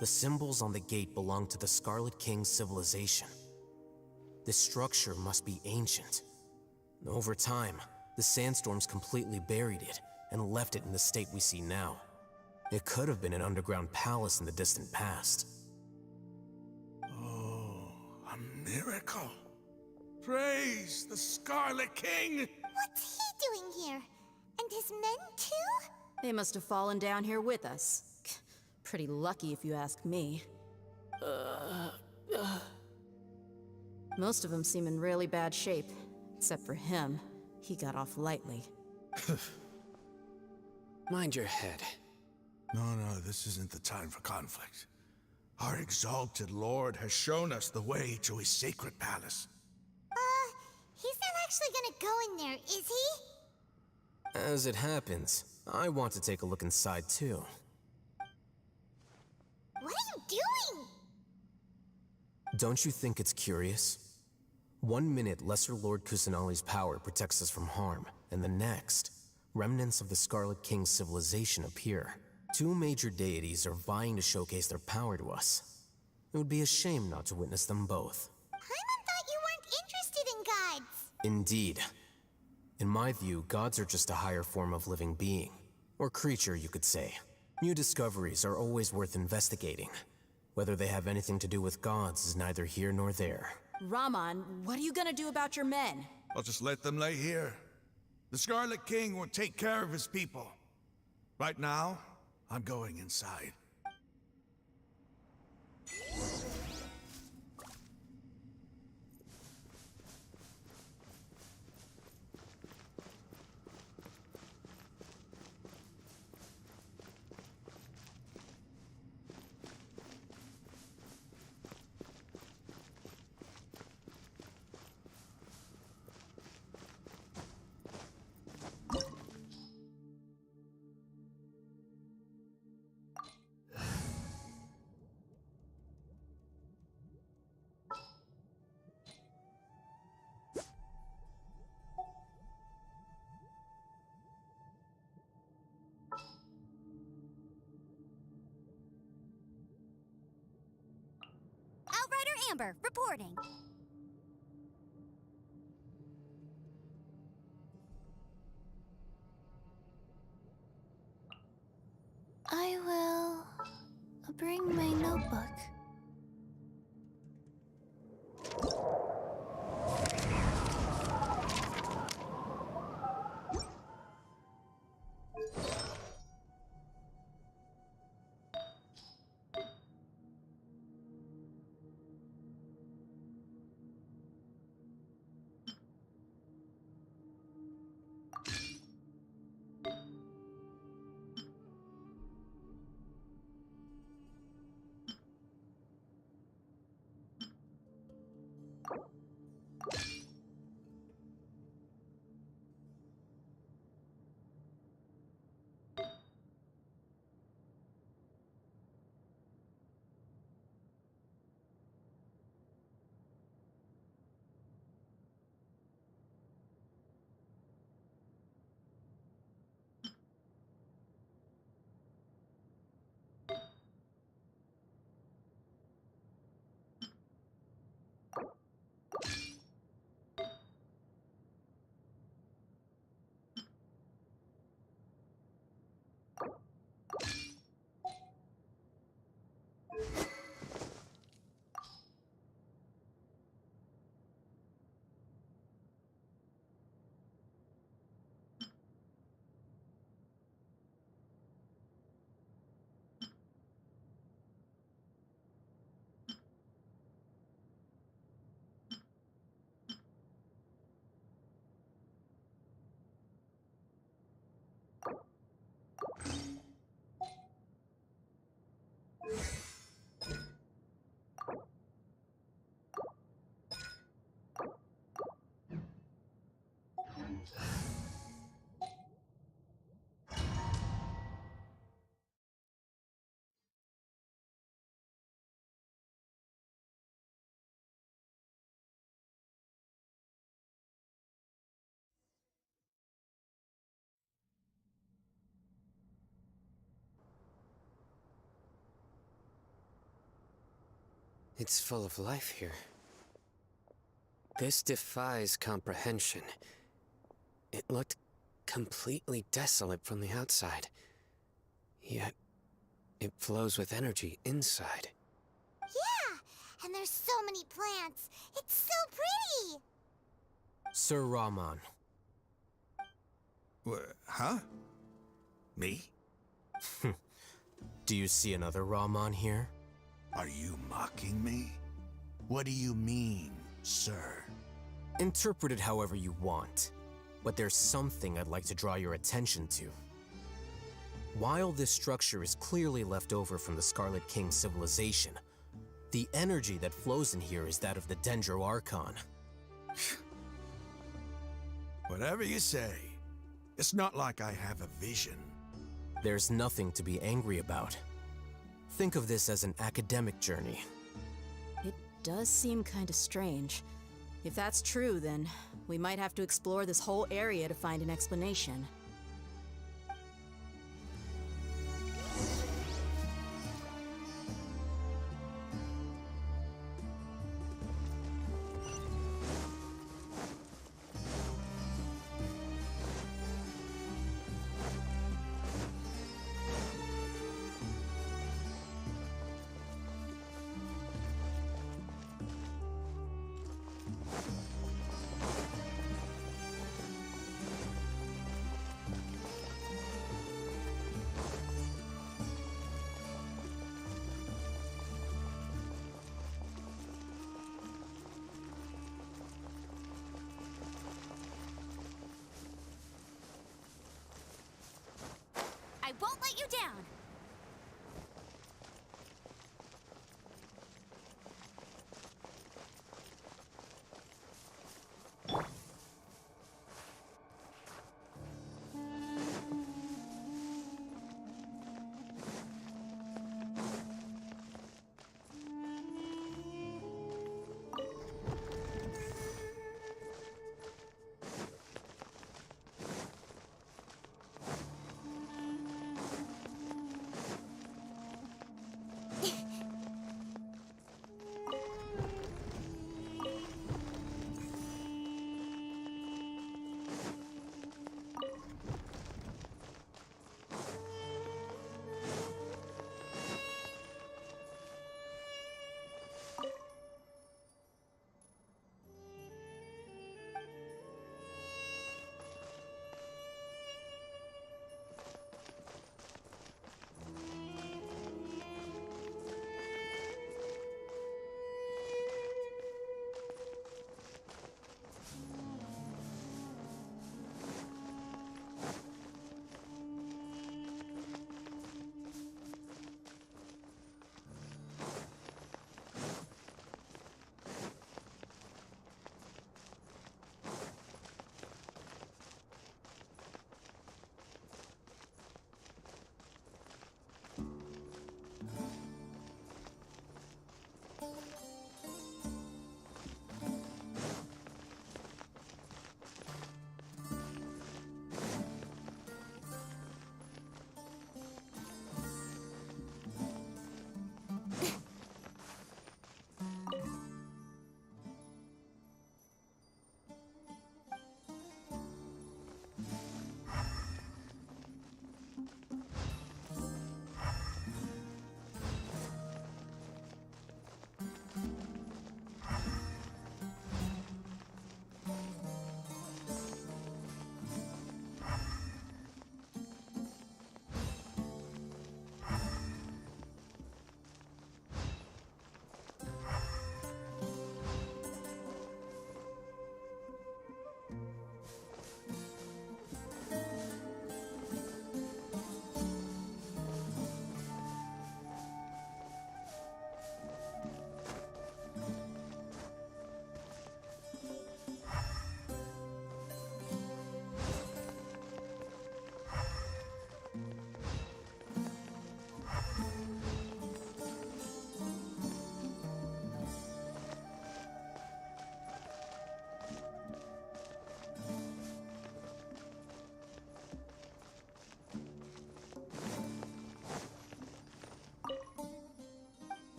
The symbols on the gate belong to the Scarlet King's civilization. This structure must be ancient. Over time, the sandstorms completely buried it and left it in the state we see now. It could have been an underground palace in the distant past. Oh, a miracle. Praise the Scarlet King! What's he doing here? And his men too? They must have fallen down here with us. Pretty lucky if you ask me. Most of them seem in really bad shape. Except for him. He got off lightly. Mind your head. No, this isn't the time for conflict. Our exalted lord has shown us the way to his sacred palace. He's not actually gonna go in there, is he? As it happens, I want to take a look inside too. What are you doing? Don't you think it's curious? 1 minute, Lesser Lord Kusanali's power protects us from harm, and the next, remnants of the Scarlet King's civilization appear. Two major deities are vying to showcase their power to us. It would be a shame not to witness them both. Paimon thought you weren't interested in gods. Indeed. In my view, gods are just a higher form of living being. Or creature, you could say. New discoveries are always worth investigating. Whether they have anything to do with gods is neither here nor there. Raman, what are you gonna do about your men? I'll just let them lay here. The Scarlet King will take care of his people. Right now, I'm going inside. Amber, reporting. I will bring my notebook. It's full of life here. This defies comprehension. It looked completely desolate from the outside. Yet, it flows with energy inside. Yeah! And there's so many plants. It's so pretty! Sir Rahman. Huh? Me? Do you see another Rahman here? Are you mocking me? What do you mean, sir? Interpret it however you want, but there's something I'd like to draw your attention to. While this structure is clearly left over from the Scarlet King civilization, the energy that flows in here is that of the Dendro Archon. Whatever you say. It's not like I have a vision. There's nothing to be angry about. Think of this as an academic journey. It does seem kind of strange. If that's true, then we might have to explore this whole area to find an explanation. I won't let you down!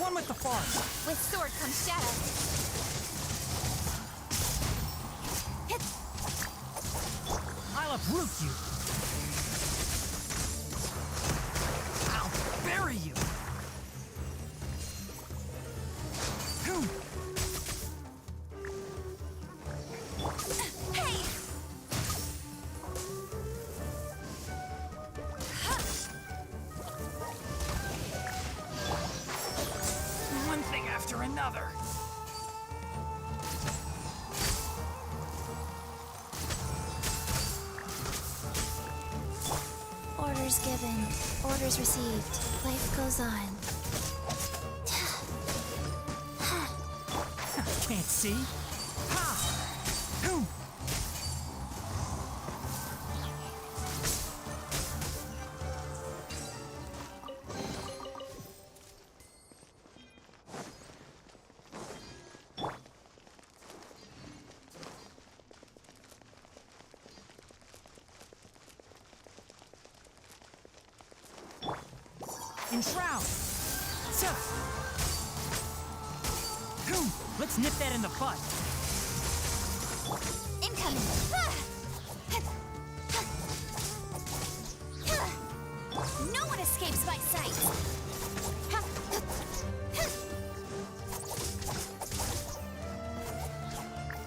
One with the force. With sword comes shadow. I'll uproot you. I'll bury you. Hey! One thing after another. Orders given, orders received. Life goes on. Can't see. Ha! Hoo! Enshroud! Suh! Hoo! Let's nip that in the bud. Incoming! No one escapes my sight!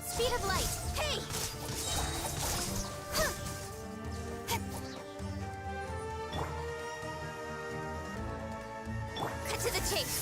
Speed of light! Hey! Cut to the chase!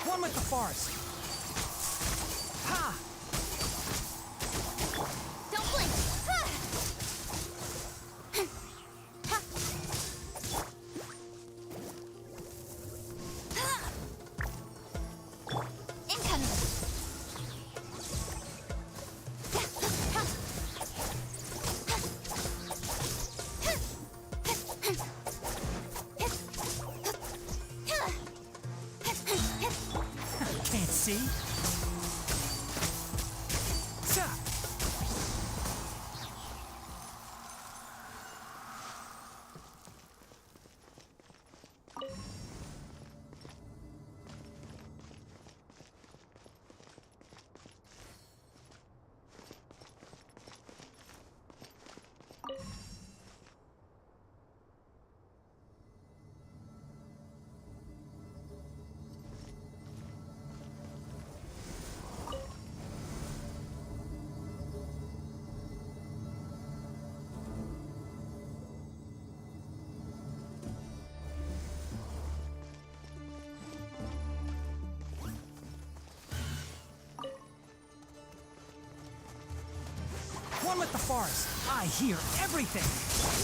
One with the force. Ha! Don't blink! Incoming! Can't see. Suh! One with the force. I hear everything.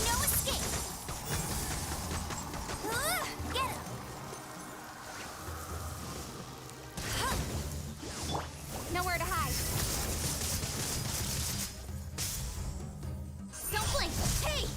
No escape! Get him! Nowhere to hide. Don't blink! Hey!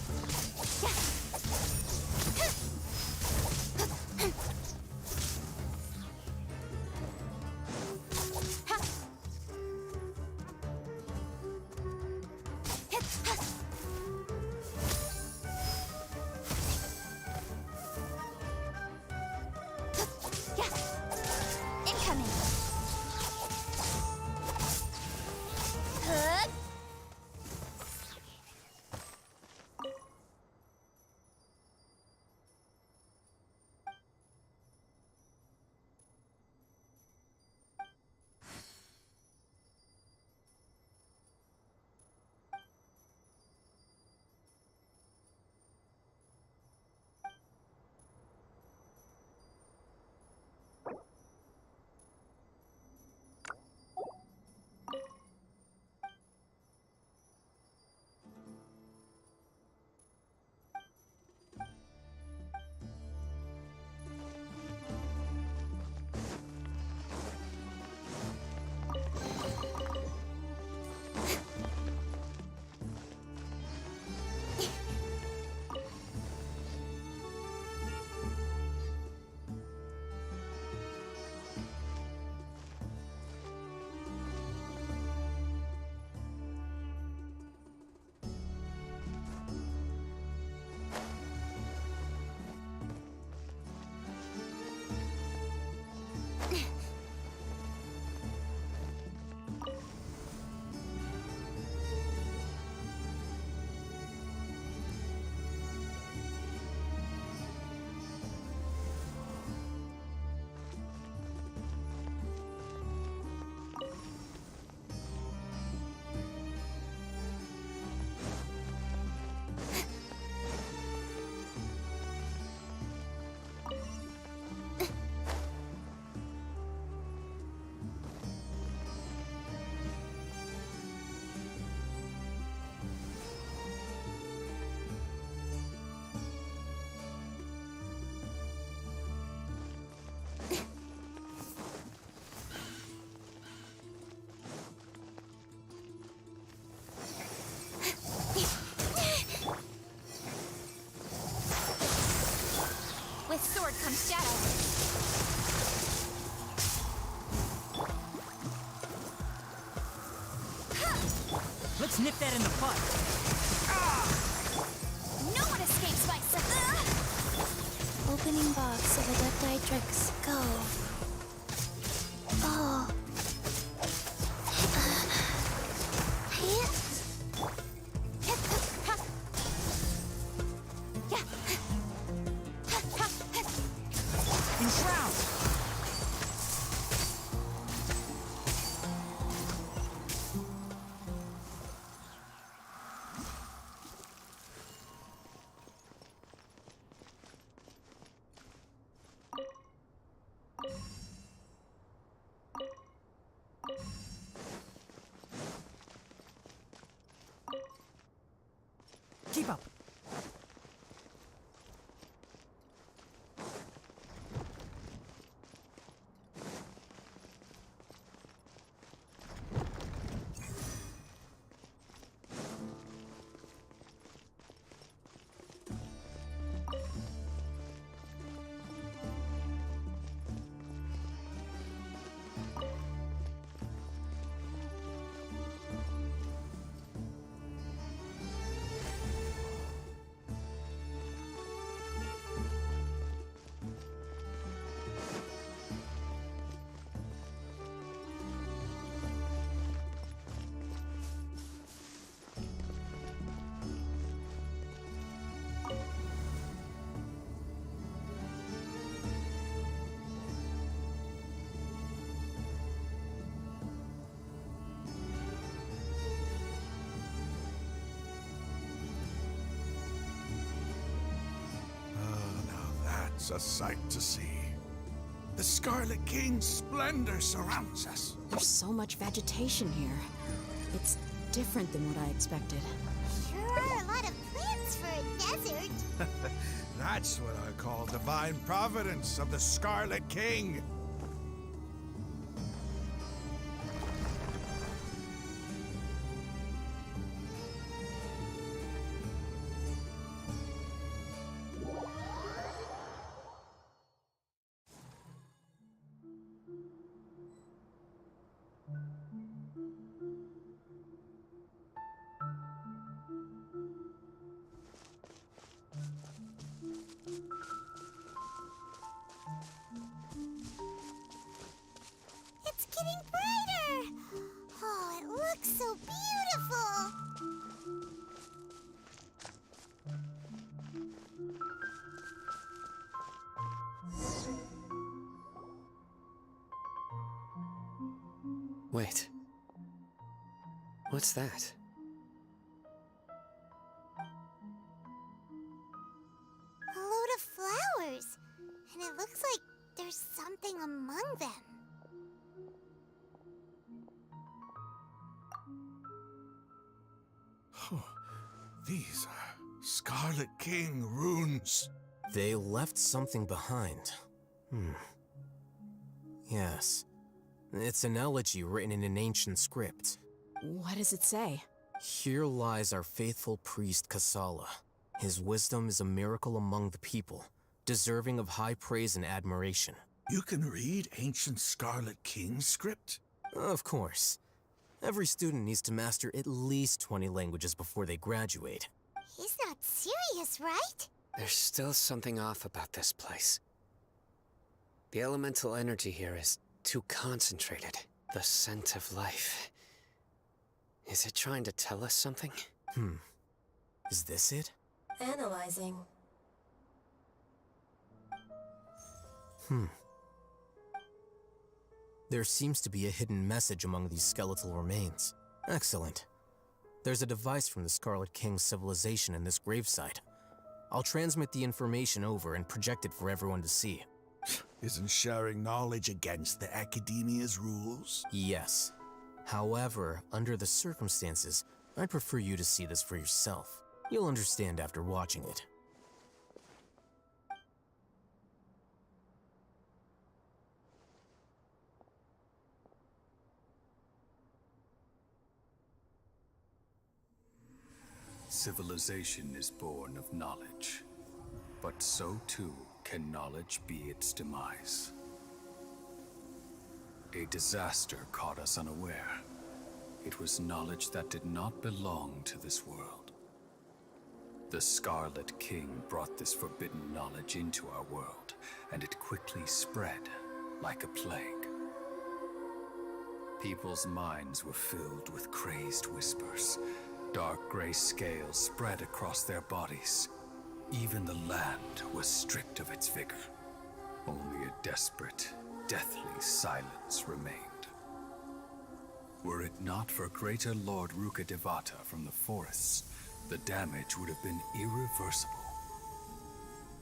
Snip that in the butt. No one escapes my Opening box of Adepti Go. Oh. Enshroud! Keep up. It's a sight to see. The Scarlet King's splendor surrounds us. There's so much vegetation here. It's different than what I expected. Sure are a lot of plants for a desert. That's what I call divine providence of the Scarlet King. It's getting brighter! Oh, it looks so beautiful! Wait. What's that? A load of flowers. And it looks like there's something among them. Oh, these are Scarlet King runes. They left something behind. Yes. It's an elegy written in an ancient script. What does it say? Here lies our faithful priest Kasala. His wisdom is a miracle among the people, deserving of high praise and admiration. You can read ancient Scarlet King script? Of course. Every student needs to master at least 20 languages before they graduate. He's not serious, right? There's still something off about this place. The elemental energy here is too concentrated. The scent of life. Is it trying to tell us something? Is this it? Analyzing. There seems to be a hidden message among these skeletal remains. Excellent. There's a device from the Scarlet King's civilization in this gravesite. I'll transmit the information over and project it for everyone to see. Isn't sharing knowledge against the Academia's rules? Yes. However, under the circumstances, I'd prefer you to see this for yourself. You'll understand after watching it. Civilization is born of knowledge, but so too can knowledge be its demise. A disaster caught us unaware. it was knowledge that did not belong to this world. The Scarlet King brought this forbidden knowledge into our world, and it quickly spread like a plague. People's minds were filled with crazed whispers. Dark gray scales spread across their bodies. Even the land was stripped of its vigor. Only a desperate, deathly silence remained. Were it not for Greater Lord Rukkhadevata from the forests, the damage would have been irreversible.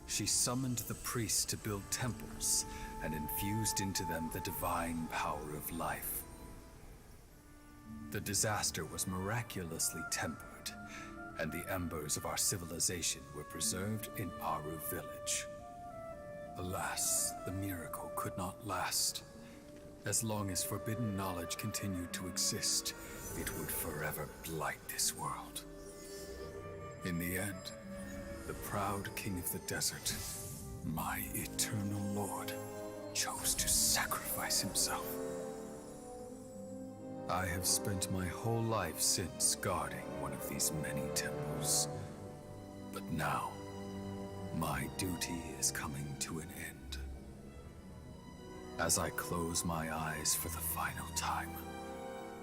She summoned the priests to build temples and infused into them the divine power of life. The disaster was miraculously tempered, and the embers of our civilization were preserved in Aru village. Alas, the miracle could not last. As long as forbidden knowledge continued to exist, it would forever blight this world. In the end, the proud king of the desert, my eternal lord, chose to sacrifice himself. I have spent my whole life since guarding one of these many temples. But now, my duty is coming to an end. As I close my eyes for the final time,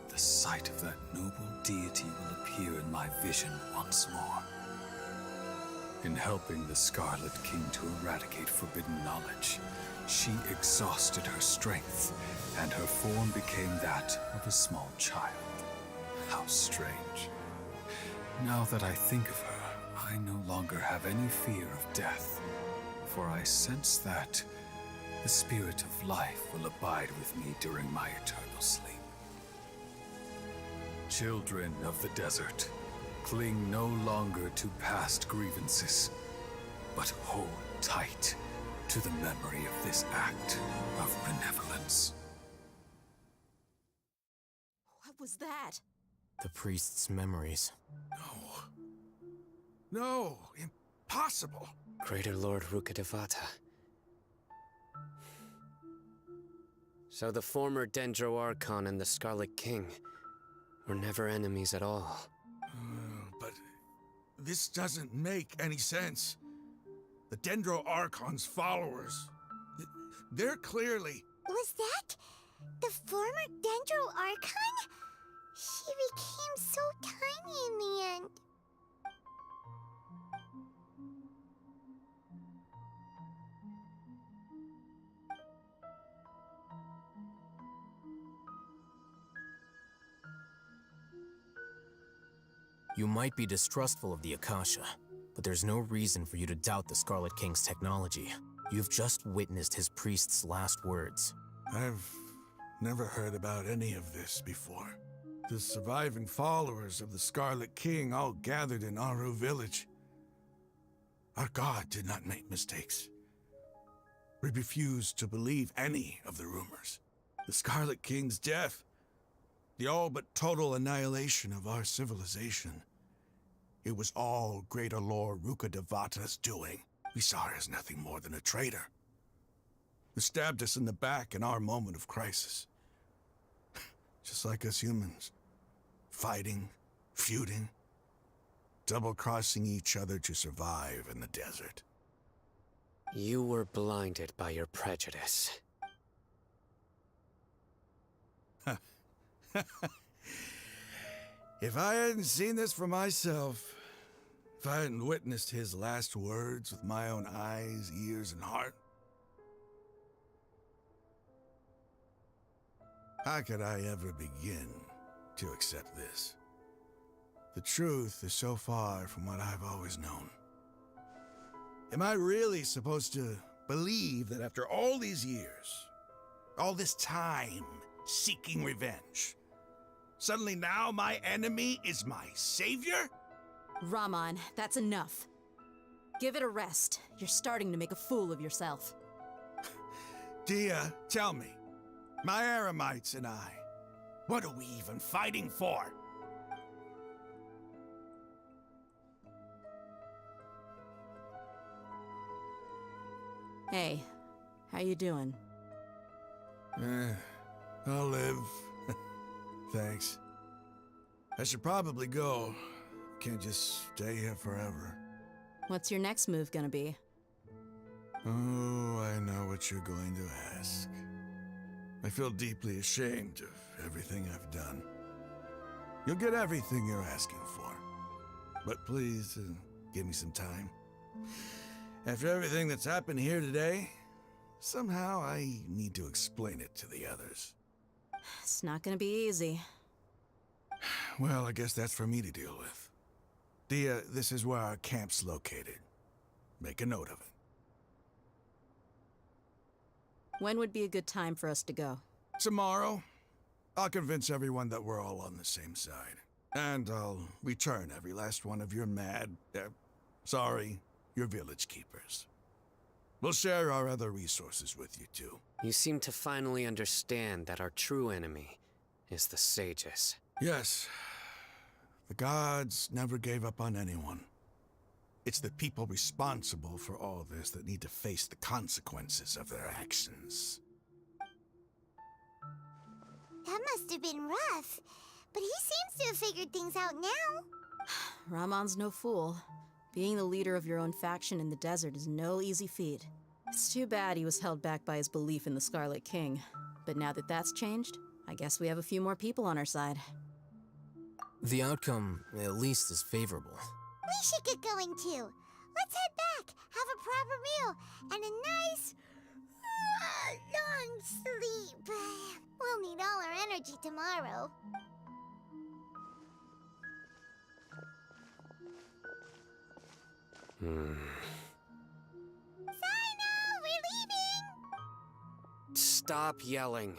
the sight of that noble deity will appear in my vision once more. In helping the Scarlet King to eradicate forbidden knowledge, she exhausted her strength, and her form became that of a small child. How strange. Now that I think of her, I no longer have any fear of death, for I sense that the spirit of life will abide with me during my eternal sleep. Children of the desert, cling no longer to past grievances, but hold tight to the memory of this act of benevolence. What was that? The priest's memories. No, impossible. Greater Lord Rukkhadevata. So the former Dendro Archon and the Scarlet King were never enemies at all. But this doesn't make any sense. The Dendro Archon's followers, they're clearly... Was that the former Dendro Archon? She became so tiny in the end. You might be distrustful of the Akasha, but there's no reason for you to doubt the Scarlet King's technology. You've just witnessed his priest's last words. I've never heard about any of this before. The surviving followers of the Scarlet King all gathered in Aru village. Our god did not make mistakes. We refused to believe any of the rumors. The Scarlet King's death, the all but total annihilation of our civilization. It was all Greater Lord Rukkhadevata's doing. We saw her as nothing more than a traitor, who stabbed us in the back in our moment of crisis. Just like us humans. Fighting, feuding, double-crossing each other to survive in the desert. You were blinded by your prejudice. If I hadn't seen this for myself, if I hadn't witnessed his last words with my own eyes, ears, and heart, how could I ever begin to accept this? The truth is so far from what I've always known. Am I really supposed to believe that after all these years, all this time seeking revenge, suddenly now my enemy is my savior? Rahman, that's enough. Give it a rest. You're starting to make a fool of yourself. Dia, tell me, my Aramites and I, what are we even fighting for? Hey, how you doing? I'll live. Thanks. I should probably go. Can't just stay here forever. What's your next move gonna be? Oh, I know what you're going to ask. I feel deeply ashamed of everything I've done. You'll get everything you're asking for. But please, give me some time. After everything that's happened here today, somehow I need to explain it to the others. It's not gonna be easy. Well, I guess that's for me to deal with. Dia, this is where our camp's located. Make a note of it. When would be a good time for us to go? Tomorrow. I'll convince everyone that we're all on the same side. And I'll return every last one of your your village keepers. We'll share our other resources with you too. You seem to finally understand that our true enemy is the sages. Yes. The gods never gave up on anyone. It's the people responsible for all this that need to face the consequences of their actions. That must have been rough, but he seems to have figured things out now. Ramon's no fool. Being the leader of your own faction in the desert is no easy feat. It's too bad he was held back by his belief in the Scarlet King. But now that that's changed, I guess we have a few more people on our side. The outcome, at least, is favorable. We should get going too. Let's head back, have a proper meal, and a nice, long sleep. We'll need all our energy tomorrow. Sino, we're leaving! Stop yelling.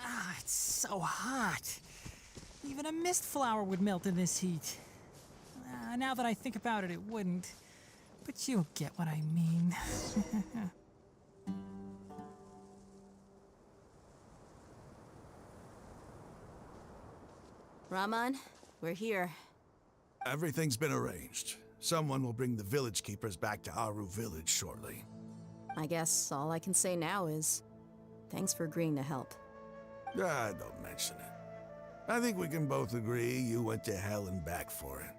Ah, it's so hot. Even a mist flower would melt in this heat. Now that I think about it, it wouldn't. But you'll get what I mean. Ramon, we're here. Everything's been arranged. Someone will bring the village keepers back to Aru village shortly. I guess all I can say now is, thanks for agreeing to help. Don't mention it. I think we can both agree you went to hell and back for it.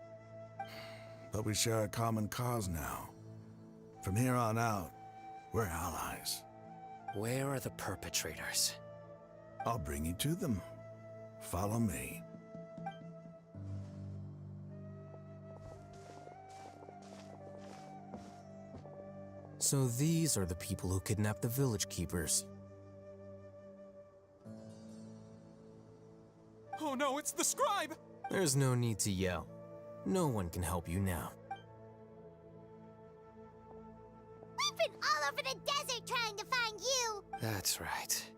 But we share a common cause now. From here on out, we're allies. Where are the perpetrators? I'll bring you to them. Follow me. So these are the people who kidnapped the village keepers. Oh no, it's the scribe! There's no need to yell. No one can help you now. We've been all over the desert trying to find you! That's right.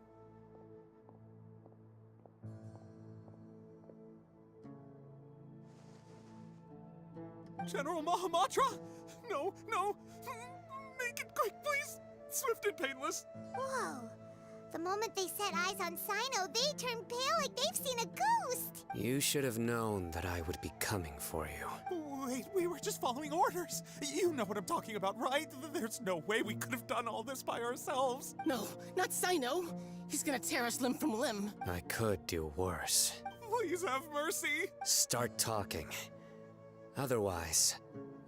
General Mahamatra? No! Make it quick, please! Swift and painless! Whoa, The moment they set eyes on Sino, they turn pale like they've seen a ghost! You should have known that I would be coming for you. Wait, we were just following orders. You know what I'm talking about, right? There's no way we could have done all this by ourselves. No, not Sino. He's gonna tear us limb from limb. I could do worse. Please have mercy. Start talking. Otherwise,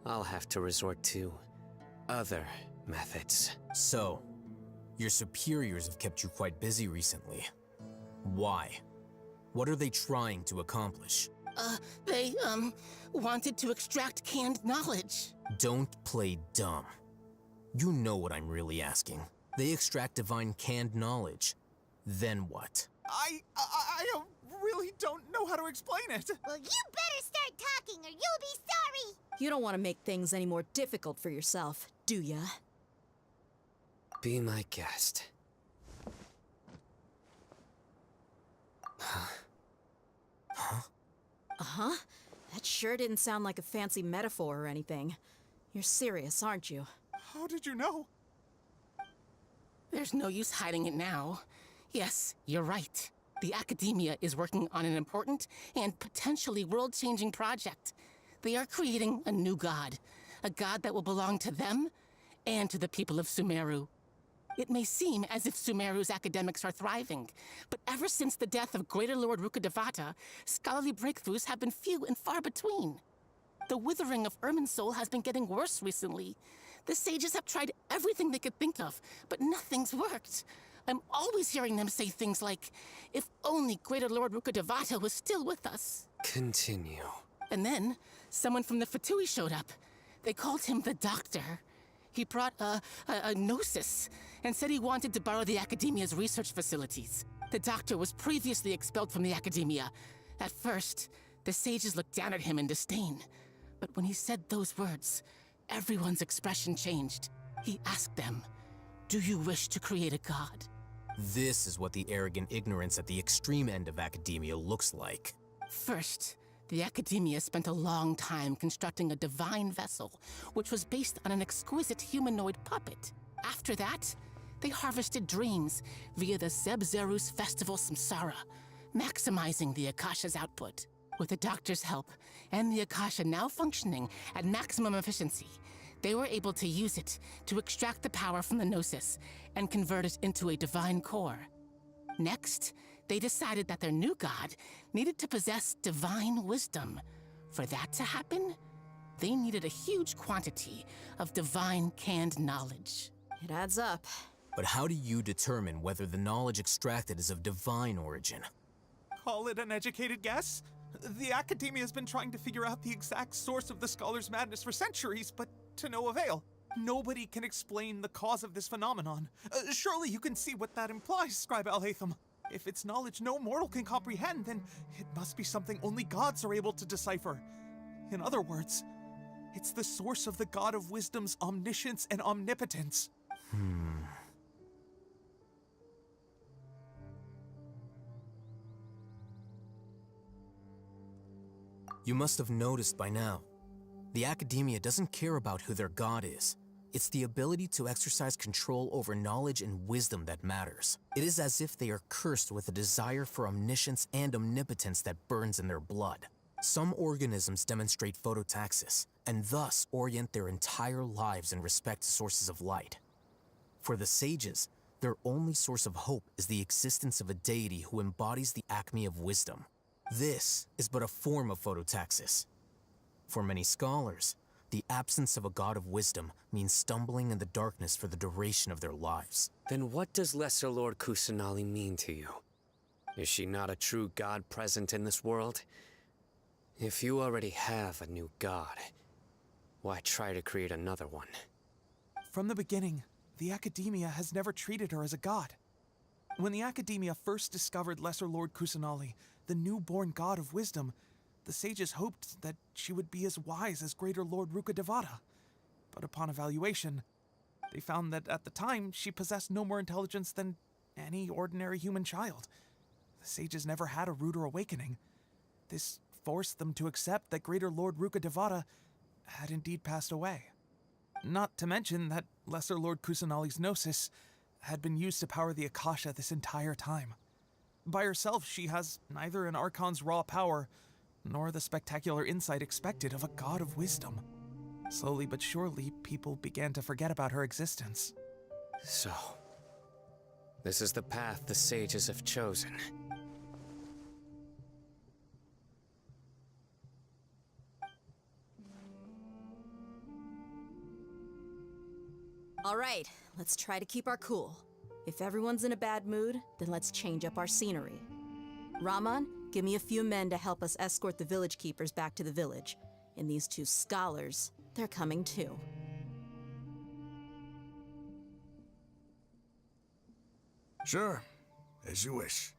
I'll have to resort to other methods. So, your superiors have kept you quite busy recently. Why? What are they trying to accomplish? They, wanted to extract canned knowledge. Don't play dumb. You know what I'm really asking. They extract divine canned knowledge. Then what? I really don't know how to explain it. Well, you better start talking or you'll be sorry! You don't want to make things any more difficult for yourself, do ya? Be my guest. Uh-huh. That sure didn't sound like a fancy metaphor or anything. You're serious, aren't you? How did you know? There's no use hiding it now. Yes, you're right. The Academia is working on an important and potentially world-changing project. They are creating a new god. A god that will belong to them and to the people of Sumeru. It may seem as if Sumeru's academics are thriving, but ever since the death of Greater Lord Rukkhadevata, scholarly breakthroughs have been few and far between. The withering of Irminsul has been getting worse recently. The sages have tried everything they could think of, but nothing's worked. I'm always hearing them say things like, if only Greater Lord Rukkhadevata was still with us. Continue. And then, someone from the Fatui showed up. They called him the Doctor. He brought a gnosis and said he wanted to borrow the Academia's research facilities. The Doctor was previously expelled from the Academia. At first, the sages looked down at him in disdain. But when he said those words, everyone's expression changed. He asked them, "Do you wish to create a god?" This is what the arrogant ignorance at the extreme end of academia looks like. First, the Academia spent a long time constructing a divine vessel, which was based on an exquisite humanoid puppet. After that, they harvested dreams via the Zeb-Zerus Festival Samsara, maximizing the Akasha's output. With the Doctor's help, and the Akasha now functioning at maximum efficiency, they were able to use it to extract the power from the Gnosis and convert it into a divine core. Next, they decided that their new god needed to possess divine wisdom. For that to happen, they needed a huge quantity of divine canned knowledge. It adds up. But how do you determine whether the knowledge extracted is of divine origin? Call it an educated guess? The Academia has been trying to figure out the exact source of the Scholar's Madness for centuries, but to no avail. Nobody can explain the cause of this phenomenon. Surely you can see what that implies, Scribe Al-Haytham. If it's knowledge no mortal can comprehend, then it must be something only gods are able to decipher. In other words, it's the source of the God of Wisdom's omniscience and omnipotence. You must have noticed by now. The Academia doesn't care about who their god is. It's the ability to exercise control over knowledge and wisdom that matters. It is as if they are cursed with a desire for omniscience and omnipotence that burns in their blood. Some organisms demonstrate phototaxis, and thus orient their entire lives in respect to sources of light. For the sages, their only source of hope is the existence of a deity who embodies the acme of wisdom. This is but a form of phototaxis. For many scholars, the absence of a god of wisdom means stumbling in the darkness for the duration of their lives. Then what does Lesser Lord Kusanali mean to you? Is she not a true god present in this world? If you already have a new god, why try to create another one? From the beginning, the Academia has never treated her as a god. When the Academia first discovered Lesser Lord Kusanali, the newborn god of wisdom, the sages hoped that she would be as wise as Greater Lord Rukkhadevata. But upon evaluation, they found that at the time she possessed no more intelligence than any ordinary human child. The sages never had a ruder awakening. This forced them to accept that Greater Lord Rukkhadevata had indeed passed away. Not to mention that Lesser Lord Kusanali's gnosis had been used to power the Akasha this entire time. By herself, she has neither an Archon's raw power, nor the spectacular insight expected of a god of wisdom. Slowly but surely, people began to forget about her existence. So, this is the path the sages have chosen. All right, let's try to keep our cool. If everyone's in a bad mood, then let's change up our scenery. Raman, give me a few men to help us escort the village keepers back to the village. And these two scholars, they're coming too. Sure, as you wish.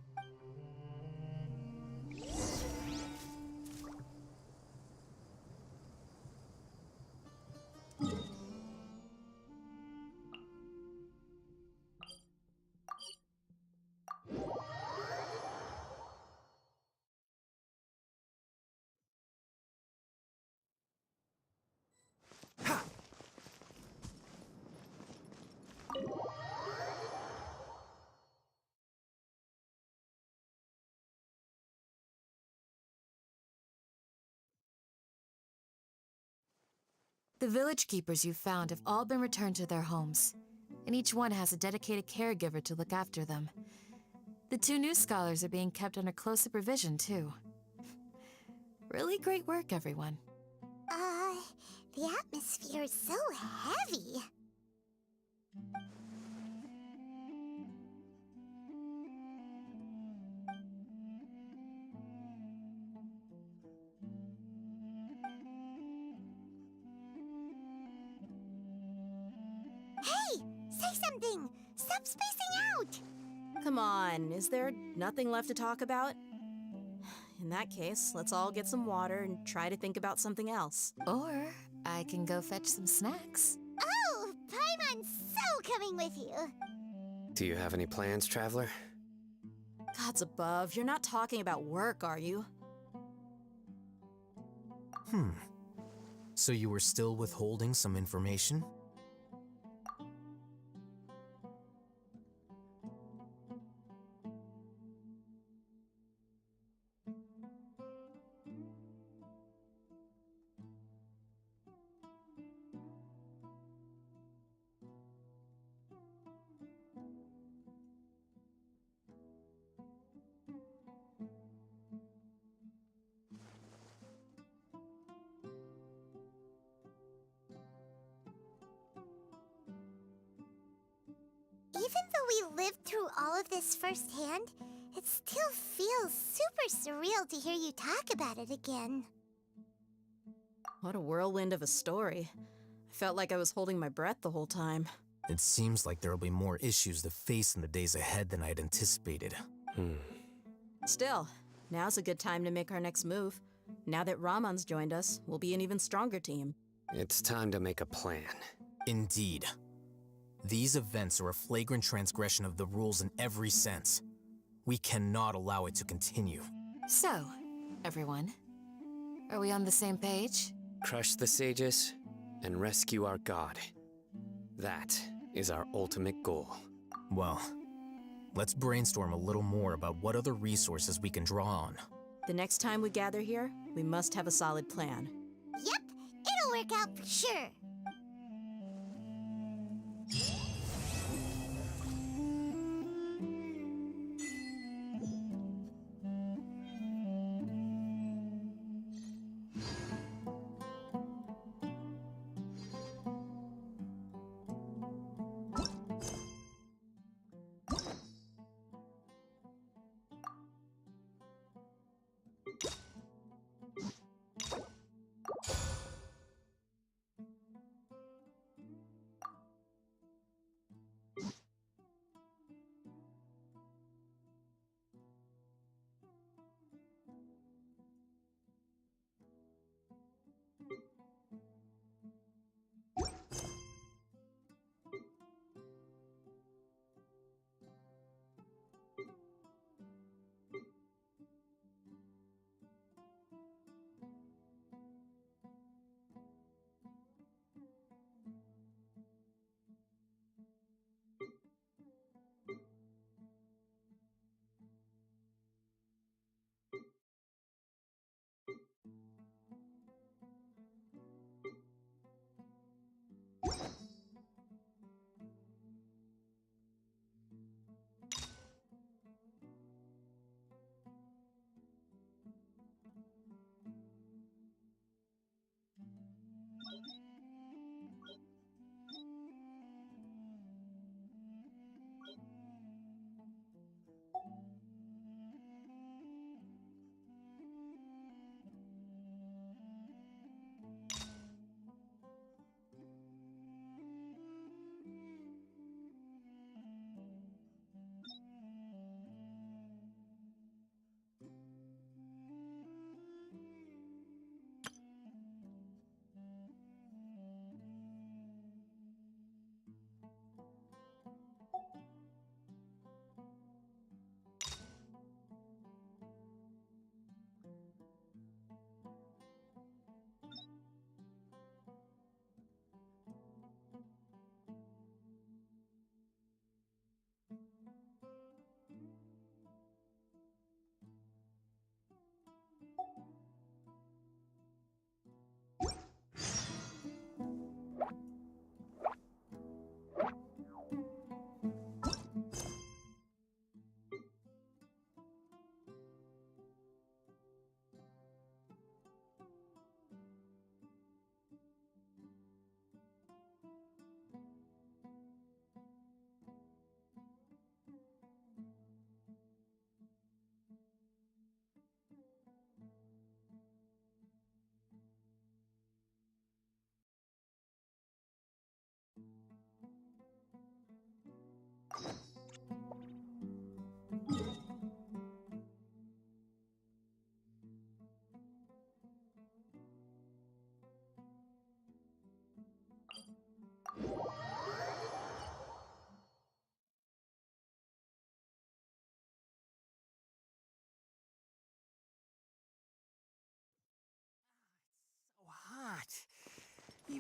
The village keepers you've found have all been returned to their homes, and each one has a dedicated caregiver to look after them. The two new scholars are being kept under close supervision, too. Really great work, everyone. The atmosphere is so heavy. Hey! Say something! Stop spacing out! Come on, is there nothing left to talk about? In that case, let's all get some water and try to think about something else. Or I can go fetch some snacks. Oh! Paimon's so coming with you! Do you have any plans, traveler? Gods above, you're not talking about work, are you? So you were still withholding some information? Even though we lived through all of this firsthand, it still feels super surreal to hear you talk about it again. What a whirlwind of a story. I felt like I was holding my breath the whole time. It seems like there'll be more issues to face in the days ahead than I'd anticipated. Still, now's a good time to make our next move. Now that Raman's joined us, we'll be an even stronger team. It's time to make a plan. Indeed. These events are a flagrant transgression of the rules in every sense. We cannot allow it to continue. So, everyone, are we on the same page? Crush the sages and rescue our god. That is our ultimate goal. Well, let's brainstorm a little more about what other resources we can draw on. The next time we gather here, we must have a solid plan. Yep, it'll work out for sure.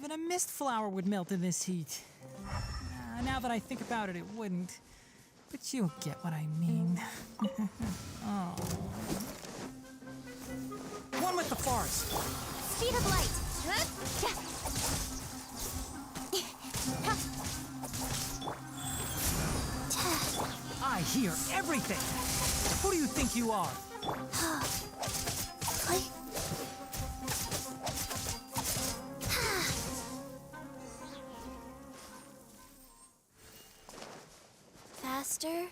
Even a mist flower would melt in this heat. Now that I think about it, it wouldn't. But you'll get what I mean. Oh. One with the forest. Speed of light. I hear everything. Who do you think you are? Faster?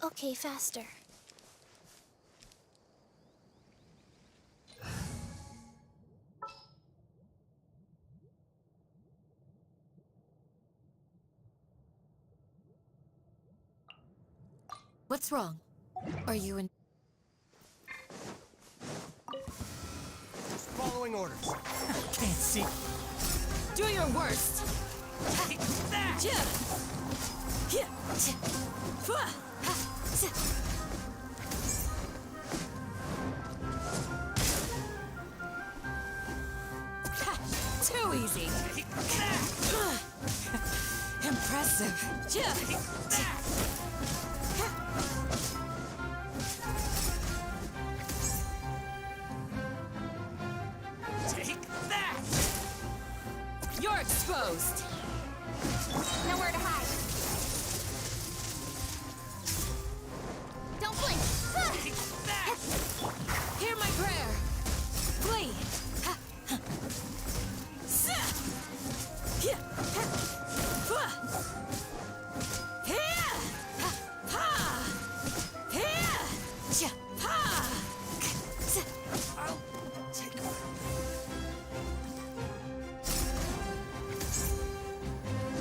Okay, faster. What's wrong? Are you in... Following orders. Can't see. Do your worst. Take that! Too easy. Impressive. Take that! You're exposed. Nowhere to hide. Don't blink. Hear my prayer. Flee.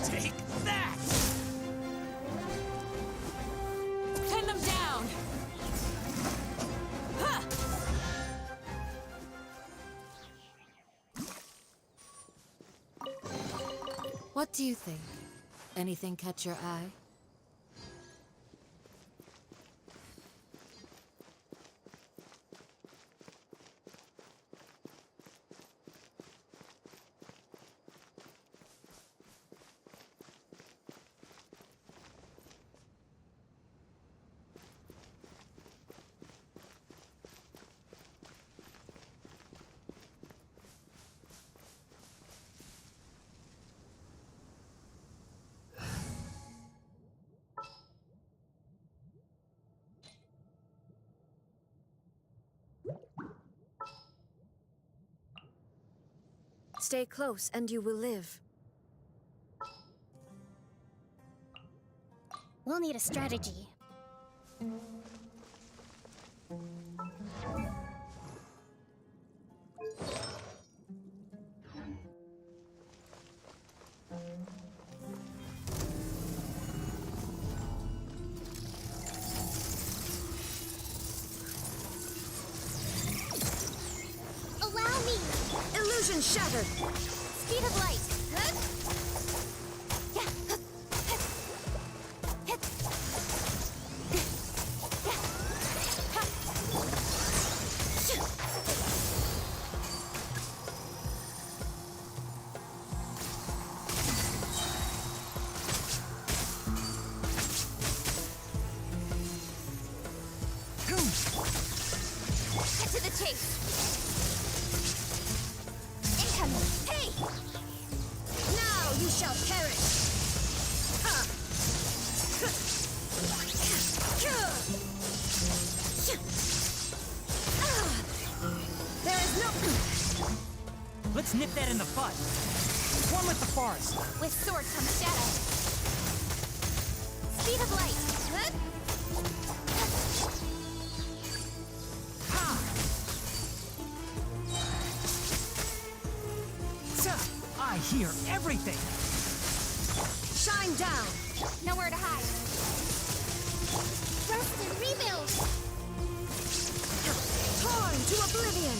Take that! Pin them down. What do you think? Anything catch your eye? Stay close and you will live. We'll need a strategy. Allow me! Illusion shattered! Speed of light. Get to the chase. Incoming. Hey! Now you shall perish. There is no... Let's nip that in the bud. One with the forest. With sword comes shadow. Speed of light. I hear everything. Shine down. Nowhere to hide. Rest and rebuild. Torn to oblivion.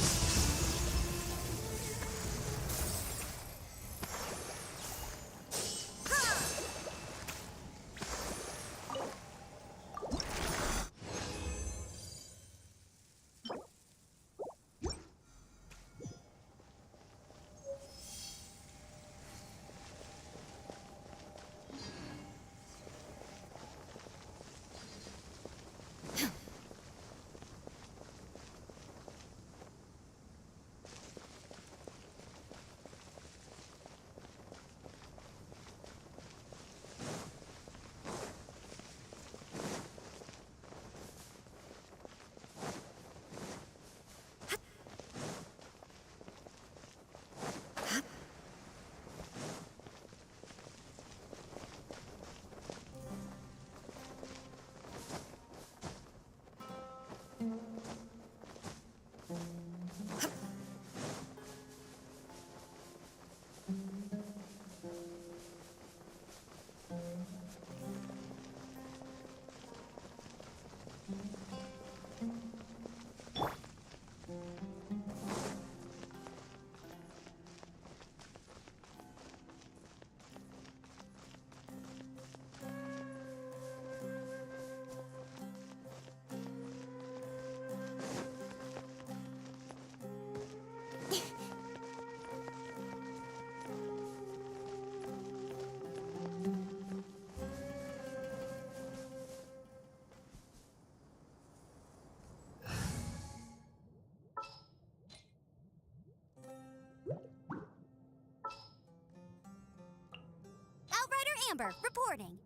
Amber, reporting.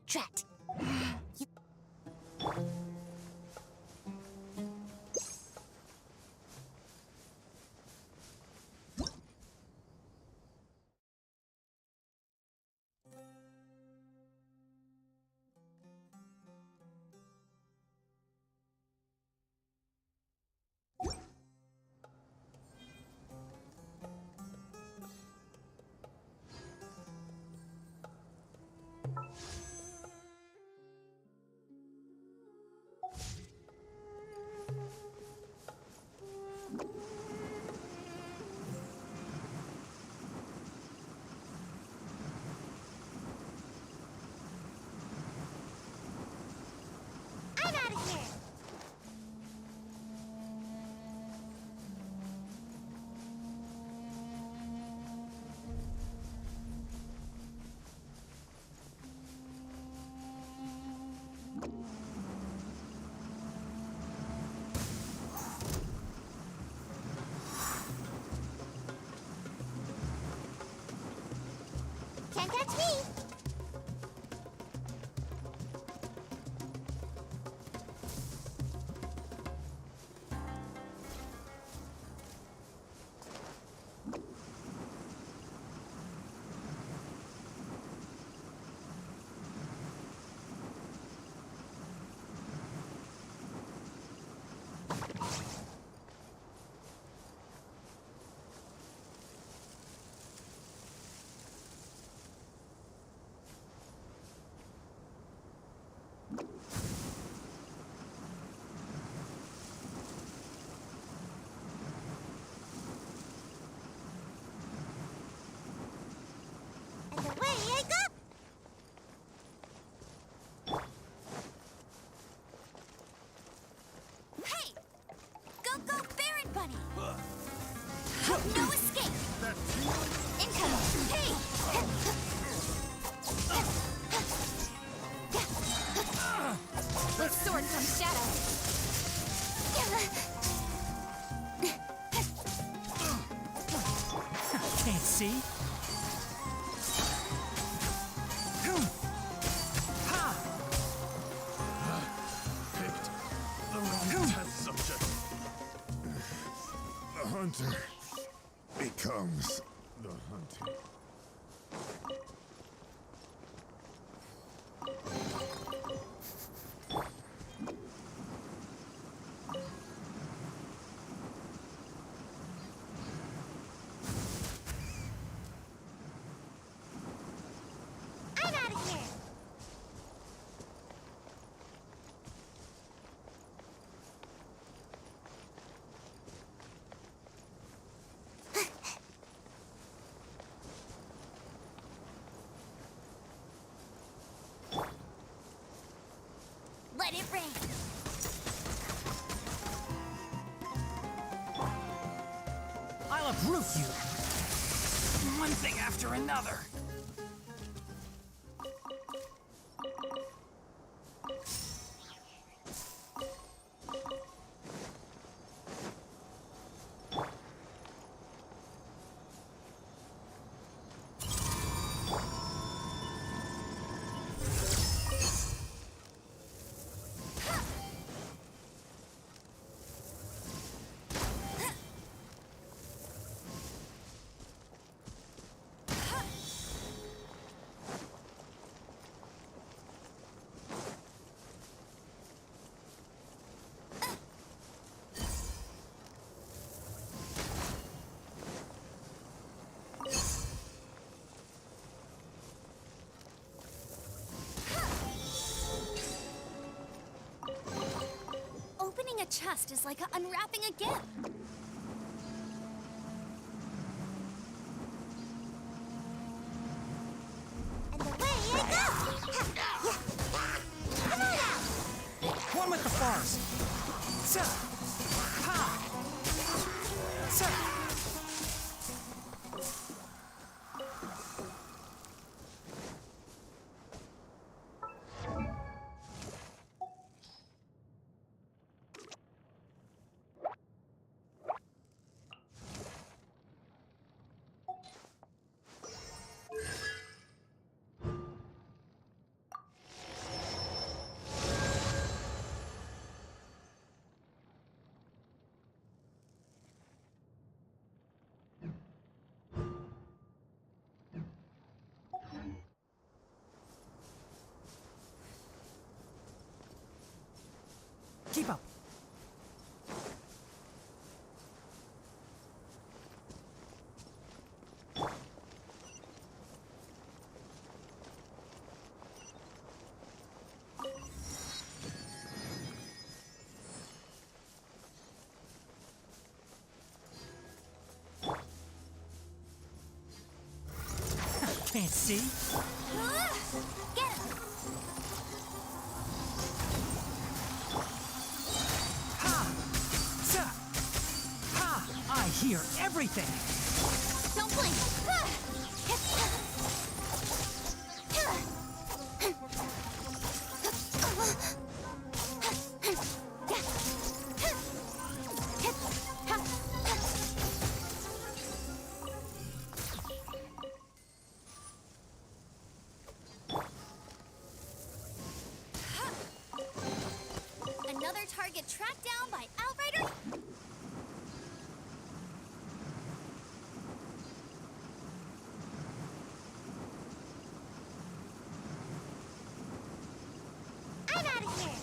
Drat. You... I'm out of here! Can't catch me! And away I go! Hey! Go, go, Baron Bunny! No escape! Incoming! Hey! With sword comes shadow. Can't see? Picked the wrong test subject. The hunter becomes the hunted. I'm out of here! Let it rain! I'll uproot you! One thing after another! Opening a chest is like unwrapping a gift. And away I go! Come on out! One with the farce! Sa! Ha! Sa! can't see? Get him! Ha! Sa! Ha! I hear everything! Don't blink! Another target tracked down by Outrider. I'm out of here.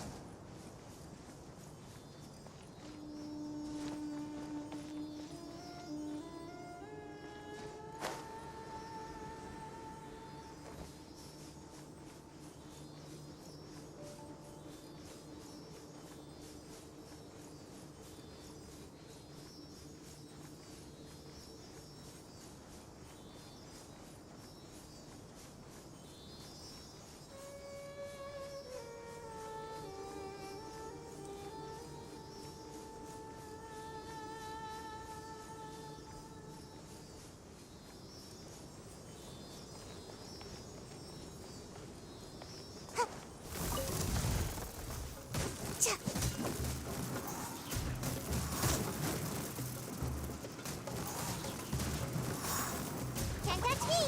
Can't catch me.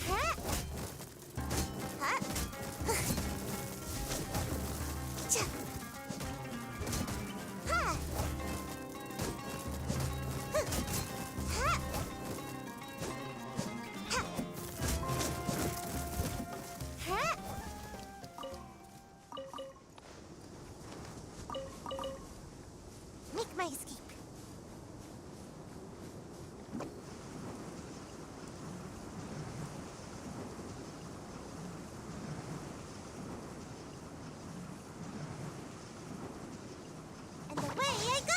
Huh? Huh? Cha. Huh. Huh. Huh. Huh. Huh. Make my escape. And away I go!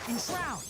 Enshroud!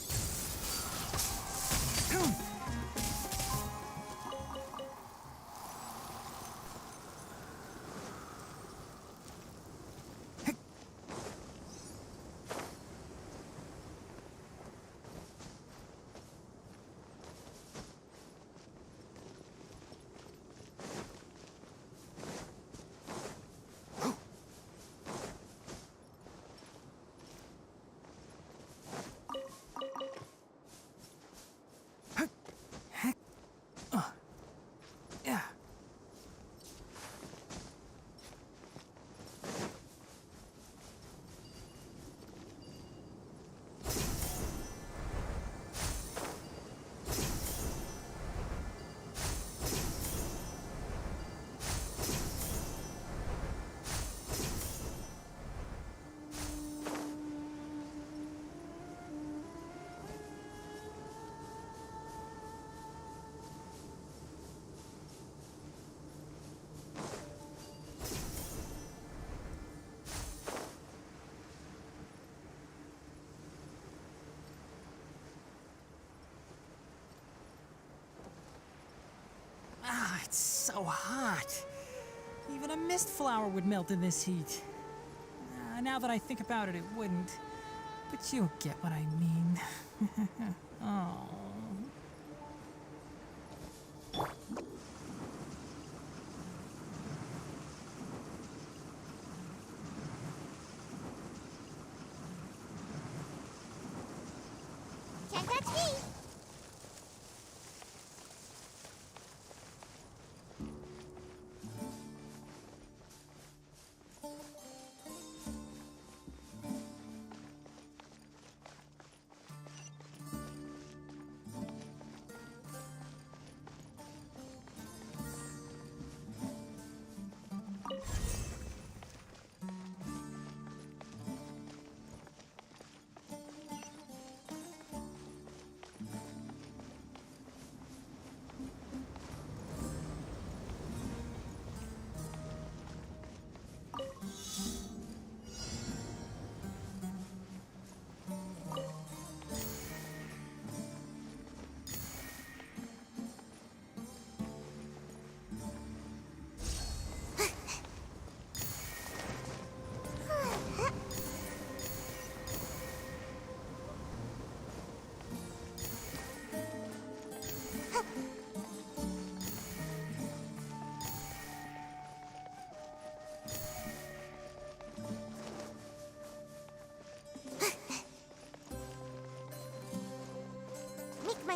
Yeah. Ah, it's so hot. Even a mist flower would melt in this heat. Now that I think about it, it wouldn't. But you'll get what I mean. Oh. Can't catch me.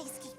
my escape.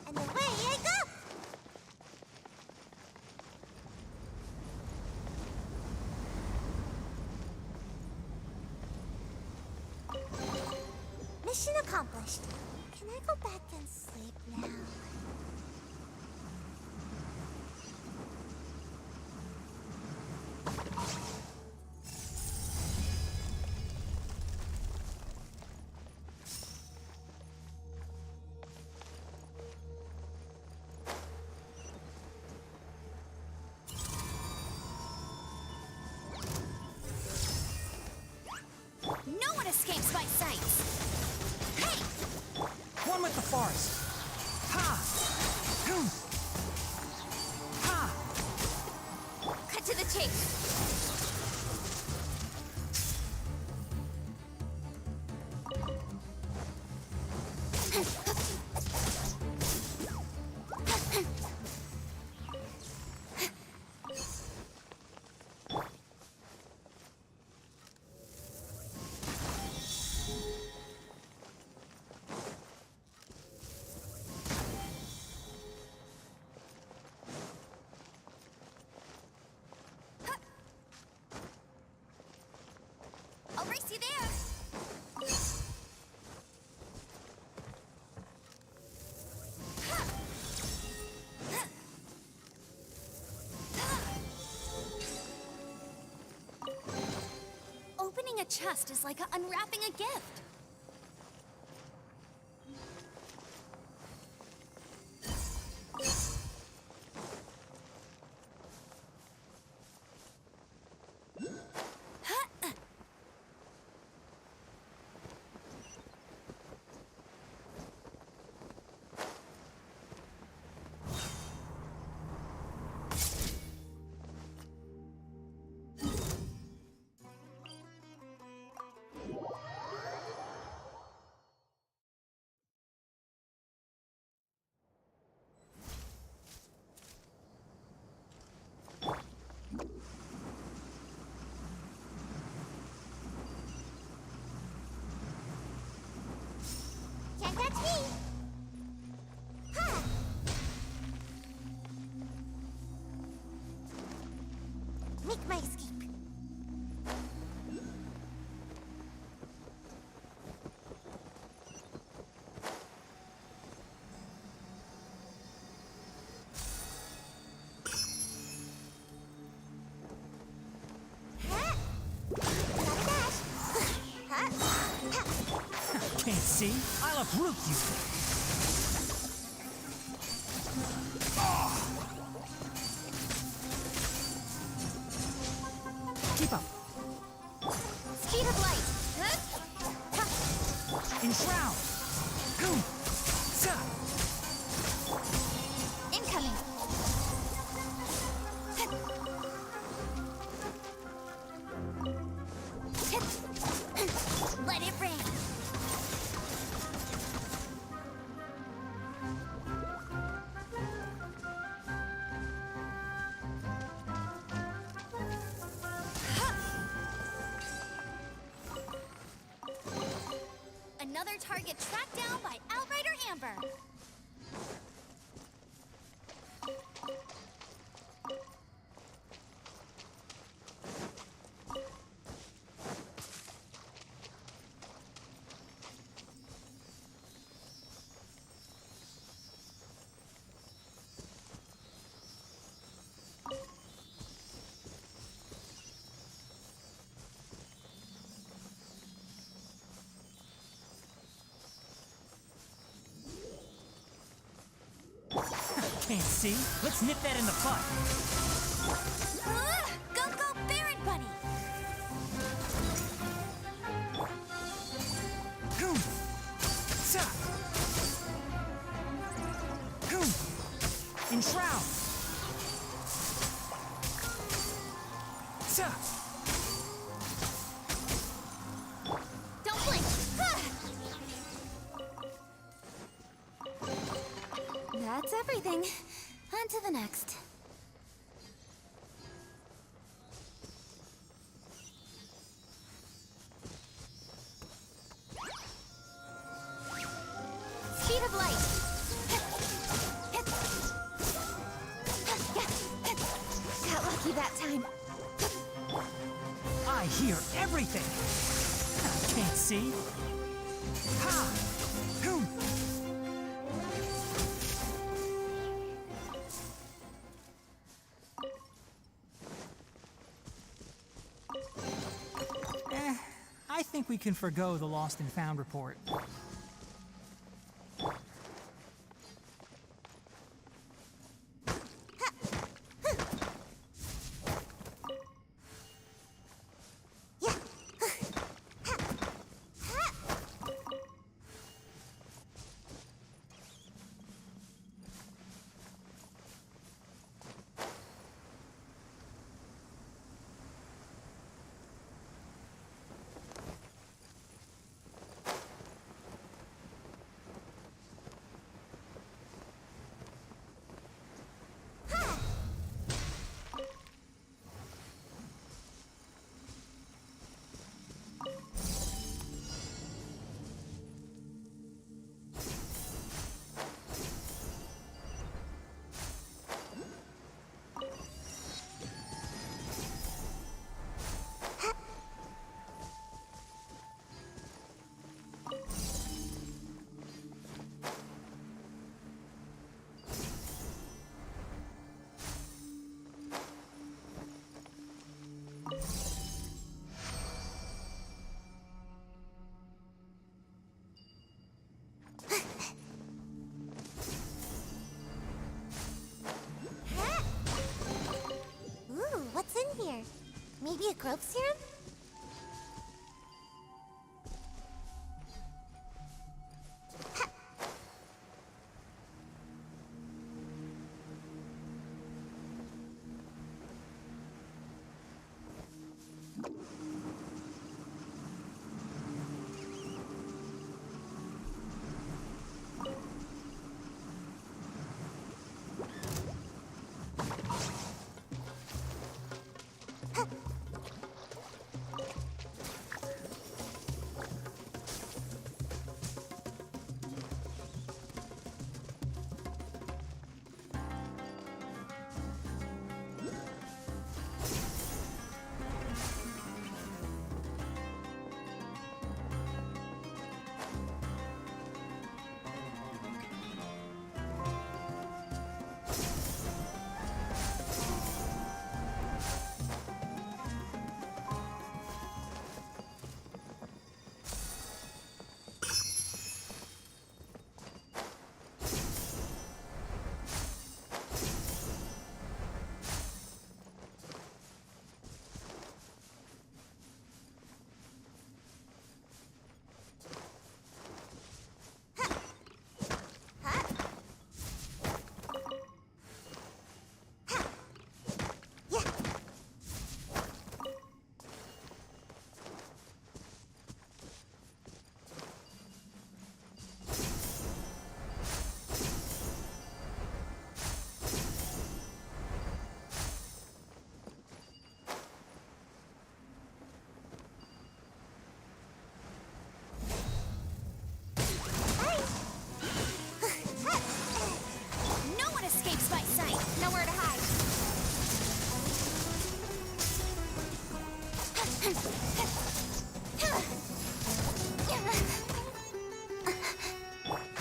And away I go! Mission accomplished. Can I go back and sleep now? No one escapes my sights! Hey! One with the forest. Ha! Boom! Ha! Cut to the chase! I'll race you there! Opening a chest is like unwrapping a gift. Can't catch me! Ha! Make my escape. Can't see? I'll uproot you. Keep up. Speed of light! Enshroud. Boom. Sa. Incoming! target tracked down by Outrider Amber. Can't see? Let's nip that in the bud. Go, go, Baron Bunny! Enshroud! Don't blink! That's everything. On to the next. Speed of light! Got lucky that time. I hear everything! Can't see? Ha! Hoom! I think we can forgo the lost and found report. Ooh, what's in here? Maybe a growth serum?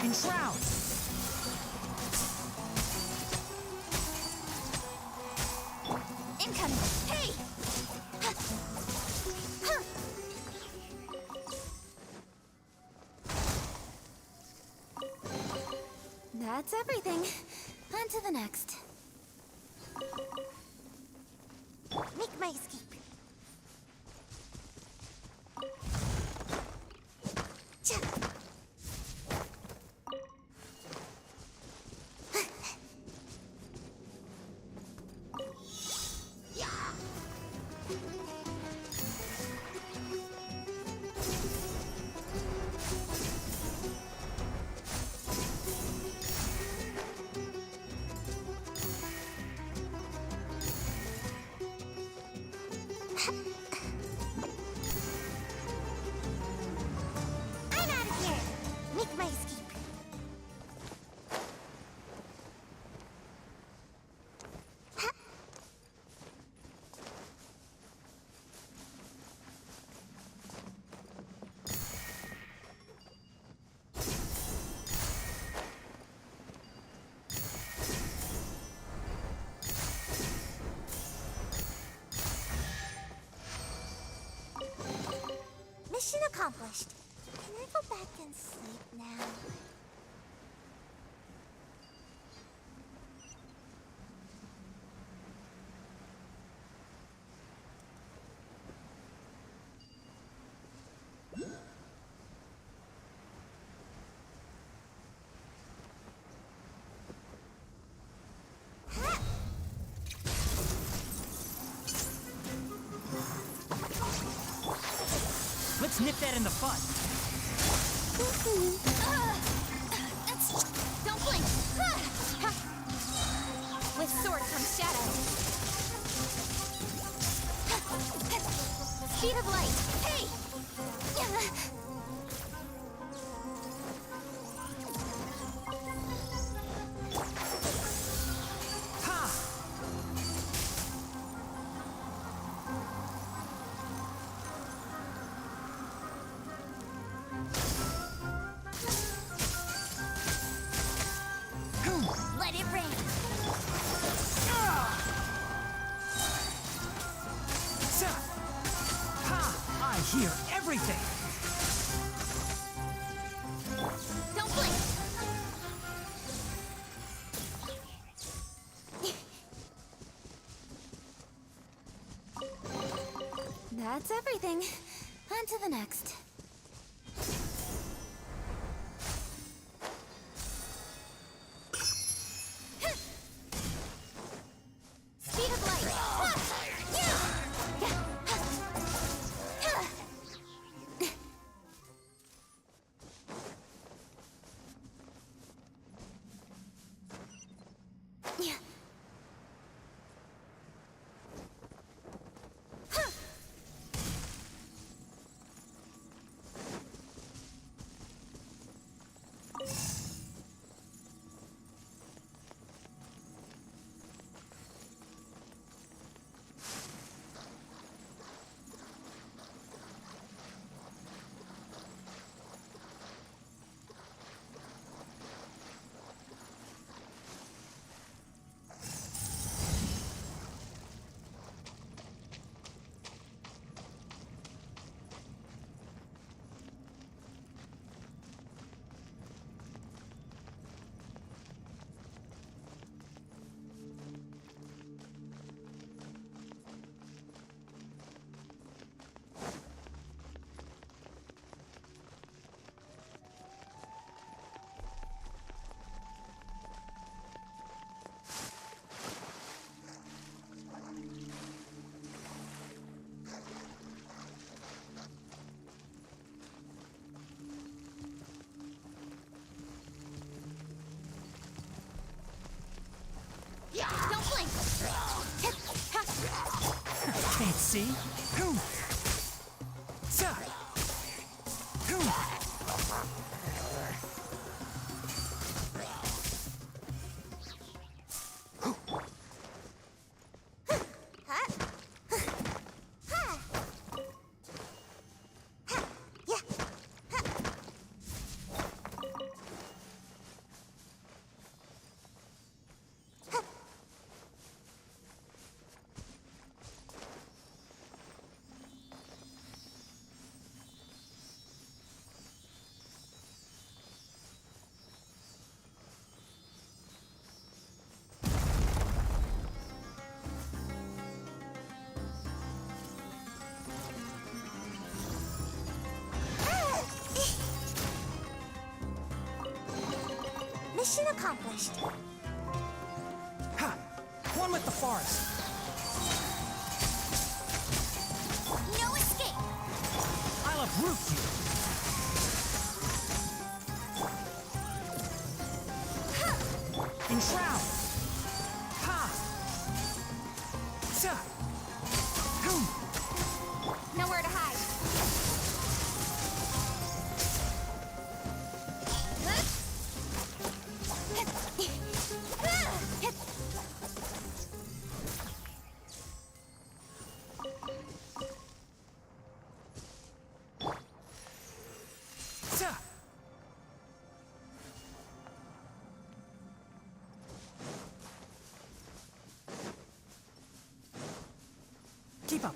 Enshroud! Incoming! Hey! That's everything. On to the next. Make my escape. I'm out of here. Make my escape. Mission accomplished. Can I go back and sleep now? Let's nip that in the bud. Don't blink! With sword comes shadow. Speed of light! Hey! Let it rain! I hear everything. Don't blink! That's everything. On to the next. Speed of light! Don't blink! Can't see. Mission accomplished. Ha! One with the forest. No escape. I'll uproot you. Enshroud. Ha! Sa! Nowhere to hide. Sa! Keep up.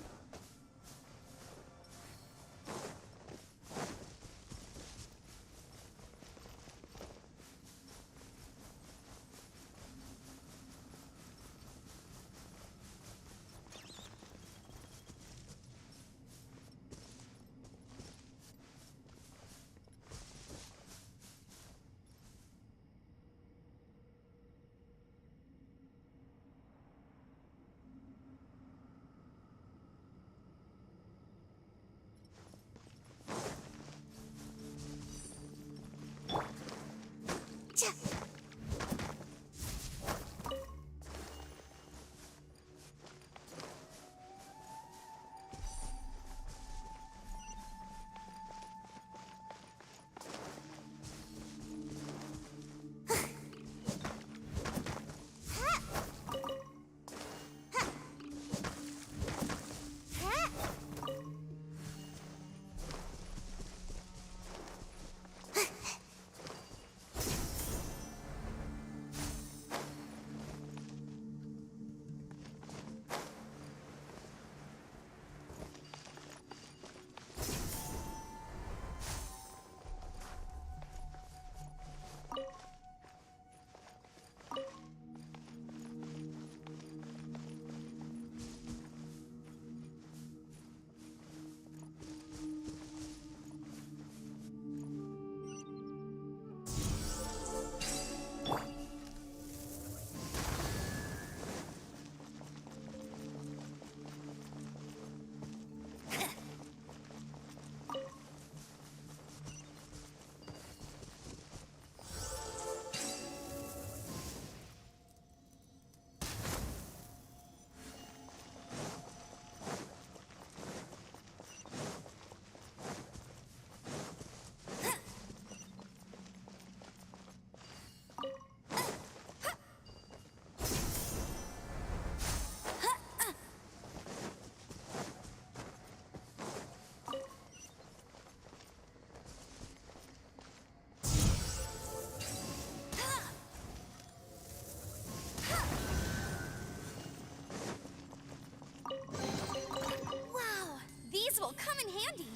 Wow, these will come in handy.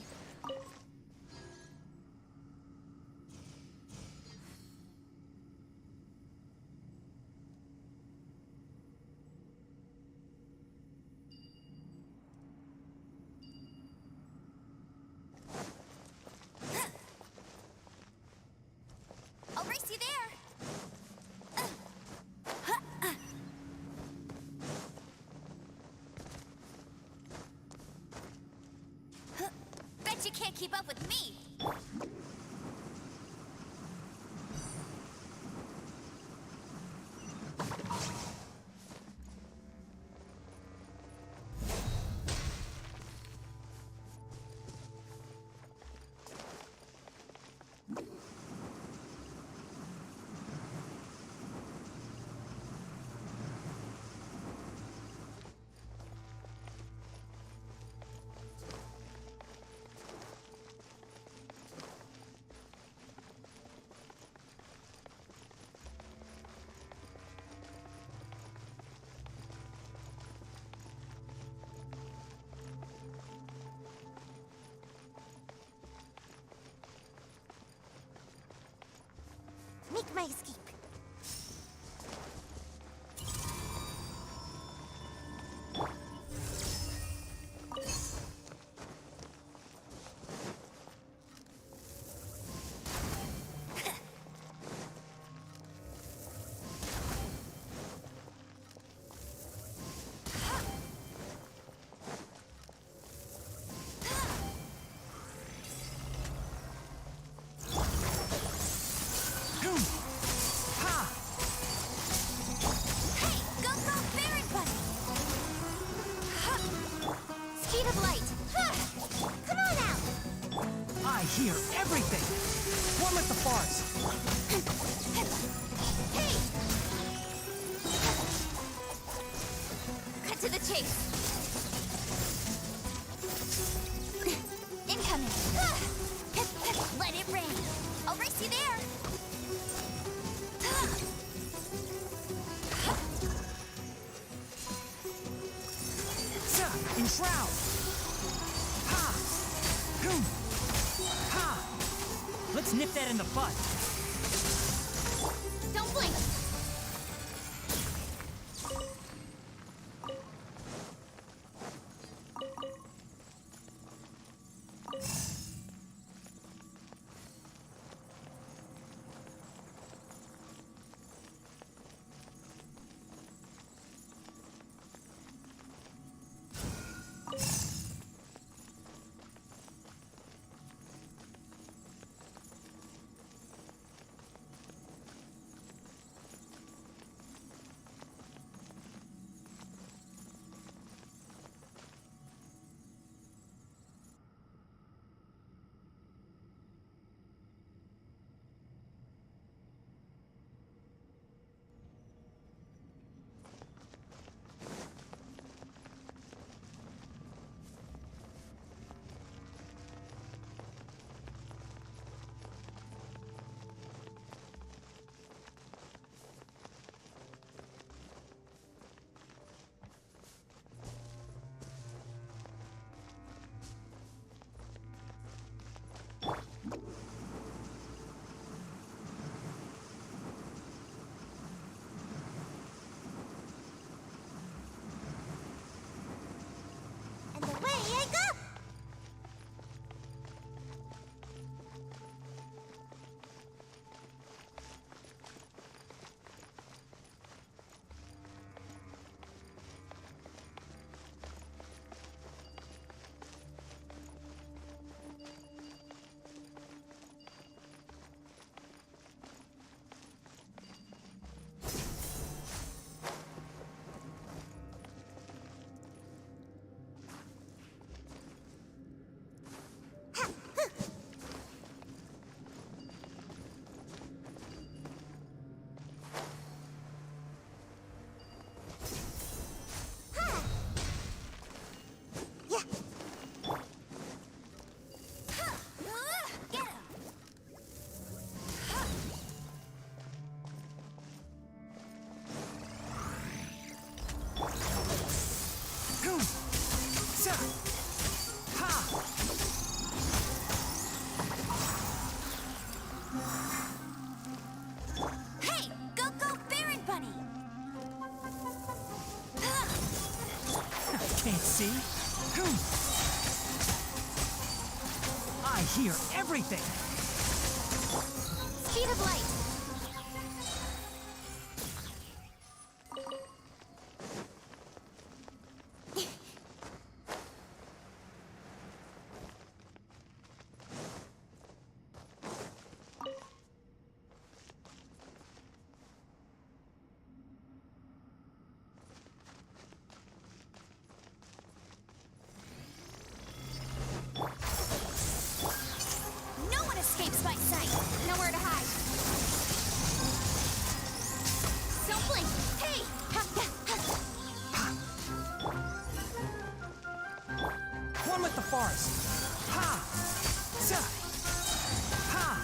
I'll race you there. Bet you can't keep up with me. Make my escape. Speed of light. Come on out. I hear everything! One with the forest! Hey! Cut to the chase. Incoming. Let it rain. I'll race you there. Enshroud! Ha! Boom! Ha! Let's nip that in the bud. Don't blink. And away I go! Hey, go Baron Bunny! Can't see? I hear everything! Speed of light. No one escapes my sight. Nowhere to hide. Don't blink. Hey! One with the forest! Ha! Sa! Ha!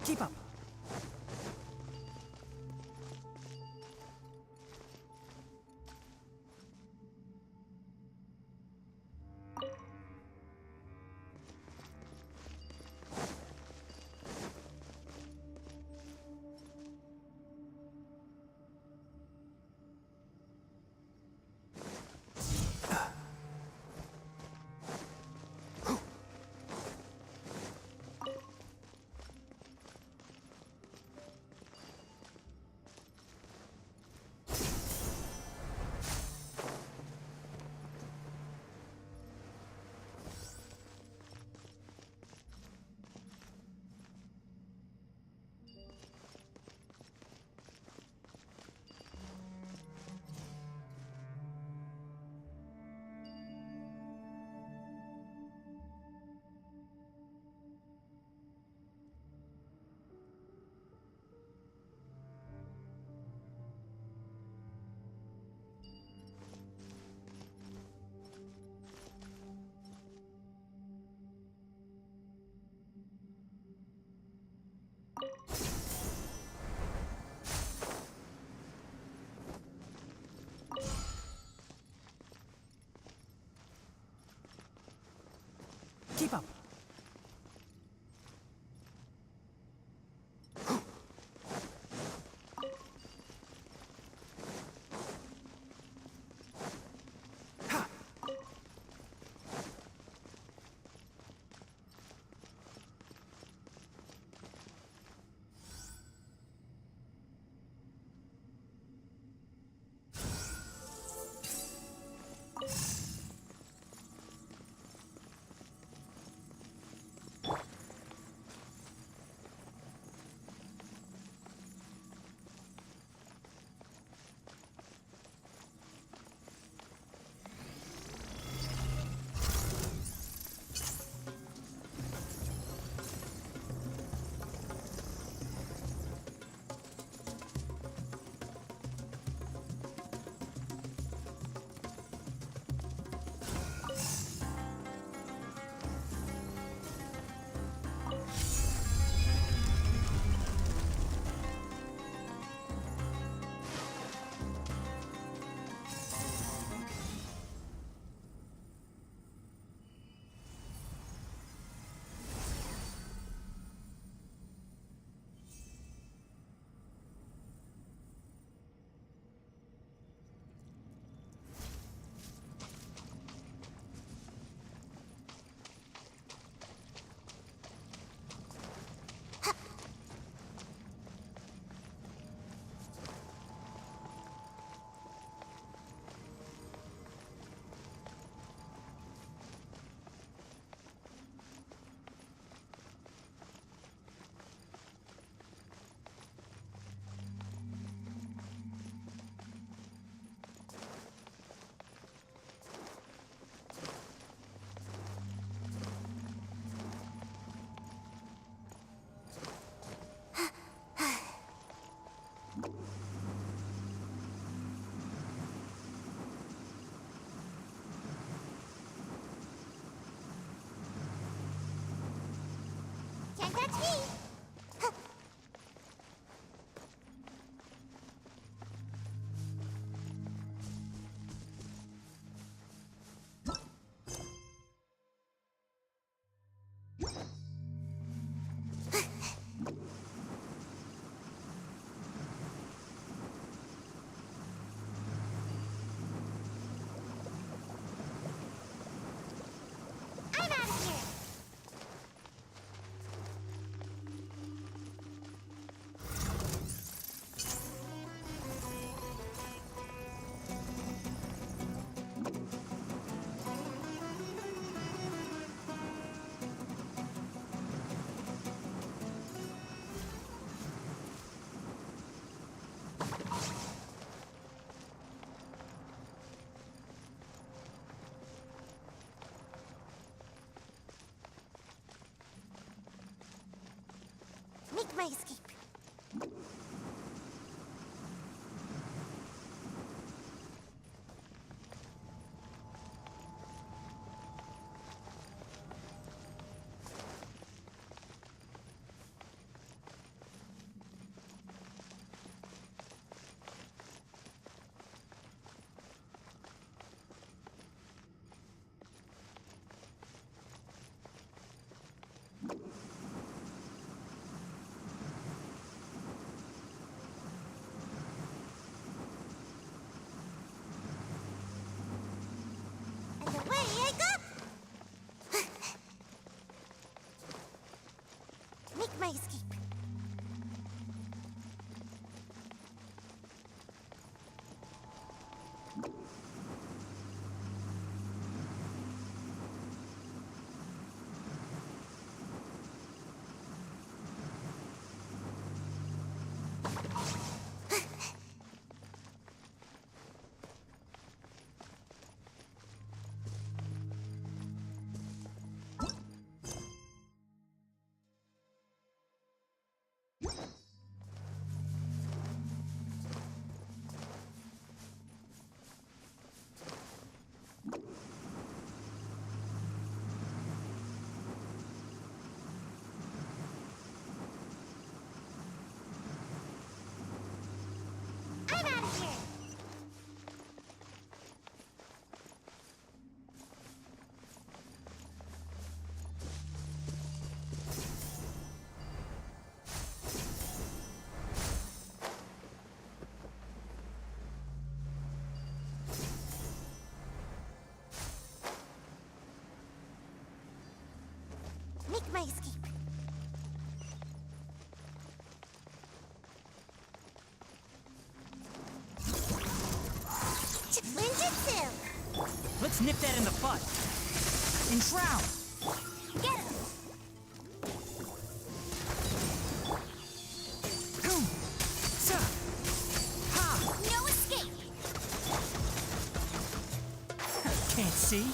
Keep up. Keep up. Can't touch me! I'm out of here! Make my escape. make my escape. Ninjutsu! Let's nip that in the bud. Enshroud! Get him! No escape! Can't see?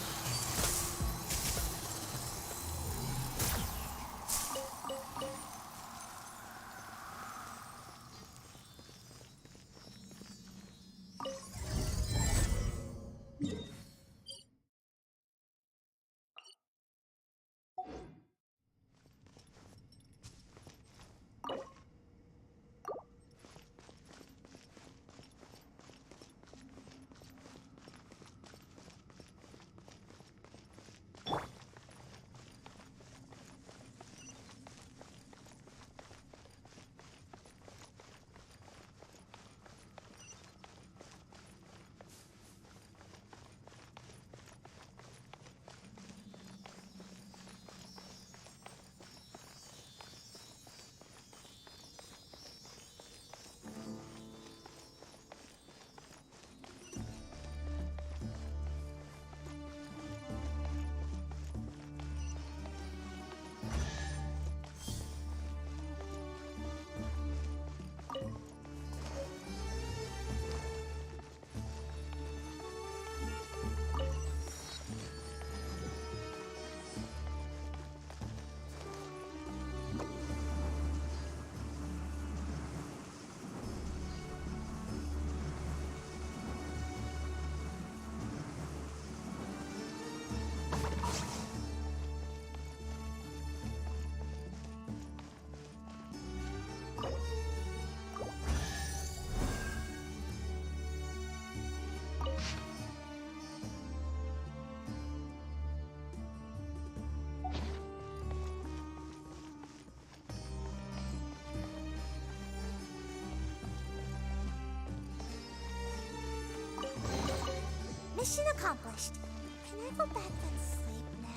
Mission accomplished. Can I go back and sleep now?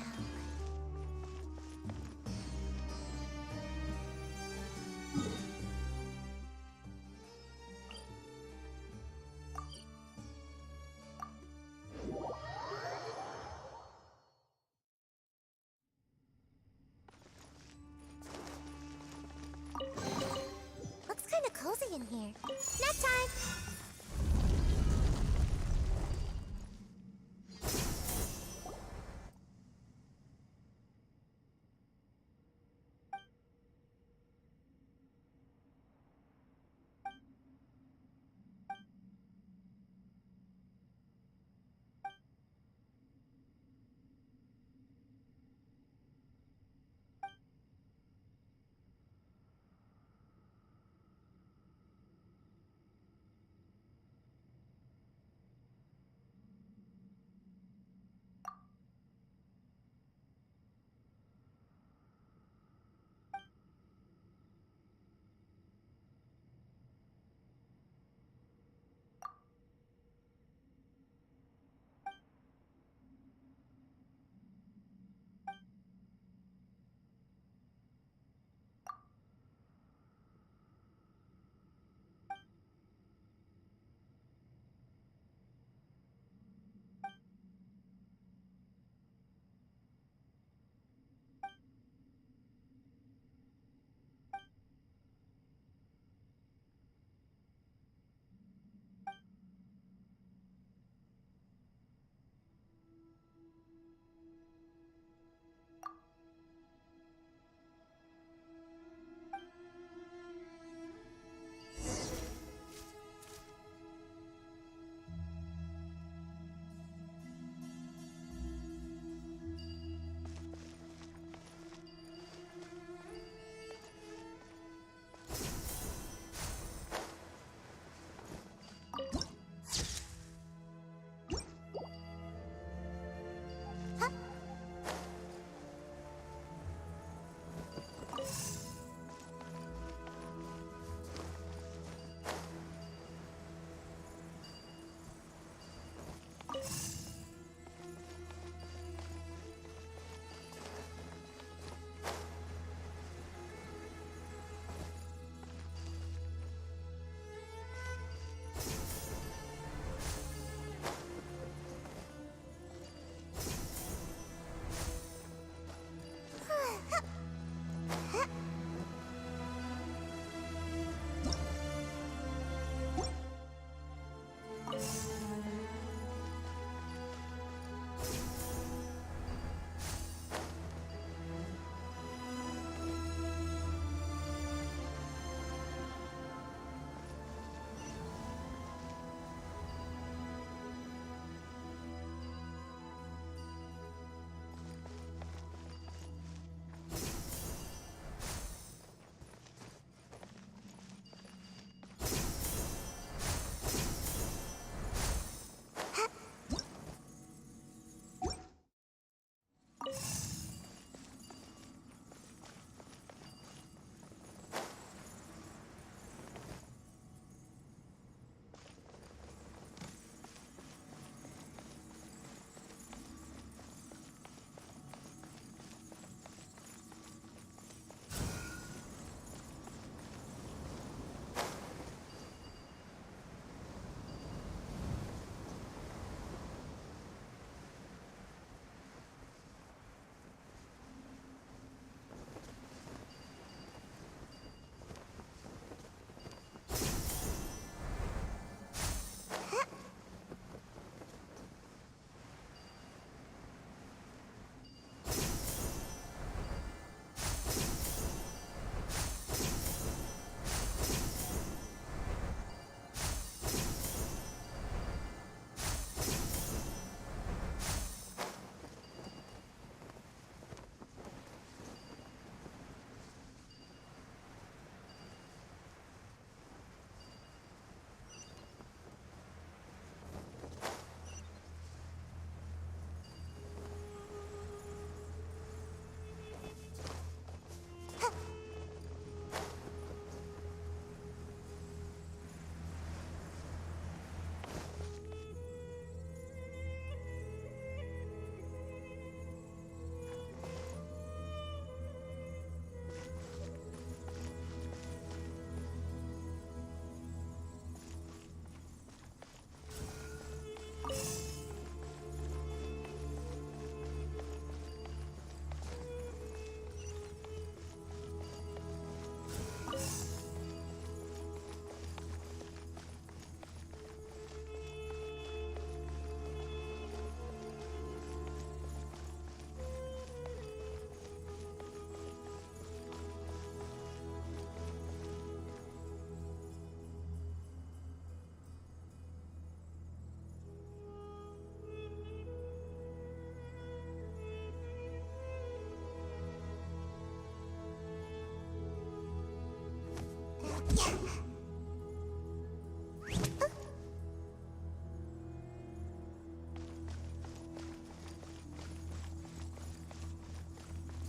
Looks kind of cozy in here. Nap time!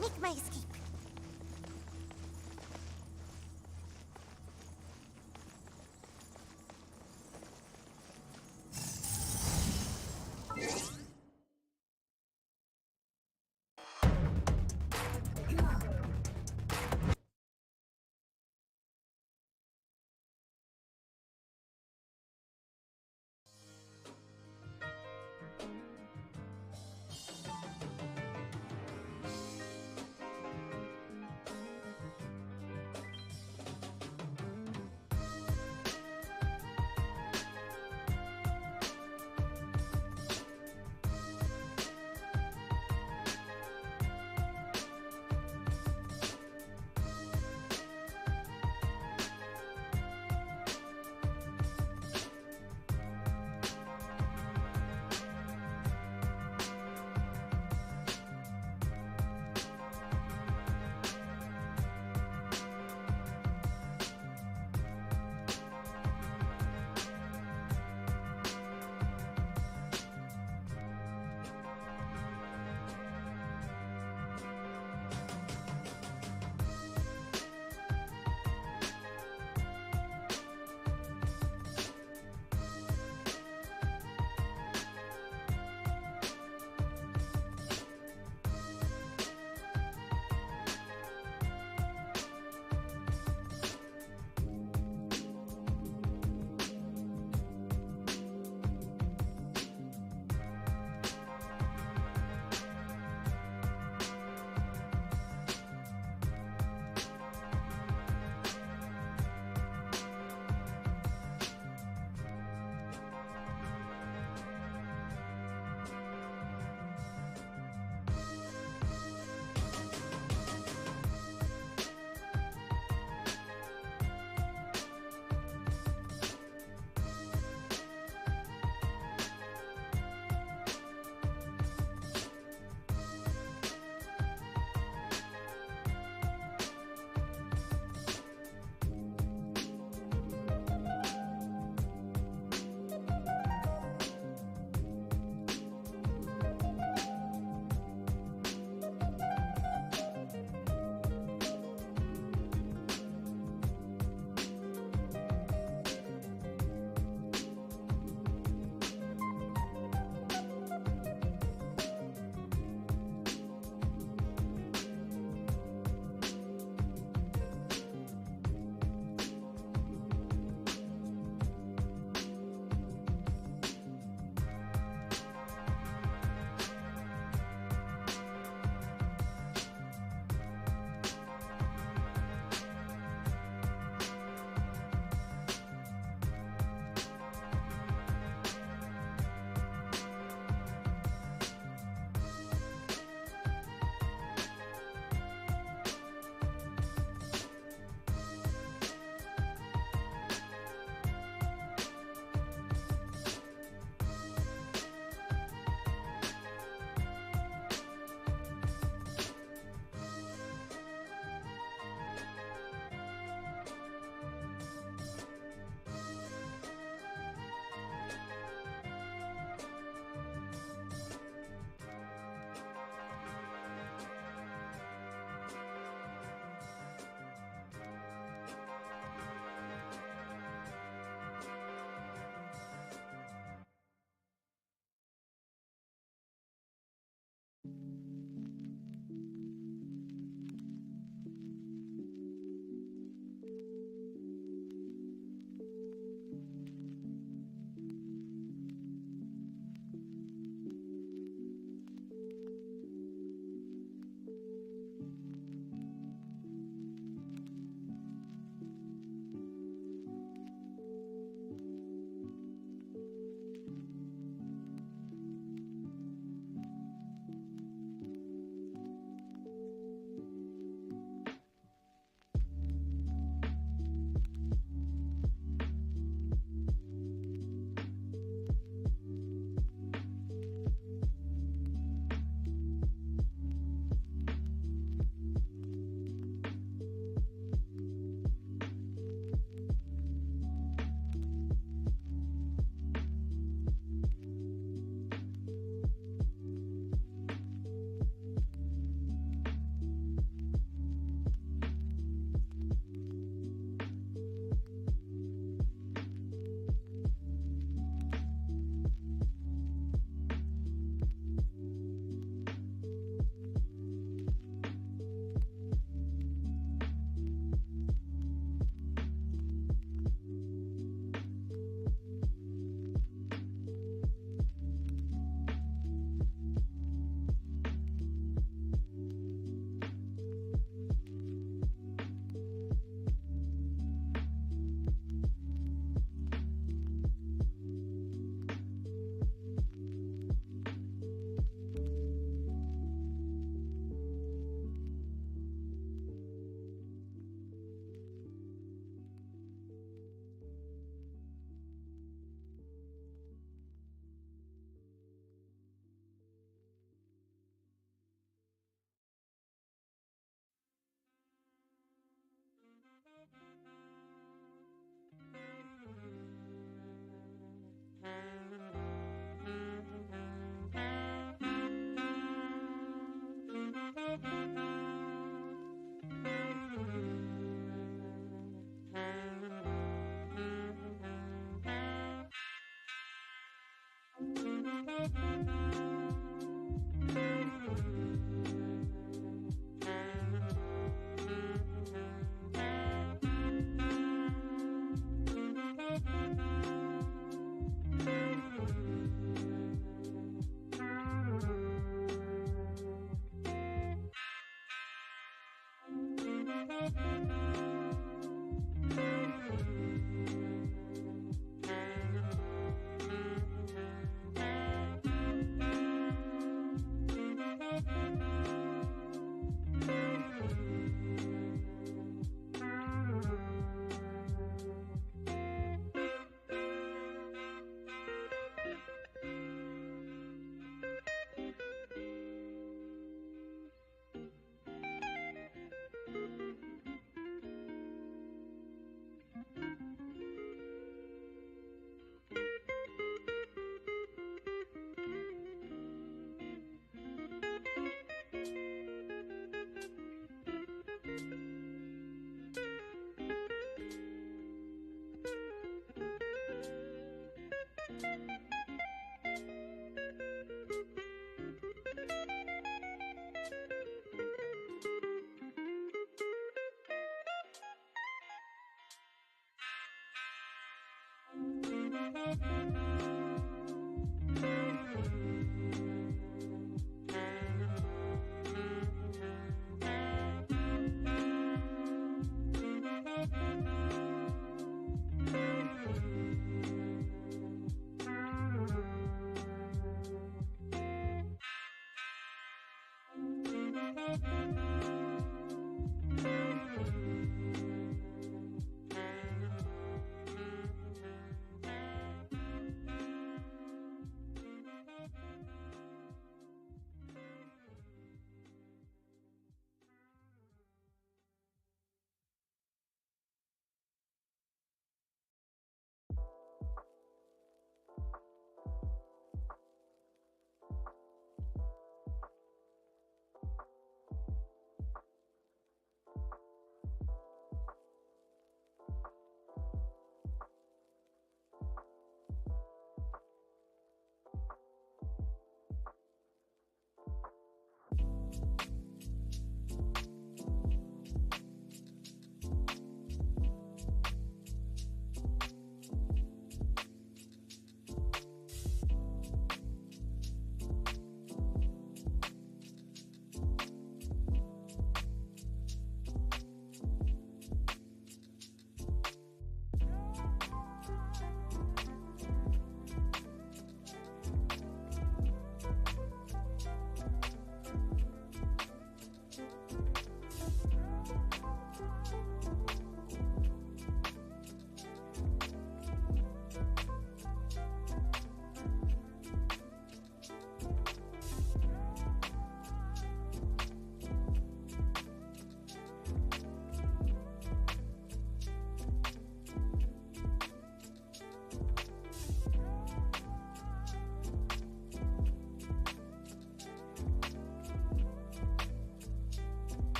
Make my escape.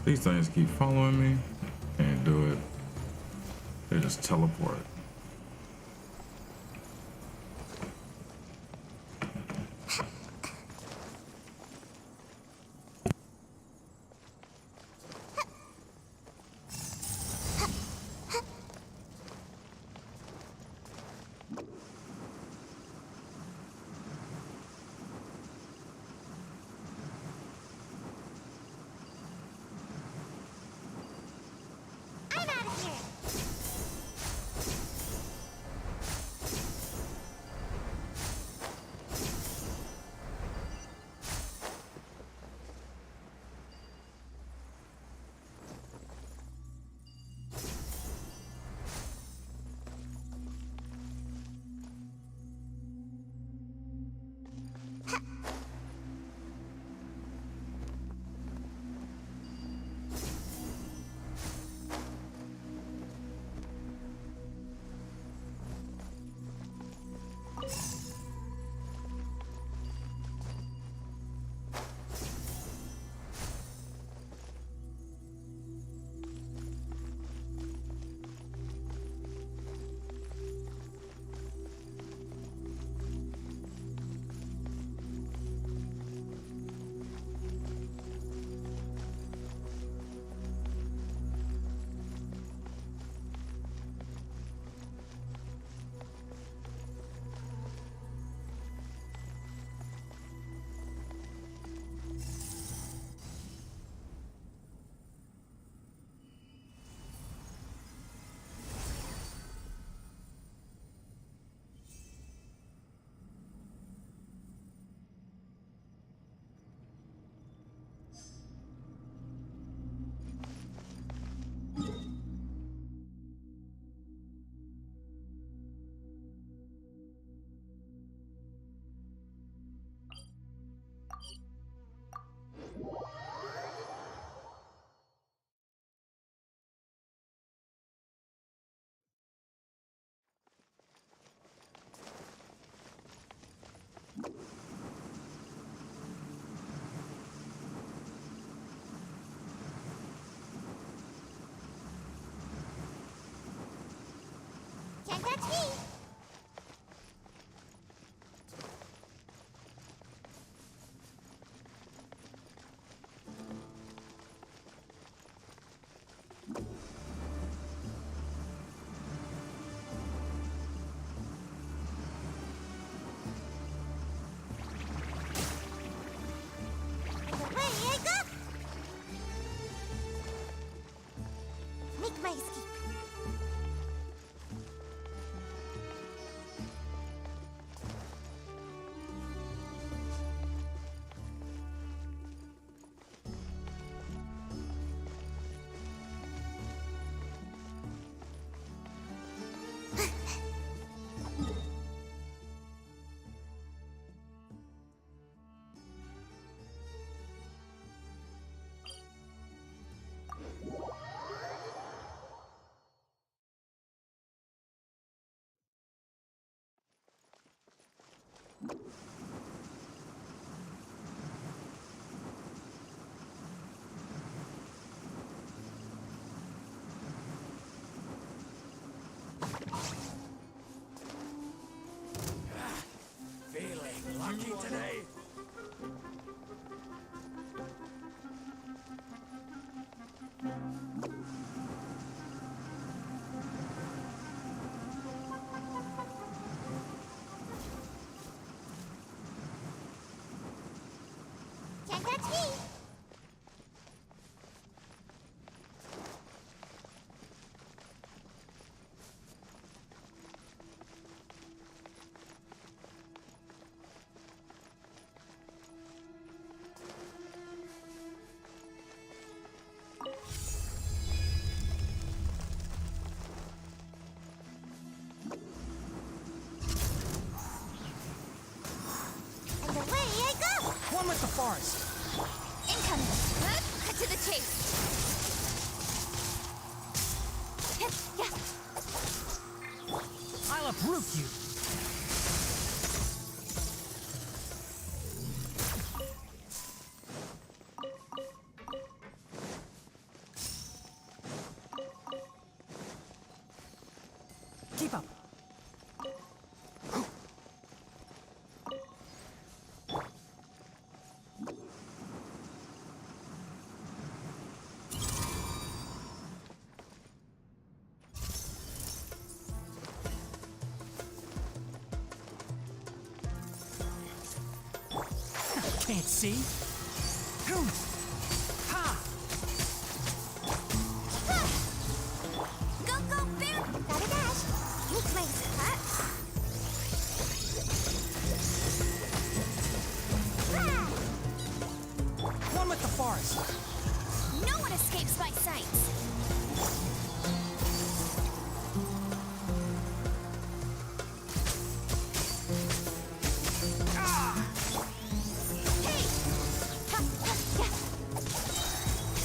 These things keep following me. Can't do it. They just teleport. Can't catch me! Away I go! Make my escape. Feeling lucky today? Can't catch me! And away I go! One with the forest. Incoming! Cut to the chase! I'll uproot you. Can't see? Ha! Go, go, bear! Gotta dash! You place, huh? One with the forest. No one escapes my sights! Hey! Ha, ha, ha.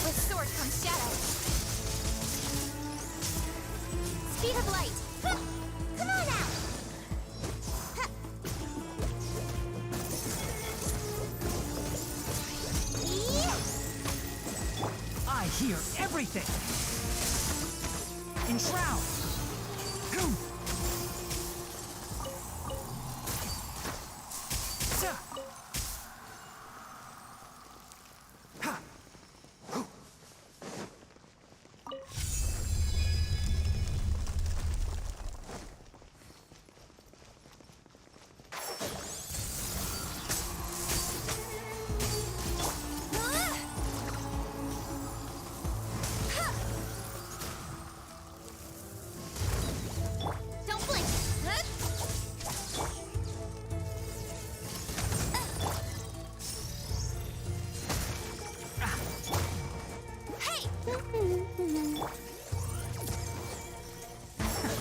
With sword comes shadow. Speed of light. Ha! Come on now! Ha. Yeah. I hear everything. Enshroud. Don't blink. Huh? Hey!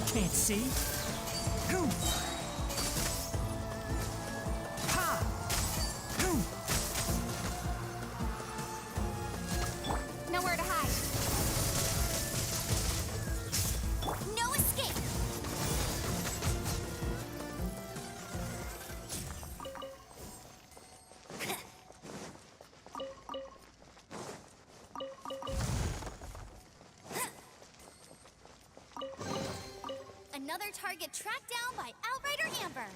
Can't see? Ha! Nowhere to hide. No escape. Another target tracked down by Outrider Amber.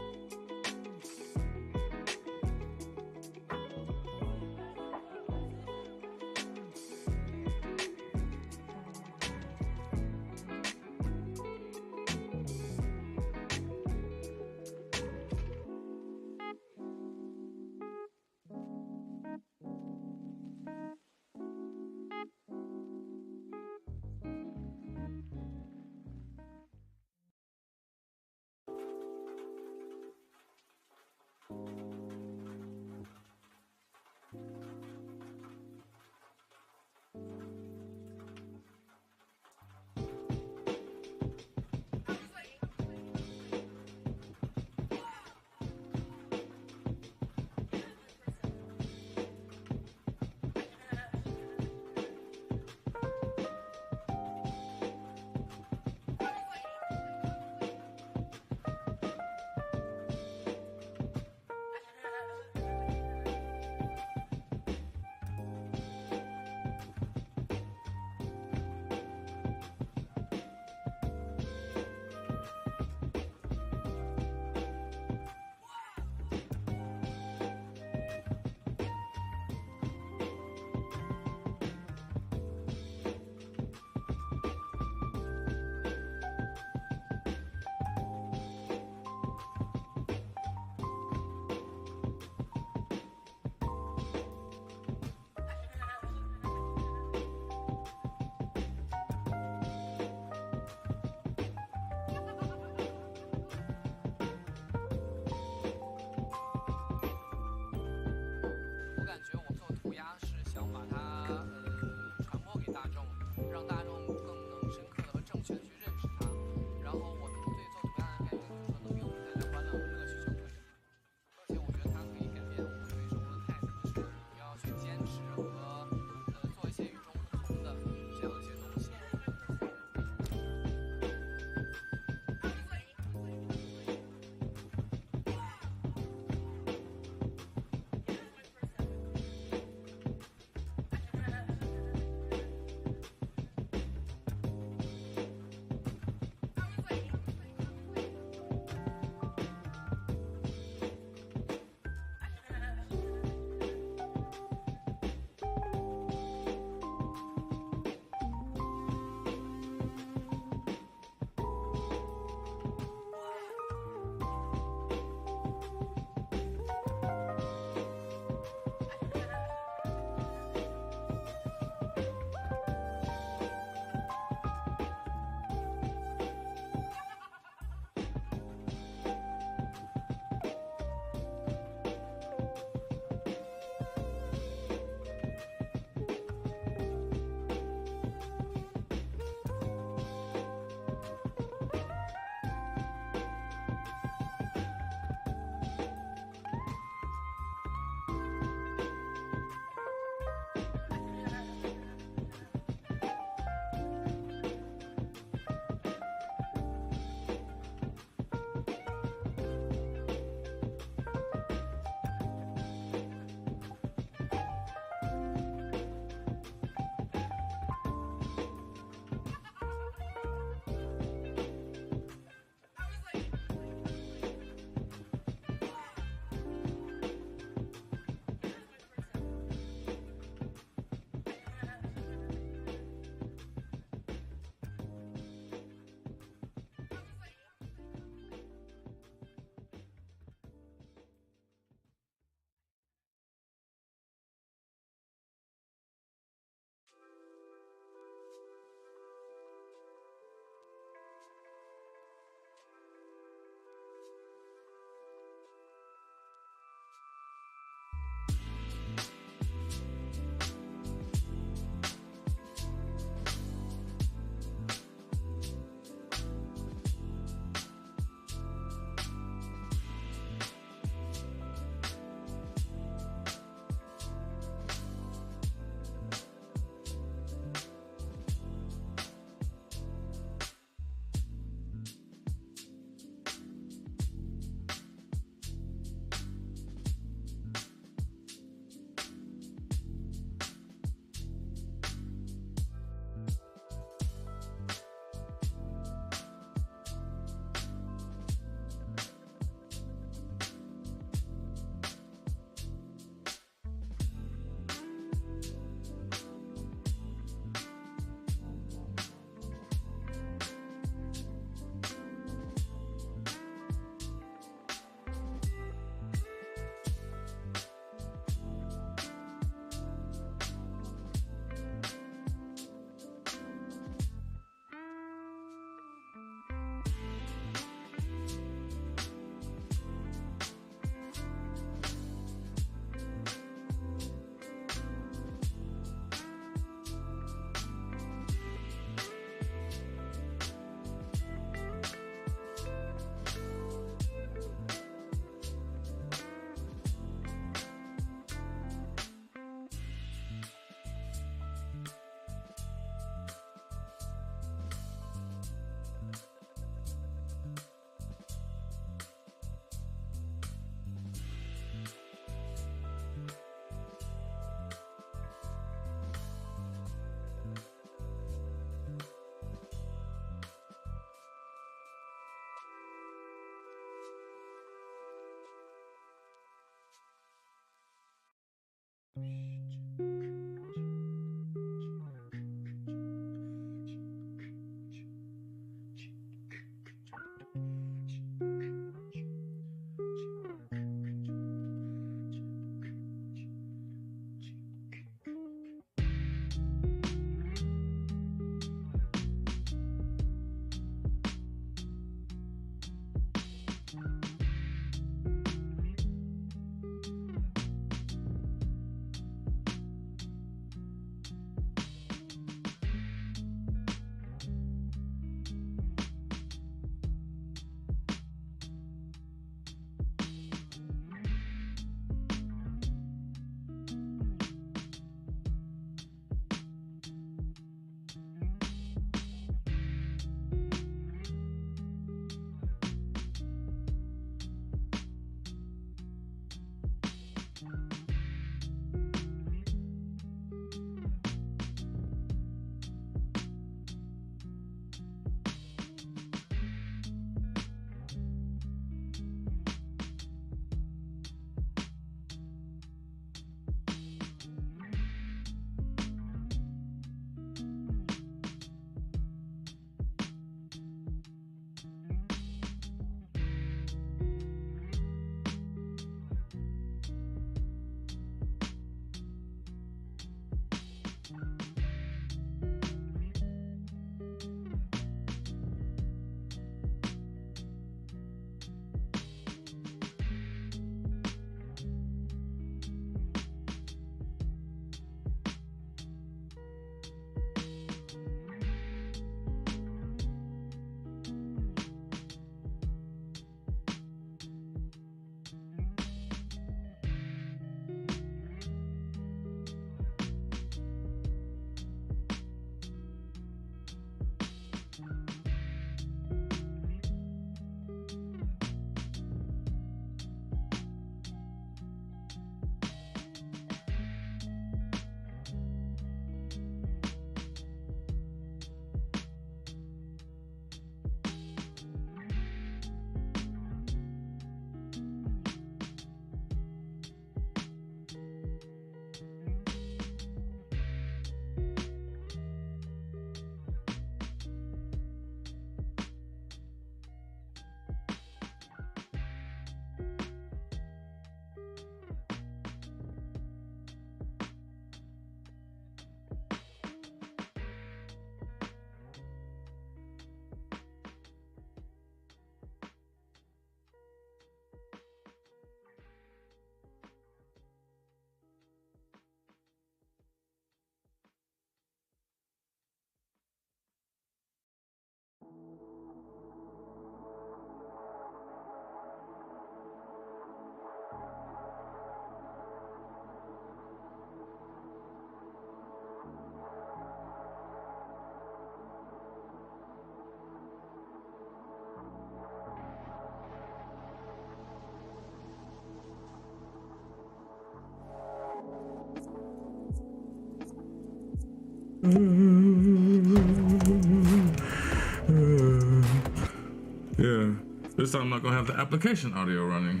Yeah, this time I'm not gonna have the application audio running.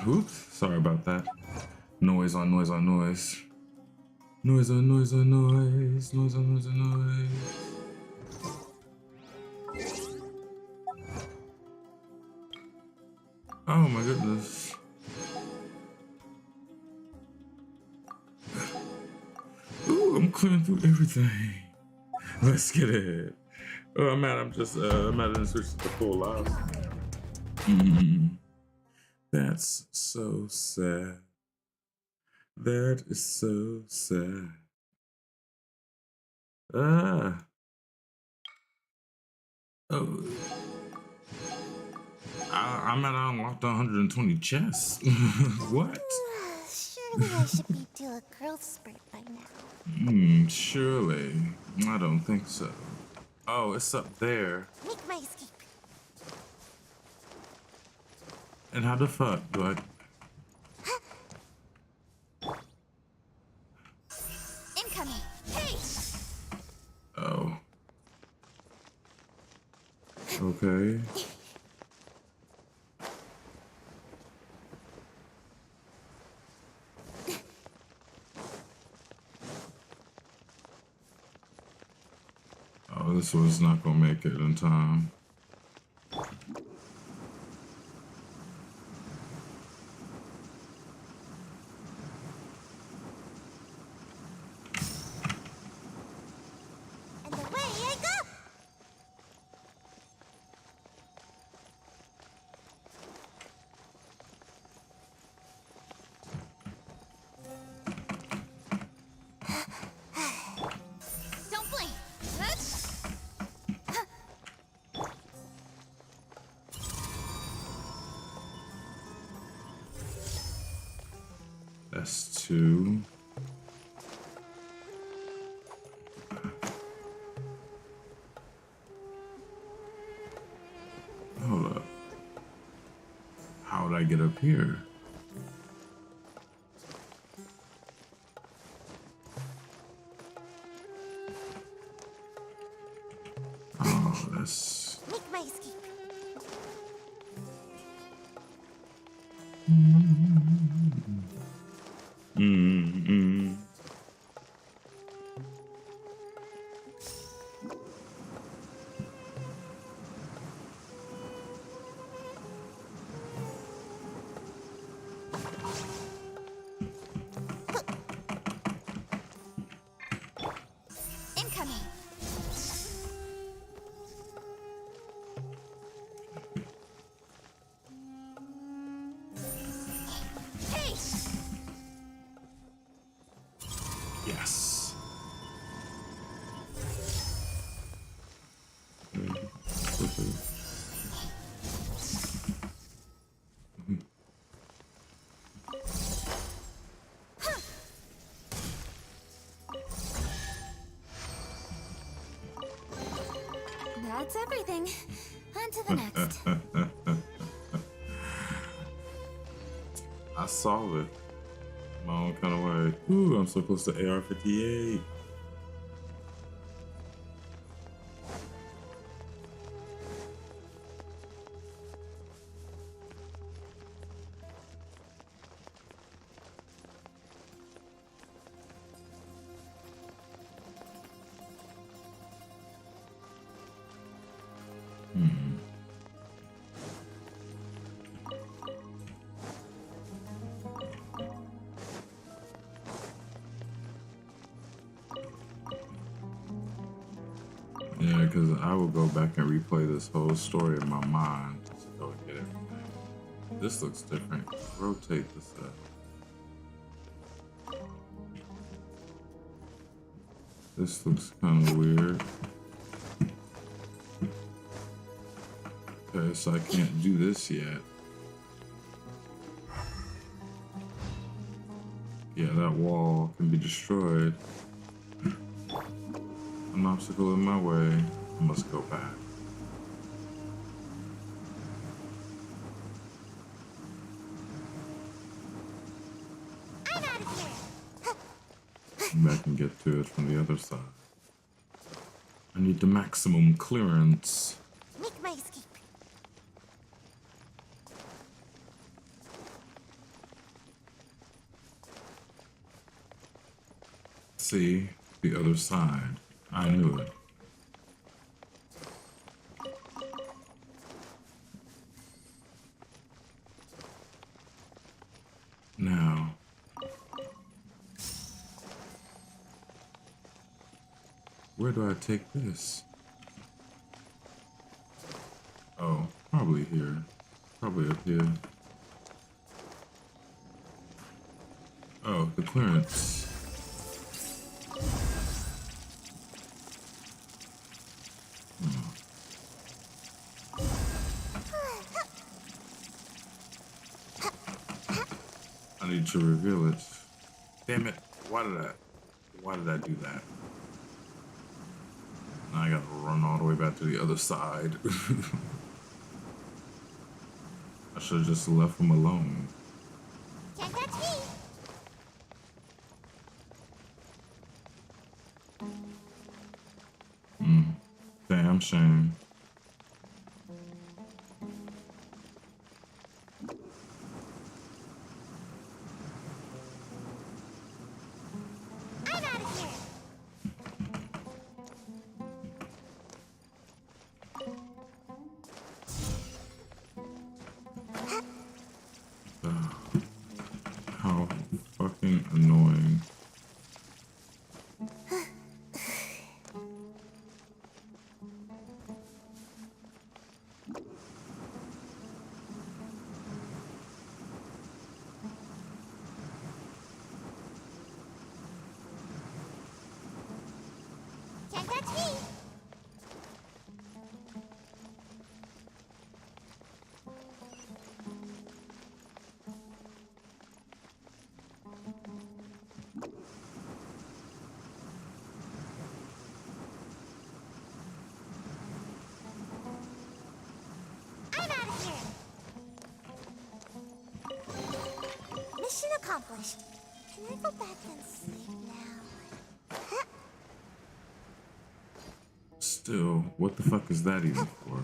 Oops, sorry about that. Noise on noise on noise. Noise on noise on noise. Noise on noise on noise. Oh my goodness. Ooh, I'm clearing through everything. Let's get it. Oh, I'm mad. I'm mad at switch to full lives. That's so sad. That is so sad. Ah. Oh. I'm at unlocked 120 chests. What? Surely I should be due a growth spurt by now. Surely. I don't think so. Oh, it's up there. Make my escape. And how the fuck do I... Incoming. Hey! Oh. Okay. Oh, this one's not gonna make it in time. And away I go! Don't blink. That's 2. Hold up. How would I get up here? Oh, that's... Make my escape. Incoming. Hey! Yes. That's everything. On to the next. I solved it my own kind of way. Ooh, I'm so close to AR-58. Yeah, because I will go back and replay this whole story in my mind just to go and get everything. This looks different. Rotate this up. This looks kind of weird. Okay, so I can't do this yet. Yeah, that wall can be destroyed. An obstacle in my way. I must go back. I'm out of here! Come back and get to it from the other side. I need the maximum clearance. Make my escape. See, the other side. I knew it. Now, where do I take this? Oh, probably here. Probably up here. Oh, the clearance. I need to reveal it. Damn it. Why did I do that? Now I gotta run all the way back to the other side. I should have just left him alone. Can't catch me! Damn shame. I'm out of here! Can't catch me! I'm out of here! Mission accomplished. Can I go back and sleep now? Still, what the fuck is that even for?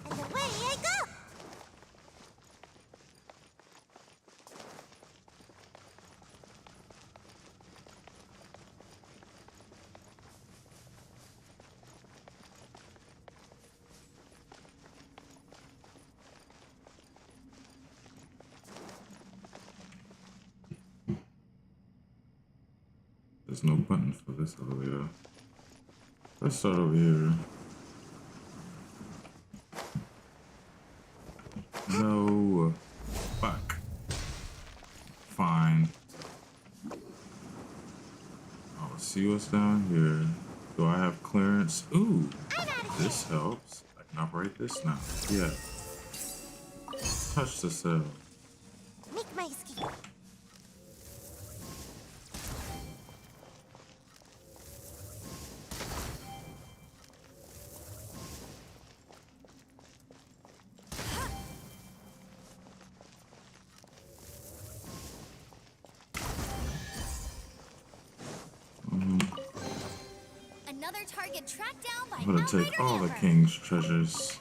And away I go! There's no button for this elevator. Let's start over here. No. Fuck. Fine. Oh, let's see what's down here. Do I have clearance? Ooh. This helps. I can operate this now. Yeah. Touch the cell. Make my escape. Another target tracked down by I'm gonna take all the king's treasures.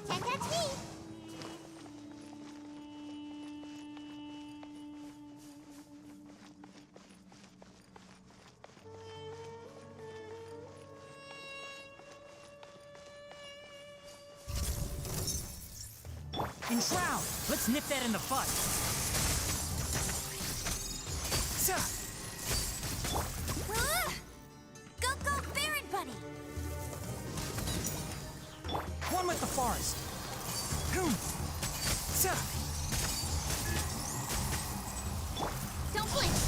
Can't catch me! Enshroud! Let's nip that in the bud. Go, go, Baron Buddy! One with the forest. Don't flinch!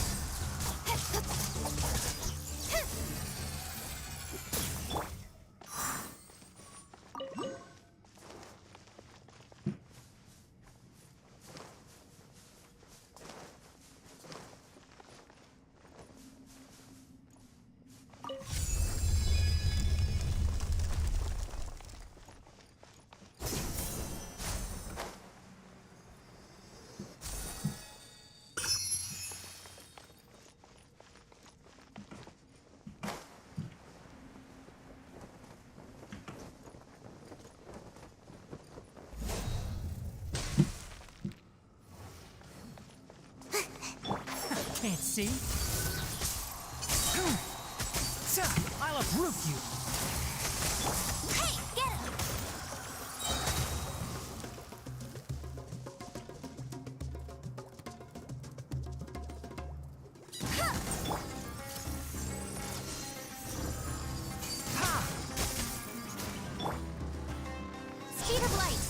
Can't see. I'll uproot you. Hey, get him! Speed of light!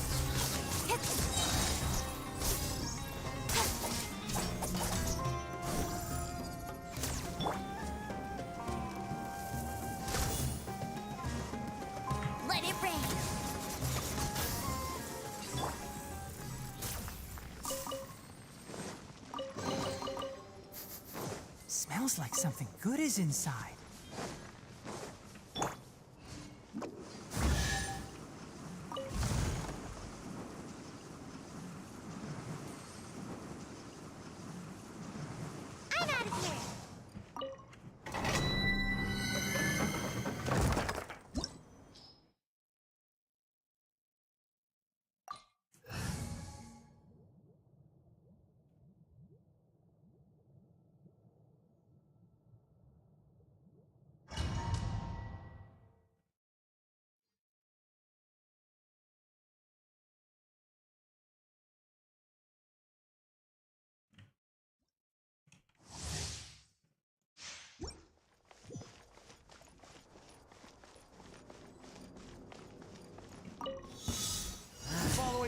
Let it rain! Smells like something good is inside. I'm out of here!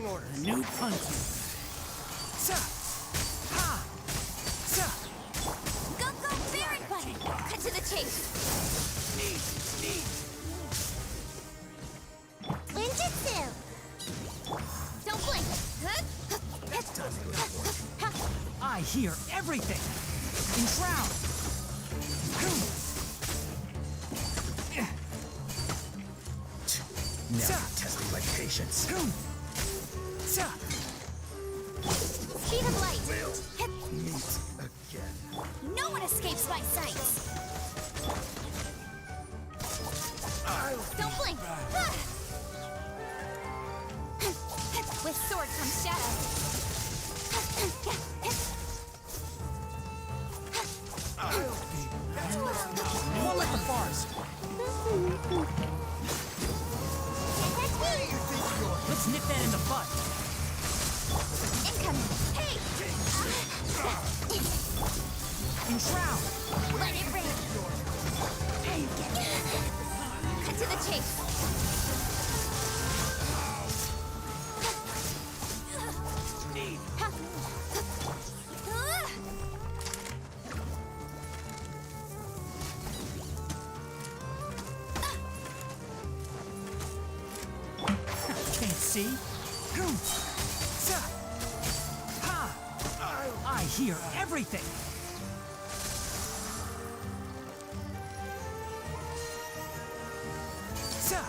Following orders. A new punch. Sa! Ha! Sa! Go, go, Baron Buddy! Cut to the chase! Ninjutsu! Don't blink! I hear everything. Enshroud. Now testing my patience. Sa! Speed of light! Meet again. No one escapes my sights! Don't blink! With sword comes shadow. One with the forest. Let's nip that in the bud. Incoming! Hey! Enshroud. Let it rain! Cut to the chase! Can't see. Sa! Ha! I hear everything. Sa!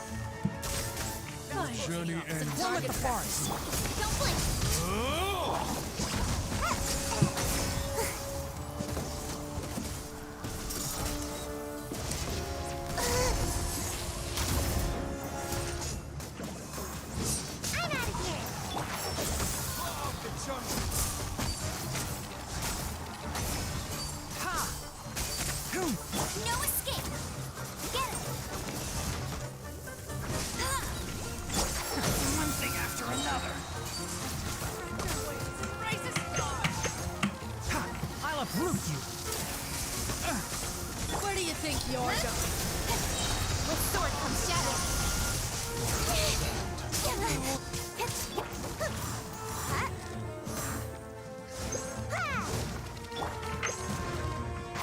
Journey ends. One with the forest. Don't blink! I'm out of here! Ha! No escape! Get it! One thing after another. Ha! I'll uproot you. Where do you think you're going? With sword comes shadow.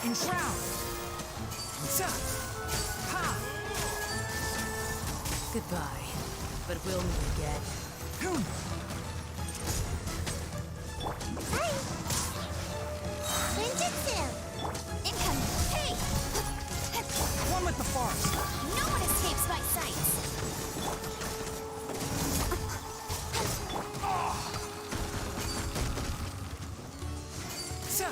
Enshroud. Sa! Ha! Goodbye. But we'll meet again. Ninjutsu! Incoming! Hey! One with the forest. No one escapes my sights! Sa!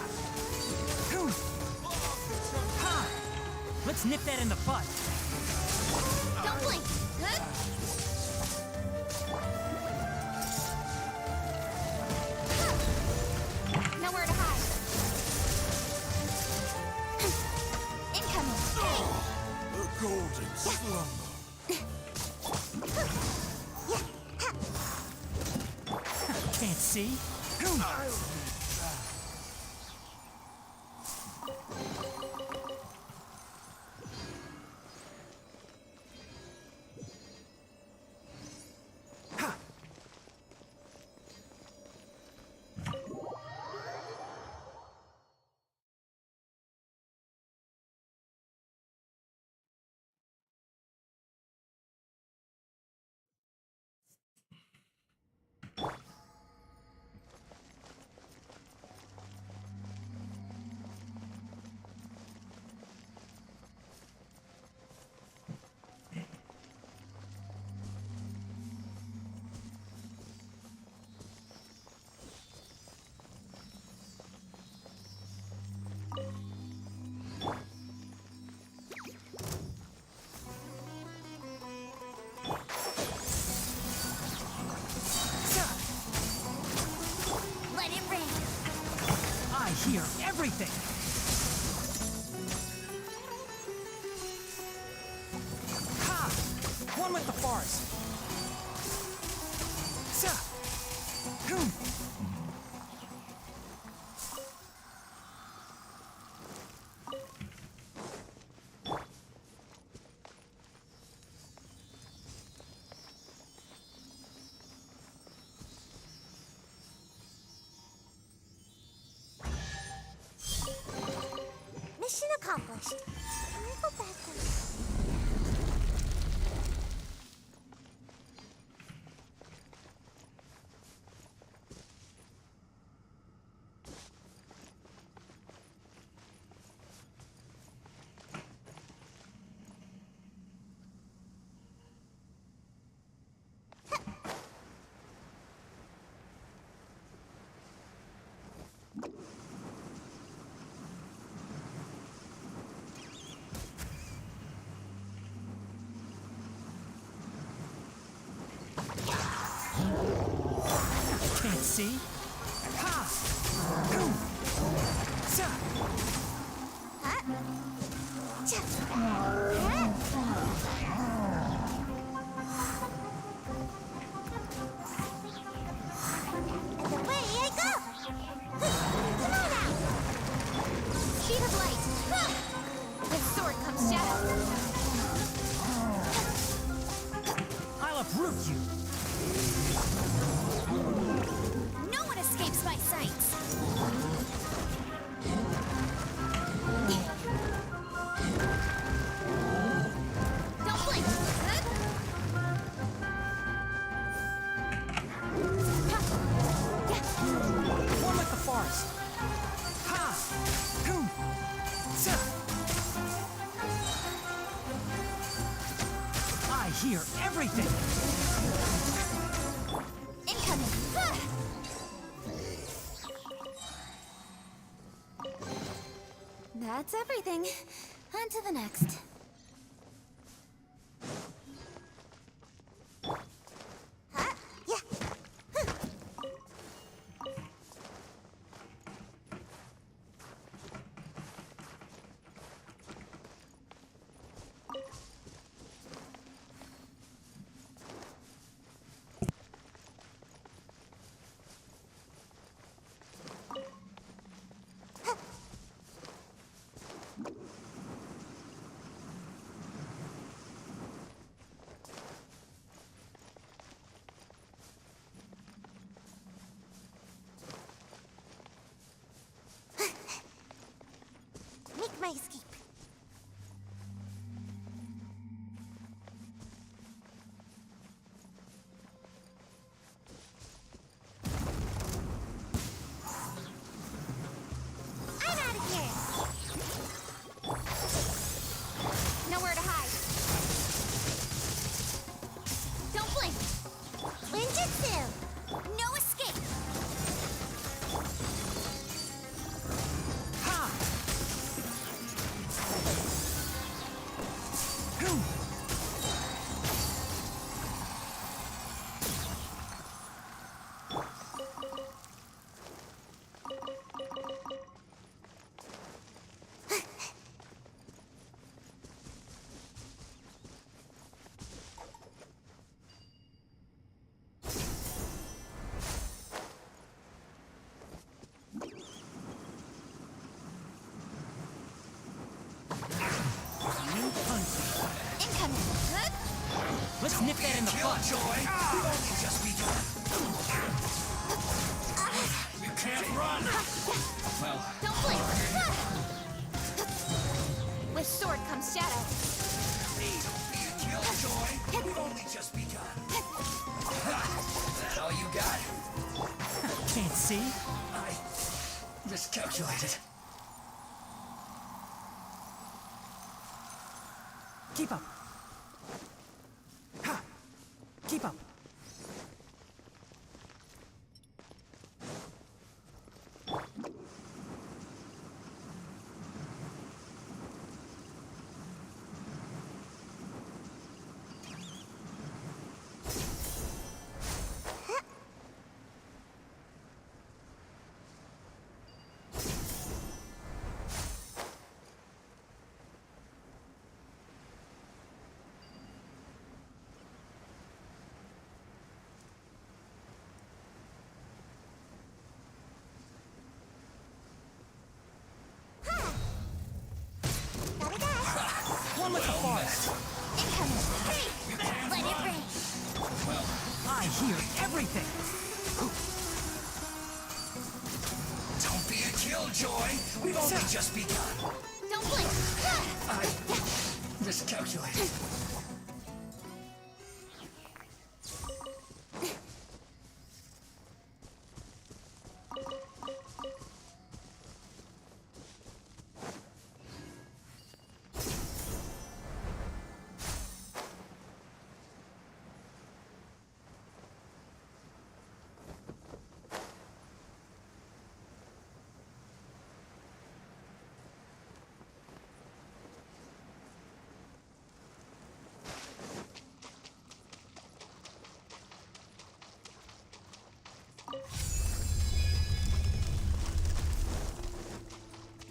Ha! Let's nip that in the bud. Don't blink! Nowhere to hide. Incoming! Hey! The golden slumber. Can't see. Let it rain! I hear everything. Ha! One with the forest. Sa! Thanks. Can't see? Ha! Boom! Sa! And away I go! Come on now! Speed of light! With sword comes shadow! I'll uproot you! No one escapes my sights. Don't blink. One with the forest! Ha! Boom! Sa! I hear everything! Incoming. That's everything. On to the next. Make my escape. I'm out of here. Nowhere to hide. Don't blink. Ninjutsu. No escape. Let's nip that in the bud. We've only just begun. You can't run. Well, Don't blink. With sword comes shadow. please don't be a killjoy. We've only just begun. That all you got? Can't see? I miscalculated. Keep up. Ha! Keep up. One with the forest. Incoming. Hey, let it rain. I hear everything. Don't be a killjoy. We've only just begun. Don't blink. Miscalculated.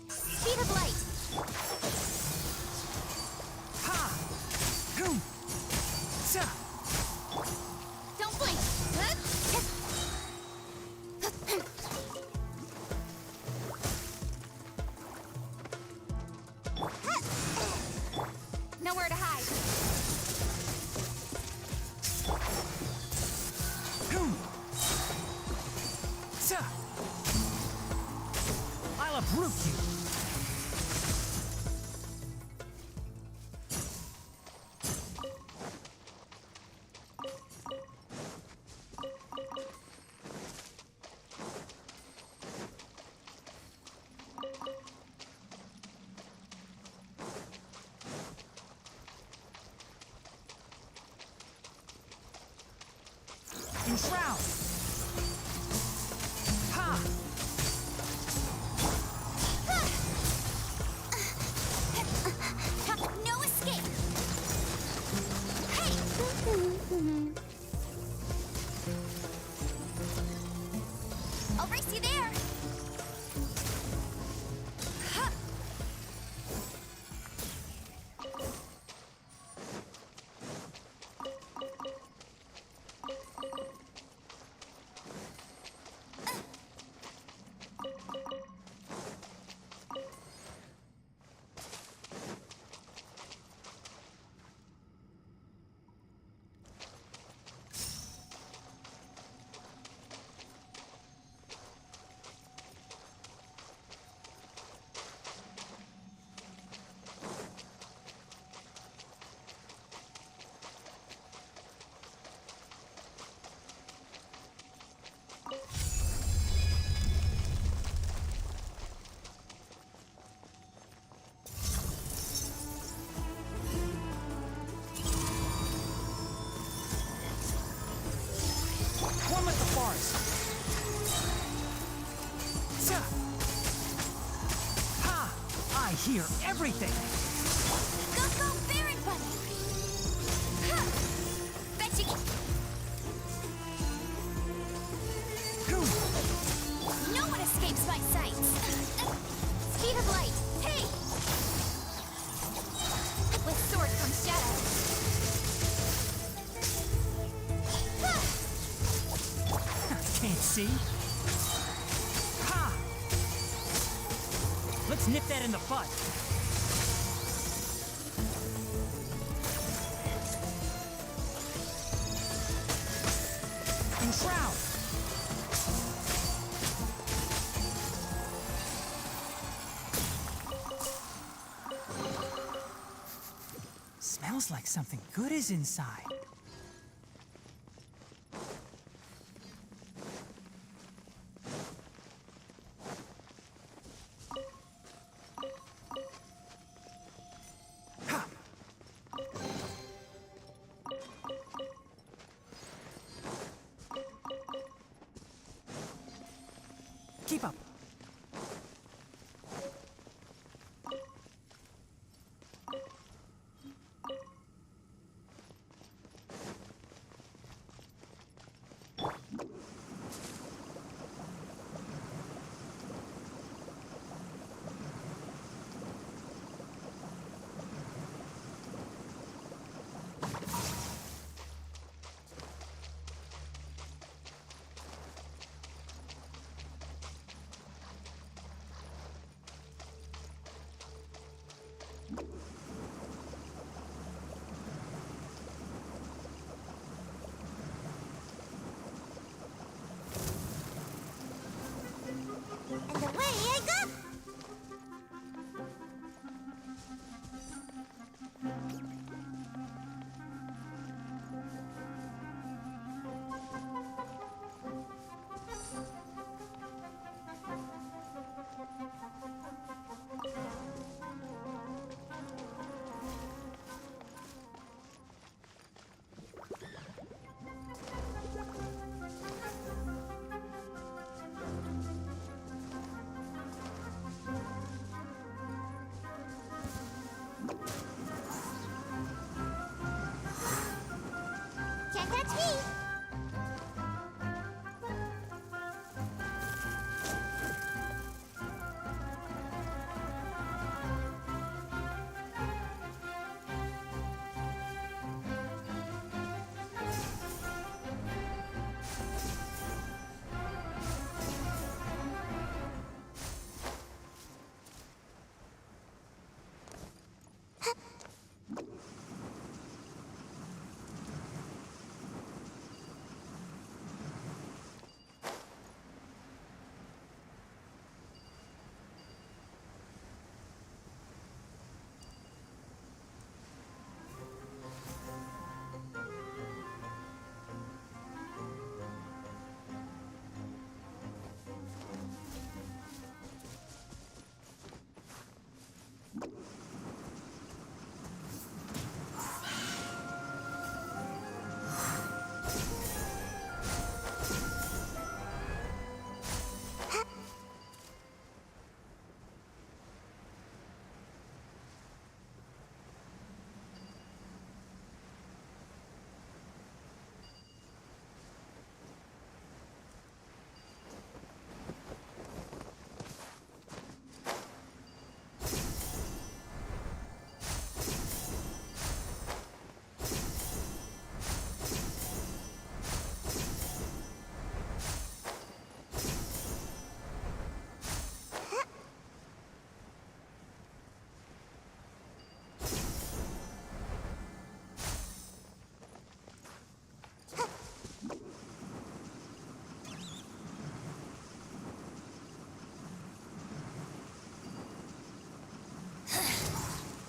Speed of light. Ha! Boom! Sa! Don't blink. Nowhere to hide. Boom! Sa! I'll uproot you. Enshroud! Ha! No escape. Hey. I'll race you there. Ha. One with the forest. Sa! Ha! I hear everything. Go, Baron Bunny. Ha. Bet you. No one escapes my sights. Speed of light. Hey. With sword comes shadow. Can't see. Ha! Let's nip that in the bud. Enshroud! Smells like something good is inside. Keep up. me.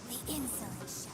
The insolent shell.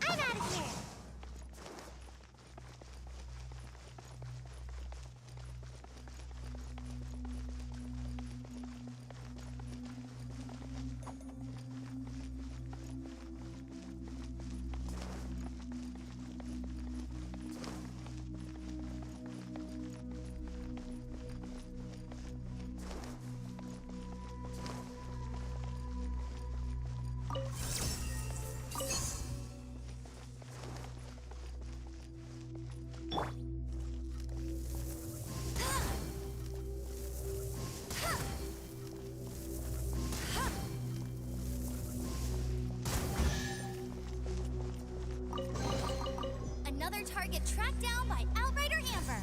I'm out of here! Another target tracked down by Outrider Amber.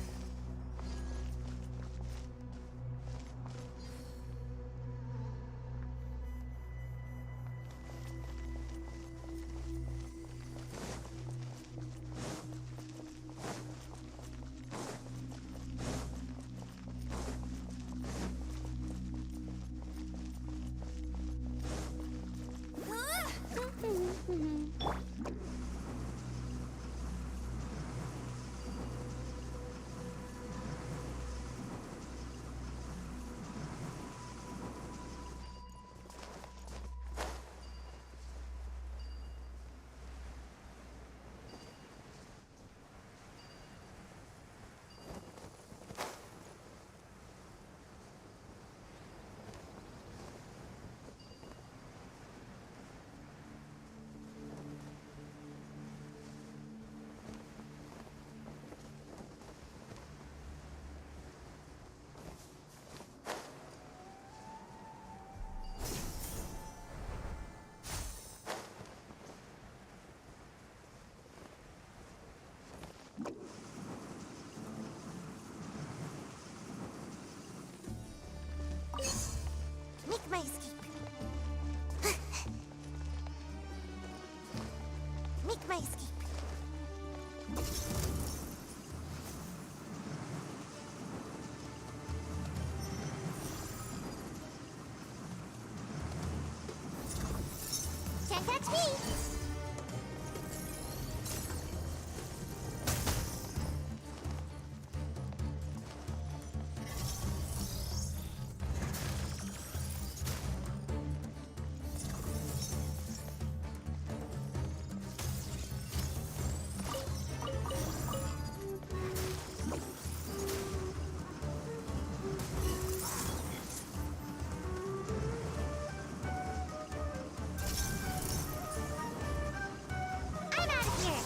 Make my escape. Can't catch me! I'm out of here!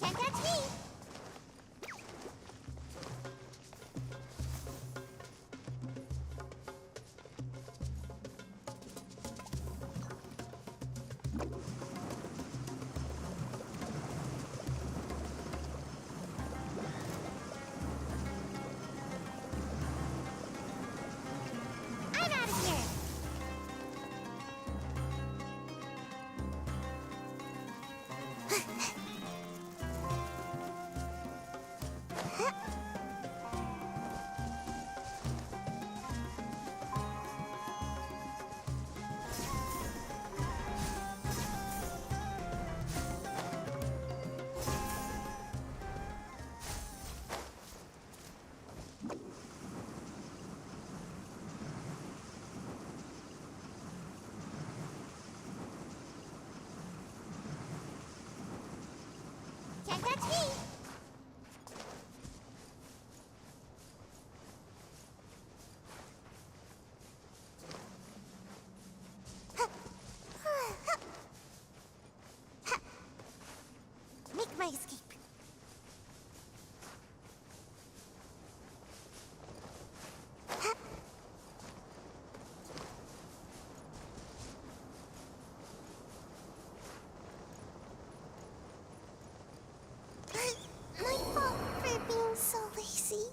Can't catch me! I'm out of here! Can't catch me! Make my escape. My fault for being so lazy.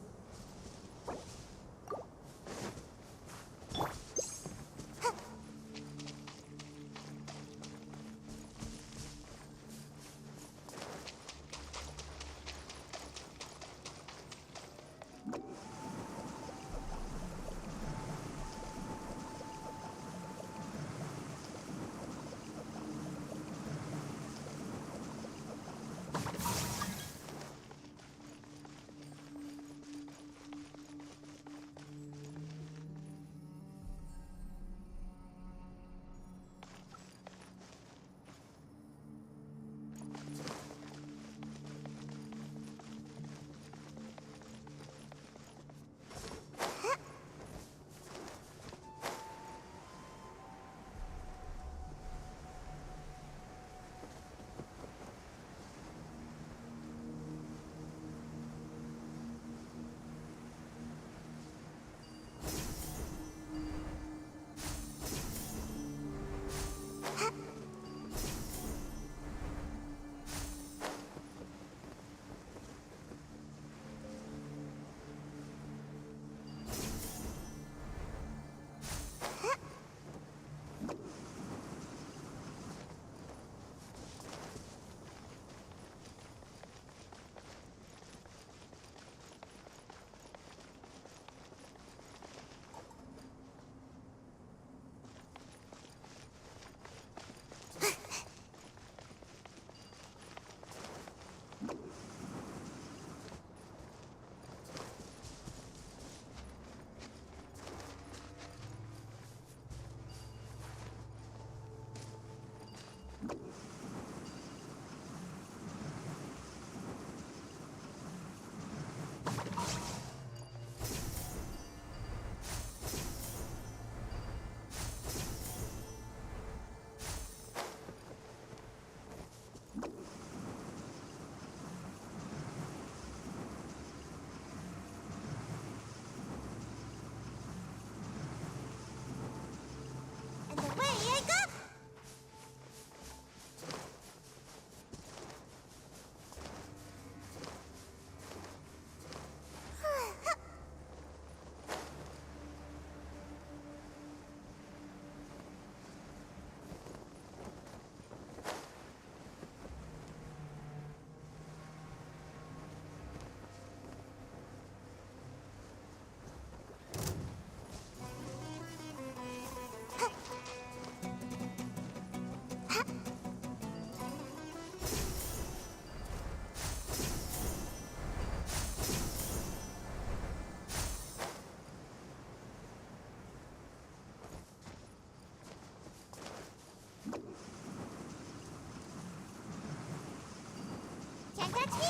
Can't touch me!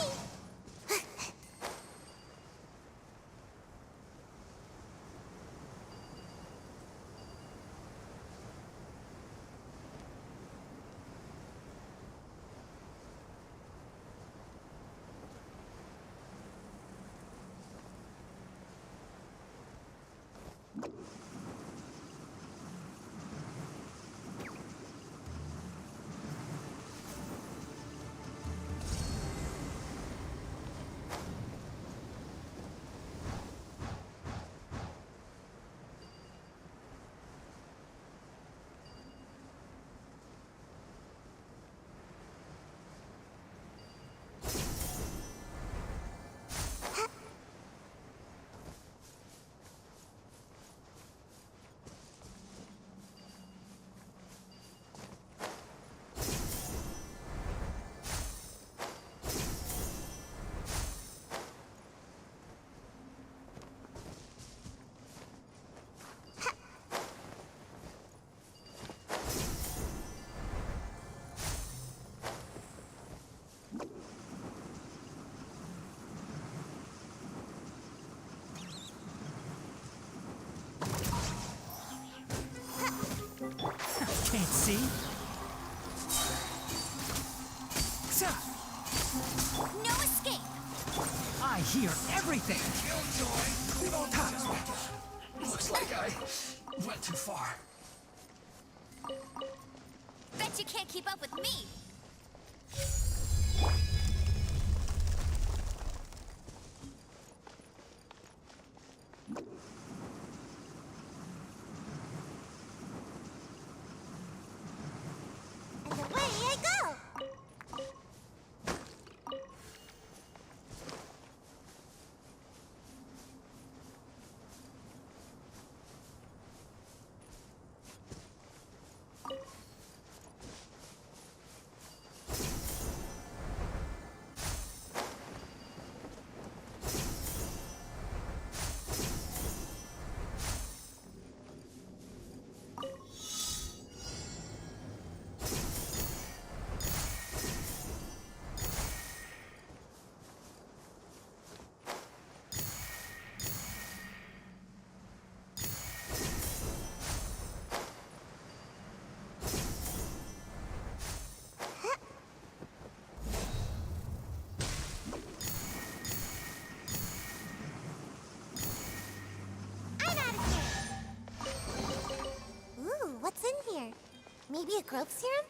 Can't see? No escape! I hear everything! Looks like I went too far. Bet you can't keep up with me! And away I go! Ooh, what's in here? Maybe a growth serum?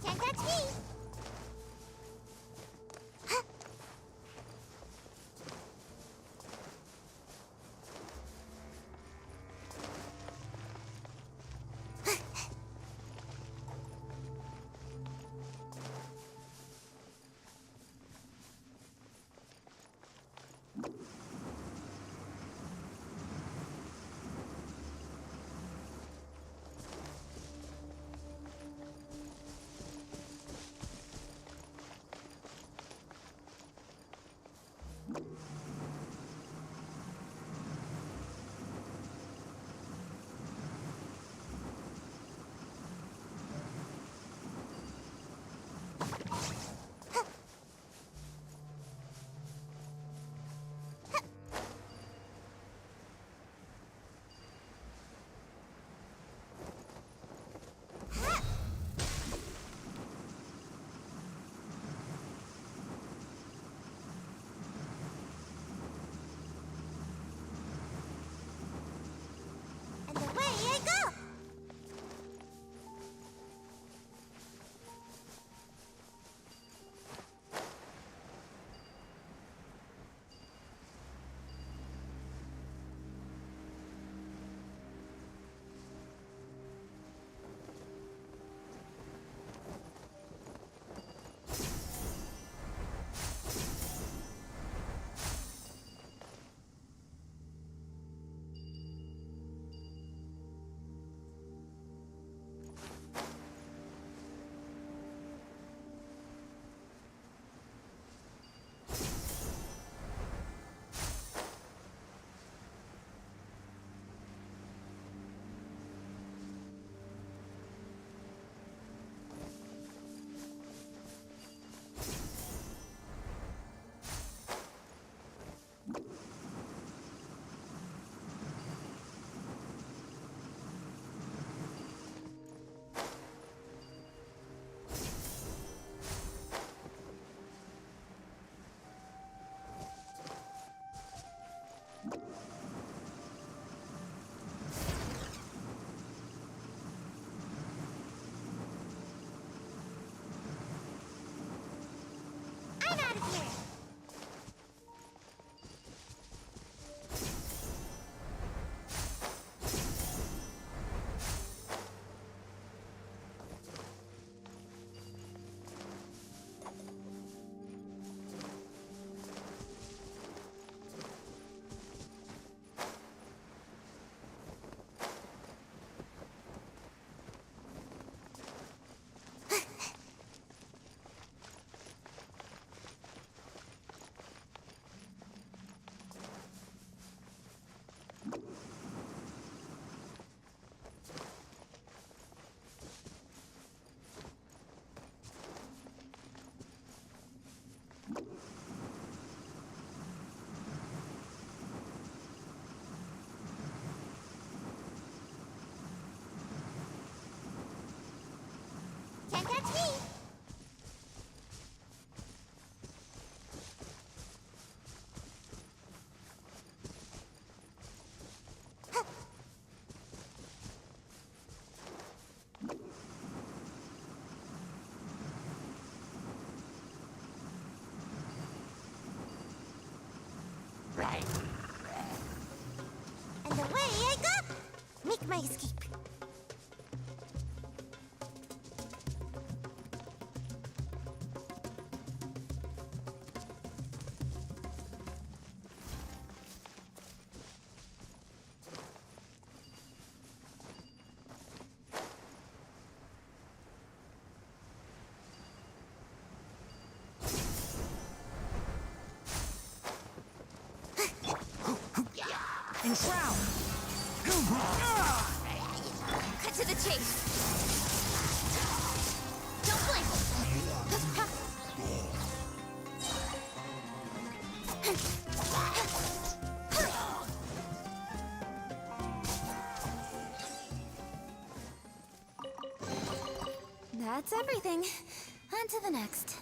Can't touch me! my escape. Enshroud! Cut to the chase. Don't blink. That's everything. On to the next.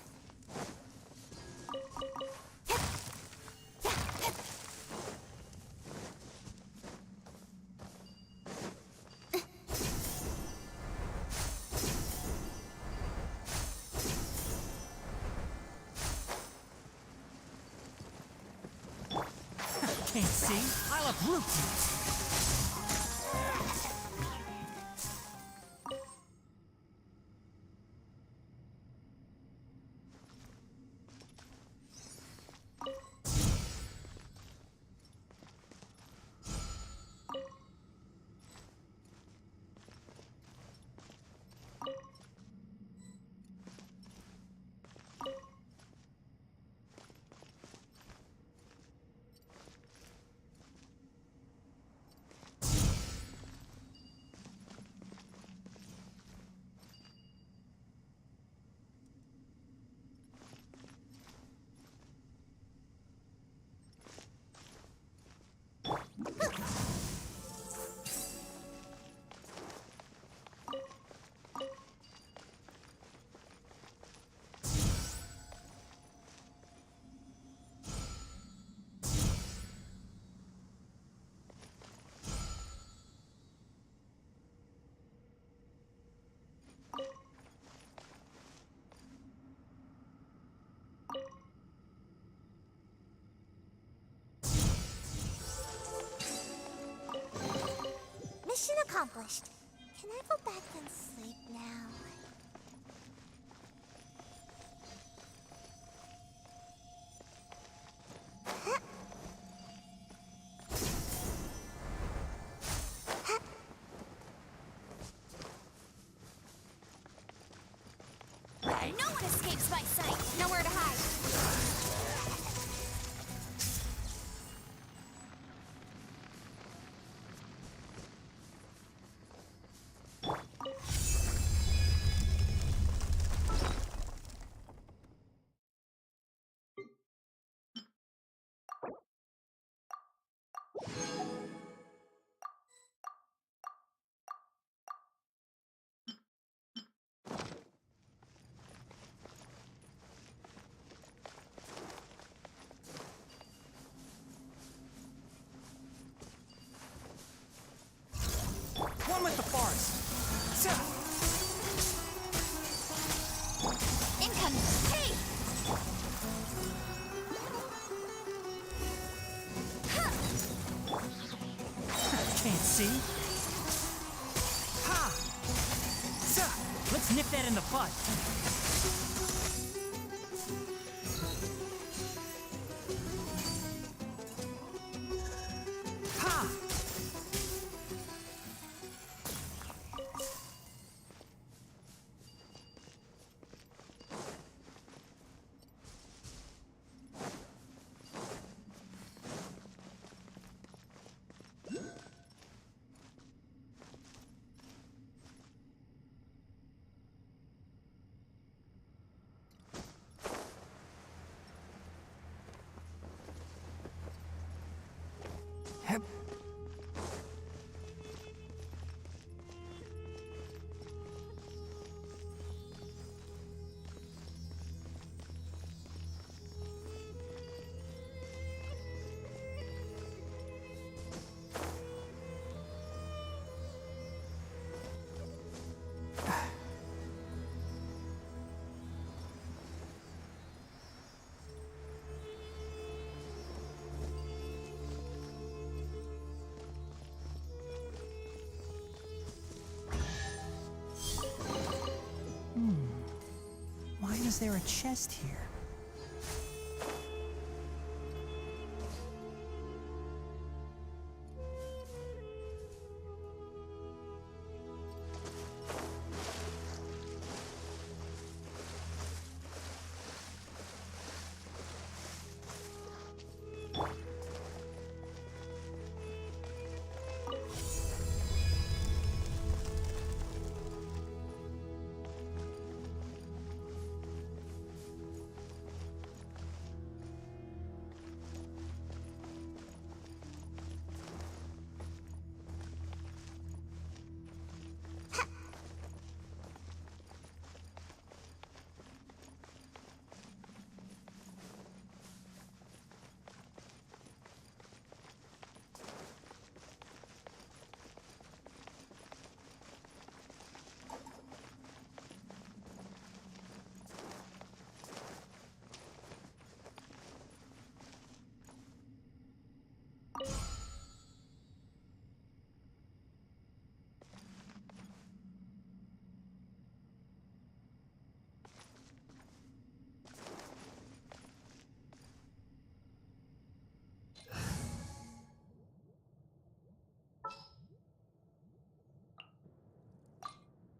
Can't see? I'll uproot you! Mission accomplished. Can I go back and sleep now? No one escapes my sight. Nowhere to hide. One with the forest! Incoming. Hey! Can't see? Ha! Let's nip that in the bud. Ha! there a chest here?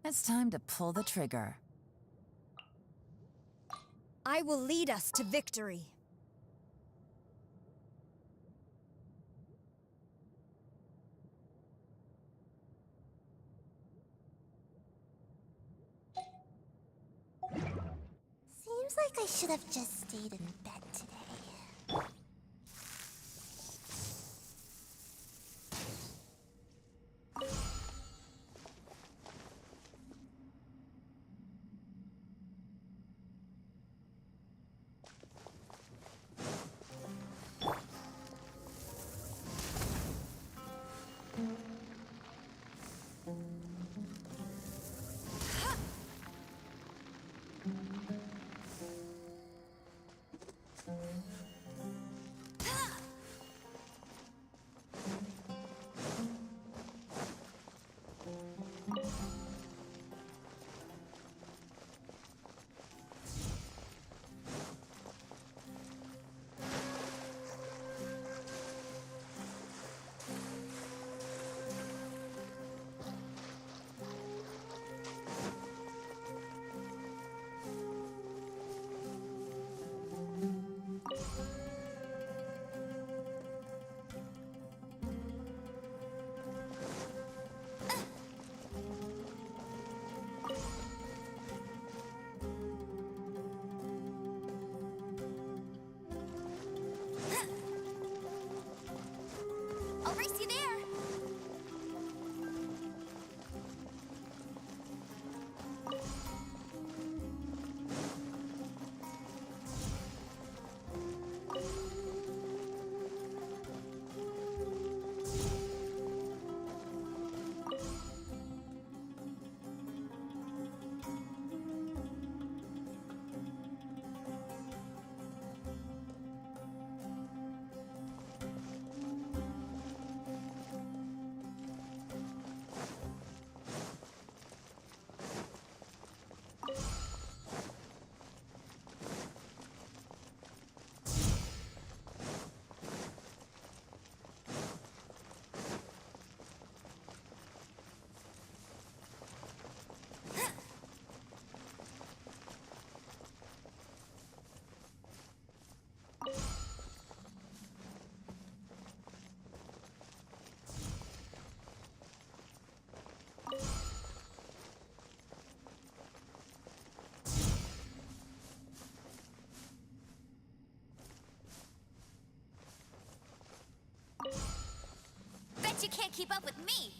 It's time to pull the trigger. I will lead us to victory. Seems like I should have just stayed in bed today. I'll race you there. Bet you can't keep up with me.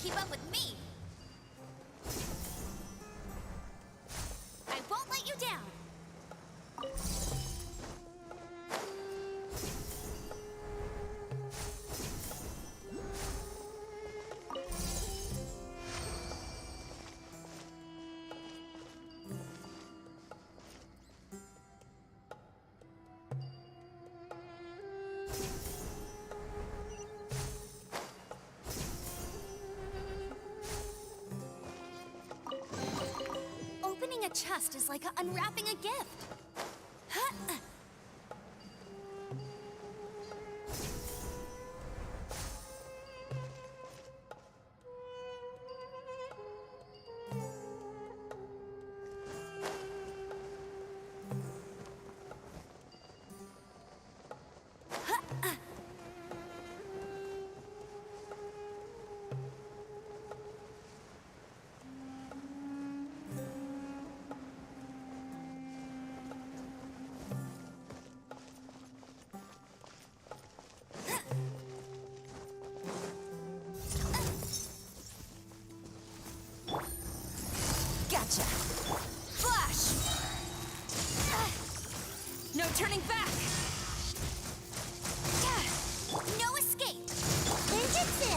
keep up with me! I won't let you down! Opening a chest is like unwrapping a gift. Huh. Gotcha. Flash! No turning back! No escape! Ninjutsu!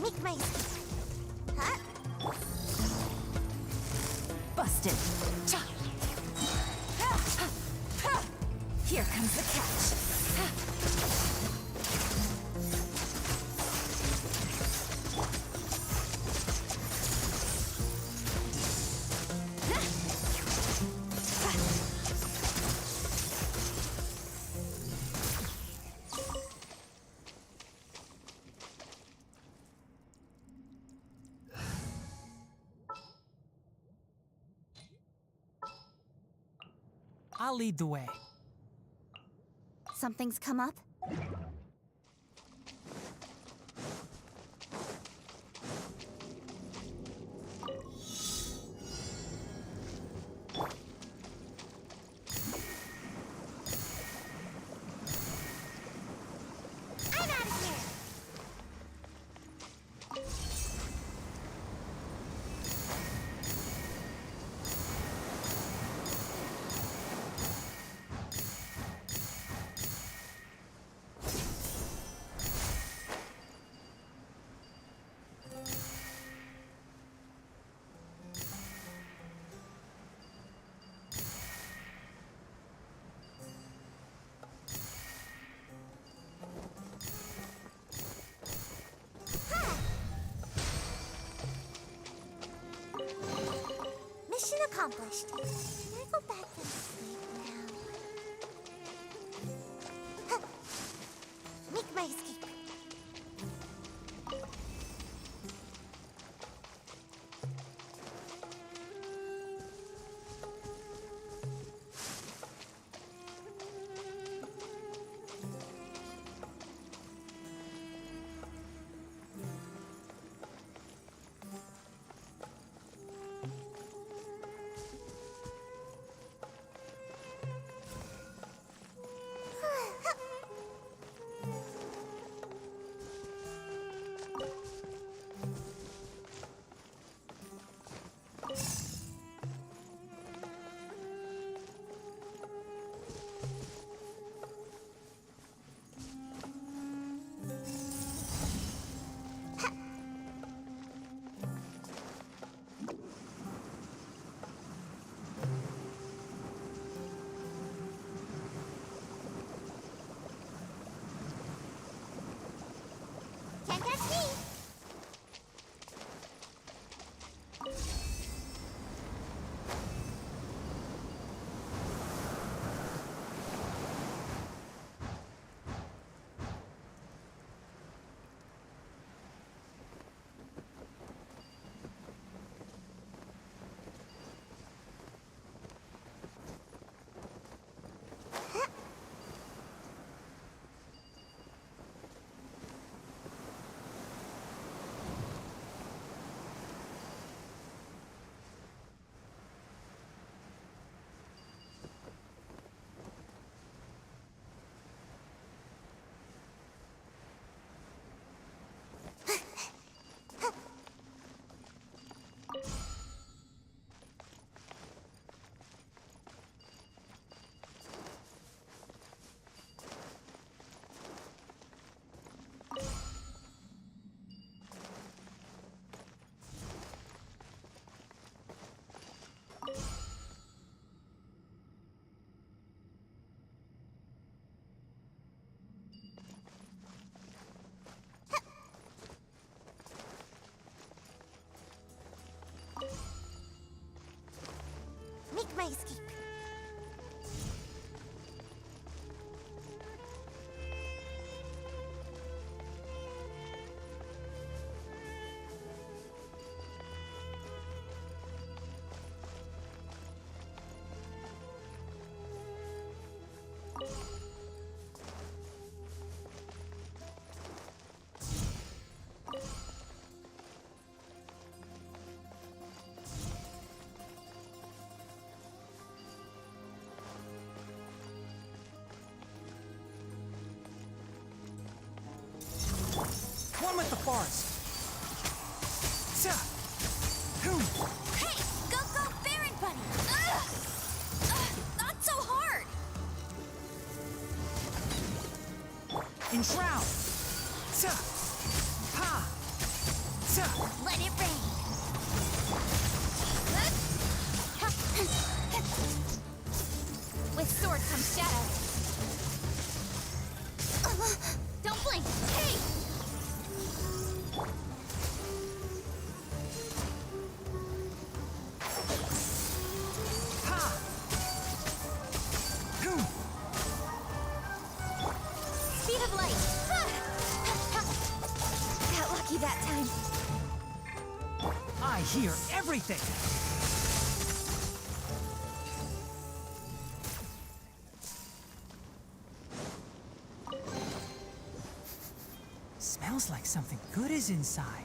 Make my Busted. Here comes the catch. I'll lead the way. Something's come up? I'm out of here! Mission accomplished. Can I go back and sleep now? Huh. Make my escape. escape. One with the forest. Hey, go, Baron Bunny! Not so hard! Enshroud. Let it rain! With sword comes shadow. Don't blink! Hey! Speed of light! Got lucky that time. I hear everything! Smells like something good is inside.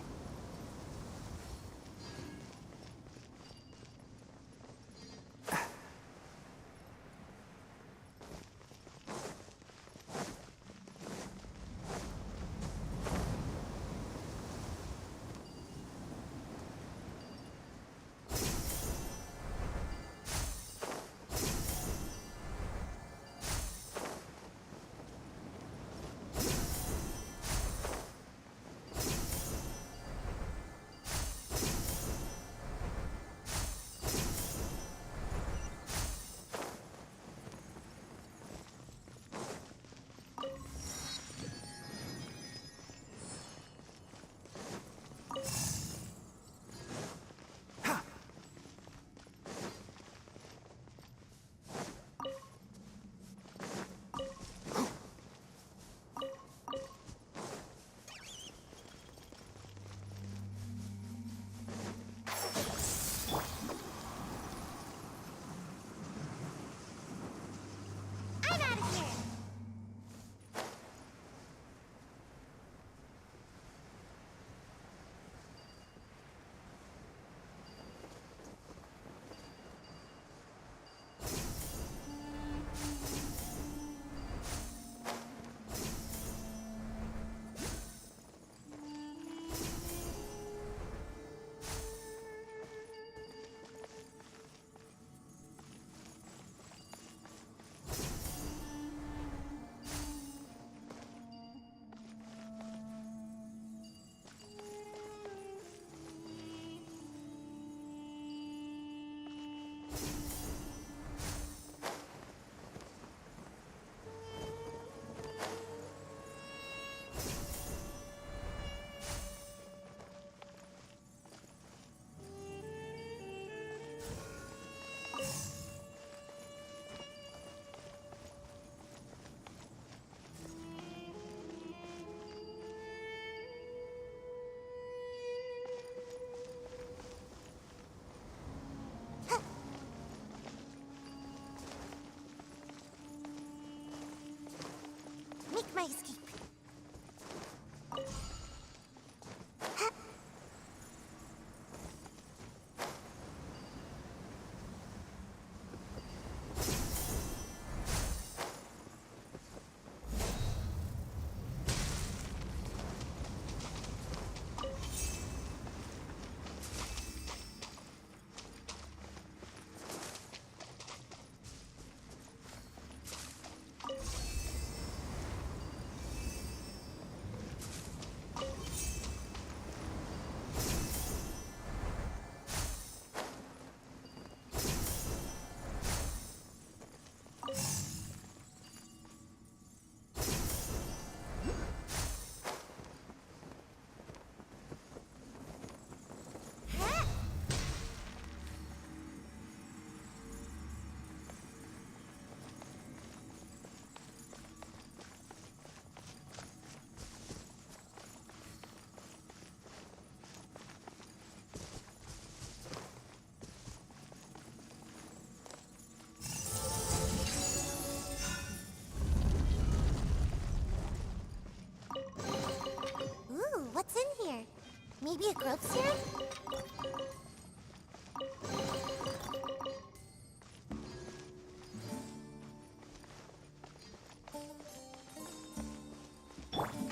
Maybe a grub serum?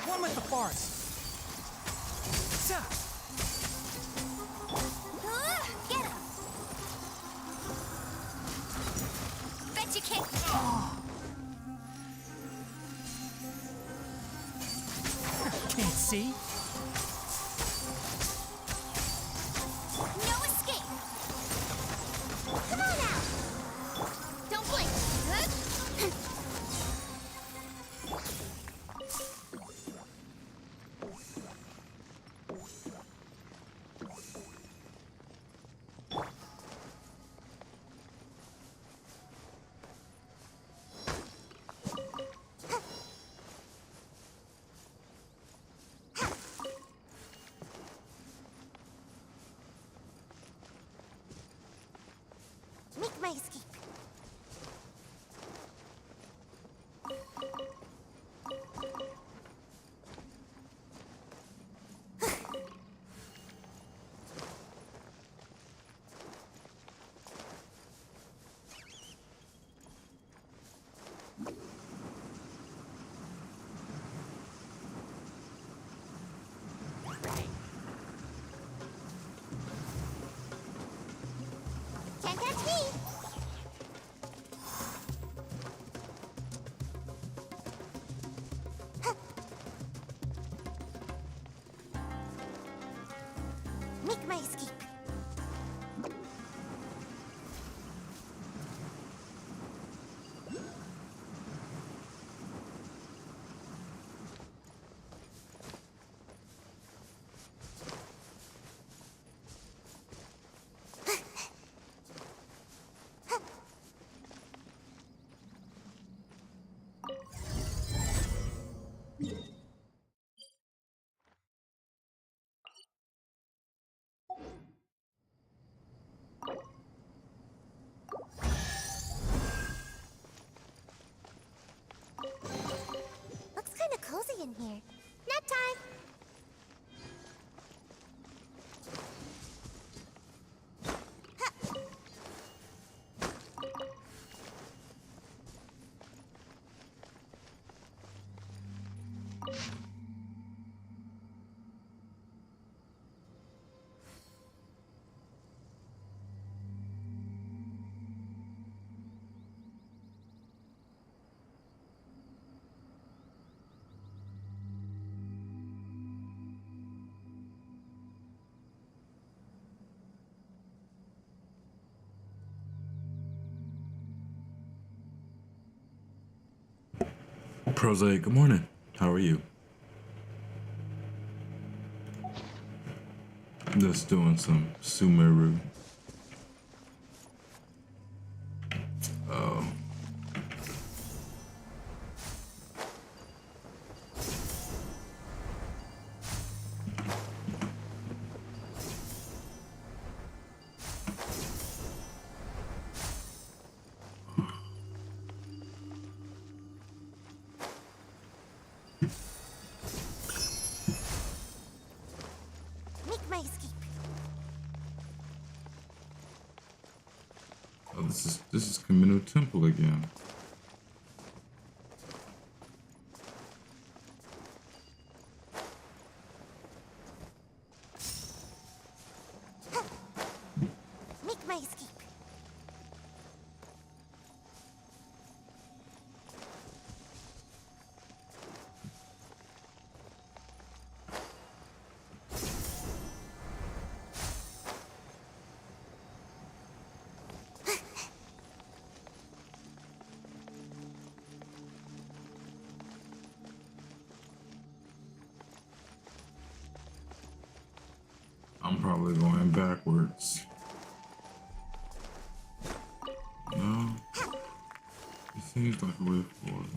One with the bars. Get him! Bet you can't. Can't see? No escape! Come on now! Don't blink! Make my escape. Can't catch me! Make my escape. Looks kind of cozy in here. Nap time! Prosaic, good morning. How are you? Just doing some Sumeru. Oh. Make my escape. Oh, this is Kamino Temple again. Make my escape. I'm probably going backwards. No. It seems like a way forward.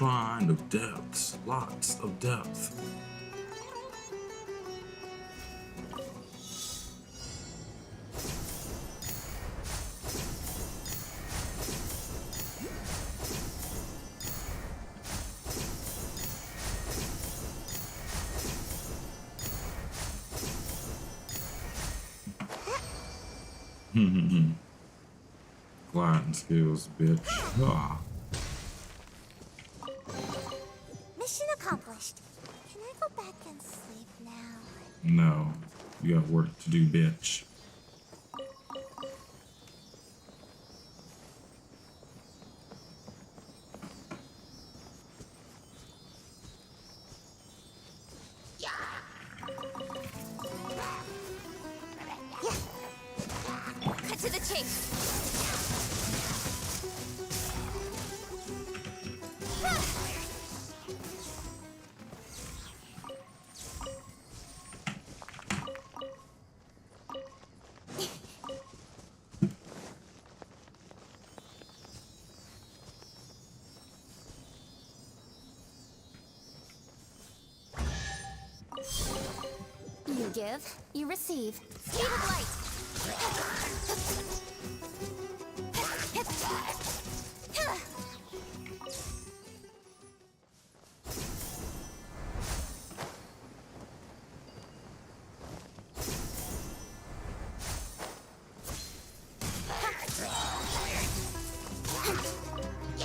shrine of depths, lots of depth. Gliding skills, bitch. Ah. Mission accomplished. Can I go back and sleep now? No, you got work to do, bitch. Cut to the chase. You give, you receive. Speed of light.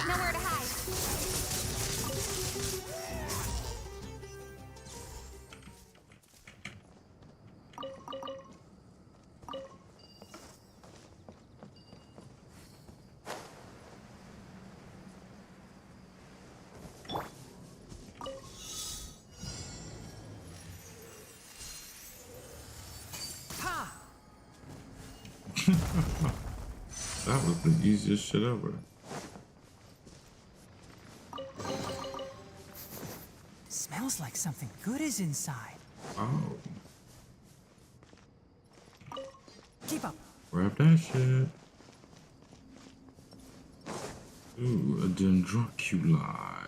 Nowhere to hide. That was the easiest shit ever. Smells like something good is inside. Oh, Keep up. grab that shit. Ooh, a dendroculi.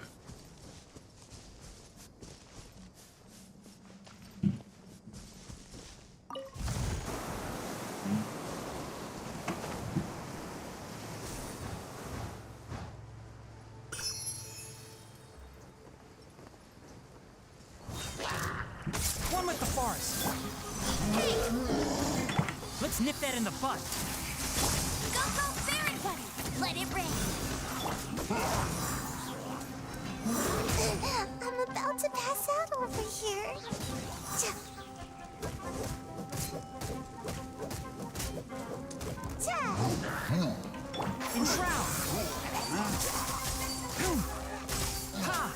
One with the forest. Let's nip that in the bud. Go, go, fairy buddy! Let it rain! I'm about to pass out over here. Enshroud. Ha!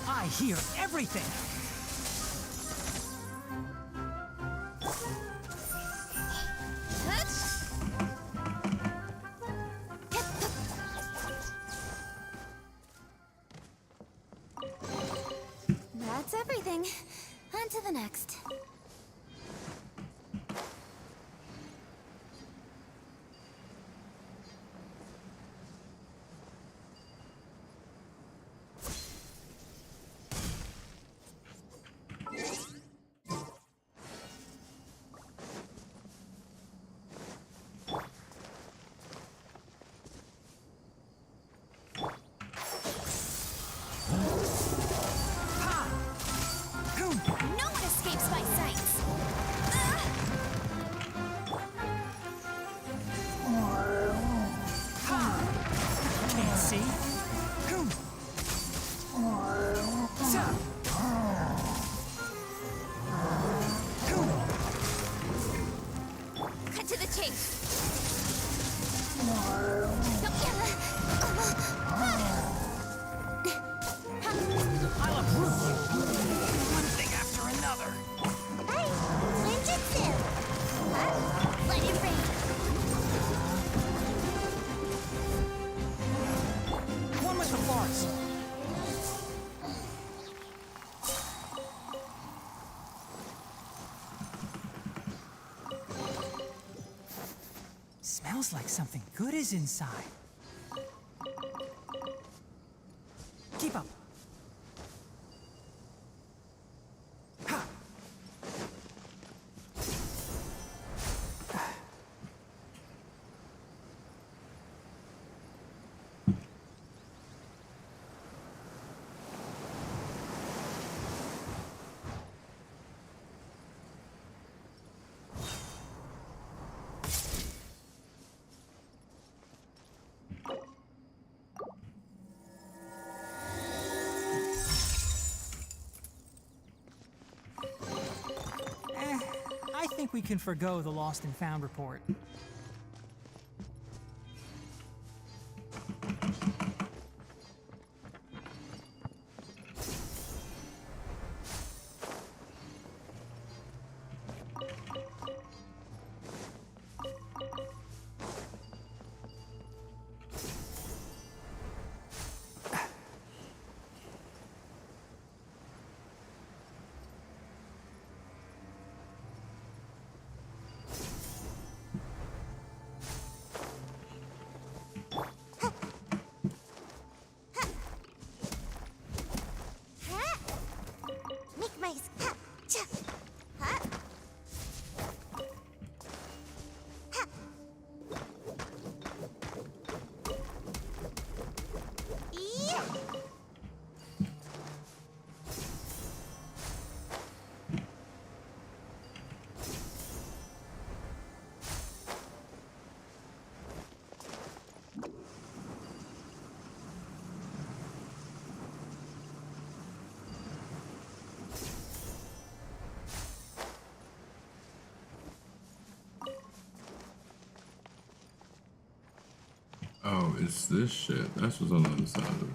I hear everything. That's everything. On to the next. No one escapes my sights! Can't see. Cut to the chase. I'll approve. One thing after another. Hey, ninjutsu! Let it rain! One with the forest. Smells like something good is inside. Keep up. Ha! I think we can forgo the lost and found report. Make my ha, cha, ha. Ha. Yeah. Oh, it's this shit. That's what's on the other side of this.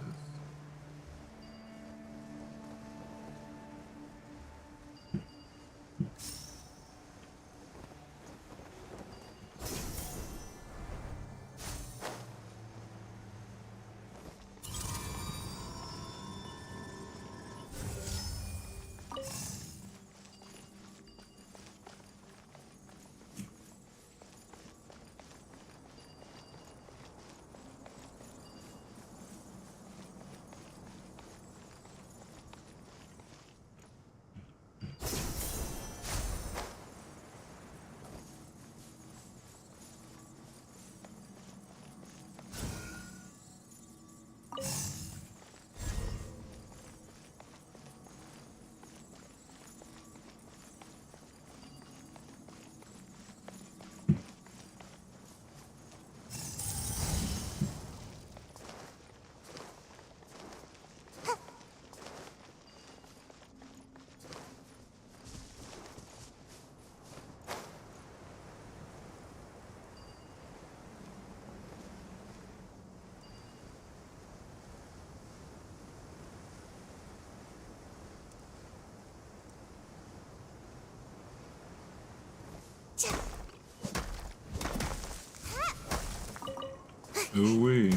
Ooh-wee.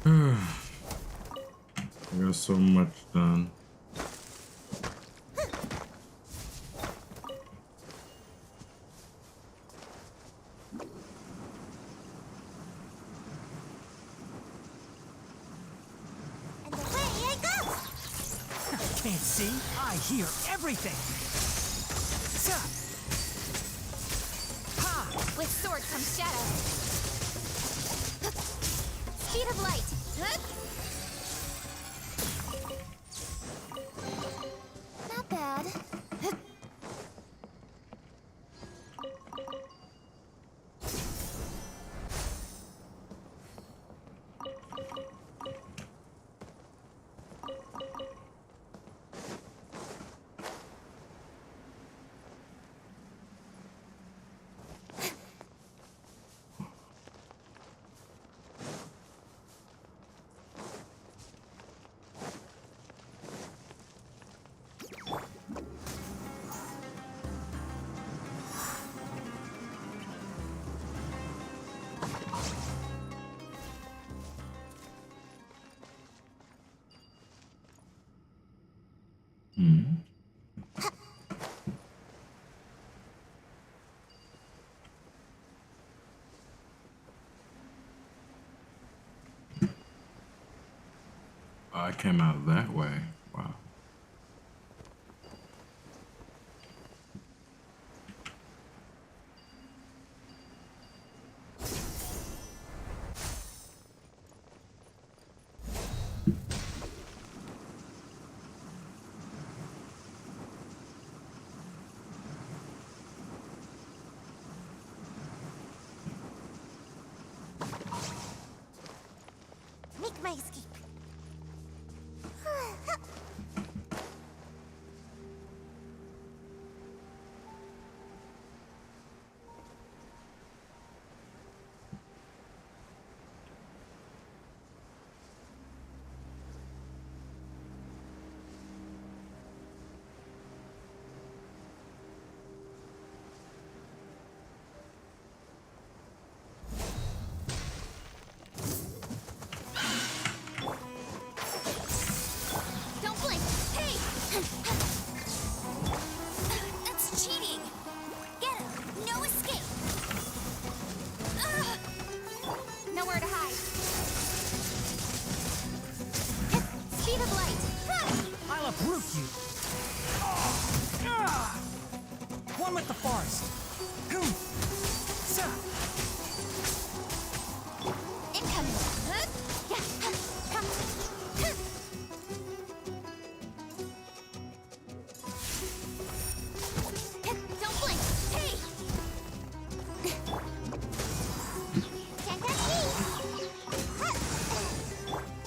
I got so much done. And away I go! Can't see? I hear everything! Ha! With sword comes shadow. Speed of light. Not bad. Oh, I came out that way. Wow. Make my escape. Don't blink! Hey! That's cheating! Get him! No escape! Nowhere to hide. Speed of light! I'll uproot you! One with the forest! Incoming! Come! Don't blink! Hey!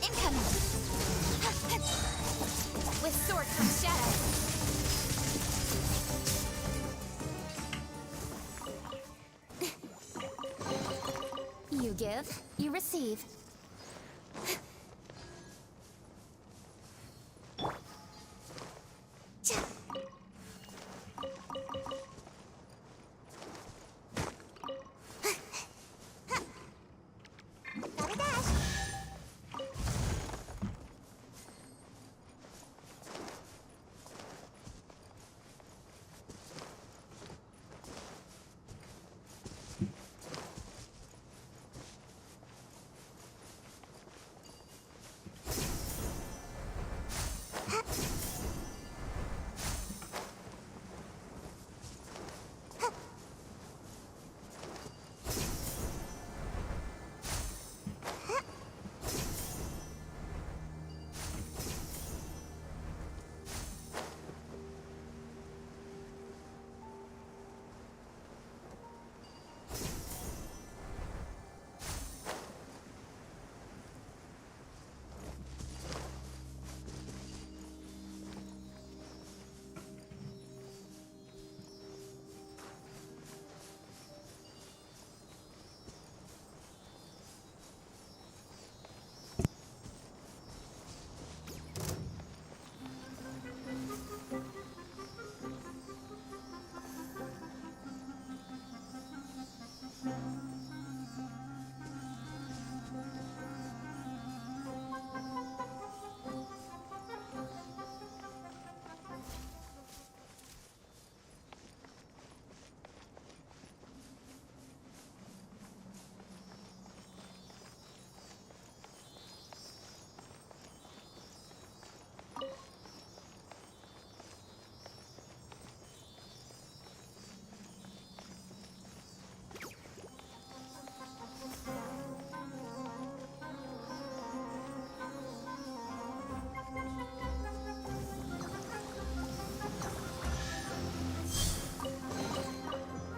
Incoming! With sword comes shadow. You give, you receive. Gotta dash.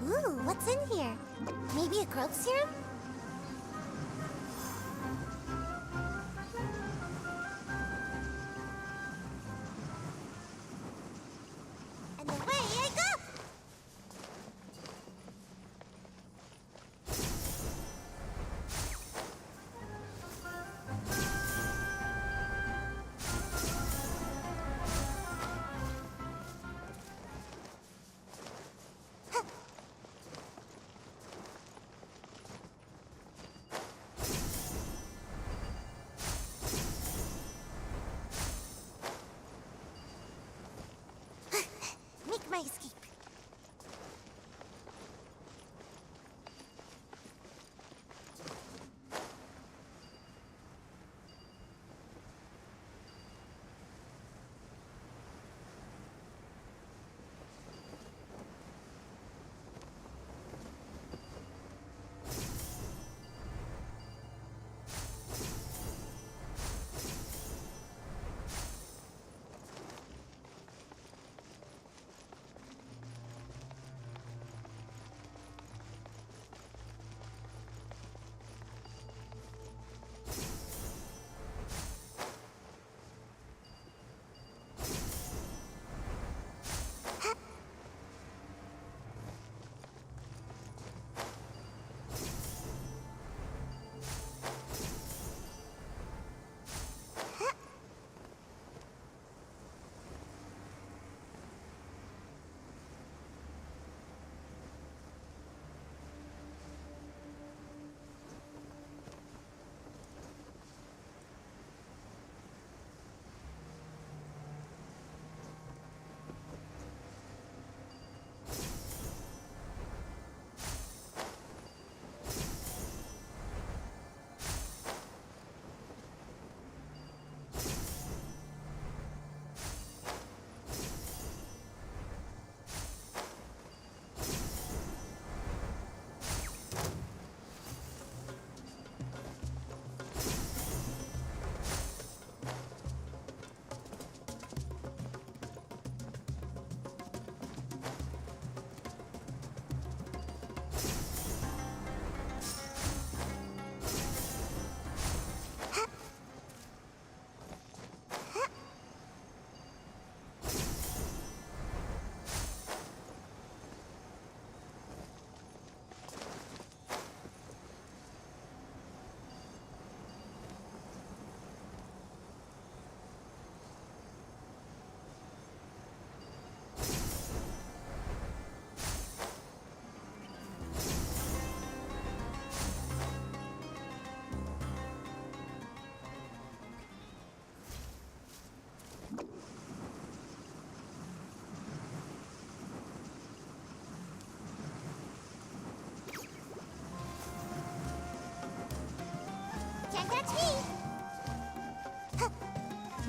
Ooh, what's in here? Maybe a growth serum? And away I go!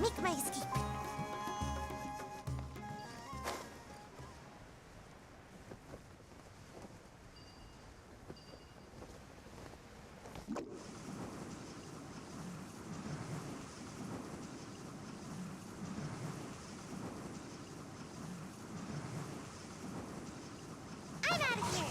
Make my escape. I'm out of here.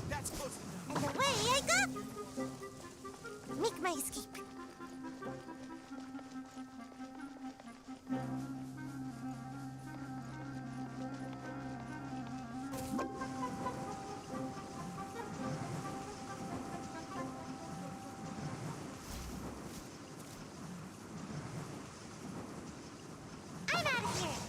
That's close enough. And away I go! Make my escape. I'm out of here!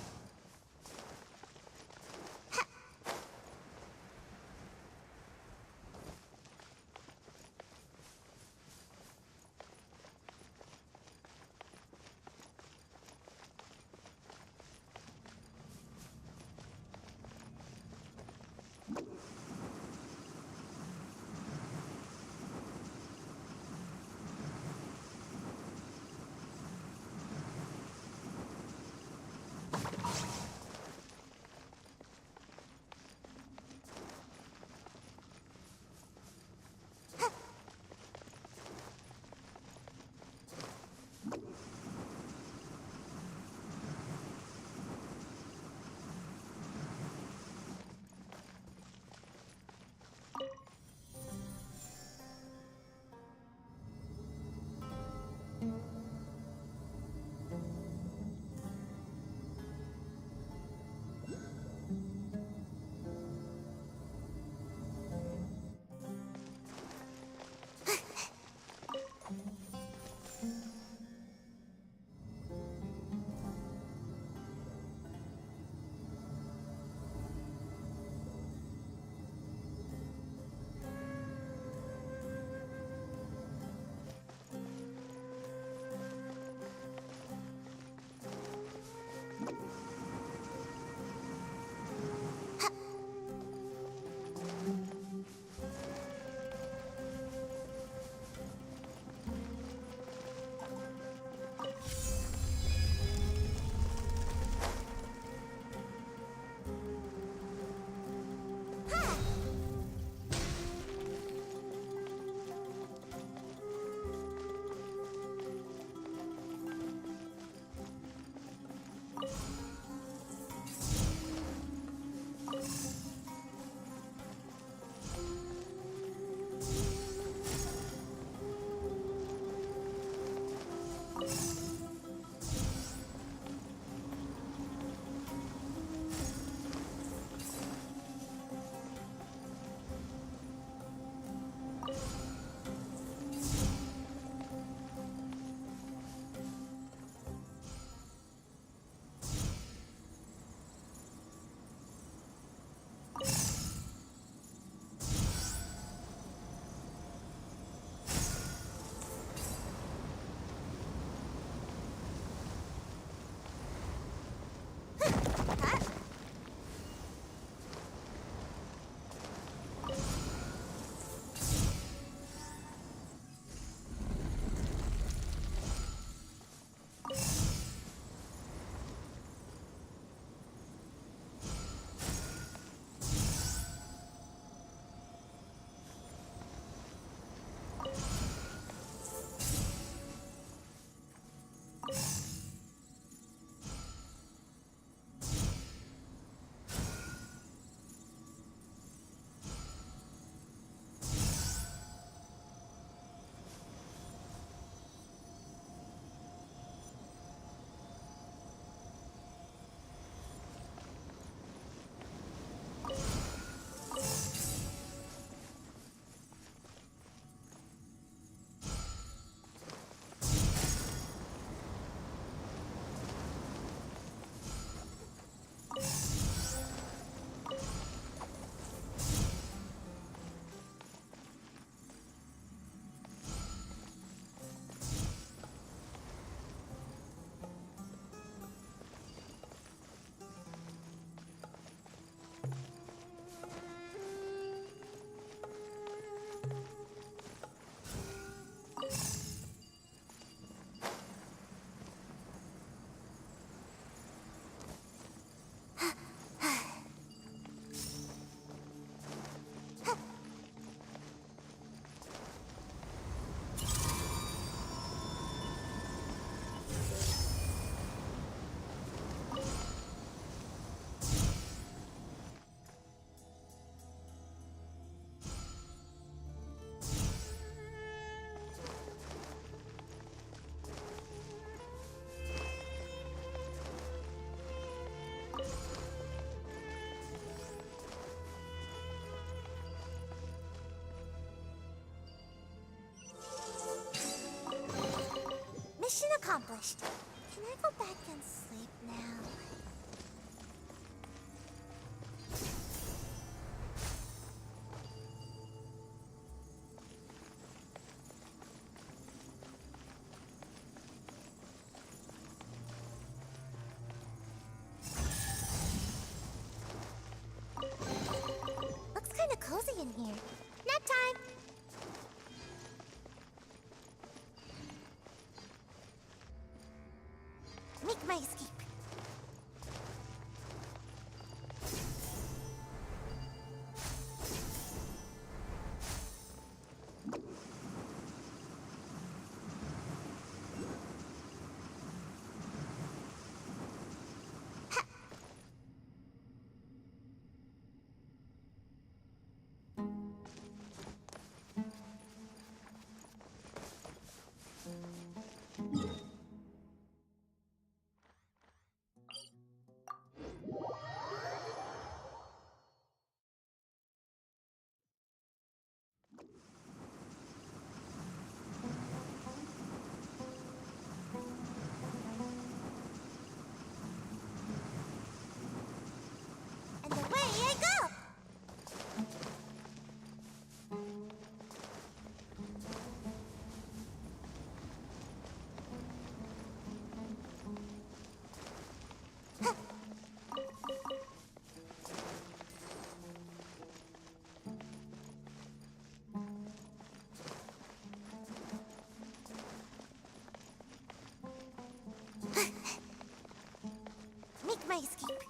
Mission accomplished. Can I go back and sleep now? Looks kind of cozy in here. Nap time! Make my escape. And away I go! Make my escape.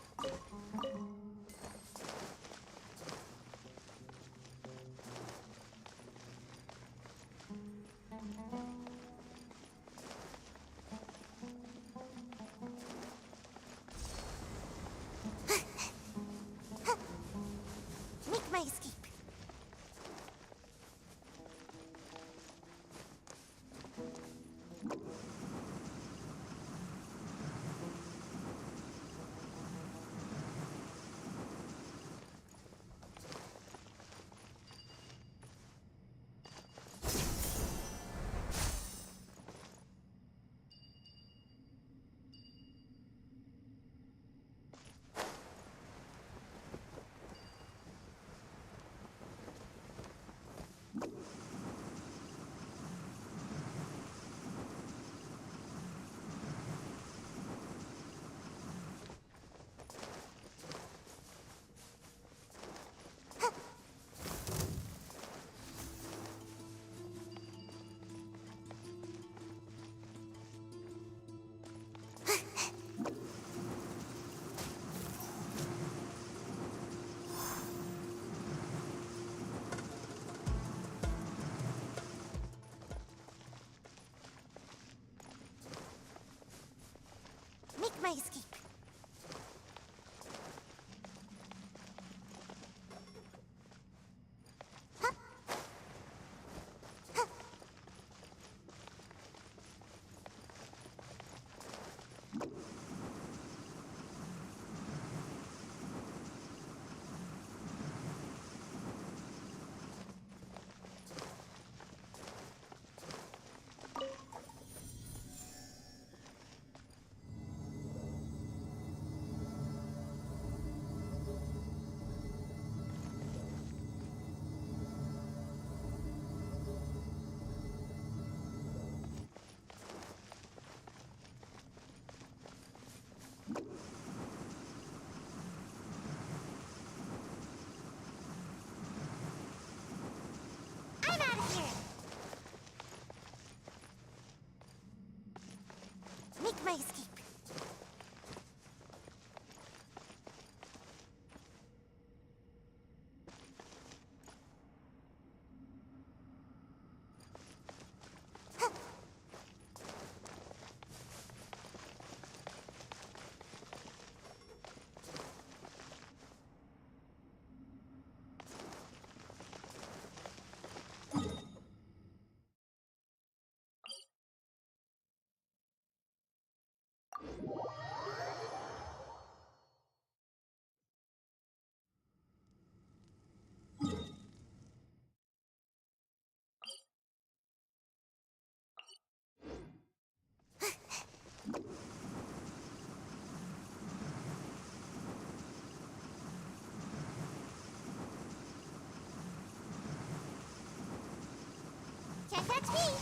Make my escape. Make my escape. I'm out of here. Make my escape. Can't catch me!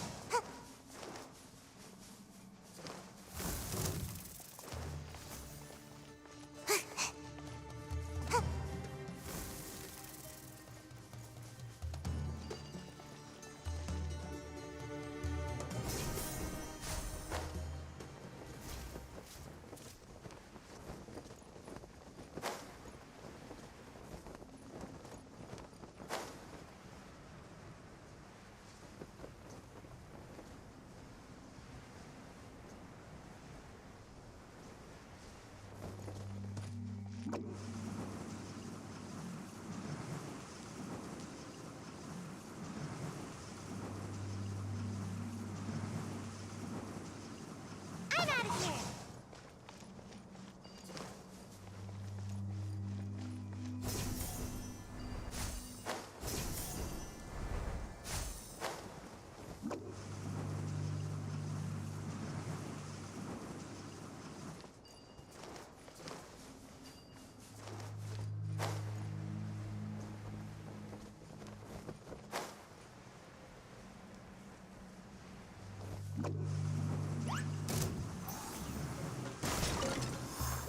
I'm out of here!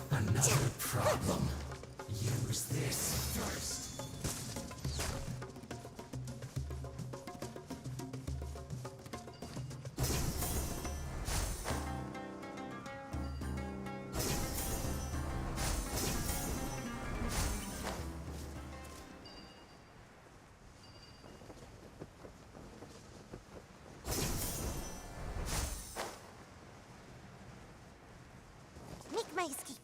Another problem. Use this first. Make my escape.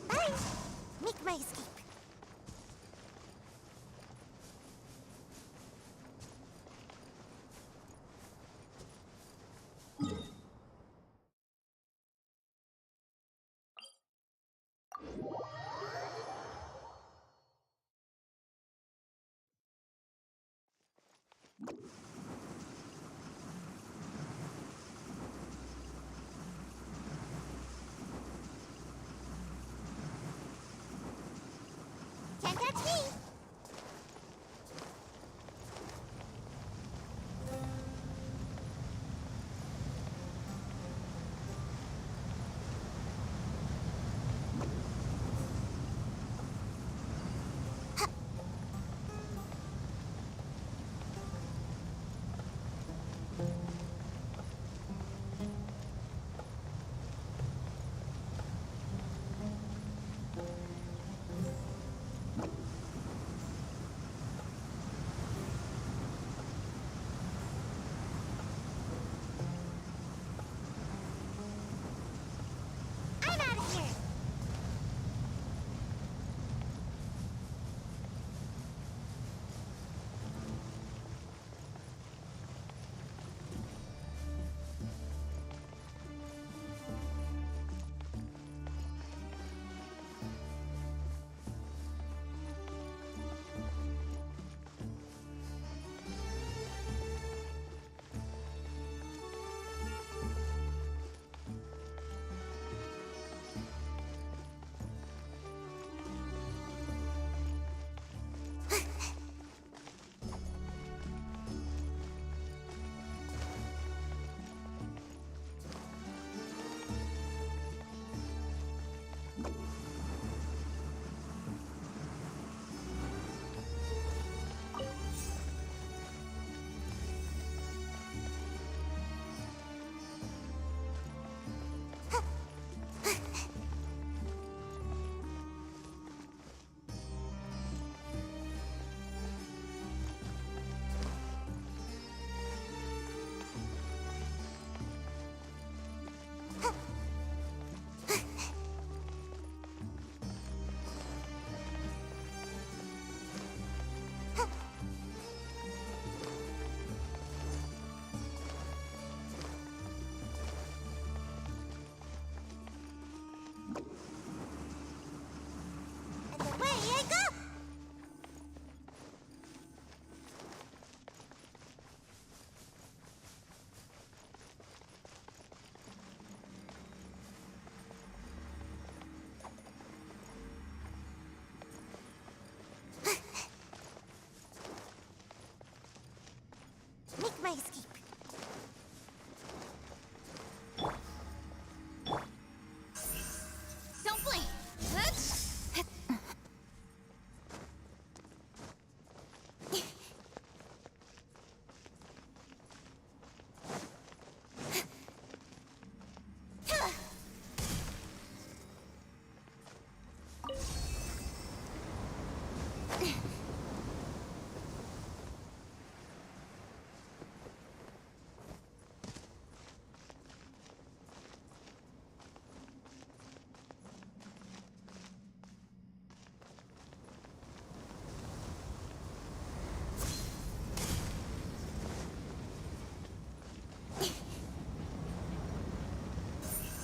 Bye! Make my escape.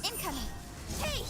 Incoming! Hey!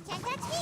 Can't touch me!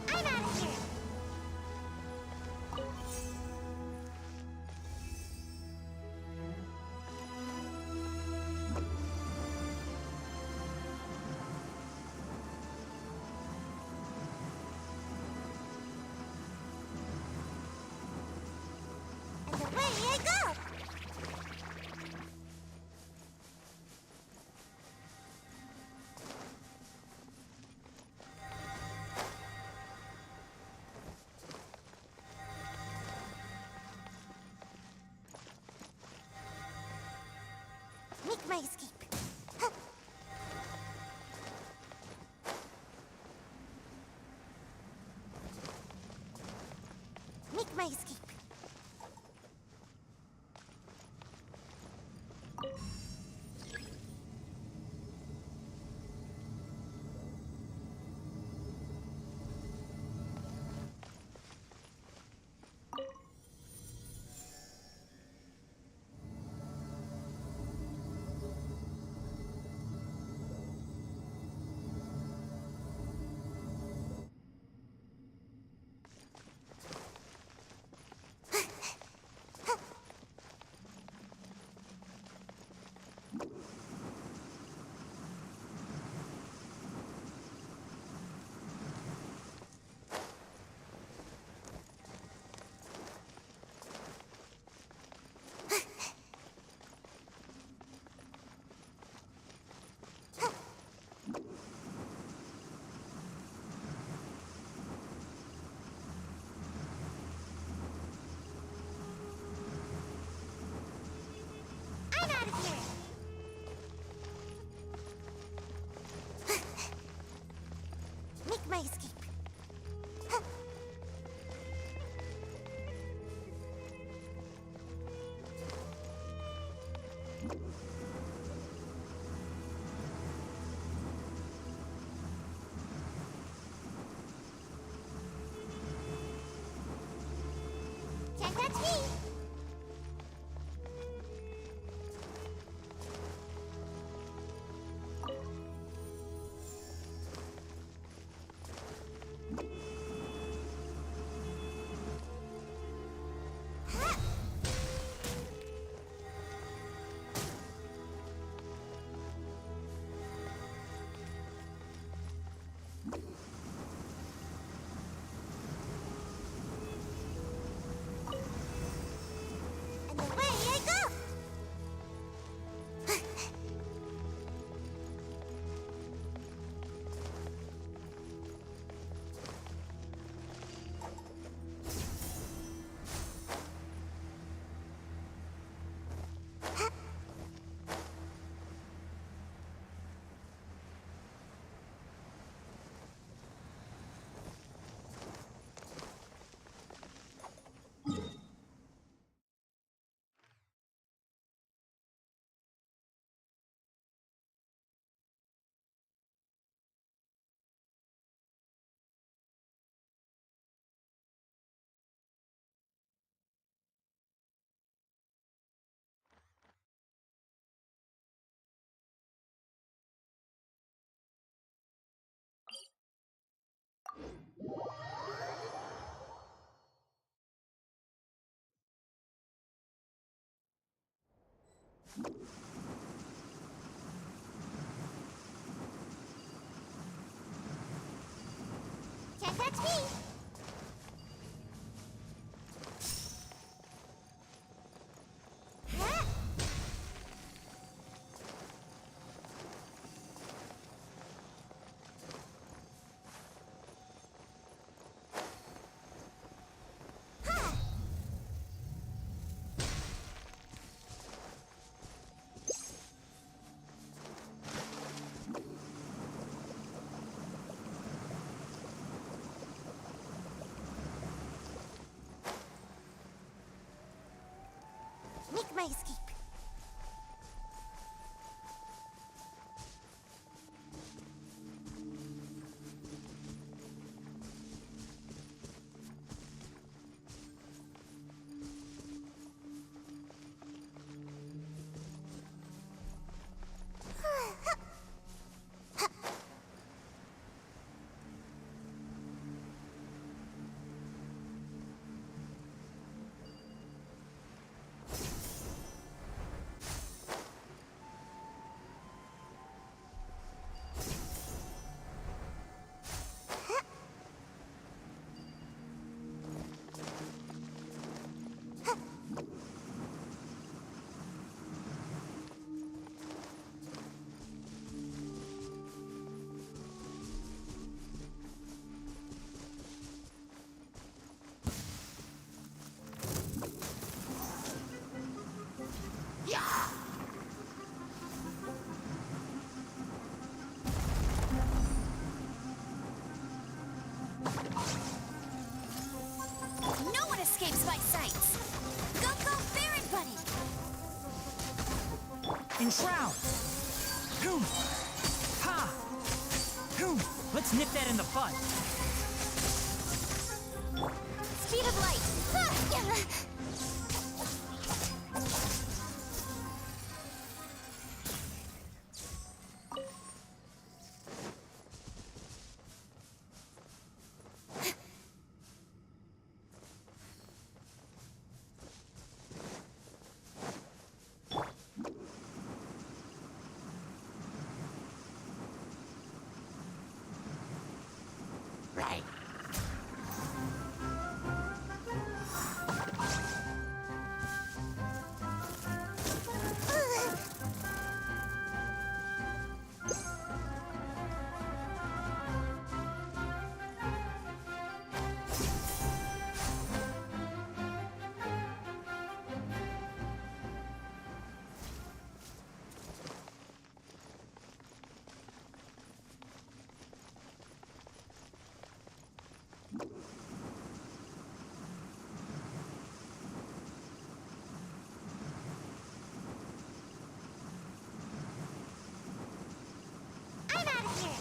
I'm out of here! And away I go! Make my escape. Huh. Make my escape. I'm out of here! Make my escape. Can't touch me! Can't touch me! Huh? Make my escape. No one escapes my sights! Go, go, Baron Buddy! Enshroud! Hoom! Ha! Hoom! Let's nip that in the bud. Speed of light! Right. I'm out of here!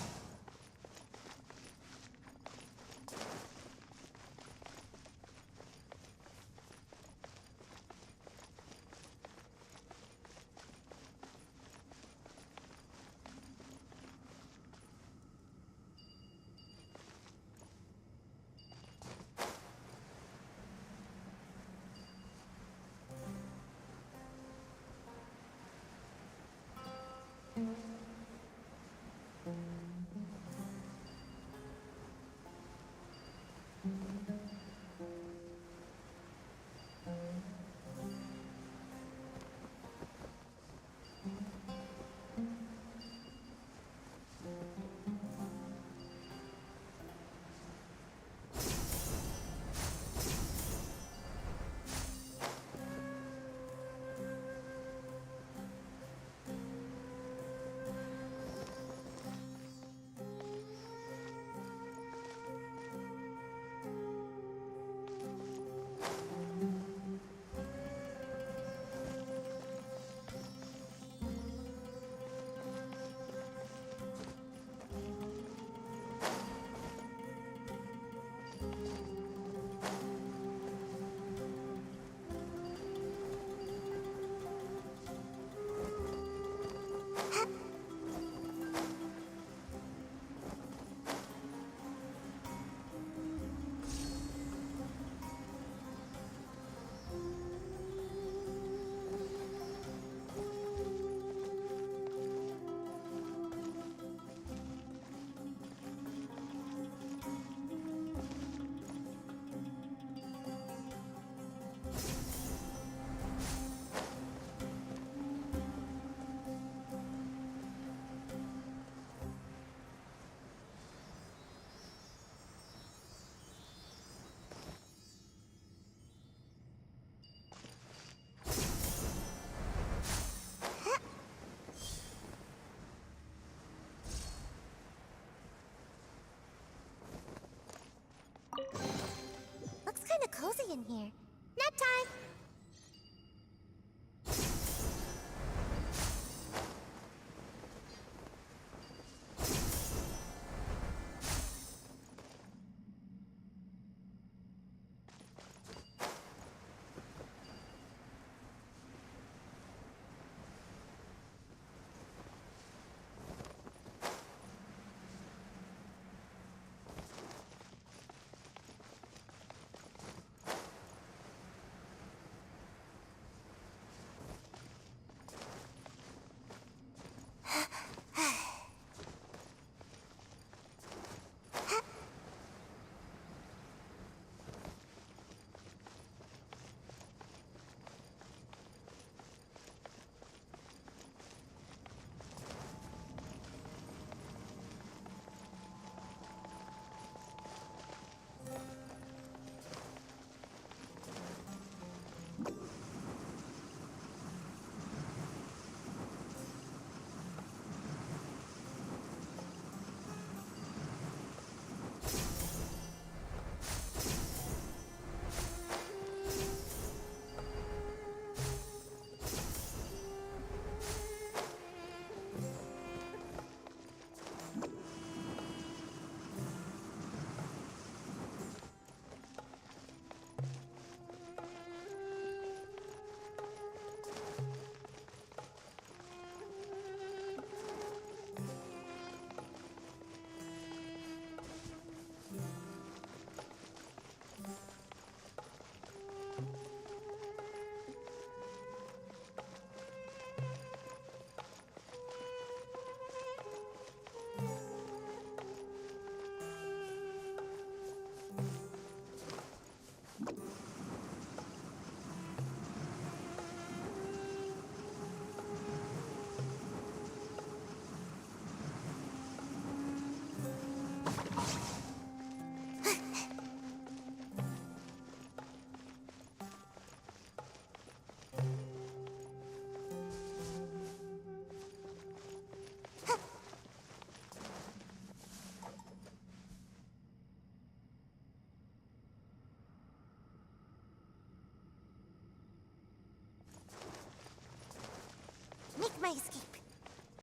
in here.